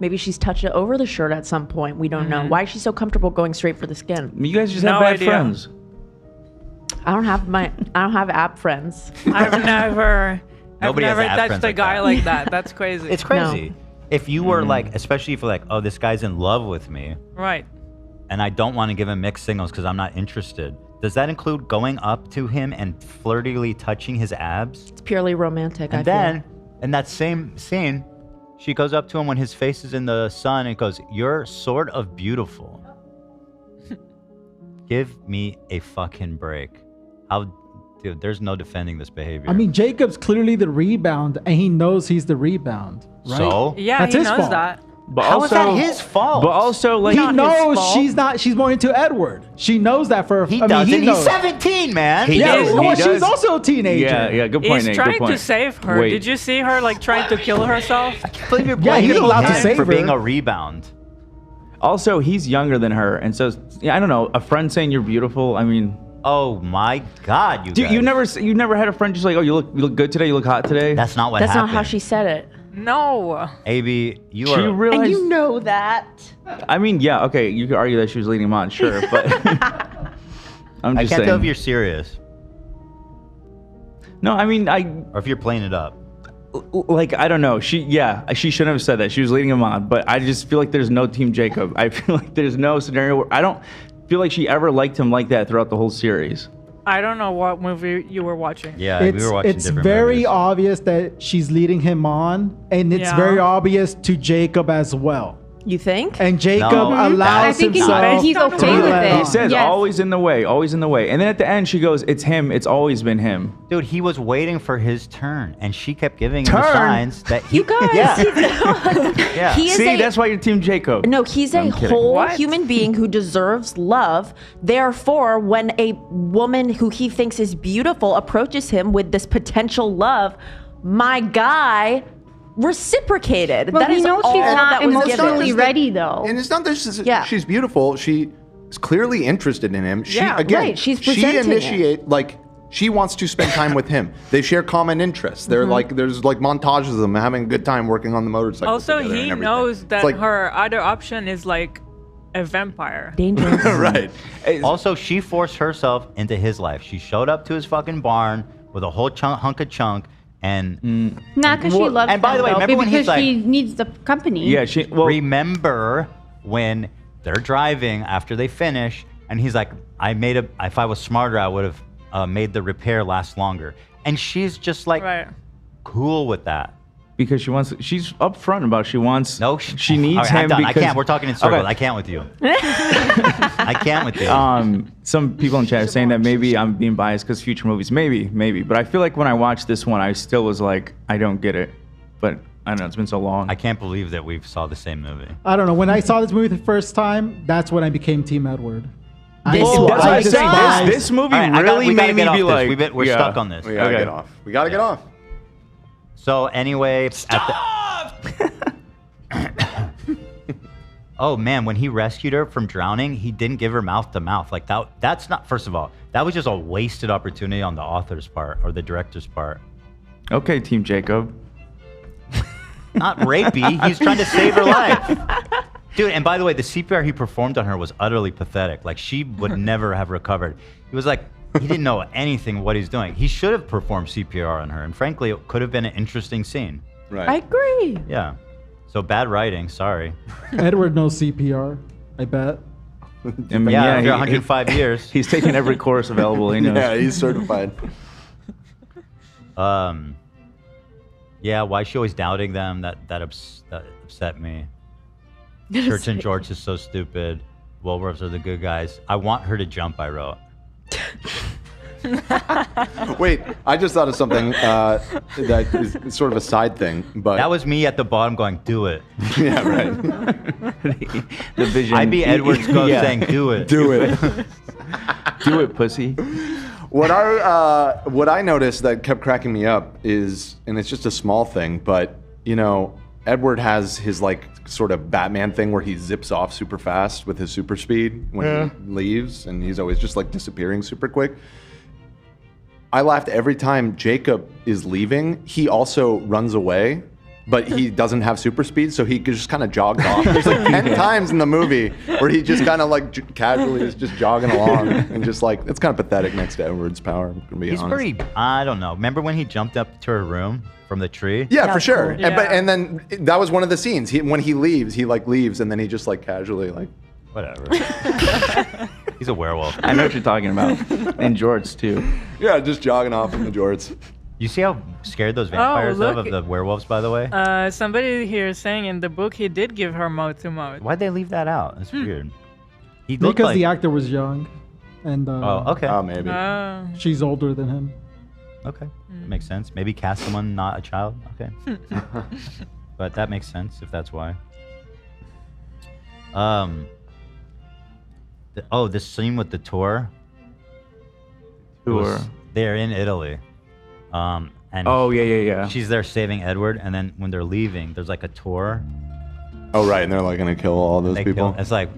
[SPEAKER 4] maybe she's touched it over the shirt at some point. We don't know. Why is she so comfortable going straight for the skin?
[SPEAKER 8] You guys just have bad friends.
[SPEAKER 4] I don't have ab friends.
[SPEAKER 2] I've never
[SPEAKER 1] Nobody has ab
[SPEAKER 2] touched
[SPEAKER 1] friends
[SPEAKER 2] a
[SPEAKER 1] like
[SPEAKER 2] guy
[SPEAKER 1] that.
[SPEAKER 2] like that. That's crazy.
[SPEAKER 1] It's crazy. If you were like, especially if you're like, oh, this guy's in love with me.
[SPEAKER 2] Right.
[SPEAKER 1] And I don't want to give him mixed signals because I'm not interested. Does that include going up to him and flirtily touching his abs?
[SPEAKER 4] It's purely romantic.
[SPEAKER 1] And then, in that same scene, she goes up to him when his face is in the sun and goes, "You're sort of beautiful." Give me a fucking break. Dude, there's no defending this behavior.
[SPEAKER 16] I mean, Jacob's clearly the rebound, and he knows he's the rebound, right?
[SPEAKER 1] So?
[SPEAKER 2] Yeah,
[SPEAKER 16] That's
[SPEAKER 2] he
[SPEAKER 16] his
[SPEAKER 2] knows
[SPEAKER 16] fault.
[SPEAKER 2] that.
[SPEAKER 8] But
[SPEAKER 1] How
[SPEAKER 8] also,
[SPEAKER 1] is that his fault?
[SPEAKER 8] But also, like,
[SPEAKER 16] he knows she's more into Edward. She knows that for
[SPEAKER 1] He
[SPEAKER 16] I mean,
[SPEAKER 1] doesn't.
[SPEAKER 16] he knows.
[SPEAKER 1] He's 17, man.
[SPEAKER 8] He
[SPEAKER 16] Yeah,
[SPEAKER 8] does.
[SPEAKER 16] well,
[SPEAKER 8] He
[SPEAKER 16] she's
[SPEAKER 8] does.
[SPEAKER 16] also a teenager.
[SPEAKER 8] Yeah, good point,
[SPEAKER 2] He's
[SPEAKER 8] Nate.
[SPEAKER 2] trying
[SPEAKER 8] Good point.
[SPEAKER 2] to save her.
[SPEAKER 8] Wait.
[SPEAKER 2] Did you see her like trying to kill herself?
[SPEAKER 1] I can't believe you're
[SPEAKER 16] Yeah, he's
[SPEAKER 1] blaming
[SPEAKER 16] allowed to
[SPEAKER 1] him
[SPEAKER 16] save
[SPEAKER 1] for
[SPEAKER 16] her.
[SPEAKER 1] being a rebound.
[SPEAKER 8] Also, he's younger than her, and so yeah, I don't know. A friend saying you're beautiful. I mean,
[SPEAKER 1] oh my God, you
[SPEAKER 8] dude,
[SPEAKER 1] guys.
[SPEAKER 8] you never had a friend just like, oh, you look good today. You look hot today.
[SPEAKER 1] That's not what
[SPEAKER 4] That's
[SPEAKER 1] happened.
[SPEAKER 4] not how she said it.
[SPEAKER 2] No.
[SPEAKER 1] AB, you
[SPEAKER 8] She
[SPEAKER 1] are.
[SPEAKER 8] realized.
[SPEAKER 4] And you know that.
[SPEAKER 8] I mean, yeah, okay. You could argue that she was leading him on, sure, but I'm
[SPEAKER 1] I
[SPEAKER 8] just
[SPEAKER 1] can't
[SPEAKER 8] saying.
[SPEAKER 1] tell if you're serious
[SPEAKER 8] No, I mean,
[SPEAKER 1] or if you're playing it up.
[SPEAKER 8] like I don't know. She shouldn't have said that. She was leading him on, but I just feel like there's no Team Jacob. I feel like there's no scenario where I don't feel like she ever liked him like that throughout the whole series.
[SPEAKER 2] I don't know what movie you were watching.
[SPEAKER 1] Yeah, we were watching
[SPEAKER 16] It's
[SPEAKER 1] different
[SPEAKER 16] very
[SPEAKER 1] movies.
[SPEAKER 16] obvious that she's leading him on, and it's
[SPEAKER 2] Yeah.
[SPEAKER 16] very obvious to Jacob as well.
[SPEAKER 4] You think?
[SPEAKER 16] And Jacob
[SPEAKER 1] No.
[SPEAKER 7] I
[SPEAKER 16] allows
[SPEAKER 7] think
[SPEAKER 16] himself
[SPEAKER 7] he's
[SPEAKER 16] to
[SPEAKER 7] okay
[SPEAKER 16] be
[SPEAKER 7] with
[SPEAKER 16] led
[SPEAKER 7] it.
[SPEAKER 16] on.
[SPEAKER 8] He says
[SPEAKER 7] Yes.
[SPEAKER 8] always in the way, always in the way, and then at the end she goes, "It's him. It's always been him."
[SPEAKER 1] Dude, he was waiting for his turn, and she kept giving him
[SPEAKER 8] Turn?
[SPEAKER 1] the signs that he.
[SPEAKER 4] You guys.
[SPEAKER 1] Yeah.
[SPEAKER 4] He is
[SPEAKER 8] See,
[SPEAKER 4] a,
[SPEAKER 8] that's why you're Team Jacob.
[SPEAKER 4] No, he's
[SPEAKER 8] I'm
[SPEAKER 4] a
[SPEAKER 8] kidding.
[SPEAKER 4] whole
[SPEAKER 2] What?
[SPEAKER 4] human being who deserves love. Therefore, when a woman who he thinks is beautiful approaches him with this potential love, my guy reciprocated.
[SPEAKER 7] Well,
[SPEAKER 4] that
[SPEAKER 7] he
[SPEAKER 4] is
[SPEAKER 7] knows
[SPEAKER 4] all
[SPEAKER 7] she's
[SPEAKER 4] that
[SPEAKER 7] not
[SPEAKER 4] was
[SPEAKER 7] emotionally
[SPEAKER 4] given.
[SPEAKER 7] ready, though.
[SPEAKER 3] And it's not that she's,
[SPEAKER 4] Yeah.
[SPEAKER 3] she's beautiful. She is clearly interested in him. She,
[SPEAKER 4] Yeah,
[SPEAKER 3] again,
[SPEAKER 4] right. She's
[SPEAKER 3] she
[SPEAKER 4] presenting it.
[SPEAKER 3] she wants to spend time with him. They share common interests. They're there's like montages of them having a good time working on the motorcycle.
[SPEAKER 2] Also,
[SPEAKER 3] together
[SPEAKER 2] he
[SPEAKER 3] and everything.
[SPEAKER 2] knows that
[SPEAKER 3] It's like-
[SPEAKER 2] her other option is like a vampire.
[SPEAKER 4] Dangerous.
[SPEAKER 3] right.
[SPEAKER 1] Also, she forced herself into his life. She showed up to his fucking barn with a whole hunk of chunk, and
[SPEAKER 7] Not because she
[SPEAKER 1] Well,
[SPEAKER 7] loves
[SPEAKER 1] and by the
[SPEAKER 7] him,
[SPEAKER 1] way,
[SPEAKER 7] though,
[SPEAKER 1] remember when he's
[SPEAKER 7] because she
[SPEAKER 1] like-
[SPEAKER 7] needs the company.
[SPEAKER 8] Yeah, she. Well,
[SPEAKER 1] remember when they're driving after they finish, and he's like, if I was smarter, I would have made the repair last longer. And she's just like cool with that.
[SPEAKER 8] Because she's upfront about she wants.
[SPEAKER 1] No,
[SPEAKER 8] she needs
[SPEAKER 1] all right,
[SPEAKER 8] him.
[SPEAKER 1] I'm done.
[SPEAKER 8] Because,
[SPEAKER 1] I can't. We're talking in circles.
[SPEAKER 8] Okay.
[SPEAKER 1] I can't with you. I can't with you.
[SPEAKER 8] Some people in chat are saying that maybe I'm being biased because future movies. Maybe. But I feel like when I watched this one, I still was like, I don't get it. But I don't know. It's been so long.
[SPEAKER 1] I can't believe that we saw the same movie.
[SPEAKER 16] I don't know. When I saw this movie the first time, that's when I became Team Edward.
[SPEAKER 8] That's what I'm saying. This movie really made me be like,
[SPEAKER 1] we're stuck on this.
[SPEAKER 3] We gotta get off. We gotta get off.
[SPEAKER 1] So anyway, oh man, when he rescued her from drowning, he didn't give her mouth to mouth. Like that's not, first of all, that was just a wasted opportunity on the author's part or the director's part.
[SPEAKER 8] Okay, Team Jacob.
[SPEAKER 1] Not rapey. He's trying to save her life. Dude, and by the way, the CPR he performed on her was utterly pathetic. Like, she would never have recovered. He was like, he didn't know anything what he's doing. He should have performed CPR on her, and frankly, it could have been an interesting scene.
[SPEAKER 3] Right.
[SPEAKER 4] I agree.
[SPEAKER 1] Yeah. So bad writing, sorry.
[SPEAKER 16] Edward knows CPR, I bet.
[SPEAKER 8] I mean,
[SPEAKER 1] yeah, after 105 years.
[SPEAKER 8] He's taken every course available. He knows.
[SPEAKER 3] Yeah, he's certified.
[SPEAKER 1] Yeah, why is she always doubting them? That upset me. Church and George is so stupid. Wolverines are the good guys. I want her to jump, I wrote.
[SPEAKER 3] Wait, I just thought of something that is sort of a side thing, but
[SPEAKER 1] that was me at the bottom going, "Do it."
[SPEAKER 3] Yeah, right.
[SPEAKER 8] The vision.
[SPEAKER 1] I'd be Edward's ghost saying, "Do it,
[SPEAKER 3] do it,
[SPEAKER 8] do it, pussy."
[SPEAKER 3] What I noticed that kept cracking me up is, and it's just a small thing, but you know, Edward has his like sort of Batman thing where he zips off super fast with his super speed when he leaves, and he's always just like disappearing super quick. I laughed every time Jacob is leaving. He also runs away, but he doesn't have super speed, so he just kind of jogs off. There's like 10 times in the movie where he just kind of like casually is just jogging along, and just like, it's kind of pathetic next to Edward's power, I'm gonna be honest.
[SPEAKER 1] He's pretty, I don't know. Remember when he jumped up to her room from the tree?
[SPEAKER 3] Yeah, for sure.
[SPEAKER 2] Cool.
[SPEAKER 3] And then that was one of the scenes. When he leaves, he like leaves, and then he just like casually like,
[SPEAKER 1] whatever. He's a werewolf.
[SPEAKER 8] I know what you're talking about. And Jorts too.
[SPEAKER 3] Yeah, just jogging off in the jorts.
[SPEAKER 1] You see how scared those vampires
[SPEAKER 2] look.
[SPEAKER 1] of the werewolves, by the way?
[SPEAKER 2] Somebody here is saying in the book he did give her mouth to mouth.
[SPEAKER 1] Why'd they leave that out? That's weird. He looked
[SPEAKER 16] Because
[SPEAKER 1] like,
[SPEAKER 16] the actor was young, and
[SPEAKER 1] oh, okay.
[SPEAKER 3] Oh, maybe.
[SPEAKER 16] she's older than him.
[SPEAKER 1] Okay, that makes sense. Maybe cast someone not a child. Okay, but that makes sense if that's why. This scene with the tour. They're in Italy. And
[SPEAKER 8] yeah.
[SPEAKER 1] She's there saving Edward, and then when they're leaving, there's like a tour.
[SPEAKER 3] Oh, right, and they're like gonna kill all those people.
[SPEAKER 1] It's like,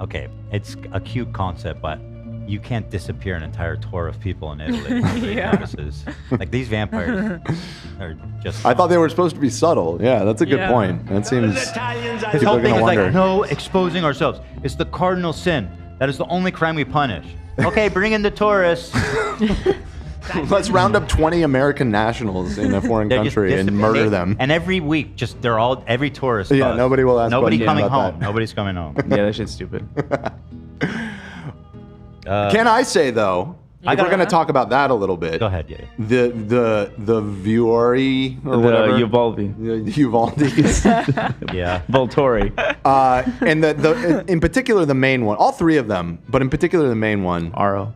[SPEAKER 1] okay, it's a cute concept, but you can't disappear an entire tour of people in Italy for three purposes. Like, these vampires are just.
[SPEAKER 3] I thought they were supposed to be subtle. Yeah, that's a good point. That seems.
[SPEAKER 1] His
[SPEAKER 3] people
[SPEAKER 1] whole
[SPEAKER 3] are
[SPEAKER 1] thing
[SPEAKER 3] gonna
[SPEAKER 1] is
[SPEAKER 3] wonder.
[SPEAKER 1] like, no, exposing ourselves. It's the cardinal sin. That is the only crime we punish. Okay, bring in the tourists.
[SPEAKER 3] Let's round up 20 American nationals in a foreign country and murder them.
[SPEAKER 1] And every week, every tourist.
[SPEAKER 3] Yeah,
[SPEAKER 1] bus.
[SPEAKER 3] nobody will ask.
[SPEAKER 1] Nobody coming
[SPEAKER 3] about
[SPEAKER 1] home.
[SPEAKER 3] that.
[SPEAKER 1] Nobody's coming home.
[SPEAKER 8] Yeah, that shit's stupid.
[SPEAKER 3] Can I say though? We're going to talk about that a little bit.
[SPEAKER 1] Go ahead, yeah.
[SPEAKER 3] The Vuori or whatever.
[SPEAKER 8] Uvaldi.
[SPEAKER 3] Uvaldis.
[SPEAKER 1] Yeah.
[SPEAKER 8] Volturi.
[SPEAKER 3] And in particular the main one. All three of them, but in particular the main one.
[SPEAKER 8] Aro.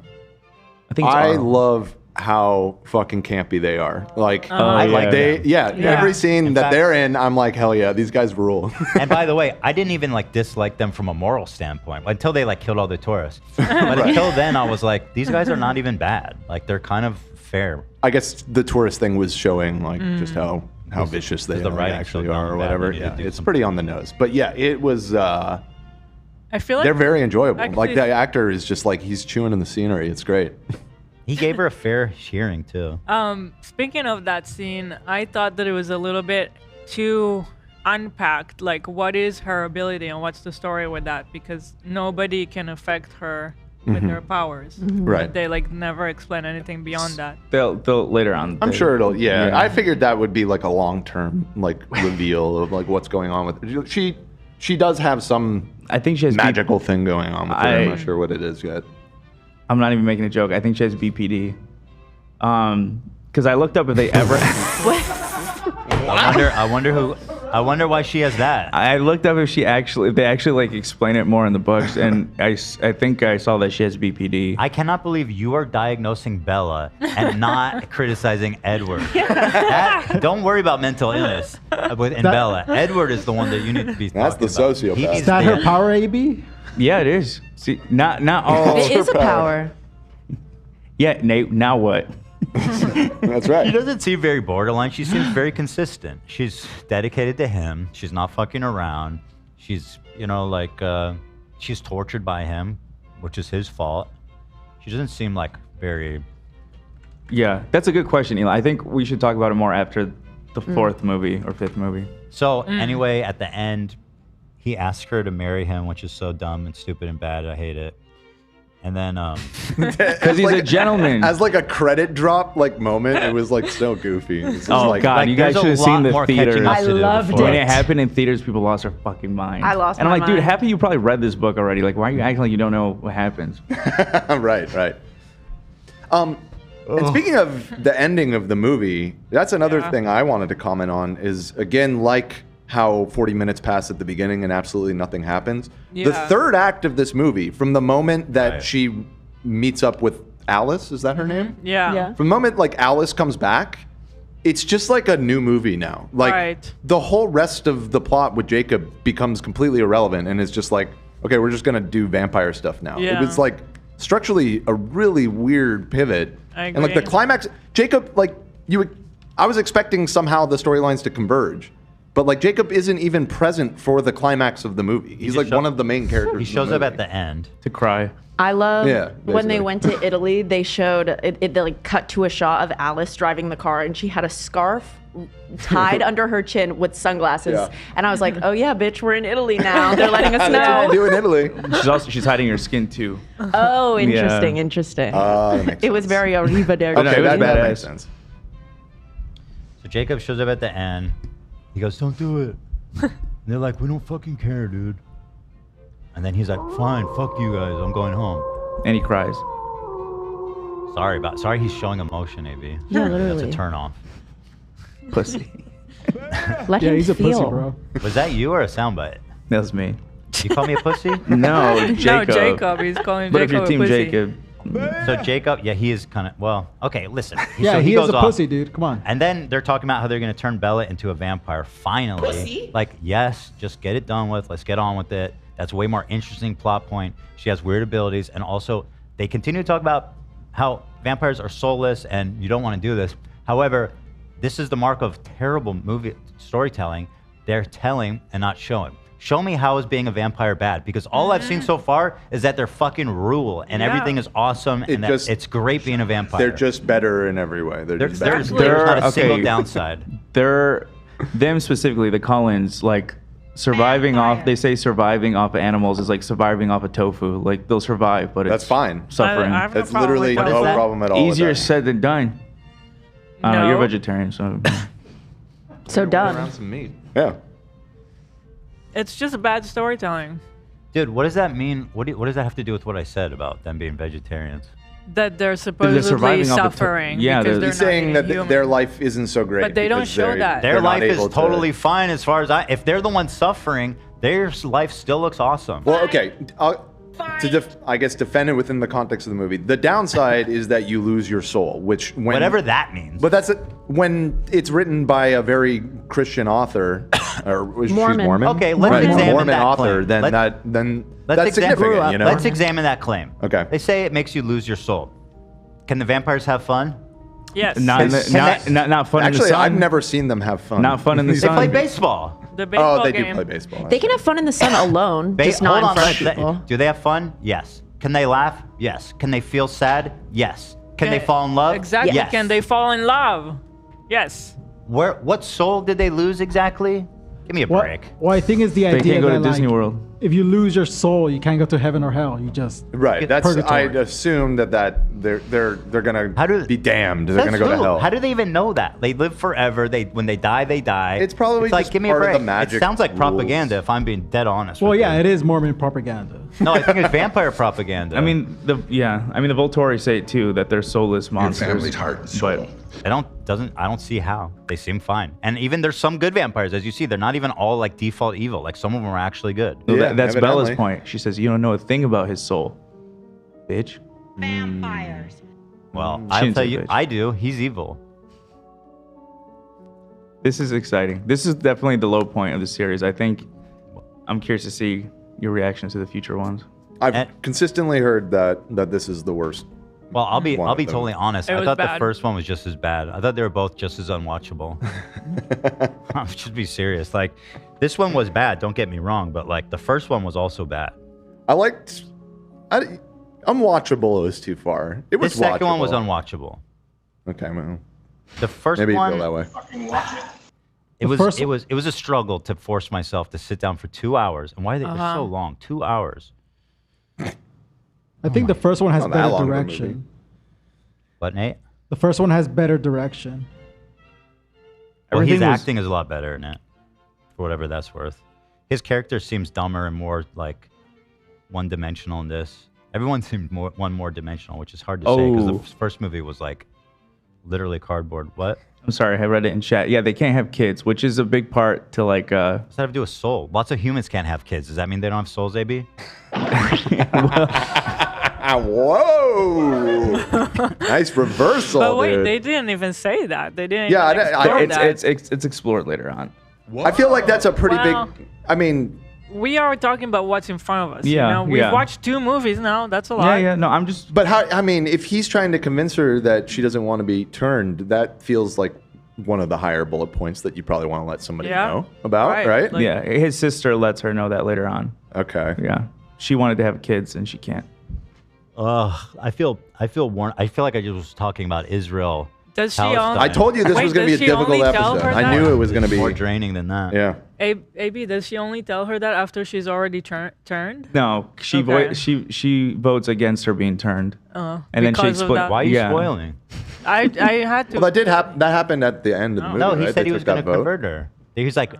[SPEAKER 8] I think it's
[SPEAKER 3] I
[SPEAKER 8] Aro.
[SPEAKER 3] love how fucking campy they are. Like,
[SPEAKER 1] Yeah.
[SPEAKER 3] every scene
[SPEAKER 1] In
[SPEAKER 3] that
[SPEAKER 1] fact-
[SPEAKER 3] they're in, I'm like, hell yeah, these guys rule.
[SPEAKER 1] And by the way, I didn't even like dislike them from a moral standpoint until they like killed all the tourists. But until then, I was like, these guys are not even bad. Like, they're kind of fair.
[SPEAKER 3] I guess the tourist thing was showing like just how vicious they
[SPEAKER 1] the writing
[SPEAKER 3] actually
[SPEAKER 1] showed
[SPEAKER 3] are or
[SPEAKER 1] them
[SPEAKER 3] whatever.
[SPEAKER 1] bad, yeah,
[SPEAKER 3] It's pretty on the nose. But yeah, it was.
[SPEAKER 2] I feel like
[SPEAKER 3] They're very enjoyable.
[SPEAKER 2] actually-
[SPEAKER 3] Like, the actor is just like, he's chewing in the scenery. It's great.
[SPEAKER 1] He gave her a fair hearing too.
[SPEAKER 2] Speaking of that scene, I thought that it was a little bit too unpacked. Like, what is her ability and what's the story with that? Because nobody can affect her with their powers.
[SPEAKER 3] Right.
[SPEAKER 2] They like never explain anything beyond that.
[SPEAKER 8] They'll later on.
[SPEAKER 3] I'm sure it'll. Yeah, I figured that would be like a long-term like reveal of like what's going on with her. She does have some.
[SPEAKER 8] I think she has
[SPEAKER 3] magical thing going on with her. I'm not sure what it is yet.
[SPEAKER 8] I'm not even making a joke. I think she has BPD. Because I looked up if they ever.
[SPEAKER 1] I wonder why she has that.
[SPEAKER 8] I looked up if they actually like explain it more in the books, and I think I saw that she has BPD.
[SPEAKER 1] I cannot believe you are diagnosing Bella and not criticizing Edward. Don't worry about mental illness in Bella. Edward is the one that you need to be.
[SPEAKER 3] That's the sociopath.
[SPEAKER 16] Is that her power, AB?
[SPEAKER 8] Yeah, it is. See, not all.
[SPEAKER 4] It is a power.
[SPEAKER 8] Yeah, Nate. Now what?
[SPEAKER 3] That's right.
[SPEAKER 1] She doesn't seem very borderline. She seems very consistent. She's dedicated to him. She's not fucking around. She's, she's tortured by him, which is his fault. She doesn't seem like very.
[SPEAKER 8] Yeah, that's a good question, Eli. I think we should talk about it more after the fourth movie or fifth movie.
[SPEAKER 1] So anyway, at the end, he asked her to marry him, which is so dumb and stupid and bad. I hate it. And then,
[SPEAKER 8] because he's a gentleman.
[SPEAKER 3] As like a credit drop moment, it was like so goofy.
[SPEAKER 8] God, you guys should have seen the theater.
[SPEAKER 4] I loved it.
[SPEAKER 8] When it happened in theaters, people lost their fucking mind.
[SPEAKER 4] I lost
[SPEAKER 8] and
[SPEAKER 4] my
[SPEAKER 8] I'm like, dude,
[SPEAKER 4] mind.
[SPEAKER 8] half of you probably read this book already. Like, why are you acting like you don't know what happens?
[SPEAKER 3] Right. And speaking of the ending of the movie, that's another thing I wanted to comment on. Is again like how 40 minutes pass at the beginning and absolutely nothing happens.
[SPEAKER 2] Yeah.
[SPEAKER 3] The third act of this movie, from the moment that she meets up with Alice, is that her name?
[SPEAKER 2] Yeah.
[SPEAKER 3] From the moment Alice comes back, it's just like a new movie now. The whole rest of the plot with Jacob becomes completely irrelevant, and it's just like, okay, we're just gonna do vampire stuff now.
[SPEAKER 2] Yeah.
[SPEAKER 3] It was like structurally a really weird pivot.
[SPEAKER 2] I
[SPEAKER 3] And the
[SPEAKER 2] agree.
[SPEAKER 3] climax, Jacob, I was expecting somehow the storylines to converge. But Jacob isn't even present for the climax of the movie. He's one of the main characters.
[SPEAKER 1] He shows up at the end
[SPEAKER 8] to cry.
[SPEAKER 4] I love when they
[SPEAKER 3] basically.
[SPEAKER 4] went to Italy, they showed it they cut to a shot of Alice driving the car, and she had a scarf tied under her chin with sunglasses.
[SPEAKER 3] Yeah.
[SPEAKER 4] And I was like, oh yeah, bitch, we're in Italy now. They're letting us
[SPEAKER 3] That's what they
[SPEAKER 4] know.
[SPEAKER 3] do in Italy.
[SPEAKER 8] She's hiding her skin too.
[SPEAKER 4] Oh, interesting,
[SPEAKER 8] Yeah.
[SPEAKER 4] interesting.
[SPEAKER 3] That makes
[SPEAKER 4] It was very Arriva
[SPEAKER 3] Okay, that
[SPEAKER 8] badass.
[SPEAKER 3] makes sense.
[SPEAKER 1] So Jacob shows up at the end. He goes, "Don't do it." And they're like, "We don't fucking care, dude." And then he's like, "Fine, fuck you guys. I'm going home."
[SPEAKER 8] And he cries.
[SPEAKER 1] Sorry, he's showing emotion, AB.
[SPEAKER 4] Yeah,
[SPEAKER 1] That's
[SPEAKER 4] literally.
[SPEAKER 1] a turn off.
[SPEAKER 8] Pussy.
[SPEAKER 4] Let
[SPEAKER 16] Yeah,
[SPEAKER 4] him
[SPEAKER 16] he's a
[SPEAKER 4] feel.
[SPEAKER 16] pussy, bro.
[SPEAKER 1] Was that you or a soundbite?
[SPEAKER 8] That was me.
[SPEAKER 1] You call me a pussy?
[SPEAKER 8] No, Jacob.
[SPEAKER 2] No, Jacob. He's calling
[SPEAKER 8] But if
[SPEAKER 2] Jacob
[SPEAKER 8] you're Team
[SPEAKER 2] a pussy.
[SPEAKER 8] Jacob.
[SPEAKER 1] So Jacob, yeah, he is kind of, well, okay, listen.
[SPEAKER 16] Yeah,
[SPEAKER 1] So
[SPEAKER 16] he
[SPEAKER 1] goes
[SPEAKER 16] is a
[SPEAKER 1] off.
[SPEAKER 16] pussy, dude. Come on.
[SPEAKER 1] And then they're talking about how they're going to turn Bella into a vampire finally.
[SPEAKER 4] Pussy?
[SPEAKER 1] Yes, just get it done with. Let's get on with it. That's a way more interesting plot point. She has weird abilities. And also, they continue to talk about how vampires are soulless and you don't want to do this. However, this is the mark of terrible movie storytelling. They're telling and not showing. Show me how is being a vampire bad, because all I've seen so far is that they're fucking rule and everything is awesome and that it's great being a vampire.
[SPEAKER 3] They're just better in every way.
[SPEAKER 1] There's not a single downside.
[SPEAKER 8] Them specifically, the Cullens, surviving off. They say surviving off of animals is like surviving off of tofu. Like they'll survive, but
[SPEAKER 3] That's fine.
[SPEAKER 8] Suffering.
[SPEAKER 2] I have no
[SPEAKER 3] That's
[SPEAKER 2] problem
[SPEAKER 3] literally
[SPEAKER 2] with
[SPEAKER 3] no
[SPEAKER 2] that.
[SPEAKER 3] problem at all.
[SPEAKER 8] Easier
[SPEAKER 3] with that.
[SPEAKER 8] said than done. I don't know. You're
[SPEAKER 2] No.
[SPEAKER 8] vegetarian, so.
[SPEAKER 4] So done.
[SPEAKER 3] Around some meat. Yeah.
[SPEAKER 2] It's just bad storytelling.
[SPEAKER 1] Dude, what does that mean? What does that have to do with what I said about them being vegetarians?
[SPEAKER 2] That they're supposedly
[SPEAKER 8] surviving off the
[SPEAKER 2] suffering.
[SPEAKER 8] yeah,
[SPEAKER 2] because they're
[SPEAKER 3] He's
[SPEAKER 2] not
[SPEAKER 3] saying
[SPEAKER 2] eating
[SPEAKER 3] that
[SPEAKER 2] human.
[SPEAKER 3] their life isn't so great.
[SPEAKER 2] But they don't
[SPEAKER 3] because
[SPEAKER 2] show
[SPEAKER 3] they're-
[SPEAKER 2] that.
[SPEAKER 1] Their
[SPEAKER 3] they're not
[SPEAKER 1] life is
[SPEAKER 3] able to-
[SPEAKER 1] totally fine as far as if they're the ones suffering, their life still looks awesome.
[SPEAKER 3] Well, okay. I guess defend it within the context of the movie. The downside is that you lose your soul, which
[SPEAKER 1] Whatever that means.
[SPEAKER 3] But that's it. When it's written by a very Christian author, or she's
[SPEAKER 4] Mormon.
[SPEAKER 3] Mormon.
[SPEAKER 1] Okay, let's
[SPEAKER 3] right,
[SPEAKER 1] examine
[SPEAKER 3] Mormon
[SPEAKER 1] that
[SPEAKER 3] author.
[SPEAKER 1] claim.
[SPEAKER 3] Then
[SPEAKER 1] Let's
[SPEAKER 3] that's significant. You know.
[SPEAKER 1] Let's examine that claim.
[SPEAKER 3] Okay.
[SPEAKER 1] They say it makes you lose your soul. Can the vampires have fun?
[SPEAKER 2] Yes.
[SPEAKER 8] Not in the, not fun in the
[SPEAKER 3] Actually,
[SPEAKER 8] sun.
[SPEAKER 3] I've never seen them have fun.
[SPEAKER 8] Not fun in the
[SPEAKER 1] They
[SPEAKER 8] sun.
[SPEAKER 1] play baseball.
[SPEAKER 2] The baseball
[SPEAKER 3] Oh, they
[SPEAKER 2] game.
[SPEAKER 3] do play baseball.
[SPEAKER 4] They can have fun in the sun alone, just not in front of people.
[SPEAKER 1] Do they have fun? Yes. Can they laugh? Yes. Can they feel sad? Yes. Can they fall in love?
[SPEAKER 2] Exactly.
[SPEAKER 1] Yes.
[SPEAKER 2] Can they fall in love? Yes.
[SPEAKER 1] What soul did they lose exactly? Give me a break.
[SPEAKER 16] Well, I think it's the
[SPEAKER 8] They
[SPEAKER 16] idea
[SPEAKER 8] can't go
[SPEAKER 16] that
[SPEAKER 8] to Disney World.
[SPEAKER 16] if you lose your soul, you can't go to heaven or hell. You just
[SPEAKER 3] Right.
[SPEAKER 16] get
[SPEAKER 3] That's
[SPEAKER 16] purgatory.
[SPEAKER 3] I'd assume that they're gonna be damned. They're gonna go to hell.
[SPEAKER 1] How do they even know that? They live forever. When they die, they die.
[SPEAKER 3] It's probably
[SPEAKER 1] like
[SPEAKER 3] just
[SPEAKER 1] give me a
[SPEAKER 3] part of
[SPEAKER 1] break.
[SPEAKER 3] the magic
[SPEAKER 1] It sounds like
[SPEAKER 3] rules.
[SPEAKER 1] propaganda. If I'm being dead honest.
[SPEAKER 16] Well,
[SPEAKER 1] with
[SPEAKER 16] yeah,
[SPEAKER 1] you.
[SPEAKER 16] it is Mormon propaganda.
[SPEAKER 1] No, I think it's vampire propaganda.
[SPEAKER 8] I mean, the Volturi say it too, that they're soulless monsters.
[SPEAKER 1] family's heart and soul. I don't see how. They seem fine. And even there's some good vampires, as you see. They're not even all like default evil. Like some of them are actually good.
[SPEAKER 8] Well, that's Bella's point. She says, you don't know a thing about his soul, bitch.
[SPEAKER 19] Vampires.
[SPEAKER 1] Well,
[SPEAKER 8] She
[SPEAKER 1] I'll
[SPEAKER 8] didn't
[SPEAKER 1] tell
[SPEAKER 8] say
[SPEAKER 1] you,
[SPEAKER 8] bitch.
[SPEAKER 1] I do. He's evil.
[SPEAKER 8] This is exciting. This is definitely the low point of the series. I think I'm curious to see your reactions to the future ones.
[SPEAKER 3] I've consistently heard that this is the worst.
[SPEAKER 1] Well, I'll be
[SPEAKER 3] one of them.
[SPEAKER 1] totally honest.
[SPEAKER 2] It
[SPEAKER 1] I
[SPEAKER 2] was
[SPEAKER 1] thought the
[SPEAKER 2] bad.
[SPEAKER 1] first one was just as bad. I thought they were both just as unwatchable. I should be serious. Like this one was bad. Don't get me wrong, but like the first one was also bad.
[SPEAKER 3] Unwatchable is too far. It was
[SPEAKER 1] The second one was
[SPEAKER 3] watchable.
[SPEAKER 1] unwatchable.
[SPEAKER 3] Okay, well,
[SPEAKER 1] The first
[SPEAKER 3] maybe
[SPEAKER 1] one,
[SPEAKER 3] you feel that way.
[SPEAKER 1] it was a struggle to force myself to sit down for 2 hours. And why are they they're so long? 2 hours.
[SPEAKER 16] I think the first one has
[SPEAKER 3] Not that
[SPEAKER 16] better
[SPEAKER 3] long of a
[SPEAKER 16] direction.
[SPEAKER 3] movie.
[SPEAKER 1] What, Nate?
[SPEAKER 16] The first one has better direction.
[SPEAKER 1] Well, his
[SPEAKER 8] Everything was-
[SPEAKER 1] acting is a lot better in it, for whatever that's worth. His character seems dumber and more like one-dimensional in this. Everyone seemed more dimensional, which is hard to say because
[SPEAKER 8] Oh.
[SPEAKER 1] the first movie was like literally cardboard. What?
[SPEAKER 8] I'm sorry, I read it in chat. Yeah, they can't have kids, which is a big part to like.
[SPEAKER 1] What's that have to do with soul? Lots of humans can't have kids. Does that mean they don't have souls, AB?
[SPEAKER 3] Whoa! Nice reversal,
[SPEAKER 2] But wait,
[SPEAKER 3] dude.
[SPEAKER 2] they didn't even say that. They didn't.
[SPEAKER 3] Yeah,
[SPEAKER 2] even explore that.
[SPEAKER 8] it's explored later on.
[SPEAKER 3] I feel like that's a pretty
[SPEAKER 2] Well-
[SPEAKER 3] big. I mean,
[SPEAKER 2] We are talking about what's in front of us.
[SPEAKER 8] Yeah,
[SPEAKER 2] you know? We've
[SPEAKER 8] yeah.
[SPEAKER 2] watched 2 movies now. That's a lot.
[SPEAKER 8] No, I'm just.
[SPEAKER 3] but how? I mean, if he's trying to convince her that she doesn't want to be turned, that feels like one of the higher bullet points that you probably want to let somebody
[SPEAKER 2] Yeah.
[SPEAKER 3] know about, right?
[SPEAKER 2] Like-
[SPEAKER 8] Yeah, his sister lets her know that later on.
[SPEAKER 3] Okay.
[SPEAKER 8] Yeah, she wanted to have kids and she can't.
[SPEAKER 1] I feel worn. I feel like I just was talking about Israel.
[SPEAKER 2] Does she
[SPEAKER 1] Palestine.
[SPEAKER 2] only-
[SPEAKER 3] I told you this
[SPEAKER 2] Wait,
[SPEAKER 3] was going to
[SPEAKER 2] does
[SPEAKER 3] be a
[SPEAKER 2] she
[SPEAKER 3] difficult
[SPEAKER 2] only tell
[SPEAKER 3] episode.
[SPEAKER 2] her
[SPEAKER 3] I
[SPEAKER 2] that?
[SPEAKER 3] knew it was going to be
[SPEAKER 1] more draining than that.
[SPEAKER 3] Yeah.
[SPEAKER 2] AB, does she only tell her that after she's already turned?
[SPEAKER 8] No, she
[SPEAKER 2] Okay.
[SPEAKER 8] she votes against her being turned.
[SPEAKER 2] Oh,
[SPEAKER 8] and then she
[SPEAKER 2] because of
[SPEAKER 8] explains.
[SPEAKER 2] that.
[SPEAKER 1] Why are you
[SPEAKER 8] Yeah.
[SPEAKER 1] spoiling?
[SPEAKER 2] I had to.
[SPEAKER 3] Well, that did happen. That happened at the end of the movie.
[SPEAKER 1] No, he
[SPEAKER 3] right?
[SPEAKER 1] said
[SPEAKER 3] They
[SPEAKER 1] he was
[SPEAKER 3] took
[SPEAKER 1] going to
[SPEAKER 3] that vote.
[SPEAKER 1] convert her. He's like,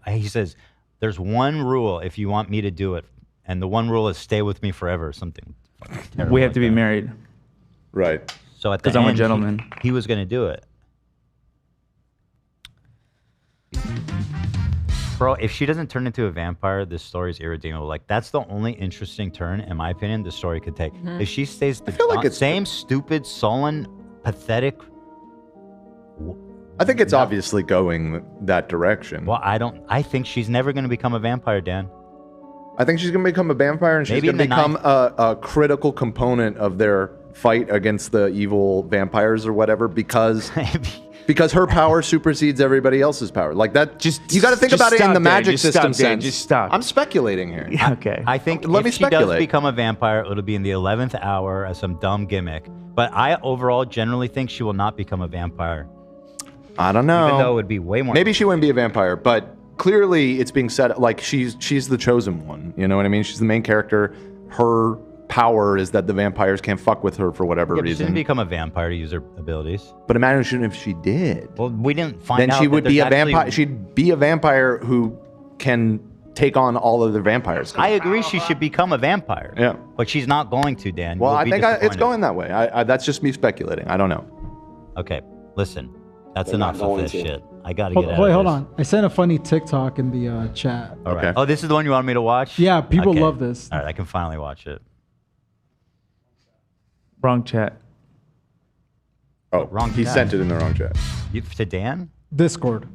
[SPEAKER 1] he says, there's one rule if you want me to do it, and the one rule is stay with me forever. Or something.
[SPEAKER 8] We have to be married.
[SPEAKER 3] Right.
[SPEAKER 1] So at the
[SPEAKER 8] 'Cause I'm a
[SPEAKER 1] end,
[SPEAKER 8] gentleman.
[SPEAKER 1] he was going to do it. Bro, if she doesn't turn into a vampire, this story is irredeemable. Like, that's the only interesting turn, in my opinion, the story could take.
[SPEAKER 2] Mhm.
[SPEAKER 1] If she stays the
[SPEAKER 3] feel like it's-
[SPEAKER 1] same stupid, sullen, pathetic.
[SPEAKER 3] I think it's obviously going that direction.
[SPEAKER 1] Well, I think she's never going to become a vampire, Dan.
[SPEAKER 3] I think she's going to become a vampire, and she's
[SPEAKER 1] Maybe
[SPEAKER 3] going to
[SPEAKER 1] in the
[SPEAKER 3] become a critical component of their fight against the evil vampires or whatever, because her power supersedes everybody else's power. Like that. You got to think
[SPEAKER 8] just
[SPEAKER 3] about it in
[SPEAKER 8] stop
[SPEAKER 3] the
[SPEAKER 8] there.
[SPEAKER 3] magic
[SPEAKER 8] Just
[SPEAKER 3] system
[SPEAKER 8] stop there.
[SPEAKER 3] sense.
[SPEAKER 8] Just stop.
[SPEAKER 3] I'm speculating here.
[SPEAKER 8] Okay.
[SPEAKER 1] I think
[SPEAKER 3] Let
[SPEAKER 1] if
[SPEAKER 3] me
[SPEAKER 1] she does
[SPEAKER 3] speculate.
[SPEAKER 1] become a vampire, it'll be in the 11th hour as some dumb gimmick. But I overall generally think she will not become a vampire.
[SPEAKER 3] I don't know.
[SPEAKER 1] Even though it would be way more.
[SPEAKER 3] Maybe she wouldn't be a vampire, but clearly it's being said like she's the chosen one. You know what I mean? She's the main character. Her power is that the vampires can't fuck with her for whatever
[SPEAKER 1] Yeah, but she
[SPEAKER 3] reason.
[SPEAKER 1] didn't become a vampire to use her abilities.
[SPEAKER 3] But imagine if she did.
[SPEAKER 1] Well, we didn't find
[SPEAKER 3] Then
[SPEAKER 1] out.
[SPEAKER 3] she
[SPEAKER 1] that
[SPEAKER 3] would be a
[SPEAKER 1] there's actually-
[SPEAKER 3] vampire. She'd be a vampire who can take on all of the vampires.
[SPEAKER 1] I agree she should become a vampire.
[SPEAKER 3] Yeah.
[SPEAKER 1] But she's not going to, Dan.
[SPEAKER 3] Well,
[SPEAKER 1] You'll
[SPEAKER 3] I
[SPEAKER 1] be
[SPEAKER 3] think it's
[SPEAKER 1] disappointed.
[SPEAKER 3] going that way. I that's just me speculating. I don't know.
[SPEAKER 1] Okay, listen. That's
[SPEAKER 3] They're not
[SPEAKER 1] enough of
[SPEAKER 3] going
[SPEAKER 1] this
[SPEAKER 3] to.
[SPEAKER 1] shit. I gotta
[SPEAKER 16] Hold,
[SPEAKER 1] get out
[SPEAKER 16] wait,
[SPEAKER 1] of
[SPEAKER 16] hold
[SPEAKER 1] this.
[SPEAKER 16] on. I sent a funny TikTok in the chat.
[SPEAKER 1] All right. Oh, this is the one you wanted me to watch?
[SPEAKER 16] Yeah, people
[SPEAKER 1] Okay.
[SPEAKER 16] love this.
[SPEAKER 1] All right, I can finally watch it.
[SPEAKER 8] Wrong chat.
[SPEAKER 3] Oh,
[SPEAKER 1] Wrong
[SPEAKER 3] he
[SPEAKER 1] chat.
[SPEAKER 3] sent it in the wrong chat.
[SPEAKER 1] To Dan?
[SPEAKER 16] Discord.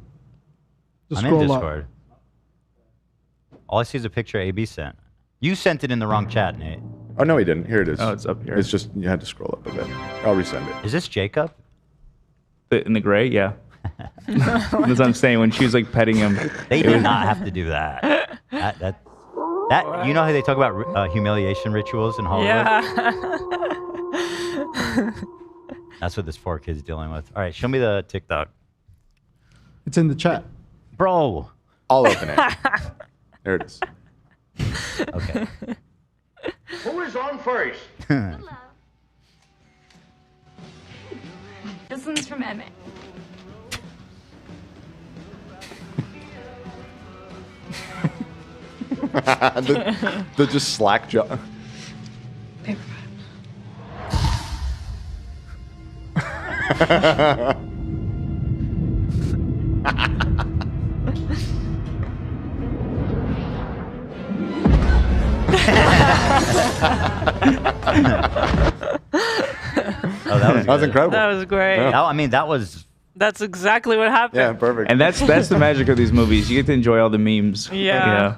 [SPEAKER 16] Just
[SPEAKER 1] I'm in
[SPEAKER 16] scroll up.
[SPEAKER 1] Discord. All I see is a picture AB sent. You sent it in the wrong chat, Nate.
[SPEAKER 3] Oh no, he didn't. Here it is.
[SPEAKER 8] Oh, it's up here.
[SPEAKER 3] It's just you had to scroll up a bit. I'll resend it.
[SPEAKER 1] Is this Jacob?
[SPEAKER 8] In the gray, yeah. That's what I'm saying. When she was like petting him,
[SPEAKER 1] They
[SPEAKER 8] it
[SPEAKER 1] did
[SPEAKER 8] was-
[SPEAKER 1] not have to do that. That you know how they talk about humiliation rituals in Hollywood?
[SPEAKER 2] Yeah.
[SPEAKER 1] That's what this poor kid's dealing with. All right, show me the TikTok.
[SPEAKER 16] It's in the chat.
[SPEAKER 1] Bro.
[SPEAKER 3] I'll open it. There it is.
[SPEAKER 1] Okay.
[SPEAKER 17] Who is on first?
[SPEAKER 20] This one's from Emmett.
[SPEAKER 3] the just slack jaw.
[SPEAKER 1] Oh, that was
[SPEAKER 3] incredible.
[SPEAKER 2] That was great.
[SPEAKER 1] Yeah. I mean, that was.
[SPEAKER 2] That's exactly what happened.
[SPEAKER 3] Yeah, perfect.
[SPEAKER 8] And that's the magic of these movies. You get to enjoy all the memes.
[SPEAKER 2] Yeah.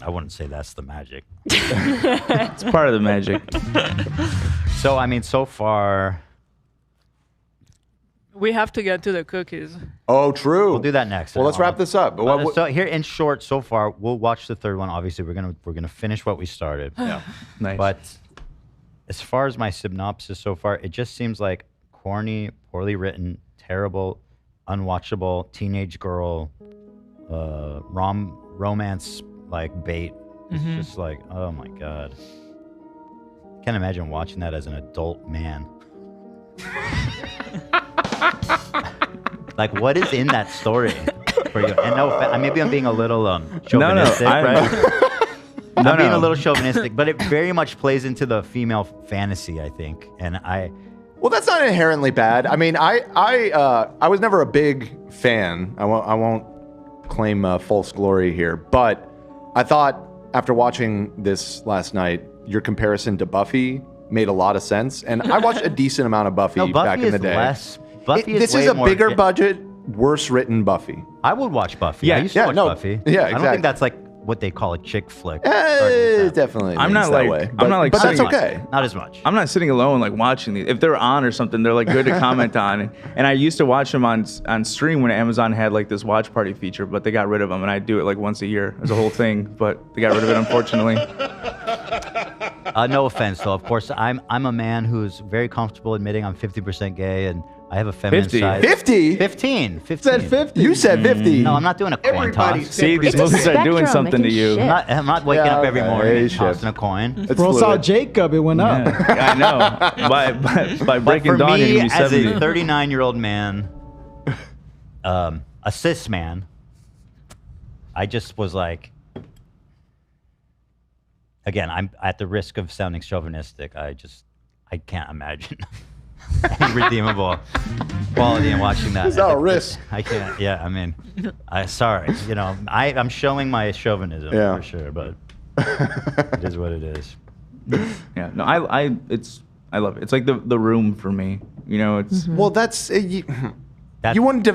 [SPEAKER 1] I wouldn't say that's the magic.
[SPEAKER 8] It's part of the magic.
[SPEAKER 1] So, I mean, so far.
[SPEAKER 2] We have to get to the cookies.
[SPEAKER 3] Oh, true.
[SPEAKER 1] We'll do that next.
[SPEAKER 3] Well, let's wrap this up.
[SPEAKER 1] So here, in short, so far, we'll watch the third one. Obviously, we're gonna finish what we started.
[SPEAKER 3] Yeah.
[SPEAKER 8] Nice.
[SPEAKER 1] But as far as my synopsis so far, it just seems like corny, poorly written, terrible, unwatchable teenage girl, romance like bait. It's just like, oh my god. Can't imagine watching that as an adult man. Like, what is in that story for you? And no, maybe I'm being a little chauvinistic, right? I'm being a little chauvinistic, but it very much plays into the female fantasy, I think. And
[SPEAKER 3] well, that's not inherently bad. I mean, I was never a big fan. I won't claim false glory here, but I thought after watching this last night, your comparison to Buffy made a lot of sense, and I watched a decent amount of Buffy, back in the day. This is a bigger budget, worse written Buffy.
[SPEAKER 1] I would watch Buffy. I used to watch Buffy.
[SPEAKER 3] Yeah, exactly.
[SPEAKER 1] I don't think that's like what they call a chick flick.
[SPEAKER 3] Definitely.
[SPEAKER 8] I'm not like
[SPEAKER 3] but that's okay.
[SPEAKER 1] Not as much.
[SPEAKER 8] I'm not sitting alone like watching these. If they're on or something, they're like good to comment on. And I used to watch them on stream when Amazon had like this watch party feature, but they got rid of them, and I do it like once a year as a whole thing. But they got rid of it, unfortunately.
[SPEAKER 1] No offense, though. Of course, I'm a man who's very comfortable admitting I'm 50% gay, and I have a feminine
[SPEAKER 3] 50?
[SPEAKER 1] side.
[SPEAKER 3] 50?
[SPEAKER 1] 15.
[SPEAKER 3] Said 50. You said 50.
[SPEAKER 1] No, I'm not doing a coin toss.
[SPEAKER 8] See, these movies are doing something to you.
[SPEAKER 1] I'm not waking up every morning and tossing a coin.
[SPEAKER 16] Bro saw Jacob, it went up.
[SPEAKER 8] I know. By breaking dawn,
[SPEAKER 1] for me,
[SPEAKER 8] you're gonna be
[SPEAKER 1] as
[SPEAKER 8] 70.
[SPEAKER 1] a 39-year-old man, a cis man, I just was like, again, I'm at the risk of sounding chauvinistic. I can't imagine any redeemable quality in watching that.
[SPEAKER 3] There's no risk.
[SPEAKER 1] I can't. Yeah, I mean, sorry. You know, I'm showing my chauvinism for sure, but it is what it is.
[SPEAKER 8] Yeah. No, I love it. It's like the Room for me. You know, it's
[SPEAKER 3] well, that's you wouldn't.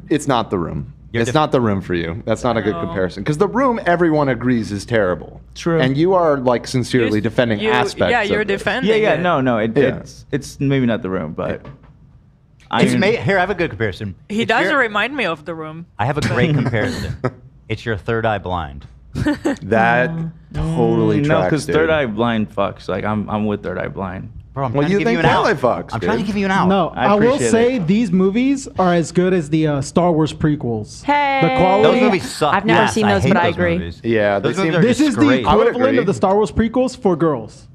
[SPEAKER 3] It's not The Room. It's not The Room for you. That's not a good comparison. Because The Room, everyone agrees, is terrible.
[SPEAKER 8] True.
[SPEAKER 3] And you are like sincerely defending aspects.
[SPEAKER 2] Yeah, you're
[SPEAKER 3] of this.
[SPEAKER 2] defending.
[SPEAKER 8] Yeah.
[SPEAKER 2] it.
[SPEAKER 8] No. It's maybe not The Room, but
[SPEAKER 1] Here, I have a good comparison.
[SPEAKER 2] He does remind me of The Room.
[SPEAKER 1] I have a great comparison. It's your Third Eye Blind.
[SPEAKER 3] That totally tracks.
[SPEAKER 8] No, because
[SPEAKER 3] dude.
[SPEAKER 8] Third Eye Blind fucks. Like I'm with Third Eye Blind.
[SPEAKER 1] Bro, I'm
[SPEAKER 3] Well,
[SPEAKER 1] trying
[SPEAKER 3] you
[SPEAKER 1] to give
[SPEAKER 3] think
[SPEAKER 1] you an out.
[SPEAKER 3] Twilight fucks,
[SPEAKER 1] I'm
[SPEAKER 3] dude.
[SPEAKER 1] trying to give you an out.
[SPEAKER 16] No, I will
[SPEAKER 8] appreciate
[SPEAKER 16] say these movies are as good as the Star Wars prequels.
[SPEAKER 4] Hey,
[SPEAKER 16] The quality.
[SPEAKER 1] Those movies suck.
[SPEAKER 4] I've never
[SPEAKER 1] Yes,
[SPEAKER 4] seen those,
[SPEAKER 1] hate
[SPEAKER 4] but I
[SPEAKER 1] those
[SPEAKER 4] agree.
[SPEAKER 1] movies.
[SPEAKER 3] Yeah,
[SPEAKER 1] Those
[SPEAKER 3] they
[SPEAKER 1] movies
[SPEAKER 3] seem-
[SPEAKER 1] are
[SPEAKER 16] This is the
[SPEAKER 1] disgrace.
[SPEAKER 3] I would
[SPEAKER 16] equivalent
[SPEAKER 3] agree.
[SPEAKER 16] of the Star Wars prequels for girls.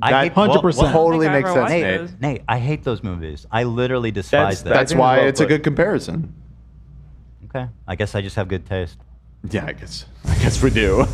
[SPEAKER 1] I hate
[SPEAKER 16] 100%.
[SPEAKER 3] Totally
[SPEAKER 2] I think
[SPEAKER 3] makes
[SPEAKER 2] I
[SPEAKER 3] sense,
[SPEAKER 2] ever
[SPEAKER 3] Nate.
[SPEAKER 2] watched
[SPEAKER 1] Nate, I hate those movies. I literally despise them.
[SPEAKER 3] That's
[SPEAKER 8] I can
[SPEAKER 3] why
[SPEAKER 8] well
[SPEAKER 3] it's a
[SPEAKER 8] put.
[SPEAKER 3] good comparison.
[SPEAKER 1] Okay, I guess I just have good taste.
[SPEAKER 3] Yeah, I guess we do.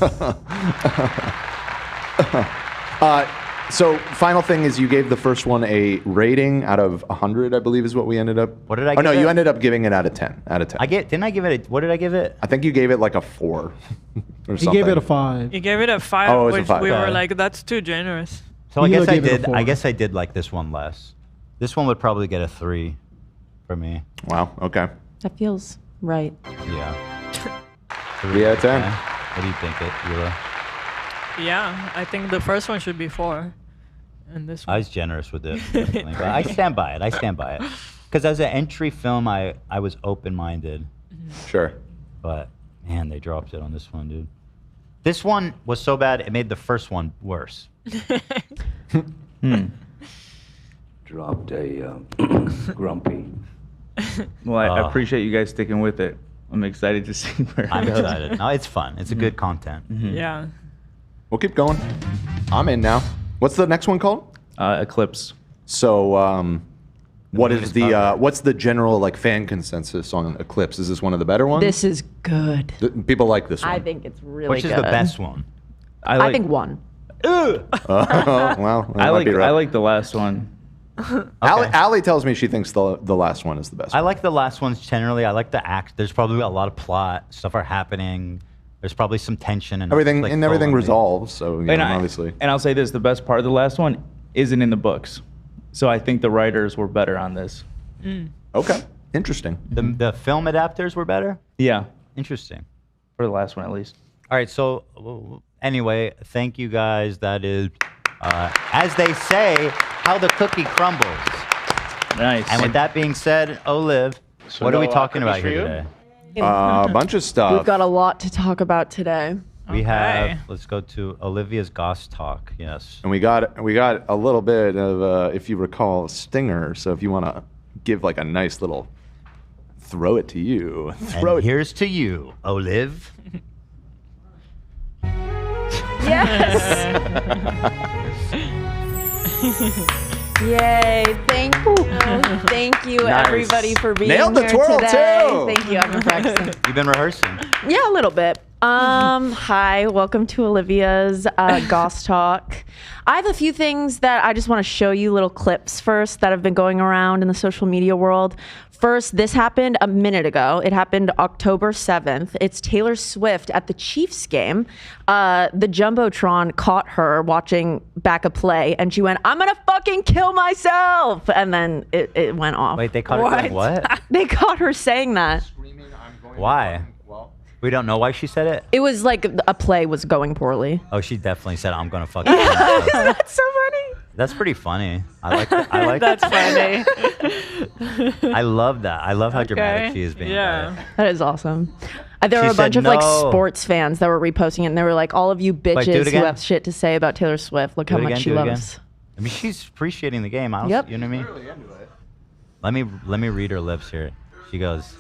[SPEAKER 3] So final thing is you gave the first one a rating out of 100, I believe is what we ended up.
[SPEAKER 1] What did I
[SPEAKER 3] Oh no,
[SPEAKER 1] give
[SPEAKER 3] you
[SPEAKER 1] it?
[SPEAKER 3] ended up giving it out of 10.
[SPEAKER 1] Didn't I give it what did I give it?
[SPEAKER 3] I think you gave it like a 4 or
[SPEAKER 16] He
[SPEAKER 3] something.
[SPEAKER 16] gave it a 5.
[SPEAKER 2] You gave it a 5,
[SPEAKER 3] Oh, it was a
[SPEAKER 2] which
[SPEAKER 3] 5.
[SPEAKER 2] we
[SPEAKER 3] Yeah.
[SPEAKER 2] were like, that's too generous.
[SPEAKER 1] So I
[SPEAKER 16] Hilo
[SPEAKER 1] guess I
[SPEAKER 16] gave it a
[SPEAKER 1] did.
[SPEAKER 16] 4.
[SPEAKER 1] I guess I did like this one less. This one would probably get a 3 for me.
[SPEAKER 3] Wow. Okay.
[SPEAKER 4] That feels right.
[SPEAKER 1] Yeah.
[SPEAKER 3] 3 out of 10.
[SPEAKER 1] Okay. What do you think, Hila?
[SPEAKER 2] Yeah, I think the first one should be 4. And this
[SPEAKER 1] I
[SPEAKER 2] one.
[SPEAKER 1] was generous with it. Definitely, but I stand by it. Because as an entry film, I was open-minded.
[SPEAKER 3] Sure.
[SPEAKER 1] But man, they dropped it on this one, dude. This one was so bad it made the first one worse.
[SPEAKER 12] Dropped a grumpy.
[SPEAKER 8] Well, I appreciate you guys sticking with it. I'm excited to see where it
[SPEAKER 1] I'm
[SPEAKER 8] goes.
[SPEAKER 1] excited. No, it's fun. It's a good content.
[SPEAKER 2] Yeah.
[SPEAKER 3] We'll keep going. I'm in now. What's the next one called?
[SPEAKER 8] Eclipse.
[SPEAKER 3] So, what
[SPEAKER 1] moon
[SPEAKER 3] is
[SPEAKER 1] is
[SPEAKER 3] the
[SPEAKER 1] covered.
[SPEAKER 3] what's the general like fan consensus on Eclipse? Is this one of the better ones?
[SPEAKER 4] This is good.
[SPEAKER 3] People like this one.
[SPEAKER 4] I think it's really
[SPEAKER 1] Which
[SPEAKER 4] good.
[SPEAKER 1] is the best one?
[SPEAKER 4] I think one.
[SPEAKER 3] Well, that
[SPEAKER 8] I
[SPEAKER 3] might be right.
[SPEAKER 8] like the last one.
[SPEAKER 3] Allie tells me she thinks the last one is the best.
[SPEAKER 1] I like the last ones generally. I like the act. There's probably a lot of plot. Stuff are happening. There's probably some tension and
[SPEAKER 3] Everything
[SPEAKER 1] like,
[SPEAKER 3] everything
[SPEAKER 1] full-
[SPEAKER 3] resolves. So you know, obviously.
[SPEAKER 8] And I'll say this: the best part of the last one isn't in the books, so I think the writers were better on this.
[SPEAKER 3] Okay, interesting.
[SPEAKER 1] The film adapters were better.
[SPEAKER 8] Yeah,
[SPEAKER 1] Interesting.
[SPEAKER 8] for the last one at least.
[SPEAKER 1] All right. So anyway, thank you guys. That is, as they say, how the cookie crumbles.
[SPEAKER 8] Nice.
[SPEAKER 1] And with that being said, Olive,
[SPEAKER 11] So
[SPEAKER 1] what are we
[SPEAKER 11] no
[SPEAKER 1] talking about
[SPEAKER 11] cookies
[SPEAKER 1] here
[SPEAKER 11] for you?
[SPEAKER 1] today?
[SPEAKER 3] A bunch of stuff.
[SPEAKER 4] We've got a lot to talk about today.
[SPEAKER 1] We have. Let's go to Olivia's Goss talk. Yes.
[SPEAKER 3] And we got a little bit of, if you recall, stinger. So if you want to give like a nice little, throw it to you. Throw
[SPEAKER 1] And
[SPEAKER 3] it.
[SPEAKER 1] here's to you, Olive.
[SPEAKER 4] Yay! Thank you,
[SPEAKER 3] Nice.
[SPEAKER 4] everybody, for being
[SPEAKER 3] Nailed the
[SPEAKER 4] here
[SPEAKER 3] twirl,
[SPEAKER 4] today.
[SPEAKER 3] too.
[SPEAKER 4] Thank you. I've been practicing.
[SPEAKER 1] You've been rehearsing.
[SPEAKER 4] Yeah, a little bit. Hi, welcome to Olivia's Goss Talk. I have a few things that I just want to show you, little clips first that have been going around in the social media world. First, this happened a minute ago. It happened October 7th. It's Taylor Swift at the Chiefs game. The Jumbotron caught her watching back a play, and she went, "I'm gonna fucking kill myself!" And then it went off.
[SPEAKER 1] Wait, they caught her doing what?
[SPEAKER 4] They caught her saying that.
[SPEAKER 1] Why? We don't know why she said it.
[SPEAKER 4] It was like a play was going poorly.
[SPEAKER 1] Oh, she definitely said, "I'm gonna fucking." kill myself."
[SPEAKER 4] That's so funny.
[SPEAKER 1] That's pretty funny. I like. I like.
[SPEAKER 2] That's funny.
[SPEAKER 1] I love that. I love how dramatic
[SPEAKER 2] Okay.
[SPEAKER 1] she is being.
[SPEAKER 2] Yeah.
[SPEAKER 1] about it.
[SPEAKER 4] That is awesome. There
[SPEAKER 1] She
[SPEAKER 4] were a bunch
[SPEAKER 1] said
[SPEAKER 4] of like
[SPEAKER 1] no.
[SPEAKER 4] sports fans that were reposting it, and they were like, "All of you
[SPEAKER 1] Wait, do it
[SPEAKER 4] bitches who
[SPEAKER 1] again?
[SPEAKER 4] have shit to say about Taylor Swift, look
[SPEAKER 1] Do
[SPEAKER 4] how
[SPEAKER 1] it
[SPEAKER 4] much
[SPEAKER 1] again,
[SPEAKER 4] she
[SPEAKER 1] do it again.
[SPEAKER 4] loves."
[SPEAKER 1] I mean, she's appreciating the game. I don't.
[SPEAKER 4] Yep.
[SPEAKER 1] You know what I mean? Let me read her lips here. She goes,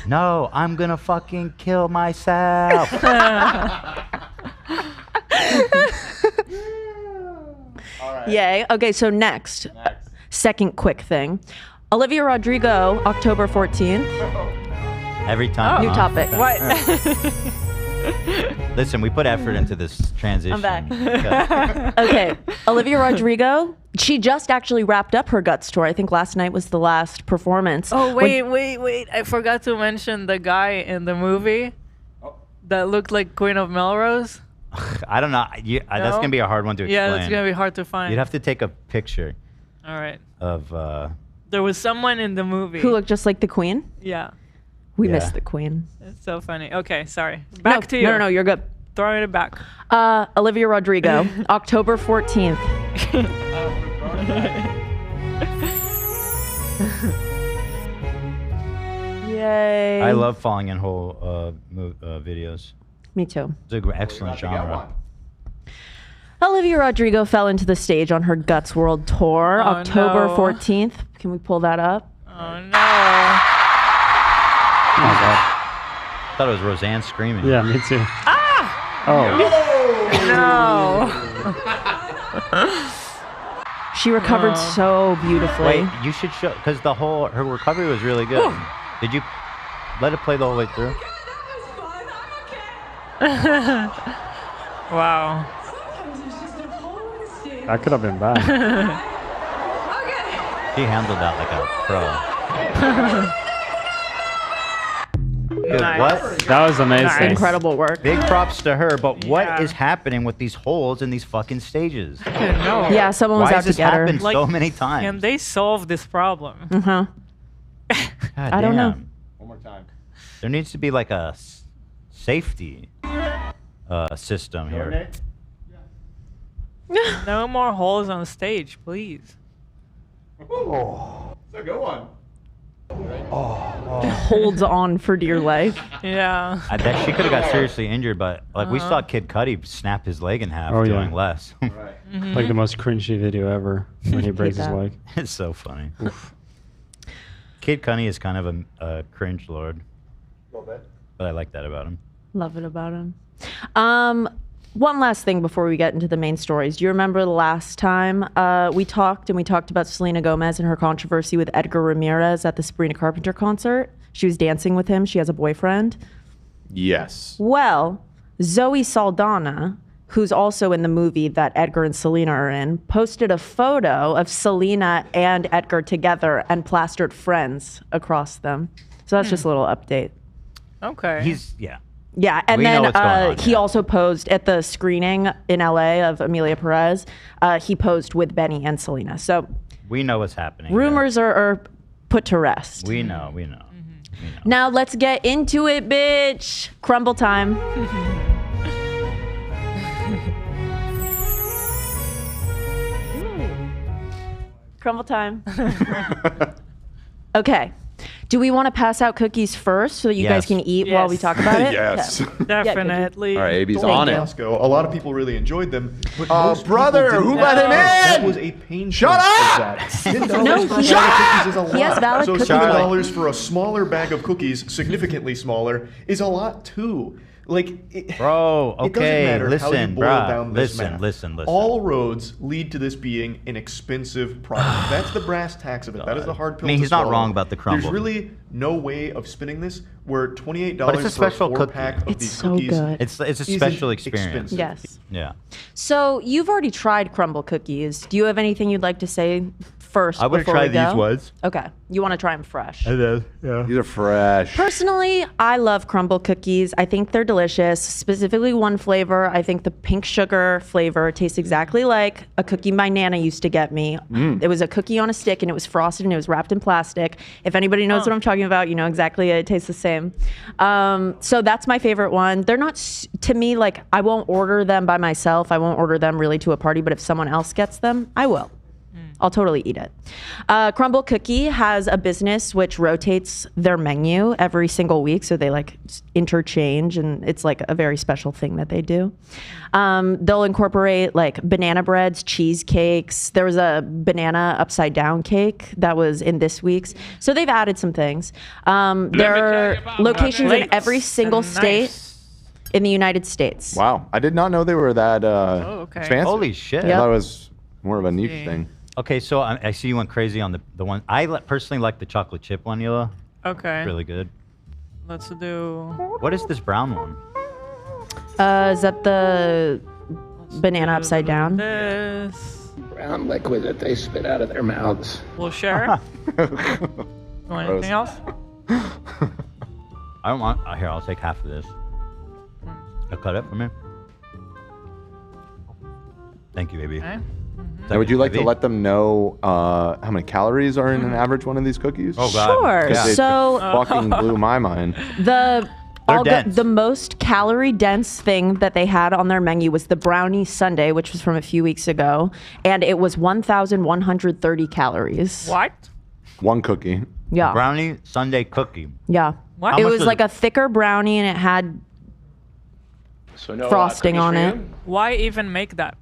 [SPEAKER 1] "No, I'm gonna fucking kill myself."
[SPEAKER 4] Yay. Okay, so next. Second quick thing. Olivia Rodrigo, October 14th.
[SPEAKER 1] Every time.
[SPEAKER 4] New topic.
[SPEAKER 2] What?
[SPEAKER 1] Listen, we put effort into this transition.
[SPEAKER 4] I'm back.
[SPEAKER 1] Okay.
[SPEAKER 4] Okay, Olivia Rodrigo, she just actually wrapped up her Guts tour. I think last night was the last performance.
[SPEAKER 2] Oh,
[SPEAKER 4] When-
[SPEAKER 2] wait. I forgot to mention the guy in the movie that looked like Queen of Melrose.
[SPEAKER 1] I don't know. That's
[SPEAKER 2] No?
[SPEAKER 1] gonna be a hard one to explain.
[SPEAKER 2] Yeah, that's going to be hard to find.
[SPEAKER 1] You'd have to take a picture
[SPEAKER 2] All right.
[SPEAKER 1] of.
[SPEAKER 2] There was someone in the movie.
[SPEAKER 4] Who looked just like the Queen?
[SPEAKER 2] Yeah.
[SPEAKER 4] We
[SPEAKER 1] Yeah.
[SPEAKER 4] missed the Queen.
[SPEAKER 2] It's so funny. Okay, sorry. Back to you.
[SPEAKER 4] No, you're good.
[SPEAKER 2] Throwing it back.
[SPEAKER 4] Olivia Rodrigo, October 14th. Yay.
[SPEAKER 1] I love falling in whole videos.
[SPEAKER 4] Me too.
[SPEAKER 1] It's an excellent genre.
[SPEAKER 4] Olivia Rodrigo fell into the stage on her Guts World Tour,
[SPEAKER 2] Oh,
[SPEAKER 4] October
[SPEAKER 2] no.
[SPEAKER 4] 14th. Can we pull that up?
[SPEAKER 2] Oh, no.
[SPEAKER 1] Oh my god. Thought it was Roseanne screaming.
[SPEAKER 5] Yeah, me too.
[SPEAKER 2] No.
[SPEAKER 4] She recovered so beautifully.
[SPEAKER 1] Wait, you should show because her recovery was really good. Did you let it play the whole way through?
[SPEAKER 2] Wow.
[SPEAKER 5] That could have been bad.
[SPEAKER 1] She handled that like a pro. Good,
[SPEAKER 2] Nice.
[SPEAKER 1] what?
[SPEAKER 5] That was amazing.
[SPEAKER 4] Incredible work.
[SPEAKER 1] Big props to her, but what
[SPEAKER 2] Yeah.
[SPEAKER 1] is happening with these holes in these fucking stages?
[SPEAKER 2] No.
[SPEAKER 4] Yeah, someone was
[SPEAKER 1] Why
[SPEAKER 4] out
[SPEAKER 1] has
[SPEAKER 4] to
[SPEAKER 1] this
[SPEAKER 4] get her.
[SPEAKER 1] happened
[SPEAKER 2] Like,
[SPEAKER 1] so many
[SPEAKER 2] Can
[SPEAKER 1] times?
[SPEAKER 2] they solve this problem?
[SPEAKER 4] Uh-huh.
[SPEAKER 1] God
[SPEAKER 4] I don't know.
[SPEAKER 1] damn.
[SPEAKER 3] One more time.
[SPEAKER 1] There needs to be like a safety system here.
[SPEAKER 2] No more holes on stage, please.
[SPEAKER 3] Oh, it's a good one.
[SPEAKER 4] Holds on for dear life.
[SPEAKER 2] Yeah.
[SPEAKER 1] I bet she could have got seriously injured, but like we saw Kid Cudi snap his leg in half
[SPEAKER 5] Oh, yeah.
[SPEAKER 1] doing less.
[SPEAKER 5] Like the most cringy video ever when he breaks his
[SPEAKER 4] that.
[SPEAKER 5] leg.
[SPEAKER 1] It's so funny. Kid Cudi is kind of a cringe lord. But I like that about him.
[SPEAKER 4] Love it about him. One last thing before we get into the main stories. Do you remember the last time we talked about Selena Gomez and her controversy with Edgar Ramirez at the Sabrina Carpenter concert? She was dancing with him. She has a boyfriend.
[SPEAKER 3] Yes.
[SPEAKER 4] Well, Zoe Saldana, who's also in the movie that Edgar and Selena are in, posted a photo of Selena and Edgar together and plastered friends across them. So that's just a little update.
[SPEAKER 2] Okay.
[SPEAKER 4] Yeah, and
[SPEAKER 1] We know
[SPEAKER 4] then
[SPEAKER 1] what's going on,
[SPEAKER 4] he also posed at the screening in LA of Amelia Perez. He posed with Benny and Selena. So
[SPEAKER 1] We know what's happening.
[SPEAKER 4] rumors are put to rest.
[SPEAKER 1] We know.
[SPEAKER 4] Now let's get into it, bitch. Crumbl time. Crumbl time. Okay. Do we want to pass out cookies first so that you guys can eat while we talk about it?
[SPEAKER 3] Yes.
[SPEAKER 4] Okay.
[SPEAKER 2] Definitely.
[SPEAKER 3] All right, AB's
[SPEAKER 6] Thank
[SPEAKER 3] on
[SPEAKER 6] you.
[SPEAKER 3] it.
[SPEAKER 6] Costco, a lot of people really enjoyed them. But
[SPEAKER 3] Oh,
[SPEAKER 6] most
[SPEAKER 3] brother,
[SPEAKER 6] people
[SPEAKER 3] who
[SPEAKER 6] didn't.
[SPEAKER 3] let him
[SPEAKER 6] That
[SPEAKER 3] in?
[SPEAKER 6] was a pain
[SPEAKER 3] Shut
[SPEAKER 6] point of
[SPEAKER 3] up!
[SPEAKER 6] that. $10
[SPEAKER 4] No,
[SPEAKER 6] for a
[SPEAKER 4] he-
[SPEAKER 6] bag of cookies is a lot.
[SPEAKER 4] He has valid
[SPEAKER 6] so
[SPEAKER 4] cookies.
[SPEAKER 6] $7 for a smaller bag of cookies, significantly smaller, is a lot too. Like,
[SPEAKER 1] Bro,
[SPEAKER 6] it doesn't
[SPEAKER 1] okay,
[SPEAKER 6] matter how you
[SPEAKER 1] listen,
[SPEAKER 6] boil
[SPEAKER 1] bruh,
[SPEAKER 6] down this
[SPEAKER 1] listen,
[SPEAKER 6] math.
[SPEAKER 1] listen.
[SPEAKER 6] All roads lead to this being an expensive product. That's the brass tacks of it. That is the hard pill.
[SPEAKER 1] I mean,
[SPEAKER 6] to
[SPEAKER 1] he's not
[SPEAKER 6] swallow.
[SPEAKER 1] wrong about the Crumbl.
[SPEAKER 6] There's really no way of spinning this where $28
[SPEAKER 1] But it's a special
[SPEAKER 6] for a
[SPEAKER 1] cookie.
[SPEAKER 6] four-pack of
[SPEAKER 4] It's
[SPEAKER 6] these
[SPEAKER 4] so
[SPEAKER 6] cookies.
[SPEAKER 4] good.
[SPEAKER 1] It's a
[SPEAKER 6] isn't
[SPEAKER 1] special experience.
[SPEAKER 6] expensive.
[SPEAKER 4] Yes.
[SPEAKER 1] Yeah.
[SPEAKER 4] So you've already tried Crumbl cookies. Do you have anything you'd like to say first?
[SPEAKER 1] I would
[SPEAKER 4] before
[SPEAKER 1] try
[SPEAKER 4] we go?
[SPEAKER 1] these ones.
[SPEAKER 4] Okay. You want to try them fresh?
[SPEAKER 1] did. Yeah.
[SPEAKER 3] These are fresh.
[SPEAKER 4] Personally, I love Crumbl cookies. I think they're delicious. Specifically one flavor. I think the pink sugar flavor tastes exactly like a cookie my Nana used to get me. It was a cookie on a stick and it was frosted and it was wrapped in plastic. If anybody knows what I'm talking about, you know exactly it tastes the same. So that's my favorite one. They're not, to me, like I won't order them by myself. I won't order them really to a party, but if someone else gets them, I will. I'll totally eat it. Crumbl Cookie has a business which rotates their menu every single week. So they like interchange and it's like a very special thing that they do. They'll incorporate like banana breads, cheesecakes. There was a banana upside down cake that was in this week's. So they've added some things. There are locations in every single state in the United States.
[SPEAKER 3] Wow, I did not know they were that
[SPEAKER 2] okay.
[SPEAKER 3] expansive.
[SPEAKER 1] Holy shit.
[SPEAKER 3] I thought it was more of a niche thing.
[SPEAKER 1] Okay, so I see you went crazy on the one. I personally like the chocolate chip one, Yula.
[SPEAKER 2] Okay.
[SPEAKER 1] It's really good.
[SPEAKER 2] Let's do.
[SPEAKER 1] What is this brown one?
[SPEAKER 4] Is that the banana upside down?
[SPEAKER 2] This.
[SPEAKER 15] Brown liquid that they spit out of their mouths.
[SPEAKER 2] We'll share. You want anything else?
[SPEAKER 1] I don't want. Here, I'll take half of this. I'll cut it for me. Thank you, baby.
[SPEAKER 2] Okay.
[SPEAKER 3] Now, would you like to
[SPEAKER 1] Baby?
[SPEAKER 3] let them know how many calories are in an average one of these cookies?
[SPEAKER 1] Oh, God.
[SPEAKER 4] Sure.
[SPEAKER 3] Because they
[SPEAKER 4] So
[SPEAKER 3] fucking blew my mind.
[SPEAKER 4] The most calorie dense thing that they had on their menu was the brownie sundae, which was from a few weeks ago, and it was 1,130 calories.
[SPEAKER 2] What?
[SPEAKER 3] One cookie.
[SPEAKER 4] Yeah.
[SPEAKER 1] Brownie Sunday cookie.
[SPEAKER 4] Yeah.
[SPEAKER 2] What?
[SPEAKER 4] It
[SPEAKER 1] How much
[SPEAKER 4] was
[SPEAKER 1] was
[SPEAKER 4] like
[SPEAKER 1] it?
[SPEAKER 4] a thicker brownie, and it had
[SPEAKER 15] So no
[SPEAKER 4] frosting
[SPEAKER 15] cookies
[SPEAKER 4] on
[SPEAKER 15] for
[SPEAKER 4] it.
[SPEAKER 15] you?
[SPEAKER 2] Why even make that?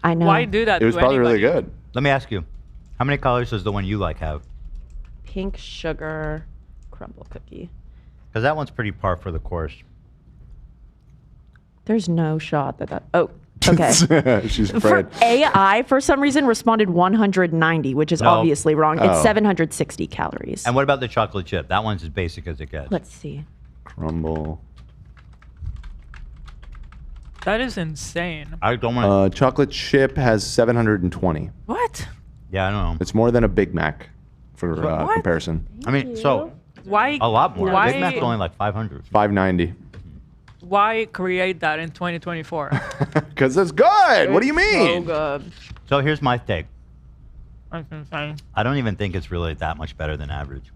[SPEAKER 4] I know.
[SPEAKER 2] Why do that?
[SPEAKER 3] It was
[SPEAKER 2] to
[SPEAKER 3] probably
[SPEAKER 2] anybody?
[SPEAKER 3] really good.
[SPEAKER 1] Let me ask you, how many calories does the one you like have?
[SPEAKER 4] Pink sugar Crumbl cookie.
[SPEAKER 1] Because that one's pretty par for the course.
[SPEAKER 4] There's no shot that. Oh, okay.
[SPEAKER 3] She's
[SPEAKER 4] For
[SPEAKER 3] afraid.
[SPEAKER 4] AI, for some reason, responded 190, which is
[SPEAKER 1] No.
[SPEAKER 4] obviously wrong. It's
[SPEAKER 3] Oh.
[SPEAKER 4] 760 calories.
[SPEAKER 1] And what about the chocolate chip? That one's as basic as it gets.
[SPEAKER 4] Let's see.
[SPEAKER 3] Crumbl.
[SPEAKER 2] That is insane.
[SPEAKER 1] I don't want to.
[SPEAKER 3] Chocolate chip has 720.
[SPEAKER 2] What?
[SPEAKER 1] Yeah, I don't know.
[SPEAKER 3] It's more than a Big Mac for
[SPEAKER 2] What?
[SPEAKER 3] comparison.
[SPEAKER 1] I mean, so
[SPEAKER 2] Why?
[SPEAKER 1] a lot more.
[SPEAKER 2] Why?
[SPEAKER 1] Big Mac's only like 500.
[SPEAKER 3] 590.
[SPEAKER 2] Why create that in 2024?
[SPEAKER 3] Because it's good. What do you
[SPEAKER 4] So
[SPEAKER 3] mean?
[SPEAKER 4] good.
[SPEAKER 1] So here's my take.
[SPEAKER 2] That's insane.
[SPEAKER 1] I don't even think it's really that much better than average.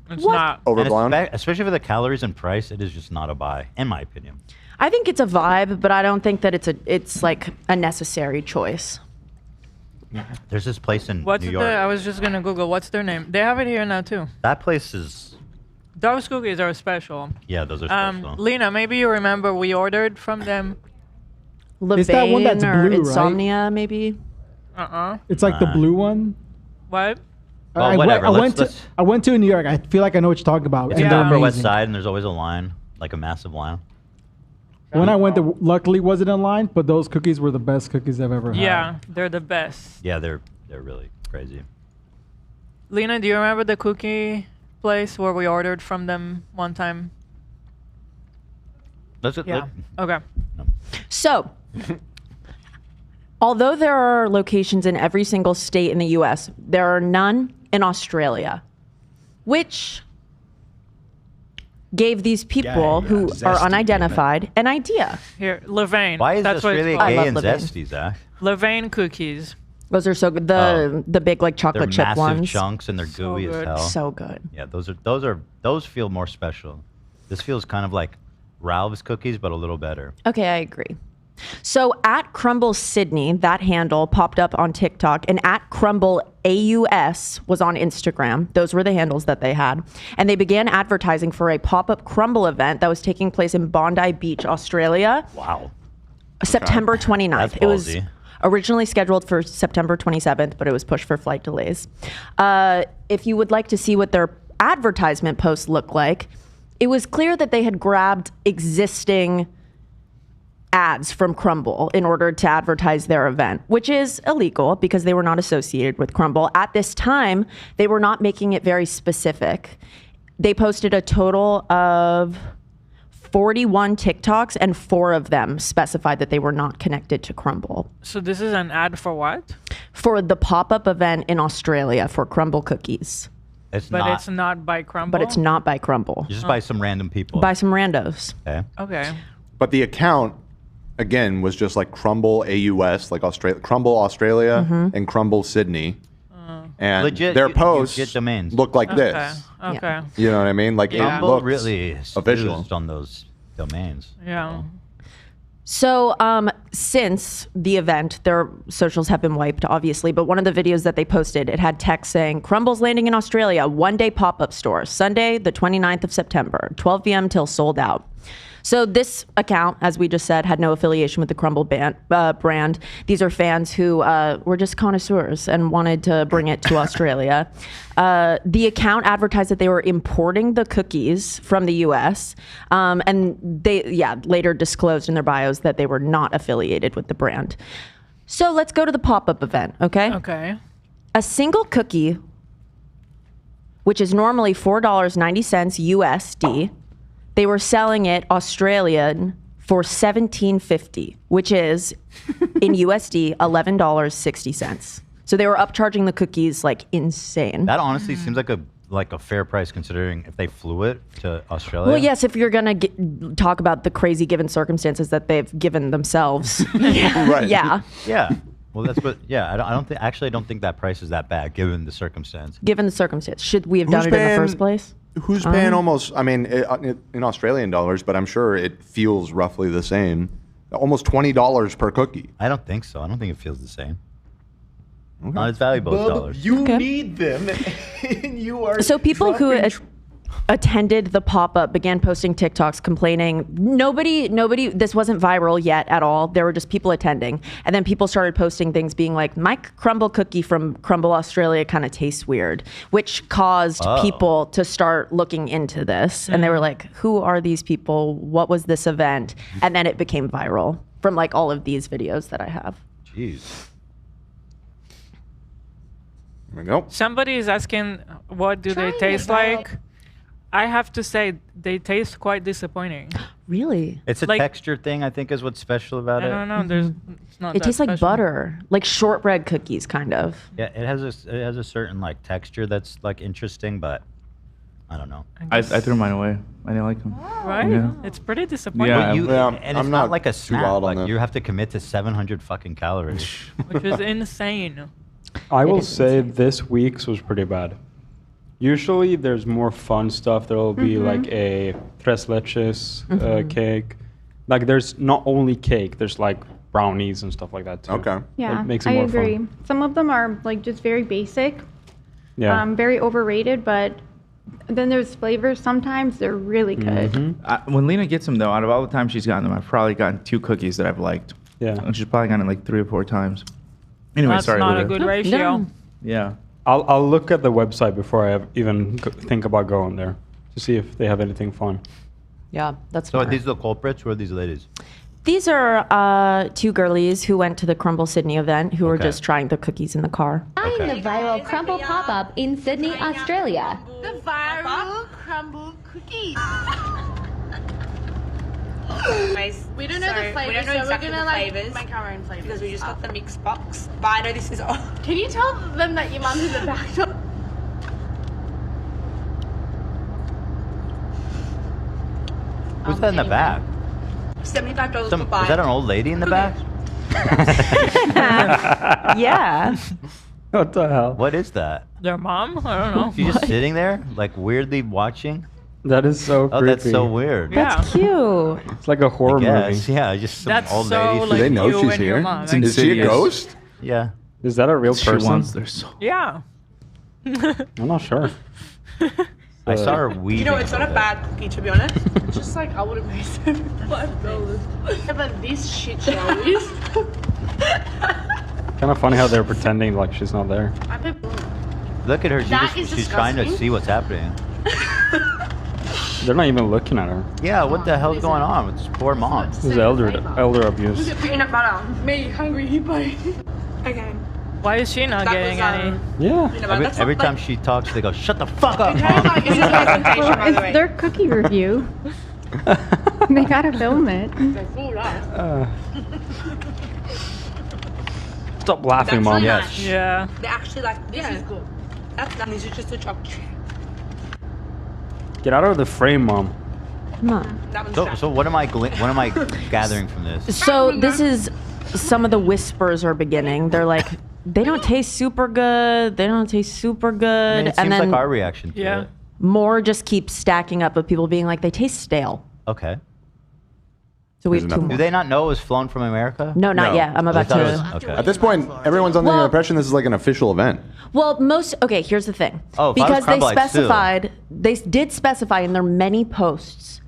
[SPEAKER 2] It's not.
[SPEAKER 1] And
[SPEAKER 3] Overblown?
[SPEAKER 1] especially for the calories and price, it is just not a buy, in my opinion.
[SPEAKER 4] I think it's a vibe, but I don't think that it's like a necessary choice.
[SPEAKER 1] There's this place in
[SPEAKER 2] What's
[SPEAKER 1] New
[SPEAKER 2] the?
[SPEAKER 1] York.
[SPEAKER 2] I was just gonna Google. What's their name? They have it here now too.
[SPEAKER 1] That place is,
[SPEAKER 2] Those cookies are special.
[SPEAKER 1] yeah, those are special.
[SPEAKER 2] Lena, maybe you remember we ordered from them.
[SPEAKER 4] Levain
[SPEAKER 16] It's that one that's
[SPEAKER 4] or
[SPEAKER 16] blue, right?
[SPEAKER 4] Insomnia, maybe.
[SPEAKER 16] It's like the blue one.
[SPEAKER 2] What?
[SPEAKER 1] Well, whatever.
[SPEAKER 16] I went to New York. I feel like I know what you're talking about.
[SPEAKER 1] It's
[SPEAKER 16] and
[SPEAKER 1] in the
[SPEAKER 16] they're
[SPEAKER 1] Upper West
[SPEAKER 16] amazing.
[SPEAKER 1] Side, and there's always a line, like a massive line.
[SPEAKER 16] When I went, luckily wasn't in line, but those cookies were the best cookies I've ever had.
[SPEAKER 2] Yeah, they're the best.
[SPEAKER 1] Yeah, they're really crazy.
[SPEAKER 2] Lena, do you remember the cookie place where we ordered from them one time?
[SPEAKER 1] That's it.
[SPEAKER 2] Yeah. Okay.
[SPEAKER 4] So, although there are locations in every single state in the U.S., there are none in Australia, which gave these people who are
[SPEAKER 1] zesty,
[SPEAKER 4] unidentified an idea.
[SPEAKER 2] Here, Levain.
[SPEAKER 1] Why is
[SPEAKER 2] That's what it's
[SPEAKER 1] Australia
[SPEAKER 2] called.
[SPEAKER 1] gay and
[SPEAKER 4] Levain.
[SPEAKER 1] zesty, Zach?
[SPEAKER 2] Levain cookies.
[SPEAKER 4] Those are so good. The big like
[SPEAKER 1] They're
[SPEAKER 4] chocolate chip
[SPEAKER 1] massive
[SPEAKER 4] ones.
[SPEAKER 1] chunks and they're gooey as
[SPEAKER 2] good.
[SPEAKER 1] hell.
[SPEAKER 4] So good.
[SPEAKER 1] Yeah, those feel more special. This feels kind of like Ralph's cookies, but a little better.
[SPEAKER 4] Okay, I agree. So at Crumbl Sydney, that handle popped up on TikTok, and at Crumbl AUS was on Instagram. Those were the handles that they had. And they began advertising for a pop-up Crumbl event that was taking place in Bondi Beach, Australia.
[SPEAKER 1] Wow.
[SPEAKER 4] September 29th.
[SPEAKER 1] That's
[SPEAKER 4] It was
[SPEAKER 1] ballsy.
[SPEAKER 4] originally scheduled for September 27th, but it was pushed for flight delays. If you would like to see what their advertisement posts look like, it was clear that they had grabbed existing ads from Crumbl in order to advertise their event, which is illegal because they were not associated with Crumbl. At this time, they were not making it very specific. They posted a total of 41 TikToks, and 4 of them specified that they were not connected to Crumbl.
[SPEAKER 2] So this is an ad for what?
[SPEAKER 4] For the pop-up event in Australia for Crumbl cookies.
[SPEAKER 1] It's
[SPEAKER 2] But
[SPEAKER 1] not.
[SPEAKER 2] it's not by Crumbl.
[SPEAKER 4] But it's not by Crumbl.
[SPEAKER 1] Just by some random people.
[SPEAKER 4] By some randos.
[SPEAKER 1] Okay.
[SPEAKER 2] Okay.
[SPEAKER 3] But the account, again, was just like Crumbl AUS, like Crumbl Australia
[SPEAKER 4] Mhm.
[SPEAKER 3] and Crumbl Sydney. And
[SPEAKER 1] Legit-
[SPEAKER 3] their
[SPEAKER 1] you-
[SPEAKER 3] posts
[SPEAKER 1] legit domains.
[SPEAKER 3] look like
[SPEAKER 2] Okay.
[SPEAKER 3] this.
[SPEAKER 2] Okay.
[SPEAKER 3] You know what I mean? Like it
[SPEAKER 1] Crumbl
[SPEAKER 3] looks
[SPEAKER 1] really
[SPEAKER 3] official.
[SPEAKER 1] snoozed on those domains.
[SPEAKER 2] Yeah.
[SPEAKER 4] So since the event, their socials have been wiped, obviously, but one of the videos that they posted, it had text saying, Crumbl's landing in Australia, one-day pop-up store, Sunday, the 29th of September, 12 p.m. till sold out. So this account, as we just said, had no affiliation with the Crumbl brand. These are fans who were just connoisseurs and wanted to bring it to Australia. The account advertised that they were importing the cookies from the U.S. And they, later disclosed in their bios that they were not affiliated with the brand. So let's go to the pop-up event, okay?
[SPEAKER 2] Okay.
[SPEAKER 4] A single cookie, which is normally $4.90 USD, they were selling it Australian for $17.50, which is in USD $11.60. So they were upcharging the cookies like insane.
[SPEAKER 1] That honestly seems like a fair price considering if they flew it to Australia.
[SPEAKER 4] Well, yes, if you're gonna talk about the crazy given circumstances that they've given themselves.
[SPEAKER 3] Right.
[SPEAKER 4] Yeah.
[SPEAKER 1] Yeah. Well, that's what. Yeah, I don't think. Actually, I don't think that price is that bad given the circumstance.
[SPEAKER 4] Given the circumstance, should we have done it in the first place?
[SPEAKER 3] Who's paying almost, I mean, in Australian dollars, but I'm sure it feels roughly the same. Almost $20 per cookie.
[SPEAKER 1] I don't think so. I don't think it feels the same. Not as valuable as
[SPEAKER 6] Bub,
[SPEAKER 1] dollars.
[SPEAKER 6] you need them, and you are.
[SPEAKER 4] So people who
[SPEAKER 6] dropping
[SPEAKER 4] attended the pop-up began posting TikToks complaining. Nobody, this wasn't viral yet at all. There were just people attending. And then people started posting things being like, my Crumbl cookie from Crumbl Australia kind of tastes weird, which caused people to start looking into this. And they were like, who are these people? What was this event? And then it became viral from like all of these videos that I have.
[SPEAKER 1] Jeez.
[SPEAKER 3] There we go.
[SPEAKER 2] Somebody is asking, what do they taste like? I have to say, they taste quite disappointing.
[SPEAKER 4] Really?
[SPEAKER 1] It's a
[SPEAKER 2] Like-
[SPEAKER 1] texture thing. I think is what's special about
[SPEAKER 2] I
[SPEAKER 1] it.
[SPEAKER 2] don't know. There's, it's not
[SPEAKER 4] It
[SPEAKER 2] that
[SPEAKER 4] tastes like
[SPEAKER 2] special.
[SPEAKER 4] butter, like shortbread cookies, kind of.
[SPEAKER 1] Yeah, it has a certain like texture that's like interesting, but I don't know.
[SPEAKER 8] I threw mine away. I didn't like them.
[SPEAKER 2] Right?
[SPEAKER 8] Yeah.
[SPEAKER 2] It's pretty disappointing.
[SPEAKER 8] Yeah.
[SPEAKER 1] And it's
[SPEAKER 3] I'm
[SPEAKER 1] not
[SPEAKER 3] not
[SPEAKER 1] like a
[SPEAKER 3] too
[SPEAKER 1] snack.
[SPEAKER 3] wild on
[SPEAKER 1] Like
[SPEAKER 3] that.
[SPEAKER 1] you have to commit to 700 fucking calories.
[SPEAKER 2] Which is insane.
[SPEAKER 5] I will say this week's was pretty bad. Usually there's more fun stuff. There will be like a tres leches cake. Like there's not only cake, there's like brownies and stuff like that too.
[SPEAKER 3] Okay.
[SPEAKER 7] Yeah,
[SPEAKER 5] It makes it
[SPEAKER 7] I
[SPEAKER 5] more
[SPEAKER 7] agree.
[SPEAKER 5] fun.
[SPEAKER 7] Some of them are like just very basic,
[SPEAKER 5] Yeah.
[SPEAKER 7] very overrated, but then there's flavors. Sometimes they're really good.
[SPEAKER 8] When Lena gets them, though, out of all the times she's gotten them, I've probably gotten 2 cookies that I've liked.
[SPEAKER 5] Yeah.
[SPEAKER 8] And she's probably gotten it like 3 or 4 times. Anyway,
[SPEAKER 2] That's
[SPEAKER 8] sorry,
[SPEAKER 2] not
[SPEAKER 8] Lena.
[SPEAKER 2] a good ratio.
[SPEAKER 8] Yeah.
[SPEAKER 5] I'll look at the website before I even think about going there to see if they have anything fun.
[SPEAKER 4] Yeah, that's
[SPEAKER 1] So are
[SPEAKER 4] smart.
[SPEAKER 1] these the culprits or are these ladies?
[SPEAKER 4] These are two girlies who went to the Crumbl Sydney event who were
[SPEAKER 1] Okay.
[SPEAKER 4] just trying the cookies in the car.
[SPEAKER 20] I'm the viral Crumbl pop-up in Sydney, Australia.
[SPEAKER 21] The viral Crumbl cookies. We don't know the flavors,
[SPEAKER 22] we don't know
[SPEAKER 21] so
[SPEAKER 22] exactly
[SPEAKER 21] we're gonna
[SPEAKER 22] the
[SPEAKER 21] like
[SPEAKER 22] flavors
[SPEAKER 21] make our own flavors
[SPEAKER 22] because we just got the mixed box. But I know this is all.
[SPEAKER 21] Can you tell them that your mum's in the back?
[SPEAKER 1] Who's that in the back?
[SPEAKER 22] $75
[SPEAKER 1] Some,
[SPEAKER 22] for buy.
[SPEAKER 1] is that an old lady in the back?
[SPEAKER 4] Yeah.
[SPEAKER 5] What the hell?
[SPEAKER 1] What is that?
[SPEAKER 2] Their mom? I don't know.
[SPEAKER 1] She's just sitting there, like weirdly watching.
[SPEAKER 5] That is so creepy.
[SPEAKER 1] Oh, that's so weird.
[SPEAKER 4] That's cute.
[SPEAKER 5] It's like a horror
[SPEAKER 1] Yes,
[SPEAKER 5] movie.
[SPEAKER 1] yeah, just some
[SPEAKER 2] That's
[SPEAKER 1] old
[SPEAKER 2] so,
[SPEAKER 1] lady.
[SPEAKER 2] like,
[SPEAKER 3] Do they know
[SPEAKER 2] you
[SPEAKER 3] she's
[SPEAKER 2] and your
[SPEAKER 3] here?
[SPEAKER 2] mom.
[SPEAKER 3] Is she a ghost?
[SPEAKER 1] Yeah.
[SPEAKER 5] Is that a real
[SPEAKER 8] She
[SPEAKER 5] person?
[SPEAKER 8] wants their soul.
[SPEAKER 2] Yeah.
[SPEAKER 5] I'm not sure.
[SPEAKER 1] I saw her weaving.
[SPEAKER 22] You know, it's not a bad cookie to be honest.
[SPEAKER 21] It's just like I would have made $75. Yeah, but this shit show is.
[SPEAKER 5] Kind of funny how they're pretending like she's not there.
[SPEAKER 1] Look at her.
[SPEAKER 21] That is
[SPEAKER 1] She's trying to
[SPEAKER 21] disgusting.
[SPEAKER 1] see what's happening.
[SPEAKER 5] They're not even looking at her.
[SPEAKER 1] Yeah, what the hell's going on with this poor mom?
[SPEAKER 5] This is elder abuse.
[SPEAKER 22] Look at peanut butter.
[SPEAKER 21] Me, hungry hippo.
[SPEAKER 22] Okay.
[SPEAKER 2] Why is she not
[SPEAKER 22] That
[SPEAKER 2] getting
[SPEAKER 22] was,
[SPEAKER 2] any?
[SPEAKER 5] Yeah.
[SPEAKER 22] Peanut butter.
[SPEAKER 1] Every,
[SPEAKER 22] That's
[SPEAKER 1] every
[SPEAKER 22] not,
[SPEAKER 1] time
[SPEAKER 22] like,
[SPEAKER 1] she talks, they go, "Shut the fuck up,
[SPEAKER 22] It's
[SPEAKER 1] mom."
[SPEAKER 22] like this is a presentation, by the
[SPEAKER 7] It's
[SPEAKER 22] way.
[SPEAKER 7] their cookie review. They gotta film it.
[SPEAKER 22] They're full of.
[SPEAKER 5] Stop laughing, mom.
[SPEAKER 22] Nash.
[SPEAKER 2] Yeah.
[SPEAKER 22] They're actually like this is good. That's not. This is just a chocolate.
[SPEAKER 5] Get out of the frame, mom.
[SPEAKER 4] Come on.
[SPEAKER 22] That one's
[SPEAKER 1] So,
[SPEAKER 22] Jack.
[SPEAKER 1] so what am I gathering from this?
[SPEAKER 4] So this is some of the whispers are beginning. They're like, they don't taste super good. They don't taste super good.
[SPEAKER 1] I mean, it
[SPEAKER 4] and
[SPEAKER 1] seems
[SPEAKER 4] then
[SPEAKER 1] like our reaction to
[SPEAKER 2] Yeah.
[SPEAKER 1] it.
[SPEAKER 4] more just keeps stacking up of people being like, they taste stale.
[SPEAKER 1] Okay.
[SPEAKER 4] So we have
[SPEAKER 3] There's
[SPEAKER 4] two
[SPEAKER 3] enough.
[SPEAKER 4] more.
[SPEAKER 1] Do they not know it was flown from America?
[SPEAKER 4] No, not
[SPEAKER 3] No.
[SPEAKER 4] yet. I'm
[SPEAKER 1] I
[SPEAKER 4] about
[SPEAKER 1] thought it
[SPEAKER 4] to.
[SPEAKER 1] was- okay.
[SPEAKER 3] At this point, everyone's under the
[SPEAKER 4] Well-
[SPEAKER 3] impression this is like an official event.
[SPEAKER 4] Well, okay, here's the thing.
[SPEAKER 1] Oh, if I was
[SPEAKER 4] because they
[SPEAKER 1] Crumbl, I'd sue.
[SPEAKER 4] specified, they did specify in their many posts,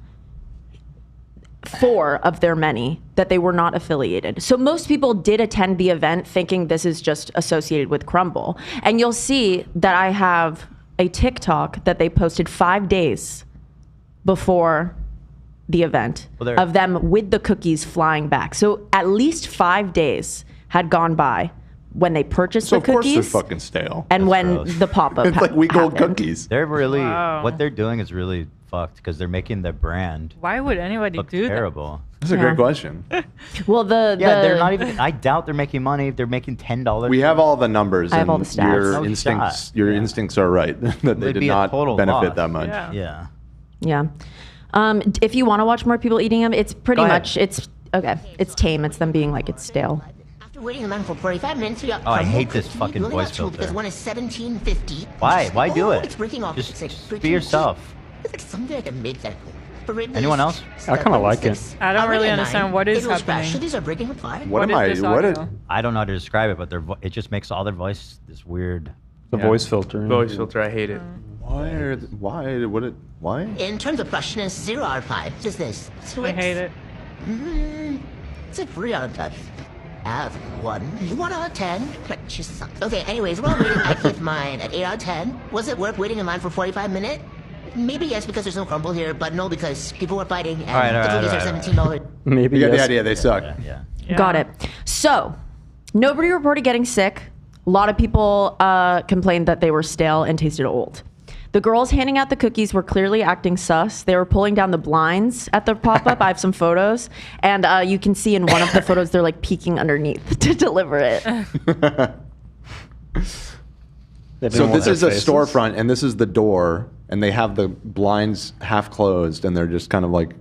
[SPEAKER 4] 4 of their many, that they were not affiliated. So most people did attend the event thinking this is just associated with Crumbl. And you'll see that I have a TikTok that they posted 5 days before the event
[SPEAKER 1] Well, there-
[SPEAKER 4] of them with the cookies flying back. So at least 5 days had gone by when they purchased
[SPEAKER 3] So
[SPEAKER 4] the
[SPEAKER 3] of course they're
[SPEAKER 4] cookies
[SPEAKER 3] fucking stale.
[SPEAKER 4] and when
[SPEAKER 1] gross.
[SPEAKER 4] the pop-up
[SPEAKER 3] It's like week-old
[SPEAKER 4] happened.
[SPEAKER 3] cookies.
[SPEAKER 1] They're really
[SPEAKER 2] Wow.
[SPEAKER 1] what they're doing is really fucked because they're making their brand
[SPEAKER 2] Why would anybody
[SPEAKER 1] look
[SPEAKER 2] do
[SPEAKER 1] terrible.
[SPEAKER 3] That's a
[SPEAKER 4] Yeah.
[SPEAKER 3] great question.
[SPEAKER 4] Well,
[SPEAKER 1] Yeah, they're not even. I doubt they're making money. Ththey're making $10.
[SPEAKER 3] We have all the numbers,
[SPEAKER 4] I have
[SPEAKER 3] and
[SPEAKER 4] all the stats.
[SPEAKER 3] your
[SPEAKER 1] No
[SPEAKER 3] instincts.
[SPEAKER 1] shot.
[SPEAKER 3] Your instincts are right that they
[SPEAKER 1] They'd
[SPEAKER 3] did
[SPEAKER 1] be a
[SPEAKER 3] not
[SPEAKER 1] total
[SPEAKER 3] benefit
[SPEAKER 1] loss.
[SPEAKER 3] that much.
[SPEAKER 2] Yeah.
[SPEAKER 1] Yeah.
[SPEAKER 4] Yeah. If you want to watch more people eating them, it's pretty
[SPEAKER 1] Go ahead.
[SPEAKER 4] much it's okay. It's tame. It's them being like it's stale.
[SPEAKER 23] After waiting in line for 45 minutes, we got
[SPEAKER 1] Oh, I
[SPEAKER 23] Crumbl
[SPEAKER 1] hate this
[SPEAKER 23] cookie.
[SPEAKER 1] fucking
[SPEAKER 23] You only got
[SPEAKER 1] voice
[SPEAKER 23] two because
[SPEAKER 1] filter.
[SPEAKER 23] one is $17.50.
[SPEAKER 1] Why? Why do
[SPEAKER 23] Oh,
[SPEAKER 1] it?
[SPEAKER 23] It's breaking off.
[SPEAKER 1] Just
[SPEAKER 23] It's like
[SPEAKER 1] be
[SPEAKER 23] freaking
[SPEAKER 1] yourself.
[SPEAKER 23] cheap. It's like something like a mid-level. For at
[SPEAKER 1] Anyone
[SPEAKER 23] least
[SPEAKER 1] else?
[SPEAKER 5] I kinda like it.
[SPEAKER 23] $7.6.
[SPEAKER 2] I don't really
[SPEAKER 23] Already at
[SPEAKER 2] understand
[SPEAKER 23] 9,
[SPEAKER 2] what is
[SPEAKER 23] it will scratch.
[SPEAKER 2] happening.
[SPEAKER 23] So these are breaking apart.
[SPEAKER 3] What am
[SPEAKER 2] is
[SPEAKER 3] I?
[SPEAKER 2] this
[SPEAKER 3] What?
[SPEAKER 2] audio?
[SPEAKER 1] I don't know how to describe it, but it just makes all their voice this weird.
[SPEAKER 5] The voice filter.
[SPEAKER 8] Voice filter, I hate it.
[SPEAKER 3] Why? Why?
[SPEAKER 23] In terms of freshness, 0 out of 5. Just this.
[SPEAKER 2] I hate it.
[SPEAKER 23] It's a 3 out of 10. Out of 1 out of 10. But she sucks. Okay, anyways, while waiting, I keep mine at 8 out of 10. Was it worth waiting in line for 45 minutes? Maybe yes, because there's no Crumbl here, but no, because people were fighting and the cookies are $17.
[SPEAKER 5] Maybe
[SPEAKER 3] You get the
[SPEAKER 5] yes.
[SPEAKER 3] idea. They suck.
[SPEAKER 2] Yeah.
[SPEAKER 4] Got it. So nobody reported getting sick. A lot of people complained that they were stale and tasted old. The girls handing out the cookies were clearly acting sus. They were pulling down the blinds at the pop-up. I have some photos. And you can see in one of the photos, they're like peeking underneath to deliver it.
[SPEAKER 3] So this is a storefront, and this is the door, and they have the blinds half closed, and they're just kind of like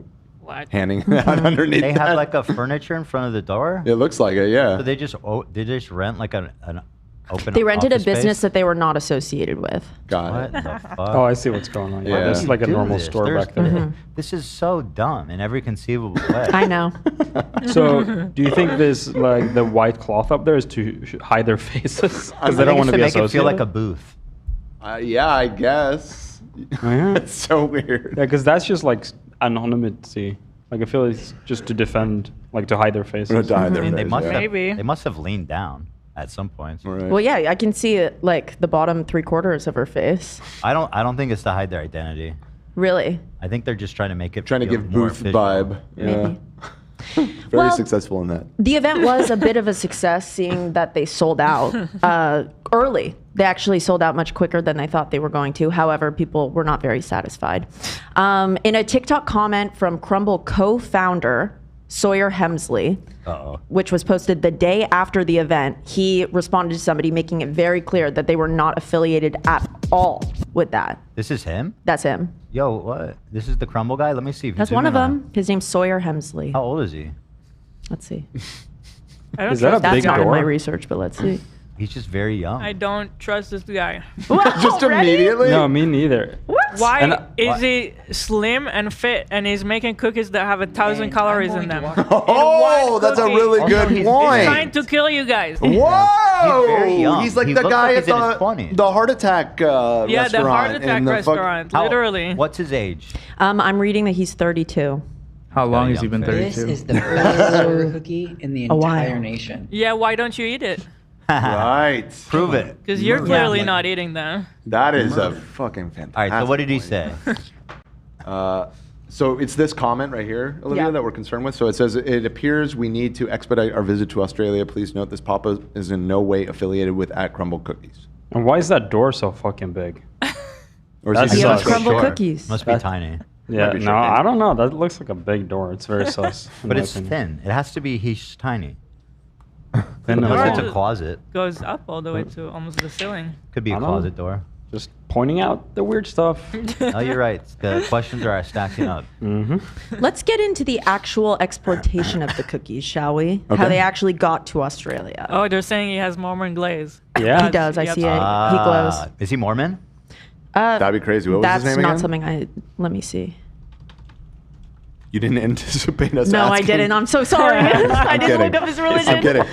[SPEAKER 3] handing it out underneath.
[SPEAKER 1] They
[SPEAKER 3] that.
[SPEAKER 1] have like a furniture in front of the door.
[SPEAKER 3] It looks like it, yeah.
[SPEAKER 1] So they just rent like an open.
[SPEAKER 4] They rented a
[SPEAKER 1] office
[SPEAKER 4] business
[SPEAKER 1] space?
[SPEAKER 4] that they were not associated with.
[SPEAKER 3] Got
[SPEAKER 1] What
[SPEAKER 3] it.
[SPEAKER 1] the fuck?
[SPEAKER 5] Oh, I see what's going on.
[SPEAKER 3] Yeah.
[SPEAKER 5] Yeah, it's like a
[SPEAKER 1] Do
[SPEAKER 5] normal
[SPEAKER 1] this.
[SPEAKER 5] store
[SPEAKER 1] There's-
[SPEAKER 5] back there.
[SPEAKER 1] This is so dumb in every conceivable way.
[SPEAKER 4] I know.
[SPEAKER 5] So, do you think this like the white cloth up there is to hide their faces because they
[SPEAKER 1] I
[SPEAKER 5] don't
[SPEAKER 1] think
[SPEAKER 5] want
[SPEAKER 1] it's
[SPEAKER 5] to be
[SPEAKER 1] make it feel like a
[SPEAKER 5] associated?
[SPEAKER 1] booth.
[SPEAKER 3] Yeah, I guess.
[SPEAKER 5] Oh, yeah.
[SPEAKER 3] It's so weird.
[SPEAKER 5] Yeah, because that's just like anonymity. Like I feel it's just to defend, like to hide their faces.
[SPEAKER 3] To hide
[SPEAKER 1] I
[SPEAKER 3] their
[SPEAKER 1] mean, they
[SPEAKER 3] face,
[SPEAKER 1] must
[SPEAKER 3] yeah.
[SPEAKER 1] have.
[SPEAKER 2] Maybe.
[SPEAKER 1] They must have leaned down. at some points.
[SPEAKER 4] Well, yeah, I can see it like the bottom 3/4 of her face.
[SPEAKER 1] I don't think it's to hide their identity.
[SPEAKER 4] Really?
[SPEAKER 1] I think they're just trying to make it
[SPEAKER 3] Trying to
[SPEAKER 1] feel
[SPEAKER 3] give
[SPEAKER 1] more
[SPEAKER 3] booth
[SPEAKER 1] official.
[SPEAKER 3] vibe.
[SPEAKER 4] Maybe.
[SPEAKER 3] Very
[SPEAKER 4] Well,
[SPEAKER 3] successful in that.
[SPEAKER 4] The event was a bit of a success, seeing that they sold out early. They actually sold out much quicker than they thought they were going to. However, people were not very satisfied. In a TikTok comment from Crumbl co-founder Sawyer Hemsley, which was posted the day after the event, he responded to somebody making it very clear that they were not affiliated at all with that.
[SPEAKER 1] This is him?
[SPEAKER 4] That's him.
[SPEAKER 1] Yo, what? This is the Crumbl guy? Let me see. If you
[SPEAKER 4] That's
[SPEAKER 1] zoom
[SPEAKER 4] one
[SPEAKER 1] in
[SPEAKER 4] of
[SPEAKER 1] on
[SPEAKER 4] them. His name's Sawyer Hemsley.
[SPEAKER 1] How old is he?
[SPEAKER 4] Let's see.
[SPEAKER 2] I don't
[SPEAKER 1] Is that a
[SPEAKER 2] trust
[SPEAKER 4] That's
[SPEAKER 1] big
[SPEAKER 4] not in
[SPEAKER 1] door?
[SPEAKER 4] my research, but let's see.
[SPEAKER 1] He's just very young.
[SPEAKER 2] I don't trust this guy.
[SPEAKER 3] Just immediately?
[SPEAKER 5] No, me neither.
[SPEAKER 2] Why
[SPEAKER 5] And
[SPEAKER 2] is he slim and fit and he's making cookies that have 1,000 calories in them?
[SPEAKER 3] Oh, that's a really good
[SPEAKER 2] He's
[SPEAKER 3] point.
[SPEAKER 2] trying to kill you guys.
[SPEAKER 3] Whoa!
[SPEAKER 1] very young.
[SPEAKER 3] He's like
[SPEAKER 1] He
[SPEAKER 3] the
[SPEAKER 1] looks
[SPEAKER 3] guy
[SPEAKER 1] like
[SPEAKER 3] at
[SPEAKER 1] he's in his 20s.
[SPEAKER 3] the heart attack
[SPEAKER 2] Yeah,
[SPEAKER 3] restaurant.
[SPEAKER 2] the heart attack
[SPEAKER 3] in the
[SPEAKER 2] restaurant, literally.
[SPEAKER 1] What's his age?
[SPEAKER 4] I'm reading that he's 32.
[SPEAKER 8] How long has he been
[SPEAKER 10] This
[SPEAKER 8] 32?
[SPEAKER 10] is the first sour cookie in the
[SPEAKER 4] A while.
[SPEAKER 10] entire nation.
[SPEAKER 2] Yeah, why don't you eat it?
[SPEAKER 3] Right.
[SPEAKER 1] Prove it.
[SPEAKER 2] Because you're clearly not eating them.
[SPEAKER 3] That is a fucking fantastic.
[SPEAKER 1] All right, so what did he say?
[SPEAKER 3] So it's this comment right here, Olivia,
[SPEAKER 4] Yeah.
[SPEAKER 3] that we're concerned with. So it says, it appears we need to expedite our visit to Australia. Please note this Papa is in no way affiliated with @Crumbl Cookies.
[SPEAKER 5] And why is that door so fucking big?
[SPEAKER 3] Or
[SPEAKER 5] That's
[SPEAKER 3] is he
[SPEAKER 5] sus.
[SPEAKER 3] just
[SPEAKER 4] Crumbl
[SPEAKER 3] short?
[SPEAKER 4] cookies.
[SPEAKER 1] Must be tiny.
[SPEAKER 5] Yeah,
[SPEAKER 3] Might be
[SPEAKER 5] no,
[SPEAKER 3] short,
[SPEAKER 5] I don't know. That looks like a big door. It's very sus. in
[SPEAKER 1] But
[SPEAKER 5] my
[SPEAKER 1] it's
[SPEAKER 5] opinion.
[SPEAKER 1] thin. It has to be he's tiny.
[SPEAKER 5] Thin
[SPEAKER 1] Unless
[SPEAKER 5] and
[SPEAKER 1] it's a
[SPEAKER 5] long.
[SPEAKER 1] closet.
[SPEAKER 2] Goes up all the way to almost the ceiling.
[SPEAKER 1] Could be a
[SPEAKER 5] I don't
[SPEAKER 1] closet
[SPEAKER 5] know.
[SPEAKER 1] door.
[SPEAKER 5] Just pointing out the weird stuff.
[SPEAKER 1] No, you're right. The questions are stacking up.
[SPEAKER 5] Mm-hmm.
[SPEAKER 4] Let's get into the actual exportation of the cookies, shall we? How
[SPEAKER 3] Okay.
[SPEAKER 4] they actually got to Australia.
[SPEAKER 2] Oh, they're saying he has Mormon glaze.
[SPEAKER 5] Yeah.
[SPEAKER 4] He does. I
[SPEAKER 2] Yep.
[SPEAKER 4] see it. He glows.
[SPEAKER 1] Is he Mormon?
[SPEAKER 3] That'd be crazy. What was
[SPEAKER 4] That's
[SPEAKER 3] his name
[SPEAKER 4] not
[SPEAKER 3] again?
[SPEAKER 4] something I. Let me see.
[SPEAKER 3] You didn't anticipate us
[SPEAKER 4] No, I
[SPEAKER 3] asking?
[SPEAKER 4] didn't. I'm so sorry. I
[SPEAKER 3] I'm
[SPEAKER 4] didn't
[SPEAKER 3] kidding.
[SPEAKER 4] look up his religion.
[SPEAKER 3] I'm kidding.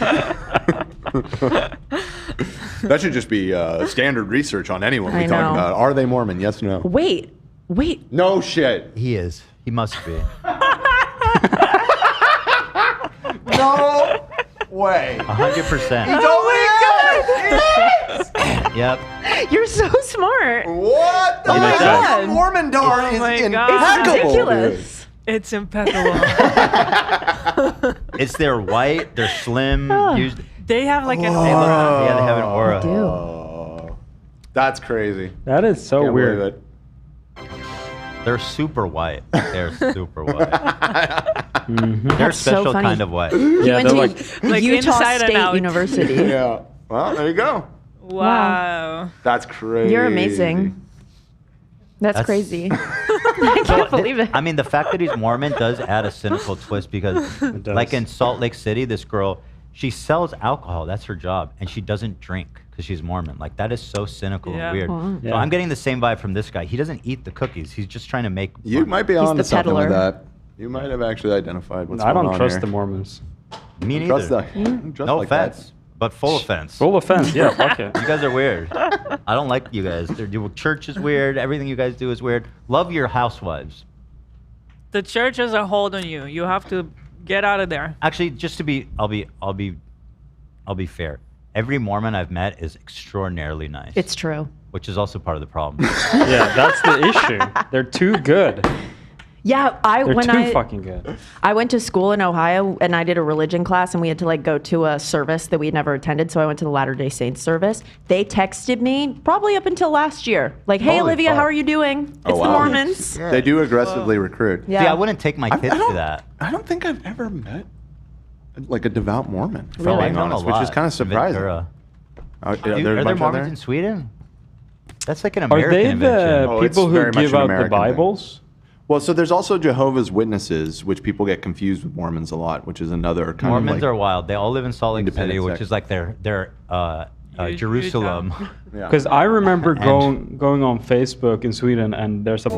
[SPEAKER 3] That should just be standard research on anyone we
[SPEAKER 4] I
[SPEAKER 3] talk
[SPEAKER 4] know.
[SPEAKER 3] about. Are they Mormon? Yes or no?
[SPEAKER 4] Wait.
[SPEAKER 3] No shit.
[SPEAKER 1] He is. He must be.
[SPEAKER 3] No way.
[SPEAKER 1] 100%. Yep.
[SPEAKER 4] You're so smart.
[SPEAKER 3] What?
[SPEAKER 4] Oh my God.
[SPEAKER 3] Mormon door
[SPEAKER 2] Oh
[SPEAKER 3] is
[SPEAKER 2] my
[SPEAKER 3] impeccable.
[SPEAKER 2] God.
[SPEAKER 4] It's ridiculous.
[SPEAKER 2] It's impeccable.
[SPEAKER 1] It's they're white. They're slim. Used.
[SPEAKER 2] They have like an
[SPEAKER 1] They look,
[SPEAKER 2] aura.
[SPEAKER 1] yeah, they have an aura.
[SPEAKER 3] Oh, that's crazy.
[SPEAKER 5] That is so
[SPEAKER 3] Can't
[SPEAKER 5] weird.
[SPEAKER 3] believe it.
[SPEAKER 1] They're super white. They're super white.
[SPEAKER 5] Mm-hmm.
[SPEAKER 1] They're
[SPEAKER 4] That's so
[SPEAKER 1] special
[SPEAKER 4] funny.
[SPEAKER 1] kind of white.
[SPEAKER 4] He
[SPEAKER 5] Yeah,
[SPEAKER 4] went
[SPEAKER 5] they're
[SPEAKER 4] to
[SPEAKER 2] like
[SPEAKER 4] Utah
[SPEAKER 2] inside and
[SPEAKER 4] State
[SPEAKER 2] out.
[SPEAKER 4] University.
[SPEAKER 3] Yeah. Well, there you go.
[SPEAKER 2] Wow.
[SPEAKER 3] That's crazy.
[SPEAKER 4] You're amazing. That's crazy. I can't believe it.
[SPEAKER 1] I mean, the fact that he's Mormon does add a cynical twist because,
[SPEAKER 5] does.
[SPEAKER 1] like in Salt Lake City, this girl, she sells alcohol. That's her job, and she doesn't drink because she's Mormon. Like that is so cynical
[SPEAKER 2] Yeah.
[SPEAKER 1] and weird.
[SPEAKER 4] Wow.
[SPEAKER 1] So I'm getting the same vibe from this guy. He doesn't eat the cookies. He's just trying to make.
[SPEAKER 3] You
[SPEAKER 1] money.
[SPEAKER 3] might be
[SPEAKER 4] He's
[SPEAKER 3] on
[SPEAKER 4] the
[SPEAKER 3] to something with
[SPEAKER 4] peddler.
[SPEAKER 3] that. You might have actually identified what's
[SPEAKER 5] I
[SPEAKER 3] going
[SPEAKER 5] don't
[SPEAKER 3] on
[SPEAKER 5] trust
[SPEAKER 3] here.
[SPEAKER 5] the Mormons.
[SPEAKER 1] Me neither.
[SPEAKER 3] Trust that. Trust
[SPEAKER 1] No
[SPEAKER 3] like that.
[SPEAKER 1] offense, but full offense.
[SPEAKER 5] Full offense. Yeah, fuck it.
[SPEAKER 1] You guys are weird. I don't like you guys. Your church is weird. Everything you guys do is weird. Love your housewives.
[SPEAKER 2] The church has a hold on you. You have to get out of there.
[SPEAKER 1] Actually, just to be, I'll be fair. Every Mormon I've met is extraordinarily nice.
[SPEAKER 4] It's true.
[SPEAKER 1] Which is also part of the problem.
[SPEAKER 5] Yeah, that's the issue. They're too good.
[SPEAKER 4] Yeah,
[SPEAKER 5] They're too fucking good.
[SPEAKER 4] I went to school in Ohio and I did a religion class and we had to like go to a service that we had never attended. So I went to the Latter-day Saints service. They texted me probably up until last year. Like, hey,
[SPEAKER 3] Holy
[SPEAKER 4] Olivia,
[SPEAKER 3] fuck.
[SPEAKER 4] how are you doing? It's
[SPEAKER 3] Oh,
[SPEAKER 4] the
[SPEAKER 3] wow.
[SPEAKER 4] Mormons.
[SPEAKER 3] They do aggressively recruit.
[SPEAKER 4] Yeah.
[SPEAKER 1] See, I wouldn't take my kids to that.
[SPEAKER 3] I don't think I've ever met like a devout Mormon, if
[SPEAKER 1] Oh,
[SPEAKER 3] I'm
[SPEAKER 1] I've
[SPEAKER 3] being
[SPEAKER 1] known a
[SPEAKER 3] honest, which is
[SPEAKER 1] lot
[SPEAKER 3] kind of
[SPEAKER 1] in
[SPEAKER 3] surprising.
[SPEAKER 1] Ventura.
[SPEAKER 3] Are
[SPEAKER 1] Dude,
[SPEAKER 3] there a
[SPEAKER 1] are there
[SPEAKER 3] bunch out
[SPEAKER 1] Mormons
[SPEAKER 3] there?
[SPEAKER 1] in Sweden? That's like an
[SPEAKER 5] Are
[SPEAKER 1] American
[SPEAKER 5] they
[SPEAKER 1] invention.
[SPEAKER 5] the
[SPEAKER 3] Oh, it's
[SPEAKER 5] people who
[SPEAKER 3] very much
[SPEAKER 5] give
[SPEAKER 3] an
[SPEAKER 5] out the
[SPEAKER 3] American thing.
[SPEAKER 5] Bibles?
[SPEAKER 3] Well, so there's also Jehovah's Witnesses, which people get confused with Mormons a lot, which is another kind
[SPEAKER 1] Mormons
[SPEAKER 3] of
[SPEAKER 1] are wild. They all live in Salt Lake
[SPEAKER 3] independent
[SPEAKER 1] City, which
[SPEAKER 3] sect.
[SPEAKER 1] is like their Jerusalem.
[SPEAKER 3] Yeah.
[SPEAKER 5] Because I remember
[SPEAKER 1] And-
[SPEAKER 5] going on Facebook in Sweden, and there's a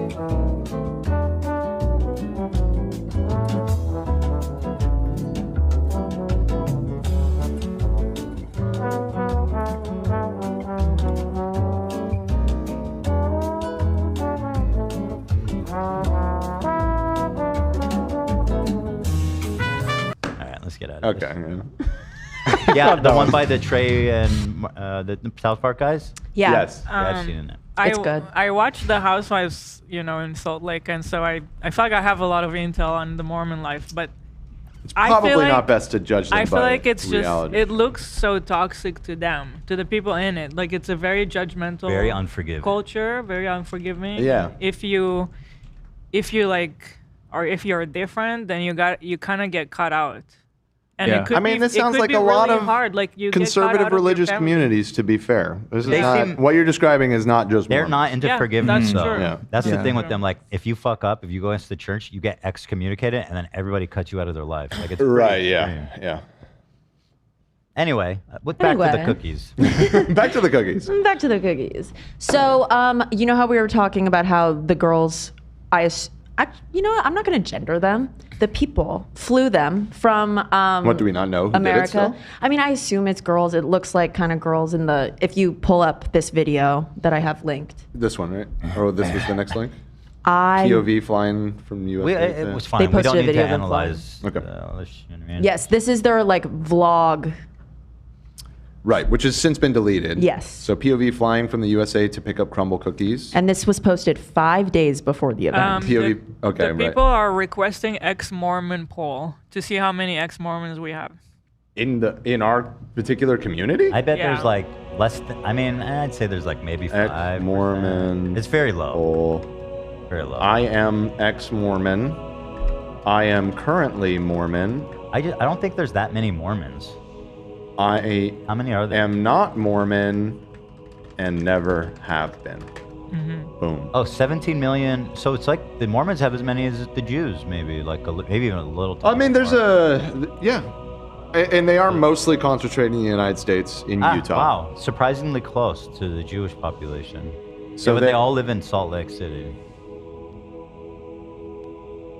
[SPEAKER 1] All right, let's get out of this.
[SPEAKER 3] Okay. Yeah.
[SPEAKER 1] Yeah, the one by the Trey and the South Park guys.
[SPEAKER 4] Yeah.
[SPEAKER 3] Yes.
[SPEAKER 1] Yeah, I've seen it.
[SPEAKER 4] It's good.
[SPEAKER 2] I watched The Housewives, in Salt Lake, and so I feel like I have a lot of intel on the Mormon life, but
[SPEAKER 3] It's probably not best to judge them
[SPEAKER 2] I feel
[SPEAKER 3] by
[SPEAKER 2] like it's
[SPEAKER 3] reality.
[SPEAKER 2] just, it looks so toxic to them, to the people in it. Like, it's a very judgmental,
[SPEAKER 1] Very unforgiving
[SPEAKER 2] culture, very unforgiving.
[SPEAKER 3] Yeah.
[SPEAKER 2] If you like, or if you're different, then you kind of get cut out. And
[SPEAKER 3] Yeah.
[SPEAKER 2] it could
[SPEAKER 3] I mean,
[SPEAKER 2] be,
[SPEAKER 3] this
[SPEAKER 2] it
[SPEAKER 3] sounds
[SPEAKER 2] could
[SPEAKER 3] like
[SPEAKER 2] be
[SPEAKER 3] a lot
[SPEAKER 2] really
[SPEAKER 3] of
[SPEAKER 2] hard. Like, you get cut out
[SPEAKER 3] conservative
[SPEAKER 2] of your
[SPEAKER 3] religious
[SPEAKER 2] family.
[SPEAKER 3] communities, to be fair. This is
[SPEAKER 1] They
[SPEAKER 3] not,
[SPEAKER 1] seem-
[SPEAKER 3] what you're describing is not just
[SPEAKER 1] They're
[SPEAKER 3] Mormons.
[SPEAKER 1] not into
[SPEAKER 2] Yeah,
[SPEAKER 1] forgiveness,
[SPEAKER 2] that's
[SPEAKER 1] though.
[SPEAKER 2] true.
[SPEAKER 3] Yeah.
[SPEAKER 1] That's the
[SPEAKER 3] Yeah.
[SPEAKER 1] thing with them. Like, if you fuck up, if you go against the church, you get excommunicated, and then everybody cuts you out of their life. Like, it's
[SPEAKER 3] Right,
[SPEAKER 1] pretty
[SPEAKER 3] yeah,
[SPEAKER 1] extreme.
[SPEAKER 3] yeah.
[SPEAKER 1] Anyway, back to the
[SPEAKER 4] Anyway.
[SPEAKER 1] cookies.
[SPEAKER 3] Back to the cookies.
[SPEAKER 4] Back to the cookies. So, you know how we were talking about how the girls, you know what? I'm not going to gender them. The people flew them from
[SPEAKER 3] What do we not know? Who did it
[SPEAKER 4] America.
[SPEAKER 3] still?
[SPEAKER 4] I mean, I assume it's girls. It looks like kind of girls in the. If you pull up this video that I have linked,
[SPEAKER 3] This one, right? Or this was the next link?
[SPEAKER 4] I
[SPEAKER 3] POV flying from USA.
[SPEAKER 1] It was
[SPEAKER 4] They
[SPEAKER 1] fine. We
[SPEAKER 4] posted
[SPEAKER 1] don't
[SPEAKER 4] a
[SPEAKER 1] need to
[SPEAKER 4] video of them
[SPEAKER 1] analyze.
[SPEAKER 3] Okay.
[SPEAKER 1] You know what I mean?
[SPEAKER 4] yes, this is their like vlog.
[SPEAKER 3] Right, which has since been deleted.
[SPEAKER 4] Yes.
[SPEAKER 3] So POV flying from the USA to pick up Crumbl cookies.
[SPEAKER 4] And this was posted 5 days before the event.
[SPEAKER 3] POV, okay,
[SPEAKER 2] The
[SPEAKER 3] right.
[SPEAKER 2] people are requesting ex-Mormon poll to see how many ex-Mormons we have.
[SPEAKER 3] In our particular community?
[SPEAKER 1] I bet
[SPEAKER 2] Yeah.
[SPEAKER 1] there's like less. I'd say there's like maybe 5.
[SPEAKER 3] Mormon.
[SPEAKER 1] It's very low. Very low.
[SPEAKER 3] I am ex-Mormon. I am currently Mormon.
[SPEAKER 1] I don't think there's that many Mormons.
[SPEAKER 3] How
[SPEAKER 1] many are there?
[SPEAKER 3] am not Mormon and never have been.
[SPEAKER 2] Mm-hmm.
[SPEAKER 3] Boom.
[SPEAKER 1] Oh, 17 million. So it's like the Mormons have as many as the Jews, maybe maybe even a little.
[SPEAKER 3] I mean, there's yeah. And they are mostly concentrated in the United States, in Utah.
[SPEAKER 1] Wow, surprisingly close to the Jewish population.
[SPEAKER 3] So
[SPEAKER 1] But they all live in Salt Lake City.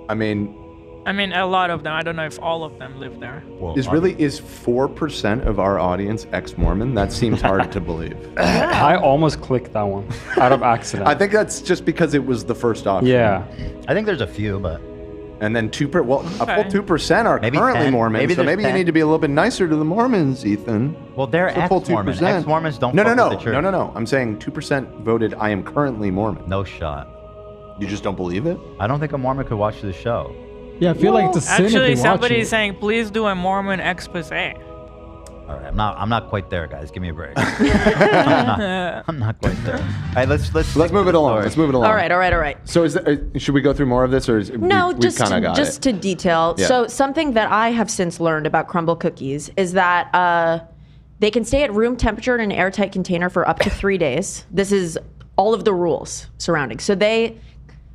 [SPEAKER 3] I mean,
[SPEAKER 2] a lot of them. I don't know if all of them live there.
[SPEAKER 3] is 4% of our audience ex-Mormon? That seems hard to believe.
[SPEAKER 5] I almost clicked that one out of accident.
[SPEAKER 3] I think that's just because it was the first option.
[SPEAKER 5] Yeah.
[SPEAKER 1] I think there's a few, but.
[SPEAKER 3] And then a full
[SPEAKER 2] Okay.
[SPEAKER 3] 2% are
[SPEAKER 1] Maybe
[SPEAKER 3] currently
[SPEAKER 1] 10.
[SPEAKER 3] Mormons.
[SPEAKER 1] Maybe
[SPEAKER 3] so
[SPEAKER 1] there's
[SPEAKER 3] maybe you
[SPEAKER 1] 10.
[SPEAKER 3] need to be a little bit nicer to the Mormons, Ethan.
[SPEAKER 1] Well, they're
[SPEAKER 3] It's a full
[SPEAKER 1] ex-Mormon.
[SPEAKER 3] 2%.
[SPEAKER 1] Ex-Mormons don't
[SPEAKER 3] No,
[SPEAKER 1] fuck
[SPEAKER 3] no,
[SPEAKER 1] with
[SPEAKER 3] no.
[SPEAKER 1] the church.
[SPEAKER 3] No. I'm saying 2% voted I am currently Mormon.
[SPEAKER 1] No shot.
[SPEAKER 3] You just don't believe it?
[SPEAKER 1] I don't think a Mormon could watch the show.
[SPEAKER 16] Yeah, I feel like it's a sin if
[SPEAKER 2] Actually,
[SPEAKER 16] they watch
[SPEAKER 2] somebody's
[SPEAKER 16] it.
[SPEAKER 2] saying, please do a Mormon expose.
[SPEAKER 1] All right, I'm not quite there, guys. Give me a break. I'm not quite there. All right, let's
[SPEAKER 3] move it along. Let's move it along.
[SPEAKER 4] All right.
[SPEAKER 3] So should we go through more of this, or is
[SPEAKER 4] No,
[SPEAKER 3] we
[SPEAKER 4] just
[SPEAKER 3] kind of got it?
[SPEAKER 4] to detail.
[SPEAKER 3] Yeah.
[SPEAKER 4] So something that I have since learned about Crumbl cookies is that they can stay at room temperature in an airtight container for up to 3 days. This is all of the rules surrounding. So they,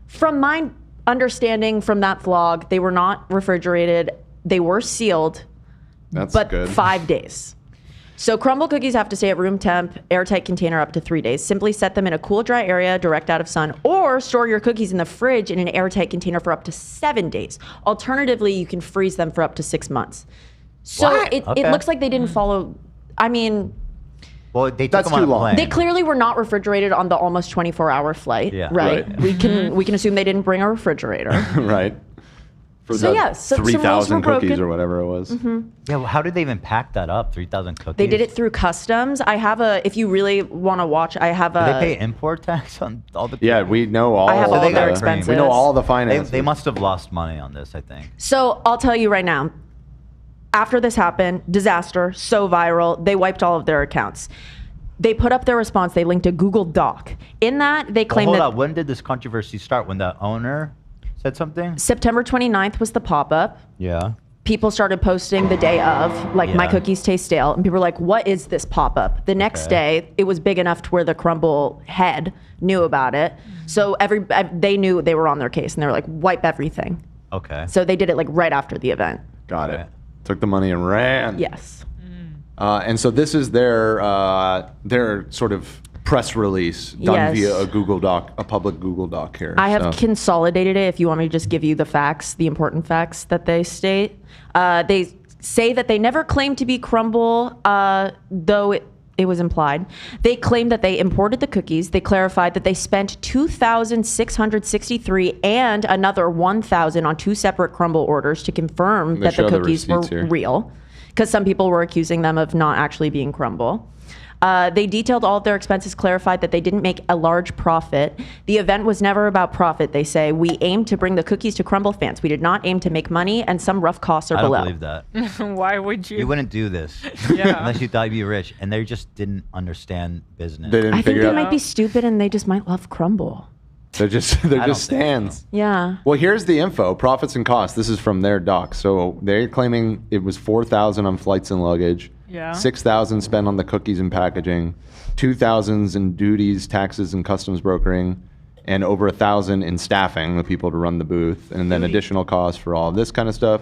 [SPEAKER 4] from my understanding from that vlog, they were not refrigerated. They were sealed,
[SPEAKER 3] That's
[SPEAKER 4] but
[SPEAKER 3] good.
[SPEAKER 4] 5 days. So Crumbl cookies have to stay at room temp, airtight container up to 3 days. Simply set them in a cool, dry area direct out of sun, or store your cookies in the fridge in an airtight container for up to 7 days. Alternatively, you can freeze them for up to 6 months. So
[SPEAKER 1] What?
[SPEAKER 4] it
[SPEAKER 1] Okay.
[SPEAKER 4] looks like they didn't follow. I mean,
[SPEAKER 1] Well, they took
[SPEAKER 3] That's
[SPEAKER 1] them on
[SPEAKER 3] too
[SPEAKER 1] a
[SPEAKER 3] long.
[SPEAKER 1] plane.
[SPEAKER 4] they clearly were not refrigerated on the almost 24-hour flight,
[SPEAKER 1] Yeah.
[SPEAKER 4] right?
[SPEAKER 3] Right.
[SPEAKER 4] We can assume they didn't bring a refrigerator.
[SPEAKER 3] right. For
[SPEAKER 4] So
[SPEAKER 3] the
[SPEAKER 4] yeah, some rules
[SPEAKER 3] 3,000
[SPEAKER 4] were
[SPEAKER 3] cookies
[SPEAKER 4] broken.
[SPEAKER 3] or whatever it was.
[SPEAKER 1] Yeah, well, how did they even pack that up? 3,000 cookies.
[SPEAKER 4] They did it through customs. I have if you really want to watch, I have
[SPEAKER 1] Do
[SPEAKER 4] a.
[SPEAKER 1] they pay import tax on all the?
[SPEAKER 3] Yeah, we know all.
[SPEAKER 4] I have all
[SPEAKER 3] the,
[SPEAKER 4] their expenses.
[SPEAKER 3] We know all the
[SPEAKER 1] They,
[SPEAKER 3] finances.
[SPEAKER 1] they must have lost money on this, I think.
[SPEAKER 4] So I'll tell you right now, after this happened, disaster, so viral, they wiped all of their accounts. They put up their response. They linked a Google Doc. In that, they claim
[SPEAKER 1] Hold
[SPEAKER 4] that
[SPEAKER 1] on. When did this controversy start? When the owner said something?
[SPEAKER 4] September 29th was the pop-up.
[SPEAKER 1] Yeah.
[SPEAKER 4] People started posting the day of, like, my
[SPEAKER 1] Yeah.
[SPEAKER 4] cookies taste stale. And people were like, what is this pop-up? The next day, it was big enough to where the Crumbl head knew about it. So they knew they were on their case. And they were like, wipe everything.
[SPEAKER 1] Okay.
[SPEAKER 4] So they did it, like, right after the event.
[SPEAKER 3] Got it. Took the money and ran.
[SPEAKER 4] Yes.
[SPEAKER 3] And so this is their sort of press release done
[SPEAKER 4] Yes.
[SPEAKER 3] via a Google Doc, a public Google Doc here.
[SPEAKER 4] I have
[SPEAKER 3] So-
[SPEAKER 4] consolidated it if you want me to just give you the facts, the important facts that they state. They say that they never claimed to be Crumbl, though it was implied. They claimed that they imported the cookies. They clarified that they spent $2,663 and another $1,000 on 2 separate Crumbl orders to confirm
[SPEAKER 3] They
[SPEAKER 4] that the
[SPEAKER 3] show the
[SPEAKER 4] cookies were
[SPEAKER 3] receipts here.
[SPEAKER 4] real. because some people were accusing them of not actually being Crumbl. They detailed all of their expenses, clarified that they didn't make a large profit. The event was never about profit, they say. We aimed to bring the cookies to Crumbl fans. We did not aim to make money, and some rough costs are
[SPEAKER 1] I
[SPEAKER 4] below.
[SPEAKER 1] don't believe that.
[SPEAKER 2] Why would you?
[SPEAKER 1] You wouldn't do this
[SPEAKER 2] Yeah.
[SPEAKER 1] unless you thought you'd be rich, and they just didn't understand business.
[SPEAKER 3] They didn't
[SPEAKER 4] I think
[SPEAKER 3] figure
[SPEAKER 4] they
[SPEAKER 3] out.
[SPEAKER 4] might be stupid, and they just might love Crumbl.
[SPEAKER 3] They're just stands.
[SPEAKER 4] Yeah.
[SPEAKER 3] Well, here's the info: profits and costs. This is from their docs. So they're claiming it was $4,000 on flights and luggage.
[SPEAKER 2] Yeah.
[SPEAKER 3] $6,000 spent on the cookies and packaging, $2,000 in duties, taxes, and customs brokering, and over $1,000 in staffing the people to run the booth, and then additional costs for all of this kind of stuff.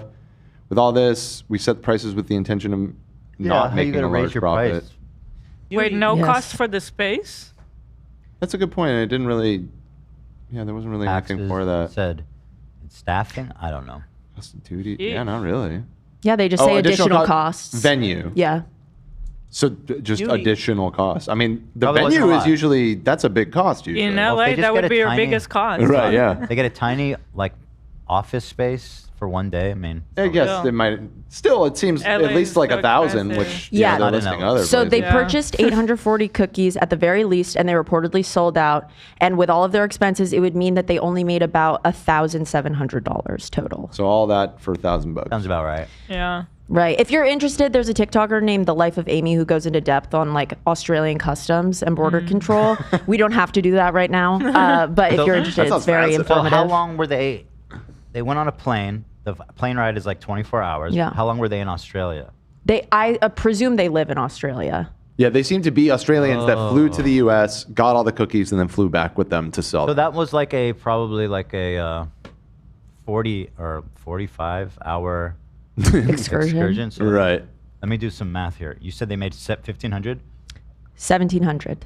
[SPEAKER 3] With all this, we set prices with the intention of not
[SPEAKER 1] how you
[SPEAKER 3] making
[SPEAKER 1] gonna
[SPEAKER 3] a
[SPEAKER 1] raise
[SPEAKER 3] large
[SPEAKER 1] your
[SPEAKER 3] profit.
[SPEAKER 1] price?
[SPEAKER 2] Wait, no
[SPEAKER 4] Yes.
[SPEAKER 2] cost for the space?
[SPEAKER 3] That's a good point. It didn't really. Yeah, there wasn't really anything
[SPEAKER 1] Taxes
[SPEAKER 3] for that.
[SPEAKER 1] said staffing. I don't know.
[SPEAKER 3] Duty? Yeah, not really.
[SPEAKER 4] Yeah, they just say additional costs.
[SPEAKER 3] Venue.
[SPEAKER 4] Yeah.
[SPEAKER 3] So just
[SPEAKER 2] Duty.
[SPEAKER 3] additional costs. I mean, the
[SPEAKER 1] Probably wasn't
[SPEAKER 3] venue
[SPEAKER 1] a
[SPEAKER 3] is
[SPEAKER 1] lot.
[SPEAKER 3] usually that's a big cost usually.
[SPEAKER 2] In
[SPEAKER 1] Well, if
[SPEAKER 2] LA,
[SPEAKER 1] they just
[SPEAKER 2] that
[SPEAKER 1] get
[SPEAKER 2] would
[SPEAKER 1] a
[SPEAKER 2] be your
[SPEAKER 1] tiny-
[SPEAKER 2] biggest cost.
[SPEAKER 3] Right. Yeah.
[SPEAKER 1] They get a tiny like office space for one day. I mean,
[SPEAKER 3] I guess they might. Still, it seems
[SPEAKER 2] LA
[SPEAKER 3] at least
[SPEAKER 2] is
[SPEAKER 3] like
[SPEAKER 2] so
[SPEAKER 3] 1,000,
[SPEAKER 2] expensive.
[SPEAKER 3] which
[SPEAKER 4] Yeah.
[SPEAKER 3] they're
[SPEAKER 1] Not
[SPEAKER 3] listing
[SPEAKER 1] enough.
[SPEAKER 3] other.
[SPEAKER 4] So they
[SPEAKER 3] places.
[SPEAKER 4] purchased 840 cookies at the very least, and they reportedly sold out. And with all of their expenses, it would mean that they only made about $1,700 total.
[SPEAKER 3] So all that for $1,000.
[SPEAKER 1] sounds about right.
[SPEAKER 2] Yeah.
[SPEAKER 4] Right. If you're interested, there's a TikToker named The Life of Amy who goes into depth on like Australian customs and border control. We don't have to do that right now, but if
[SPEAKER 1] So-
[SPEAKER 4] you're interested, it's very
[SPEAKER 1] So
[SPEAKER 4] informative.
[SPEAKER 1] how long were they? They went on a plane. The plane ride is like 24 hours.
[SPEAKER 4] Yeah.
[SPEAKER 1] How long were they in Australia?
[SPEAKER 4] I presume they live in Australia.
[SPEAKER 3] Yeah, they seem to be Australians that flew to the U.S., got all the cookies, and then flew back with them to sell.
[SPEAKER 1] So
[SPEAKER 3] them.
[SPEAKER 1] that was like probably like a 40 or 45 hour excursion. So
[SPEAKER 3] Right.
[SPEAKER 1] Let me do some math here. You said they made 1,500.
[SPEAKER 4] 1,700.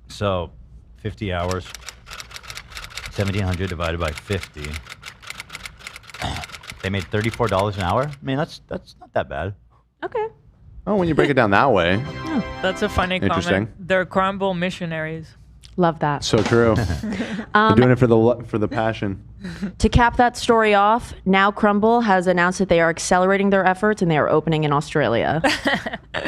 [SPEAKER 1] So 50 hours. 1,700 divided by 50. They made $34 an hour. I mean, that's not that bad.
[SPEAKER 4] Okay.
[SPEAKER 3] Oh, when you break it down that way.
[SPEAKER 2] That's a funny
[SPEAKER 3] Interesting.
[SPEAKER 2] comment. They're Crumbl missionaries.
[SPEAKER 4] Love that.
[SPEAKER 3] So true. They're doing it for the passion.
[SPEAKER 4] To cap that story off, now Crumbl has announced that they are accelerating their efforts and they are opening in Australia.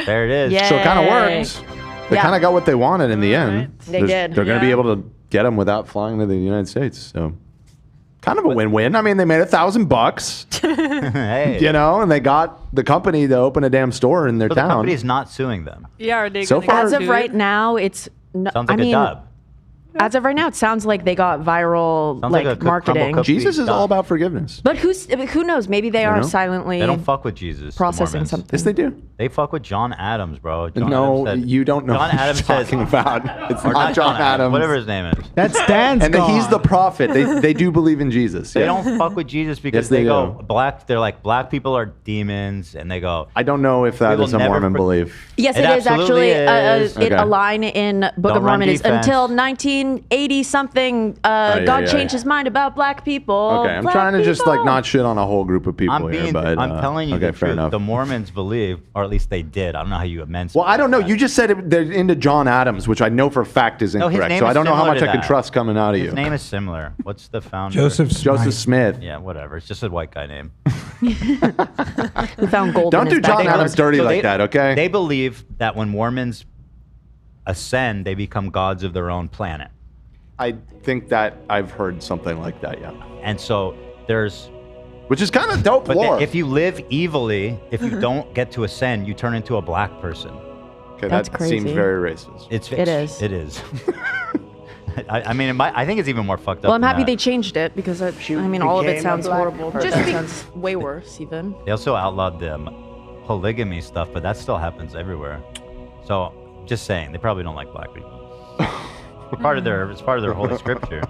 [SPEAKER 1] There it is.
[SPEAKER 4] Yay.
[SPEAKER 3] So it kind of worked. They
[SPEAKER 4] Yeah.
[SPEAKER 3] kind of got what they wanted in the end.
[SPEAKER 4] They did.
[SPEAKER 3] They're going to be able to get them without flying to the United States. So kind of a win-win. I mean, they made $1,000,
[SPEAKER 1] Hey.
[SPEAKER 3] you know, and they got the company to open a damn store in their
[SPEAKER 1] So the
[SPEAKER 3] town.
[SPEAKER 1] company's not suing them.
[SPEAKER 2] Yeah, are they
[SPEAKER 3] So
[SPEAKER 2] gonna
[SPEAKER 3] far-
[SPEAKER 2] get
[SPEAKER 4] As of
[SPEAKER 2] sued?
[SPEAKER 4] right now, it's.
[SPEAKER 1] Sounds like a dub.
[SPEAKER 4] As of right now, it sounds like they got viral
[SPEAKER 1] Sounds like a
[SPEAKER 4] marketing.
[SPEAKER 1] Crumbl cookie
[SPEAKER 3] Jesus is
[SPEAKER 1] dub.
[SPEAKER 3] all about forgiveness.
[SPEAKER 4] But who knows? Maybe they are
[SPEAKER 3] know?
[SPEAKER 4] silently
[SPEAKER 1] They don't fuck with Jesus. the
[SPEAKER 4] processing
[SPEAKER 1] Mormons.
[SPEAKER 4] something.
[SPEAKER 3] Yes, they do.
[SPEAKER 1] They fuck with John Adams, bro. John
[SPEAKER 3] No,
[SPEAKER 1] Adams said-
[SPEAKER 3] you don't know
[SPEAKER 1] John
[SPEAKER 3] what
[SPEAKER 1] Adams
[SPEAKER 3] you're
[SPEAKER 1] says,
[SPEAKER 3] talking about. It's
[SPEAKER 1] or
[SPEAKER 3] not John Adams.
[SPEAKER 1] whatever his name is.
[SPEAKER 16] That's Stan's
[SPEAKER 3] And
[SPEAKER 16] gone.
[SPEAKER 3] he's the prophet. They do believe in Jesus.
[SPEAKER 1] They
[SPEAKER 3] yeah.
[SPEAKER 1] don't fuck with Jesus because
[SPEAKER 3] Yes, they
[SPEAKER 1] they go
[SPEAKER 3] do.
[SPEAKER 1] black. They're like black people are demons, and they go.
[SPEAKER 3] I don't know if that
[SPEAKER 1] We will
[SPEAKER 3] is a
[SPEAKER 1] never
[SPEAKER 3] Mormon
[SPEAKER 1] for-
[SPEAKER 3] belief.
[SPEAKER 4] Yes,
[SPEAKER 1] It
[SPEAKER 4] it is
[SPEAKER 1] absolutely
[SPEAKER 4] actually
[SPEAKER 1] is.
[SPEAKER 3] Okay.
[SPEAKER 4] a line in Book
[SPEAKER 1] Don't
[SPEAKER 4] of Mormon
[SPEAKER 1] run
[SPEAKER 4] is
[SPEAKER 1] defense.
[SPEAKER 4] until 1980 something.
[SPEAKER 3] yeah,
[SPEAKER 4] God
[SPEAKER 3] yeah.
[SPEAKER 4] changed his mind about black people.
[SPEAKER 3] Okay, I'm
[SPEAKER 4] Black
[SPEAKER 3] trying to just like
[SPEAKER 4] people.
[SPEAKER 3] not shit on a whole group of people
[SPEAKER 1] I'm
[SPEAKER 3] here,
[SPEAKER 1] being.
[SPEAKER 3] but
[SPEAKER 1] I'm telling you
[SPEAKER 3] okay,
[SPEAKER 1] the
[SPEAKER 3] fair
[SPEAKER 1] truth.
[SPEAKER 3] enough.
[SPEAKER 1] The Mormons believe, or at least they did. I don't know how you immense.
[SPEAKER 3] Well, I don't know. You just said they're into John Adams, which I know for a fact is
[SPEAKER 1] No, his
[SPEAKER 3] incorrect.
[SPEAKER 1] name
[SPEAKER 3] So
[SPEAKER 1] is
[SPEAKER 3] I don't know how
[SPEAKER 1] similar
[SPEAKER 3] much
[SPEAKER 1] to
[SPEAKER 3] I can
[SPEAKER 1] that.
[SPEAKER 3] trust coming out of you.
[SPEAKER 1] His name is similar. What's the founder?
[SPEAKER 16] Joseph
[SPEAKER 3] Smith.
[SPEAKER 1] Yeah, whatever. It's just a white guy name.
[SPEAKER 4] Who found gold?
[SPEAKER 3] Don't
[SPEAKER 4] in
[SPEAKER 3] do
[SPEAKER 4] his
[SPEAKER 3] John
[SPEAKER 4] backyard.
[SPEAKER 3] Adams dirty
[SPEAKER 1] So
[SPEAKER 3] like that, okay?
[SPEAKER 1] They believe that when Mormons ascend, they become gods of their own planet.
[SPEAKER 3] I think that I've heard something like that, yeah.
[SPEAKER 1] And so there's.
[SPEAKER 3] Which is kind of dope
[SPEAKER 1] But
[SPEAKER 3] lore.
[SPEAKER 1] if you live evilly, if you don't get to ascend, you turn into a black person.
[SPEAKER 3] Okay,
[SPEAKER 4] That's
[SPEAKER 3] that seems
[SPEAKER 4] crazy.
[SPEAKER 3] very racist.
[SPEAKER 4] It is.
[SPEAKER 1] It is. I mean, I think it's even more fucked up.
[SPEAKER 4] Well, I'm
[SPEAKER 1] than
[SPEAKER 4] happy
[SPEAKER 1] that.
[SPEAKER 4] they changed it because I mean, all of it
[SPEAKER 1] became a
[SPEAKER 4] sounds
[SPEAKER 1] black
[SPEAKER 4] horrible. But
[SPEAKER 1] person.
[SPEAKER 4] that sounds way worse, even.
[SPEAKER 1] They also outlawed the polygamy stuff, but that still happens everywhere. So, just saying, they probably don't like black people. It's part of their holy scripture.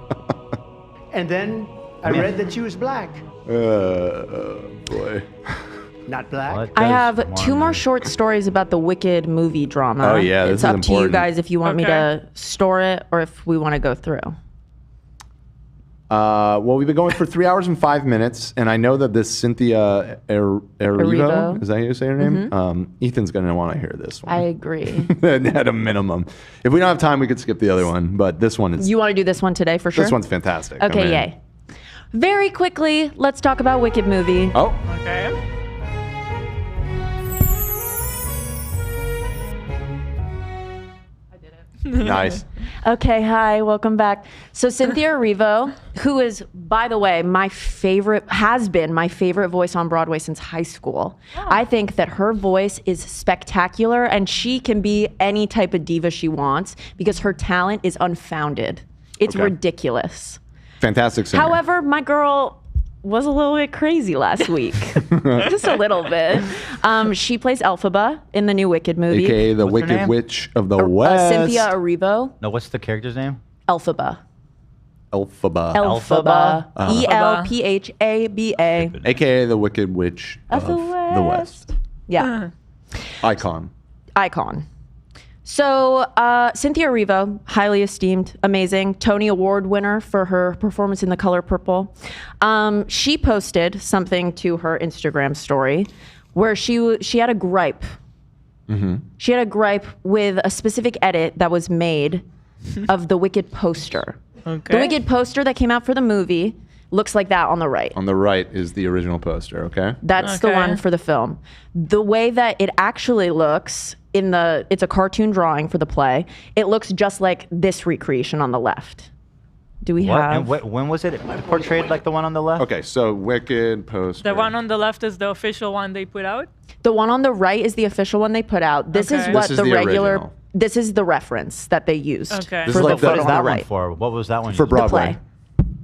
[SPEAKER 9] And then I
[SPEAKER 1] Yeah.
[SPEAKER 9] read that she was black.
[SPEAKER 3] Boy.
[SPEAKER 9] Not black.
[SPEAKER 4] I have two more short stories about the Wicked movie drama.
[SPEAKER 3] Oh, yeah, this
[SPEAKER 4] it's
[SPEAKER 3] is
[SPEAKER 4] up to you
[SPEAKER 3] important.
[SPEAKER 4] guys if you want me
[SPEAKER 2] Okay.
[SPEAKER 4] to store it or if we want to go through.
[SPEAKER 3] Well, we've been going for 3 hours and 5 minutes, and I know that this Cynthia Erivo,
[SPEAKER 4] Erivo.
[SPEAKER 3] is that how you say her name? Ethan's going to want to hear this one.
[SPEAKER 4] I agree.
[SPEAKER 3] At a minimum. If we don't have time, we could skip the other one, but this one is.
[SPEAKER 4] You want to do this one today for sure?
[SPEAKER 3] This one's fantastic.
[SPEAKER 4] Okay,
[SPEAKER 3] I'm in.
[SPEAKER 4] yay. Very quickly, let's talk about Wicked movie.
[SPEAKER 3] Oh.
[SPEAKER 2] Okay.
[SPEAKER 3] Nice.
[SPEAKER 4] Okay, hi, welcome back. So Cynthia Erivo, who is, by the way, has been my favorite voice on Broadway since high school. I think that her voice is spectacular, and she can be any type of diva she wants because her talent is unfounded. It's ridiculous.
[SPEAKER 3] Fantastic singer.
[SPEAKER 4] However, my girl was a little bit crazy last week. Just a little bit. She plays Elphaba in the new Wicked movie.
[SPEAKER 3] AKA the
[SPEAKER 1] What's her
[SPEAKER 3] Wicked
[SPEAKER 1] name?
[SPEAKER 3] Witch of the West.
[SPEAKER 4] Cynthia Erivo.
[SPEAKER 1] No, what's the character's name?
[SPEAKER 4] Elphaba.
[SPEAKER 3] Elphaba.
[SPEAKER 4] Elphaba. E-L-P-H-A-B-A.
[SPEAKER 3] AKA the Wicked Witch of the West.
[SPEAKER 4] Yeah.
[SPEAKER 3] Icon.
[SPEAKER 4] So Cynthia Erivo, highly esteemed, amazing, Tony Award winner for her performance in The Color Purple. She posted something to her Instagram story where she had a gripe.
[SPEAKER 3] Mm-hmm.
[SPEAKER 4] She had a gripe with a specific edit that was made of the Wicked poster.
[SPEAKER 2] Okay.
[SPEAKER 4] The Wicked poster that came out for the movie looks like that on the right.
[SPEAKER 3] On the right is the original poster, okay?
[SPEAKER 4] That's the one for the film. The way that it actually looks it's a cartoon drawing for the play. It looks just like this recreation on the left. Do we
[SPEAKER 1] What?
[SPEAKER 4] have?
[SPEAKER 1] And when was it portrayed like the one on the left?
[SPEAKER 3] Okay, so Wicked poster.
[SPEAKER 2] The one on the left is the official one they put out?
[SPEAKER 4] The one on the right is the official one they put out. This is
[SPEAKER 2] Okay.
[SPEAKER 4] what
[SPEAKER 3] This is
[SPEAKER 4] the
[SPEAKER 3] the
[SPEAKER 4] regular.
[SPEAKER 3] original.
[SPEAKER 4] This is the reference that they used
[SPEAKER 2] Okay.
[SPEAKER 3] This
[SPEAKER 4] for
[SPEAKER 3] is
[SPEAKER 4] the
[SPEAKER 3] like
[SPEAKER 4] photo
[SPEAKER 1] What is
[SPEAKER 4] on
[SPEAKER 1] that
[SPEAKER 4] the
[SPEAKER 1] one
[SPEAKER 4] right.
[SPEAKER 1] for? What was that one?
[SPEAKER 3] For
[SPEAKER 1] used?
[SPEAKER 3] Broadway.
[SPEAKER 4] play.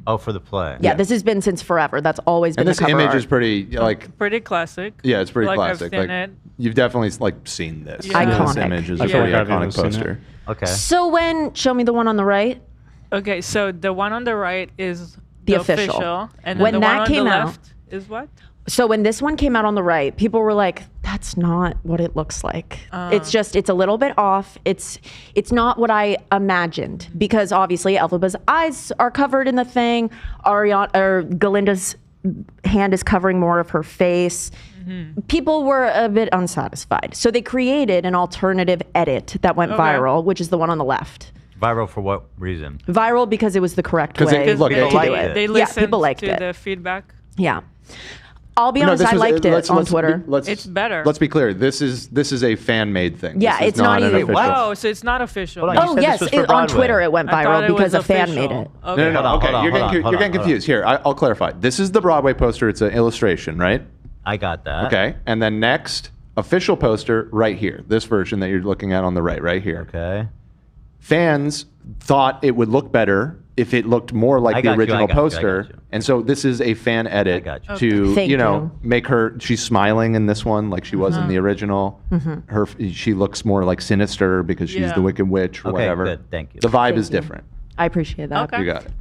[SPEAKER 1] Oh, for the play.
[SPEAKER 4] Yeah, this has been since forever. That's always been
[SPEAKER 3] And this
[SPEAKER 4] the cover
[SPEAKER 3] image
[SPEAKER 4] art.
[SPEAKER 3] is pretty, like,
[SPEAKER 2] Pretty classic.
[SPEAKER 3] yeah, it's pretty
[SPEAKER 2] Like, I've
[SPEAKER 3] classic.
[SPEAKER 2] seen
[SPEAKER 3] Like,
[SPEAKER 2] it.
[SPEAKER 3] you've definitely, like, seen this.
[SPEAKER 2] Yeah.
[SPEAKER 3] This
[SPEAKER 4] Iconic.
[SPEAKER 3] image is
[SPEAKER 5] I
[SPEAKER 3] a
[SPEAKER 5] feel
[SPEAKER 3] pretty
[SPEAKER 5] like I've even
[SPEAKER 3] iconic
[SPEAKER 5] seen it.
[SPEAKER 3] poster.
[SPEAKER 1] Okay.
[SPEAKER 4] So show me the one on the right.
[SPEAKER 2] Okay, so the one on the right is
[SPEAKER 4] The official.
[SPEAKER 2] and then
[SPEAKER 4] When
[SPEAKER 2] the
[SPEAKER 4] that
[SPEAKER 2] one on
[SPEAKER 4] came
[SPEAKER 2] the
[SPEAKER 4] out-
[SPEAKER 2] left is what?
[SPEAKER 4] So when this one came out on the right, people were like, that's not what it looks like. It's a little bit off. It's not what I imagined because obviously Elphaba's eyes are covered in the thing. Galinda's hand is covering more of her face. People were a bit unsatisfied. So they created an alternative edit that went viral, which is the one on the left.
[SPEAKER 1] Viral for what reason?
[SPEAKER 4] Viral because it was the correct
[SPEAKER 3] 'Cause
[SPEAKER 4] way
[SPEAKER 3] it- look,
[SPEAKER 4] to
[SPEAKER 3] they
[SPEAKER 4] do
[SPEAKER 3] liked
[SPEAKER 4] it.
[SPEAKER 2] They
[SPEAKER 4] Yeah,
[SPEAKER 2] listened
[SPEAKER 4] people liked
[SPEAKER 2] to
[SPEAKER 4] it.
[SPEAKER 2] the feedback.
[SPEAKER 4] Yeah. I'll be
[SPEAKER 3] No,
[SPEAKER 4] honest,
[SPEAKER 3] this
[SPEAKER 4] I
[SPEAKER 3] was-
[SPEAKER 4] liked it on
[SPEAKER 3] let's
[SPEAKER 4] Twitter.
[SPEAKER 2] It's better.
[SPEAKER 3] Let's be clear. This is a fan-made thing.
[SPEAKER 4] Yeah,
[SPEAKER 3] This is
[SPEAKER 4] it's not
[SPEAKER 3] an
[SPEAKER 4] even-
[SPEAKER 3] official.
[SPEAKER 2] Oh, so it's not official.
[SPEAKER 1] Hold on, you
[SPEAKER 4] Oh
[SPEAKER 1] said
[SPEAKER 4] yes,
[SPEAKER 1] this was for
[SPEAKER 4] on
[SPEAKER 1] Broadway.
[SPEAKER 4] Twitter it went
[SPEAKER 2] I thought
[SPEAKER 4] viral
[SPEAKER 2] it
[SPEAKER 4] because
[SPEAKER 2] was
[SPEAKER 4] a fan
[SPEAKER 2] official.
[SPEAKER 4] made it.
[SPEAKER 2] Okay.
[SPEAKER 3] No,
[SPEAKER 1] Hold on,
[SPEAKER 3] okay.
[SPEAKER 1] hold on,
[SPEAKER 3] You're
[SPEAKER 1] hold
[SPEAKER 3] getting,
[SPEAKER 1] on,
[SPEAKER 3] you're getting
[SPEAKER 1] hold on.
[SPEAKER 3] confused. Here, I'll clarify. This is the Broadway poster. It's an illustration, right?
[SPEAKER 1] I got that.
[SPEAKER 3] Okay. And then next, official poster right here. This version that you're looking at on the right here.
[SPEAKER 1] Okay.
[SPEAKER 3] Fans thought it would look better if it looked more like
[SPEAKER 1] I
[SPEAKER 3] the
[SPEAKER 1] got you,
[SPEAKER 3] original
[SPEAKER 1] I got you, I
[SPEAKER 3] poster.
[SPEAKER 1] got you.
[SPEAKER 3] And so this is a fan edit
[SPEAKER 1] got you.
[SPEAKER 3] to,
[SPEAKER 4] Thank
[SPEAKER 3] you know,
[SPEAKER 4] you.
[SPEAKER 3] make her, she's smiling in this one like she was in the original. She looks more like sinister because she's
[SPEAKER 2] Yeah.
[SPEAKER 3] the Wicked Witch or
[SPEAKER 1] Okay,
[SPEAKER 3] whatever.
[SPEAKER 1] good, thank you.
[SPEAKER 3] The vibe
[SPEAKER 4] Thank
[SPEAKER 3] is
[SPEAKER 4] you.
[SPEAKER 3] different.
[SPEAKER 4] I appreciate that.
[SPEAKER 2] Okay.
[SPEAKER 3] You got it.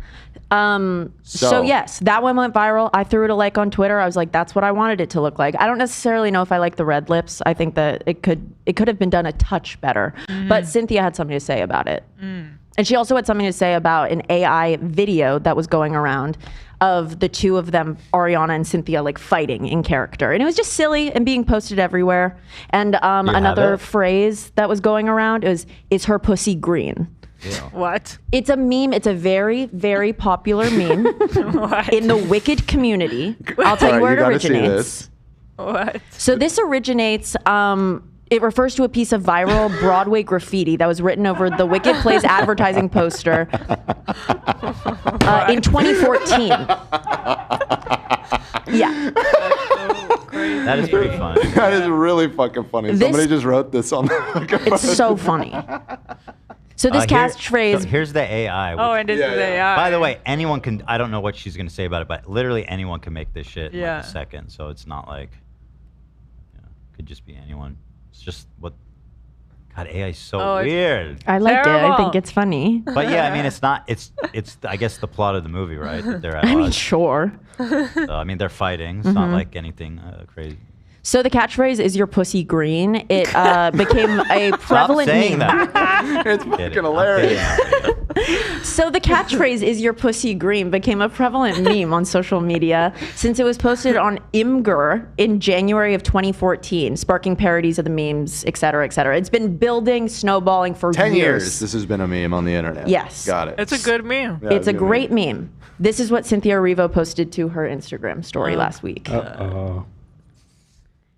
[SPEAKER 4] So
[SPEAKER 3] So-
[SPEAKER 4] yes, that one went viral. I threw it a like on Twitter. I was like, that's what I wanted it to look like. I don't necessarily know if I like the red lips. I think that it could have been done a touch better. But Cynthia had something to say about it. And she also had something to say about an AI video that was going around of the two of them, Ariana and Cynthia, like fighting in character. And it was just silly and being posted everywhere. And
[SPEAKER 1] have
[SPEAKER 4] another
[SPEAKER 1] it?
[SPEAKER 4] phrase that was going around is her pussy green.
[SPEAKER 2] What?
[SPEAKER 4] It's a meme. It's a very, very popular meme in the Wicked community. I'll tell you
[SPEAKER 3] All
[SPEAKER 4] where
[SPEAKER 3] right,
[SPEAKER 4] it
[SPEAKER 3] you gotta see
[SPEAKER 4] originates.
[SPEAKER 3] this.
[SPEAKER 2] What?
[SPEAKER 4] So this originates. It refers to a piece of viral Broadway graffiti that was written over the Wicked Play's advertising poster in 2014. Yeah.
[SPEAKER 1] That is pretty funny.
[SPEAKER 3] That is really fucking funny.
[SPEAKER 4] This-
[SPEAKER 3] Somebody just wrote this on the
[SPEAKER 4] It's so funny. So this catchphrase.
[SPEAKER 1] So here's the AI.
[SPEAKER 2] Oh, and this is AI.
[SPEAKER 1] By the way, anyone can. I don't know what she's gonna say about it, but literally anyone can make this shit in
[SPEAKER 2] Yeah.
[SPEAKER 1] like a second. So it's not like, could just be anyone. It's just what. God, AI is so
[SPEAKER 2] Oh, it's
[SPEAKER 1] weird.
[SPEAKER 4] I liked it. I
[SPEAKER 2] terrible.
[SPEAKER 4] think it's funny.
[SPEAKER 1] But yeah, I mean, it's not. It's. I guess the plot of the movie, right? That they're at
[SPEAKER 4] I mean,
[SPEAKER 1] odds.
[SPEAKER 4] sure.
[SPEAKER 1] So, I mean, they're fighting. It's not like anything crazy.
[SPEAKER 4] So the catchphrase is "Your pussy green." It became a prevalent
[SPEAKER 1] Stop saying
[SPEAKER 4] meme.
[SPEAKER 1] that.
[SPEAKER 3] It's fucking hilarious.
[SPEAKER 4] So the catchphrase "Is your pussy green" became a prevalent meme on social media since it was posted on Imgur in January of 2014, sparking parodies of the memes, et cetera, et cetera. It's been building, snowballing for
[SPEAKER 3] 10 years.
[SPEAKER 4] years.
[SPEAKER 3] This has been a meme on the internet.
[SPEAKER 4] Yes.
[SPEAKER 3] Got it.
[SPEAKER 2] It's a good meme.
[SPEAKER 3] Yeah,
[SPEAKER 4] It's a
[SPEAKER 3] good meme.
[SPEAKER 4] great meme. This is what Cynthia Erivo posted to her Instagram story last week.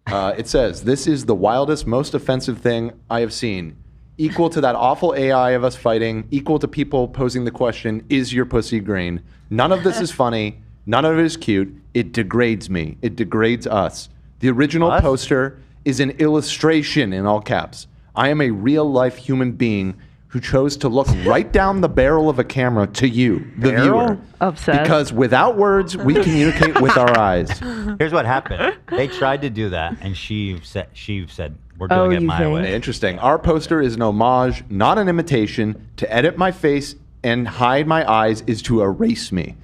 [SPEAKER 3] It says, "This is the wildest, most offensive thing I have seen. equal to that awful AI of us fighting, equal to people posing the question, is your pussy green? None of this is funny. None of it is cute. It degrades me. It degrades us. The original poster is an illustration in all caps. I am a real-life human being who chose to look right down the barrel of a camera to you, the viewer.
[SPEAKER 4] Obsessed.
[SPEAKER 3] Because without words, we communicate with our eyes.
[SPEAKER 1] Here's what happened. They tried to do that, and she said, we're doing it my way.
[SPEAKER 3] Interesting. Our poster is an homage, not an imitation. To edit my face and hide my eyes is to erase me.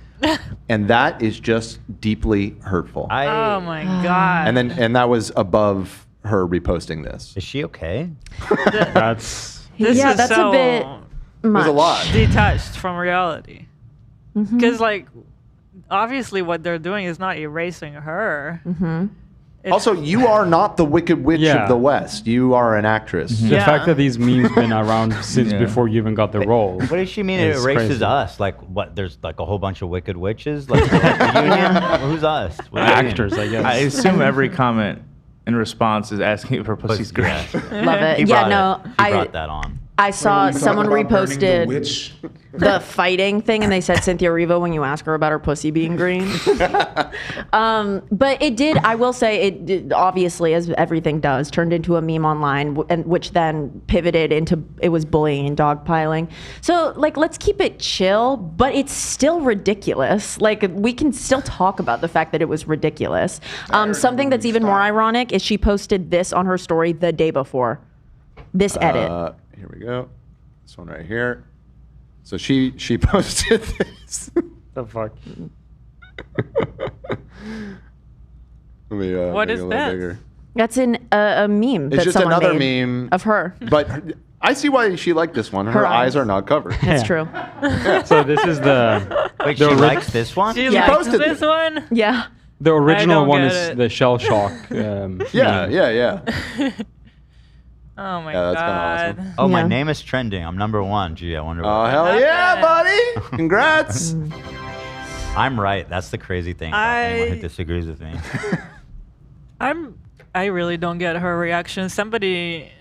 [SPEAKER 3] And that is just deeply hurtful.
[SPEAKER 2] Oh my God.
[SPEAKER 3] And that was above her reposting this.
[SPEAKER 1] Is she okay?
[SPEAKER 5] That's
[SPEAKER 4] that's
[SPEAKER 2] so
[SPEAKER 4] a bit much.
[SPEAKER 3] There's a lot.
[SPEAKER 2] detached from reality.
[SPEAKER 4] Mm-hmm.
[SPEAKER 2] Because like, obviously, what they're doing is not erasing her.
[SPEAKER 4] Mm-hmm.
[SPEAKER 3] Also, you are not the Wicked Witch of the West. You are an actress.
[SPEAKER 5] The fact that these memes been around since before you even got the role.
[SPEAKER 1] What does she mean it
[SPEAKER 5] is
[SPEAKER 1] erases
[SPEAKER 5] crazy.
[SPEAKER 1] us? Like what? There's like a whole bunch of wicked witches? Like the union? Who's us? What do you mean?
[SPEAKER 5] Actors, I guess.
[SPEAKER 8] I assume every comment in response is asking if her pussy's green.
[SPEAKER 4] Love it.
[SPEAKER 1] He
[SPEAKER 4] Yeah,
[SPEAKER 1] brought
[SPEAKER 4] no,
[SPEAKER 1] it. He brought that on.
[SPEAKER 4] I saw someone reposted
[SPEAKER 13] witch.
[SPEAKER 4] the fighting thing, and they said Cynthia Erivo when you ask her about her pussy being green. But it did. I will say it did, obviously, as everything does, turned into a meme online, and which then pivoted into it was bullying and dogpiling. So like, let's keep it chill, but it's still ridiculous. Like we can still talk about the fact that it was ridiculous. Something that's even more ironic is she posted this on her story the day before. This edit.
[SPEAKER 3] Here we go. This one right here. So she posted this.
[SPEAKER 5] The fuck?
[SPEAKER 3] Let me,
[SPEAKER 2] What
[SPEAKER 3] make
[SPEAKER 2] is
[SPEAKER 3] it a little
[SPEAKER 2] that?
[SPEAKER 3] bigger.
[SPEAKER 4] That's a meme.
[SPEAKER 3] It's
[SPEAKER 4] that
[SPEAKER 3] just
[SPEAKER 4] someone
[SPEAKER 3] another
[SPEAKER 4] made
[SPEAKER 3] meme
[SPEAKER 4] of her.
[SPEAKER 3] But I see why she liked this one. Her eyes are not covered.
[SPEAKER 4] That's true.
[SPEAKER 5] So this is the
[SPEAKER 1] Wait, she likes this one?
[SPEAKER 2] She
[SPEAKER 4] Yeah.
[SPEAKER 2] likes
[SPEAKER 3] posted
[SPEAKER 2] this one?
[SPEAKER 4] Yeah.
[SPEAKER 5] the original
[SPEAKER 2] don't
[SPEAKER 5] one
[SPEAKER 2] get
[SPEAKER 5] is
[SPEAKER 2] it.
[SPEAKER 5] the shell shock.
[SPEAKER 3] Yeah.
[SPEAKER 2] Oh my
[SPEAKER 3] Yeah, that's
[SPEAKER 2] God.
[SPEAKER 3] kinda awesome.
[SPEAKER 1] Oh, my
[SPEAKER 4] Yeah.
[SPEAKER 1] name is trending. I'm #1. Gee, I wonder.
[SPEAKER 3] Oh,
[SPEAKER 1] What
[SPEAKER 3] hell yeah, buddy. Congrats.
[SPEAKER 1] I'm right. That's the crazy thing. About anyone who disagrees with me.
[SPEAKER 2] I really don't get her reaction. Somebody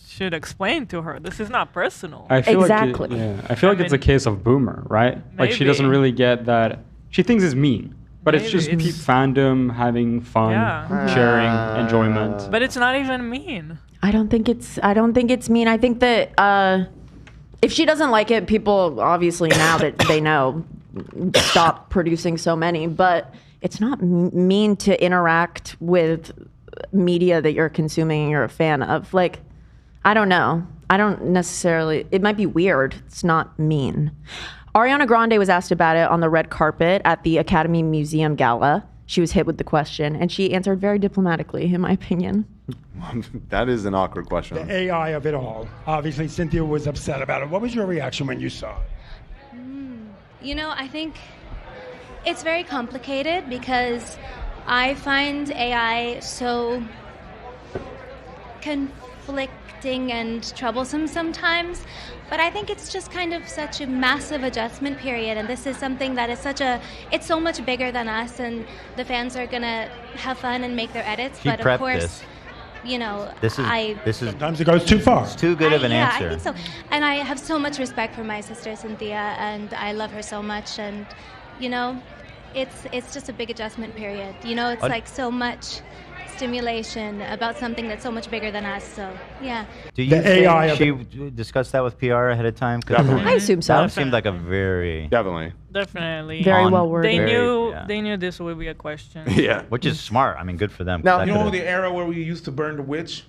[SPEAKER 2] should explain to her. This is not personal.
[SPEAKER 5] I feel
[SPEAKER 4] Exactly.
[SPEAKER 5] Like I feel like it's a case of boomer, right? Like she doesn't
[SPEAKER 2] Maybe.
[SPEAKER 5] really get that. She thinks it's mean, but it's just
[SPEAKER 2] Maybe.
[SPEAKER 5] fandom, having fun,
[SPEAKER 2] Yeah.
[SPEAKER 5] sharing, enjoyment.
[SPEAKER 2] But it's not even mean.
[SPEAKER 4] I don't think it's mean. I think that if she doesn't like it, people obviously now that they know, stop producing so many. But it's not mean to interact with media that you're consuming and you're a fan of. Like, I don't know. I don't necessarily. It might be weird. It's not mean. Ariana Grande was asked about it on the red carpet at the Academy Museum Gala. She was hit with the question, and she answered very diplomatically, in my opinion.
[SPEAKER 3] That is an awkward question.
[SPEAKER 13] The AI of it all. Obviously, Cynthia was upset about it. What was your reaction when you saw it?
[SPEAKER 14] You know, I think it's very complicated because I find AI so conflicting and troublesome sometimes. But I think it's just kind of such a massive adjustment period, and this is something that is it's so much bigger than us, and the fans are gonna have fun and make their edits.
[SPEAKER 1] She
[SPEAKER 14] but
[SPEAKER 1] prepped
[SPEAKER 14] of course,
[SPEAKER 1] this.
[SPEAKER 14] you know,
[SPEAKER 1] This is
[SPEAKER 13] Sometimes it goes too far.
[SPEAKER 1] It's too good of an
[SPEAKER 14] yeah,
[SPEAKER 1] answer.
[SPEAKER 14] I think so. And I have so much respect for my sister Cynthia, and I love her so much. And you know, it's just a big adjustment period. You know, it's like so much stimulation about something that's so much bigger than us. So yeah.
[SPEAKER 1] Do you
[SPEAKER 13] The
[SPEAKER 1] think
[SPEAKER 13] AI
[SPEAKER 1] she discussed that with PR ahead of time? 'Cause
[SPEAKER 3] Definitely.
[SPEAKER 4] I assume so.
[SPEAKER 1] That seemed like a very
[SPEAKER 3] Definitely.
[SPEAKER 2] Definitely.
[SPEAKER 4] Very
[SPEAKER 1] on-
[SPEAKER 4] well worded.
[SPEAKER 2] They
[SPEAKER 1] very-
[SPEAKER 2] knew
[SPEAKER 1] yeah.
[SPEAKER 2] they knew this would be a question.
[SPEAKER 3] Yeah.
[SPEAKER 1] Which is smart. I mean, good for them. 'cause
[SPEAKER 3] Now,
[SPEAKER 1] that
[SPEAKER 13] You know
[SPEAKER 1] could've-
[SPEAKER 13] the era where we used to burn the witch?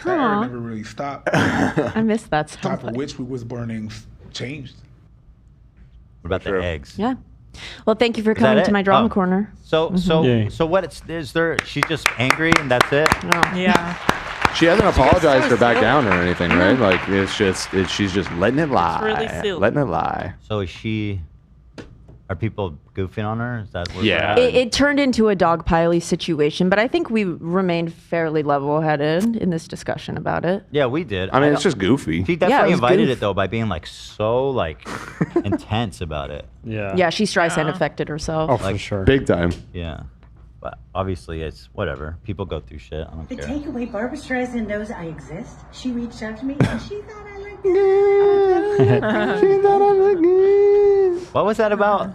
[SPEAKER 13] That
[SPEAKER 4] Aw.
[SPEAKER 13] era never really stopped.
[SPEAKER 4] I missed that so
[SPEAKER 13] type of
[SPEAKER 4] much.
[SPEAKER 13] witch we was burning changed.
[SPEAKER 1] What about the eggs?
[SPEAKER 4] Yeah. Well, thank you for
[SPEAKER 1] Is that
[SPEAKER 4] coming to
[SPEAKER 1] it?
[SPEAKER 4] my drama
[SPEAKER 1] Oh.
[SPEAKER 4] corner.
[SPEAKER 1] So
[SPEAKER 5] Yay.
[SPEAKER 1] so what? Is there? She's just angry and that's it.
[SPEAKER 2] Yeah.
[SPEAKER 3] She hasn't apologized
[SPEAKER 2] so
[SPEAKER 3] or back
[SPEAKER 2] silly.
[SPEAKER 3] down or anything, right? Like she's just letting it lie.
[SPEAKER 2] really silly.
[SPEAKER 3] Letting it lie.
[SPEAKER 1] So is she? Are people goofing on her? Is that what
[SPEAKER 3] Yeah.
[SPEAKER 4] It turned into a dogpile-y situation, but I think we remained fairly level-headed in this discussion about it.
[SPEAKER 1] Yeah, we did.
[SPEAKER 3] I mean, it's
[SPEAKER 1] don't-
[SPEAKER 3] just goofy.
[SPEAKER 1] She
[SPEAKER 4] Yeah,
[SPEAKER 1] definitely
[SPEAKER 4] it was
[SPEAKER 1] invited
[SPEAKER 4] goof.
[SPEAKER 1] it though by being like so like intense about it.
[SPEAKER 5] Yeah.
[SPEAKER 4] Yeah, she Streisand affected herself.
[SPEAKER 5] Oh, for sure.
[SPEAKER 3] Big time.
[SPEAKER 1] Yeah. But obviously, it's whatever. People go through shit. I don't
[SPEAKER 17] The
[SPEAKER 1] care.
[SPEAKER 17] takeaway, Barbara Streisand knows I exist. She reached out to me and she thought I looked good.
[SPEAKER 3] She thought I looked good.
[SPEAKER 1] What was that about?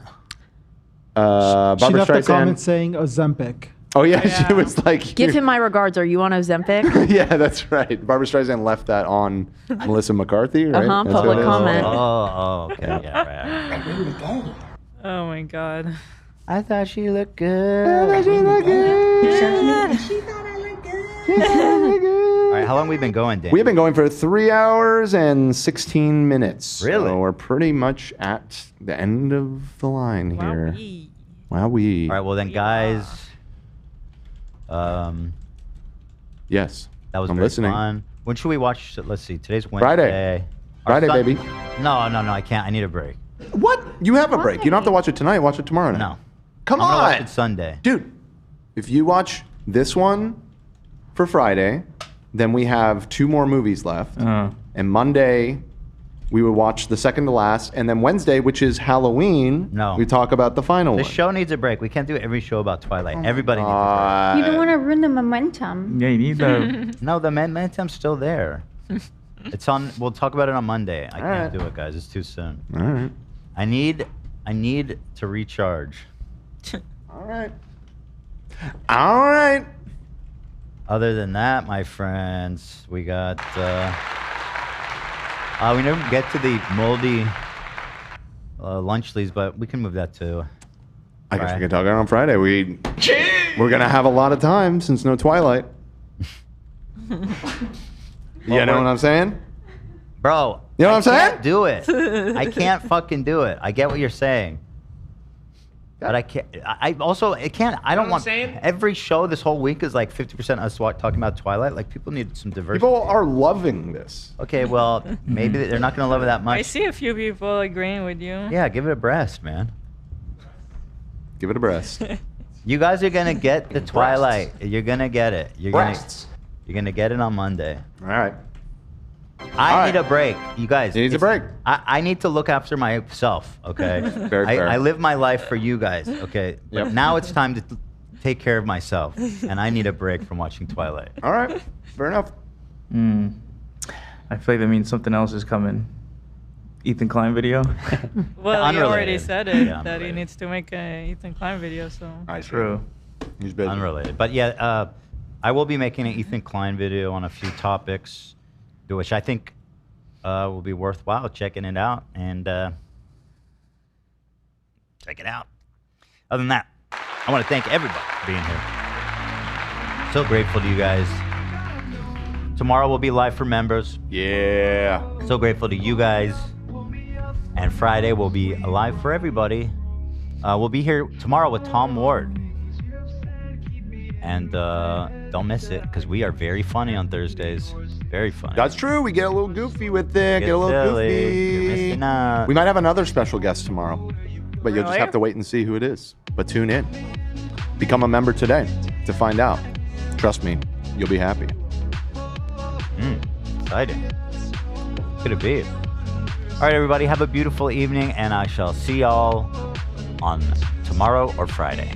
[SPEAKER 3] Barbara
[SPEAKER 16] She left a
[SPEAKER 3] Streisand.
[SPEAKER 16] comment saying Ozempic.
[SPEAKER 3] Oh yeah, she was like,
[SPEAKER 4] Give him my regards. Are you on Ozempic?
[SPEAKER 3] yeah, that's right. Barbara Streisand left that on Melissa McCarthy, right?
[SPEAKER 4] Uh-huh,
[SPEAKER 3] That's
[SPEAKER 4] public
[SPEAKER 3] what it is.
[SPEAKER 4] comment.
[SPEAKER 1] Oh, okay, yeah, right.
[SPEAKER 2] Oh my god.
[SPEAKER 1] I thought she looked good. All right, how long we been going, Dan?
[SPEAKER 3] We've been going for 3 hours and 16 minutes.
[SPEAKER 1] Really?
[SPEAKER 3] So we're pretty much at the end of the line here. Wowee.
[SPEAKER 1] All right, well then, guys.
[SPEAKER 3] Yes.
[SPEAKER 1] That was
[SPEAKER 3] I'm
[SPEAKER 1] very
[SPEAKER 3] listening.
[SPEAKER 1] fun. When should we watch? Let's see. Today's
[SPEAKER 3] Friday.
[SPEAKER 1] Wednesday.
[SPEAKER 3] Friday, baby.
[SPEAKER 1] No, I can't. I need a break.
[SPEAKER 3] What? You have a break. You don't have to watch it tonight. Watch it tomorrow night.
[SPEAKER 1] No.
[SPEAKER 3] Come
[SPEAKER 1] I'm gonna
[SPEAKER 3] on.
[SPEAKER 1] watch it Sunday.
[SPEAKER 3] Dude, if you watch this one for Friday, then we have 2 more movies left. And Monday, we would watch the second to last. And then Wednesday, which is Halloween, we talk about the final
[SPEAKER 1] The
[SPEAKER 3] one.
[SPEAKER 1] show needs a break. We can't do every show about Twilight. Everybody needs a
[SPEAKER 7] You don't want to ruin the momentum.
[SPEAKER 8] Yeah, you need the.
[SPEAKER 1] No, the momentum's still there. It's on. We'll talk about it on Monday. I can't do it, guys. It's too soon.
[SPEAKER 3] All right.
[SPEAKER 1] I need to recharge.
[SPEAKER 3] All right. All right.
[SPEAKER 1] Other than that, my friends, we got. We never get to the moldy lunch leads, but we can move that to.
[SPEAKER 3] I guess we can talk about it on Friday. We're going to have a lot of time since no Twilight. You know what I'm saying?
[SPEAKER 1] Bro.
[SPEAKER 3] You know what I'm saying?
[SPEAKER 1] I can't do it. I can't fucking do it. I get what you're saying. But I can't. I also, it can't. I don't want. Every show this whole week is like 50% us talking about Twilight. Like, people need some diversity.
[SPEAKER 3] People are loving this.
[SPEAKER 1] Okay, well, maybe they're not going to love it that much.
[SPEAKER 2] I see a few people agreeing with you.
[SPEAKER 1] Yeah, give it a breast, man.
[SPEAKER 3] Give it a breast.
[SPEAKER 1] You guys are gonna get the Twilight. You're gonna get it. You're
[SPEAKER 3] Breasts.
[SPEAKER 1] gonna get it on Monday.
[SPEAKER 3] All right.
[SPEAKER 1] I need a break, you guys.
[SPEAKER 3] He needs a break.
[SPEAKER 1] I need to look after myself. Okay.
[SPEAKER 3] Very fair.
[SPEAKER 1] I live my life for you guys. Okay.
[SPEAKER 3] Yep.
[SPEAKER 1] But now it's time to take care of myself, and I need a break from watching Twilight.
[SPEAKER 3] All right. Fair enough.
[SPEAKER 8] I feel like that means something else is coming. Ethan Klein video.
[SPEAKER 2] Well, you already
[SPEAKER 1] Unrelated.
[SPEAKER 2] said it,
[SPEAKER 1] Yeah,
[SPEAKER 2] that he needs to make a Ethan Klein video, so.
[SPEAKER 8] True.
[SPEAKER 3] He's busy.
[SPEAKER 1] Unrelated. But yeah, I will be making an Ethan Klein video on a few topics, which I think will be worthwhile checking it out. And check it out. Other than that, I want to thank everybody for being here. So grateful to you guys. Tomorrow will be live for members.
[SPEAKER 3] Yeah.
[SPEAKER 1] So grateful to you guys. And Friday will be live for everybody. We'll be here tomorrow with Tom Ward. And don't miss it, because we are very funny on Thursdays. Very funny.
[SPEAKER 3] That's true. We get a little goofy with it. Get a little
[SPEAKER 1] silly. You're
[SPEAKER 3] goofy.
[SPEAKER 1] missing out.
[SPEAKER 3] We might have another special guest tomorrow, but you'll just
[SPEAKER 2] Really?
[SPEAKER 3] have to wait and see who it is. But tune in. Become a member today to find out. Trust me, you'll be happy.
[SPEAKER 1] Exciting. Could it be? All right, everybody, have a beautiful evening, and I shall see y'all on tomorrow or Friday.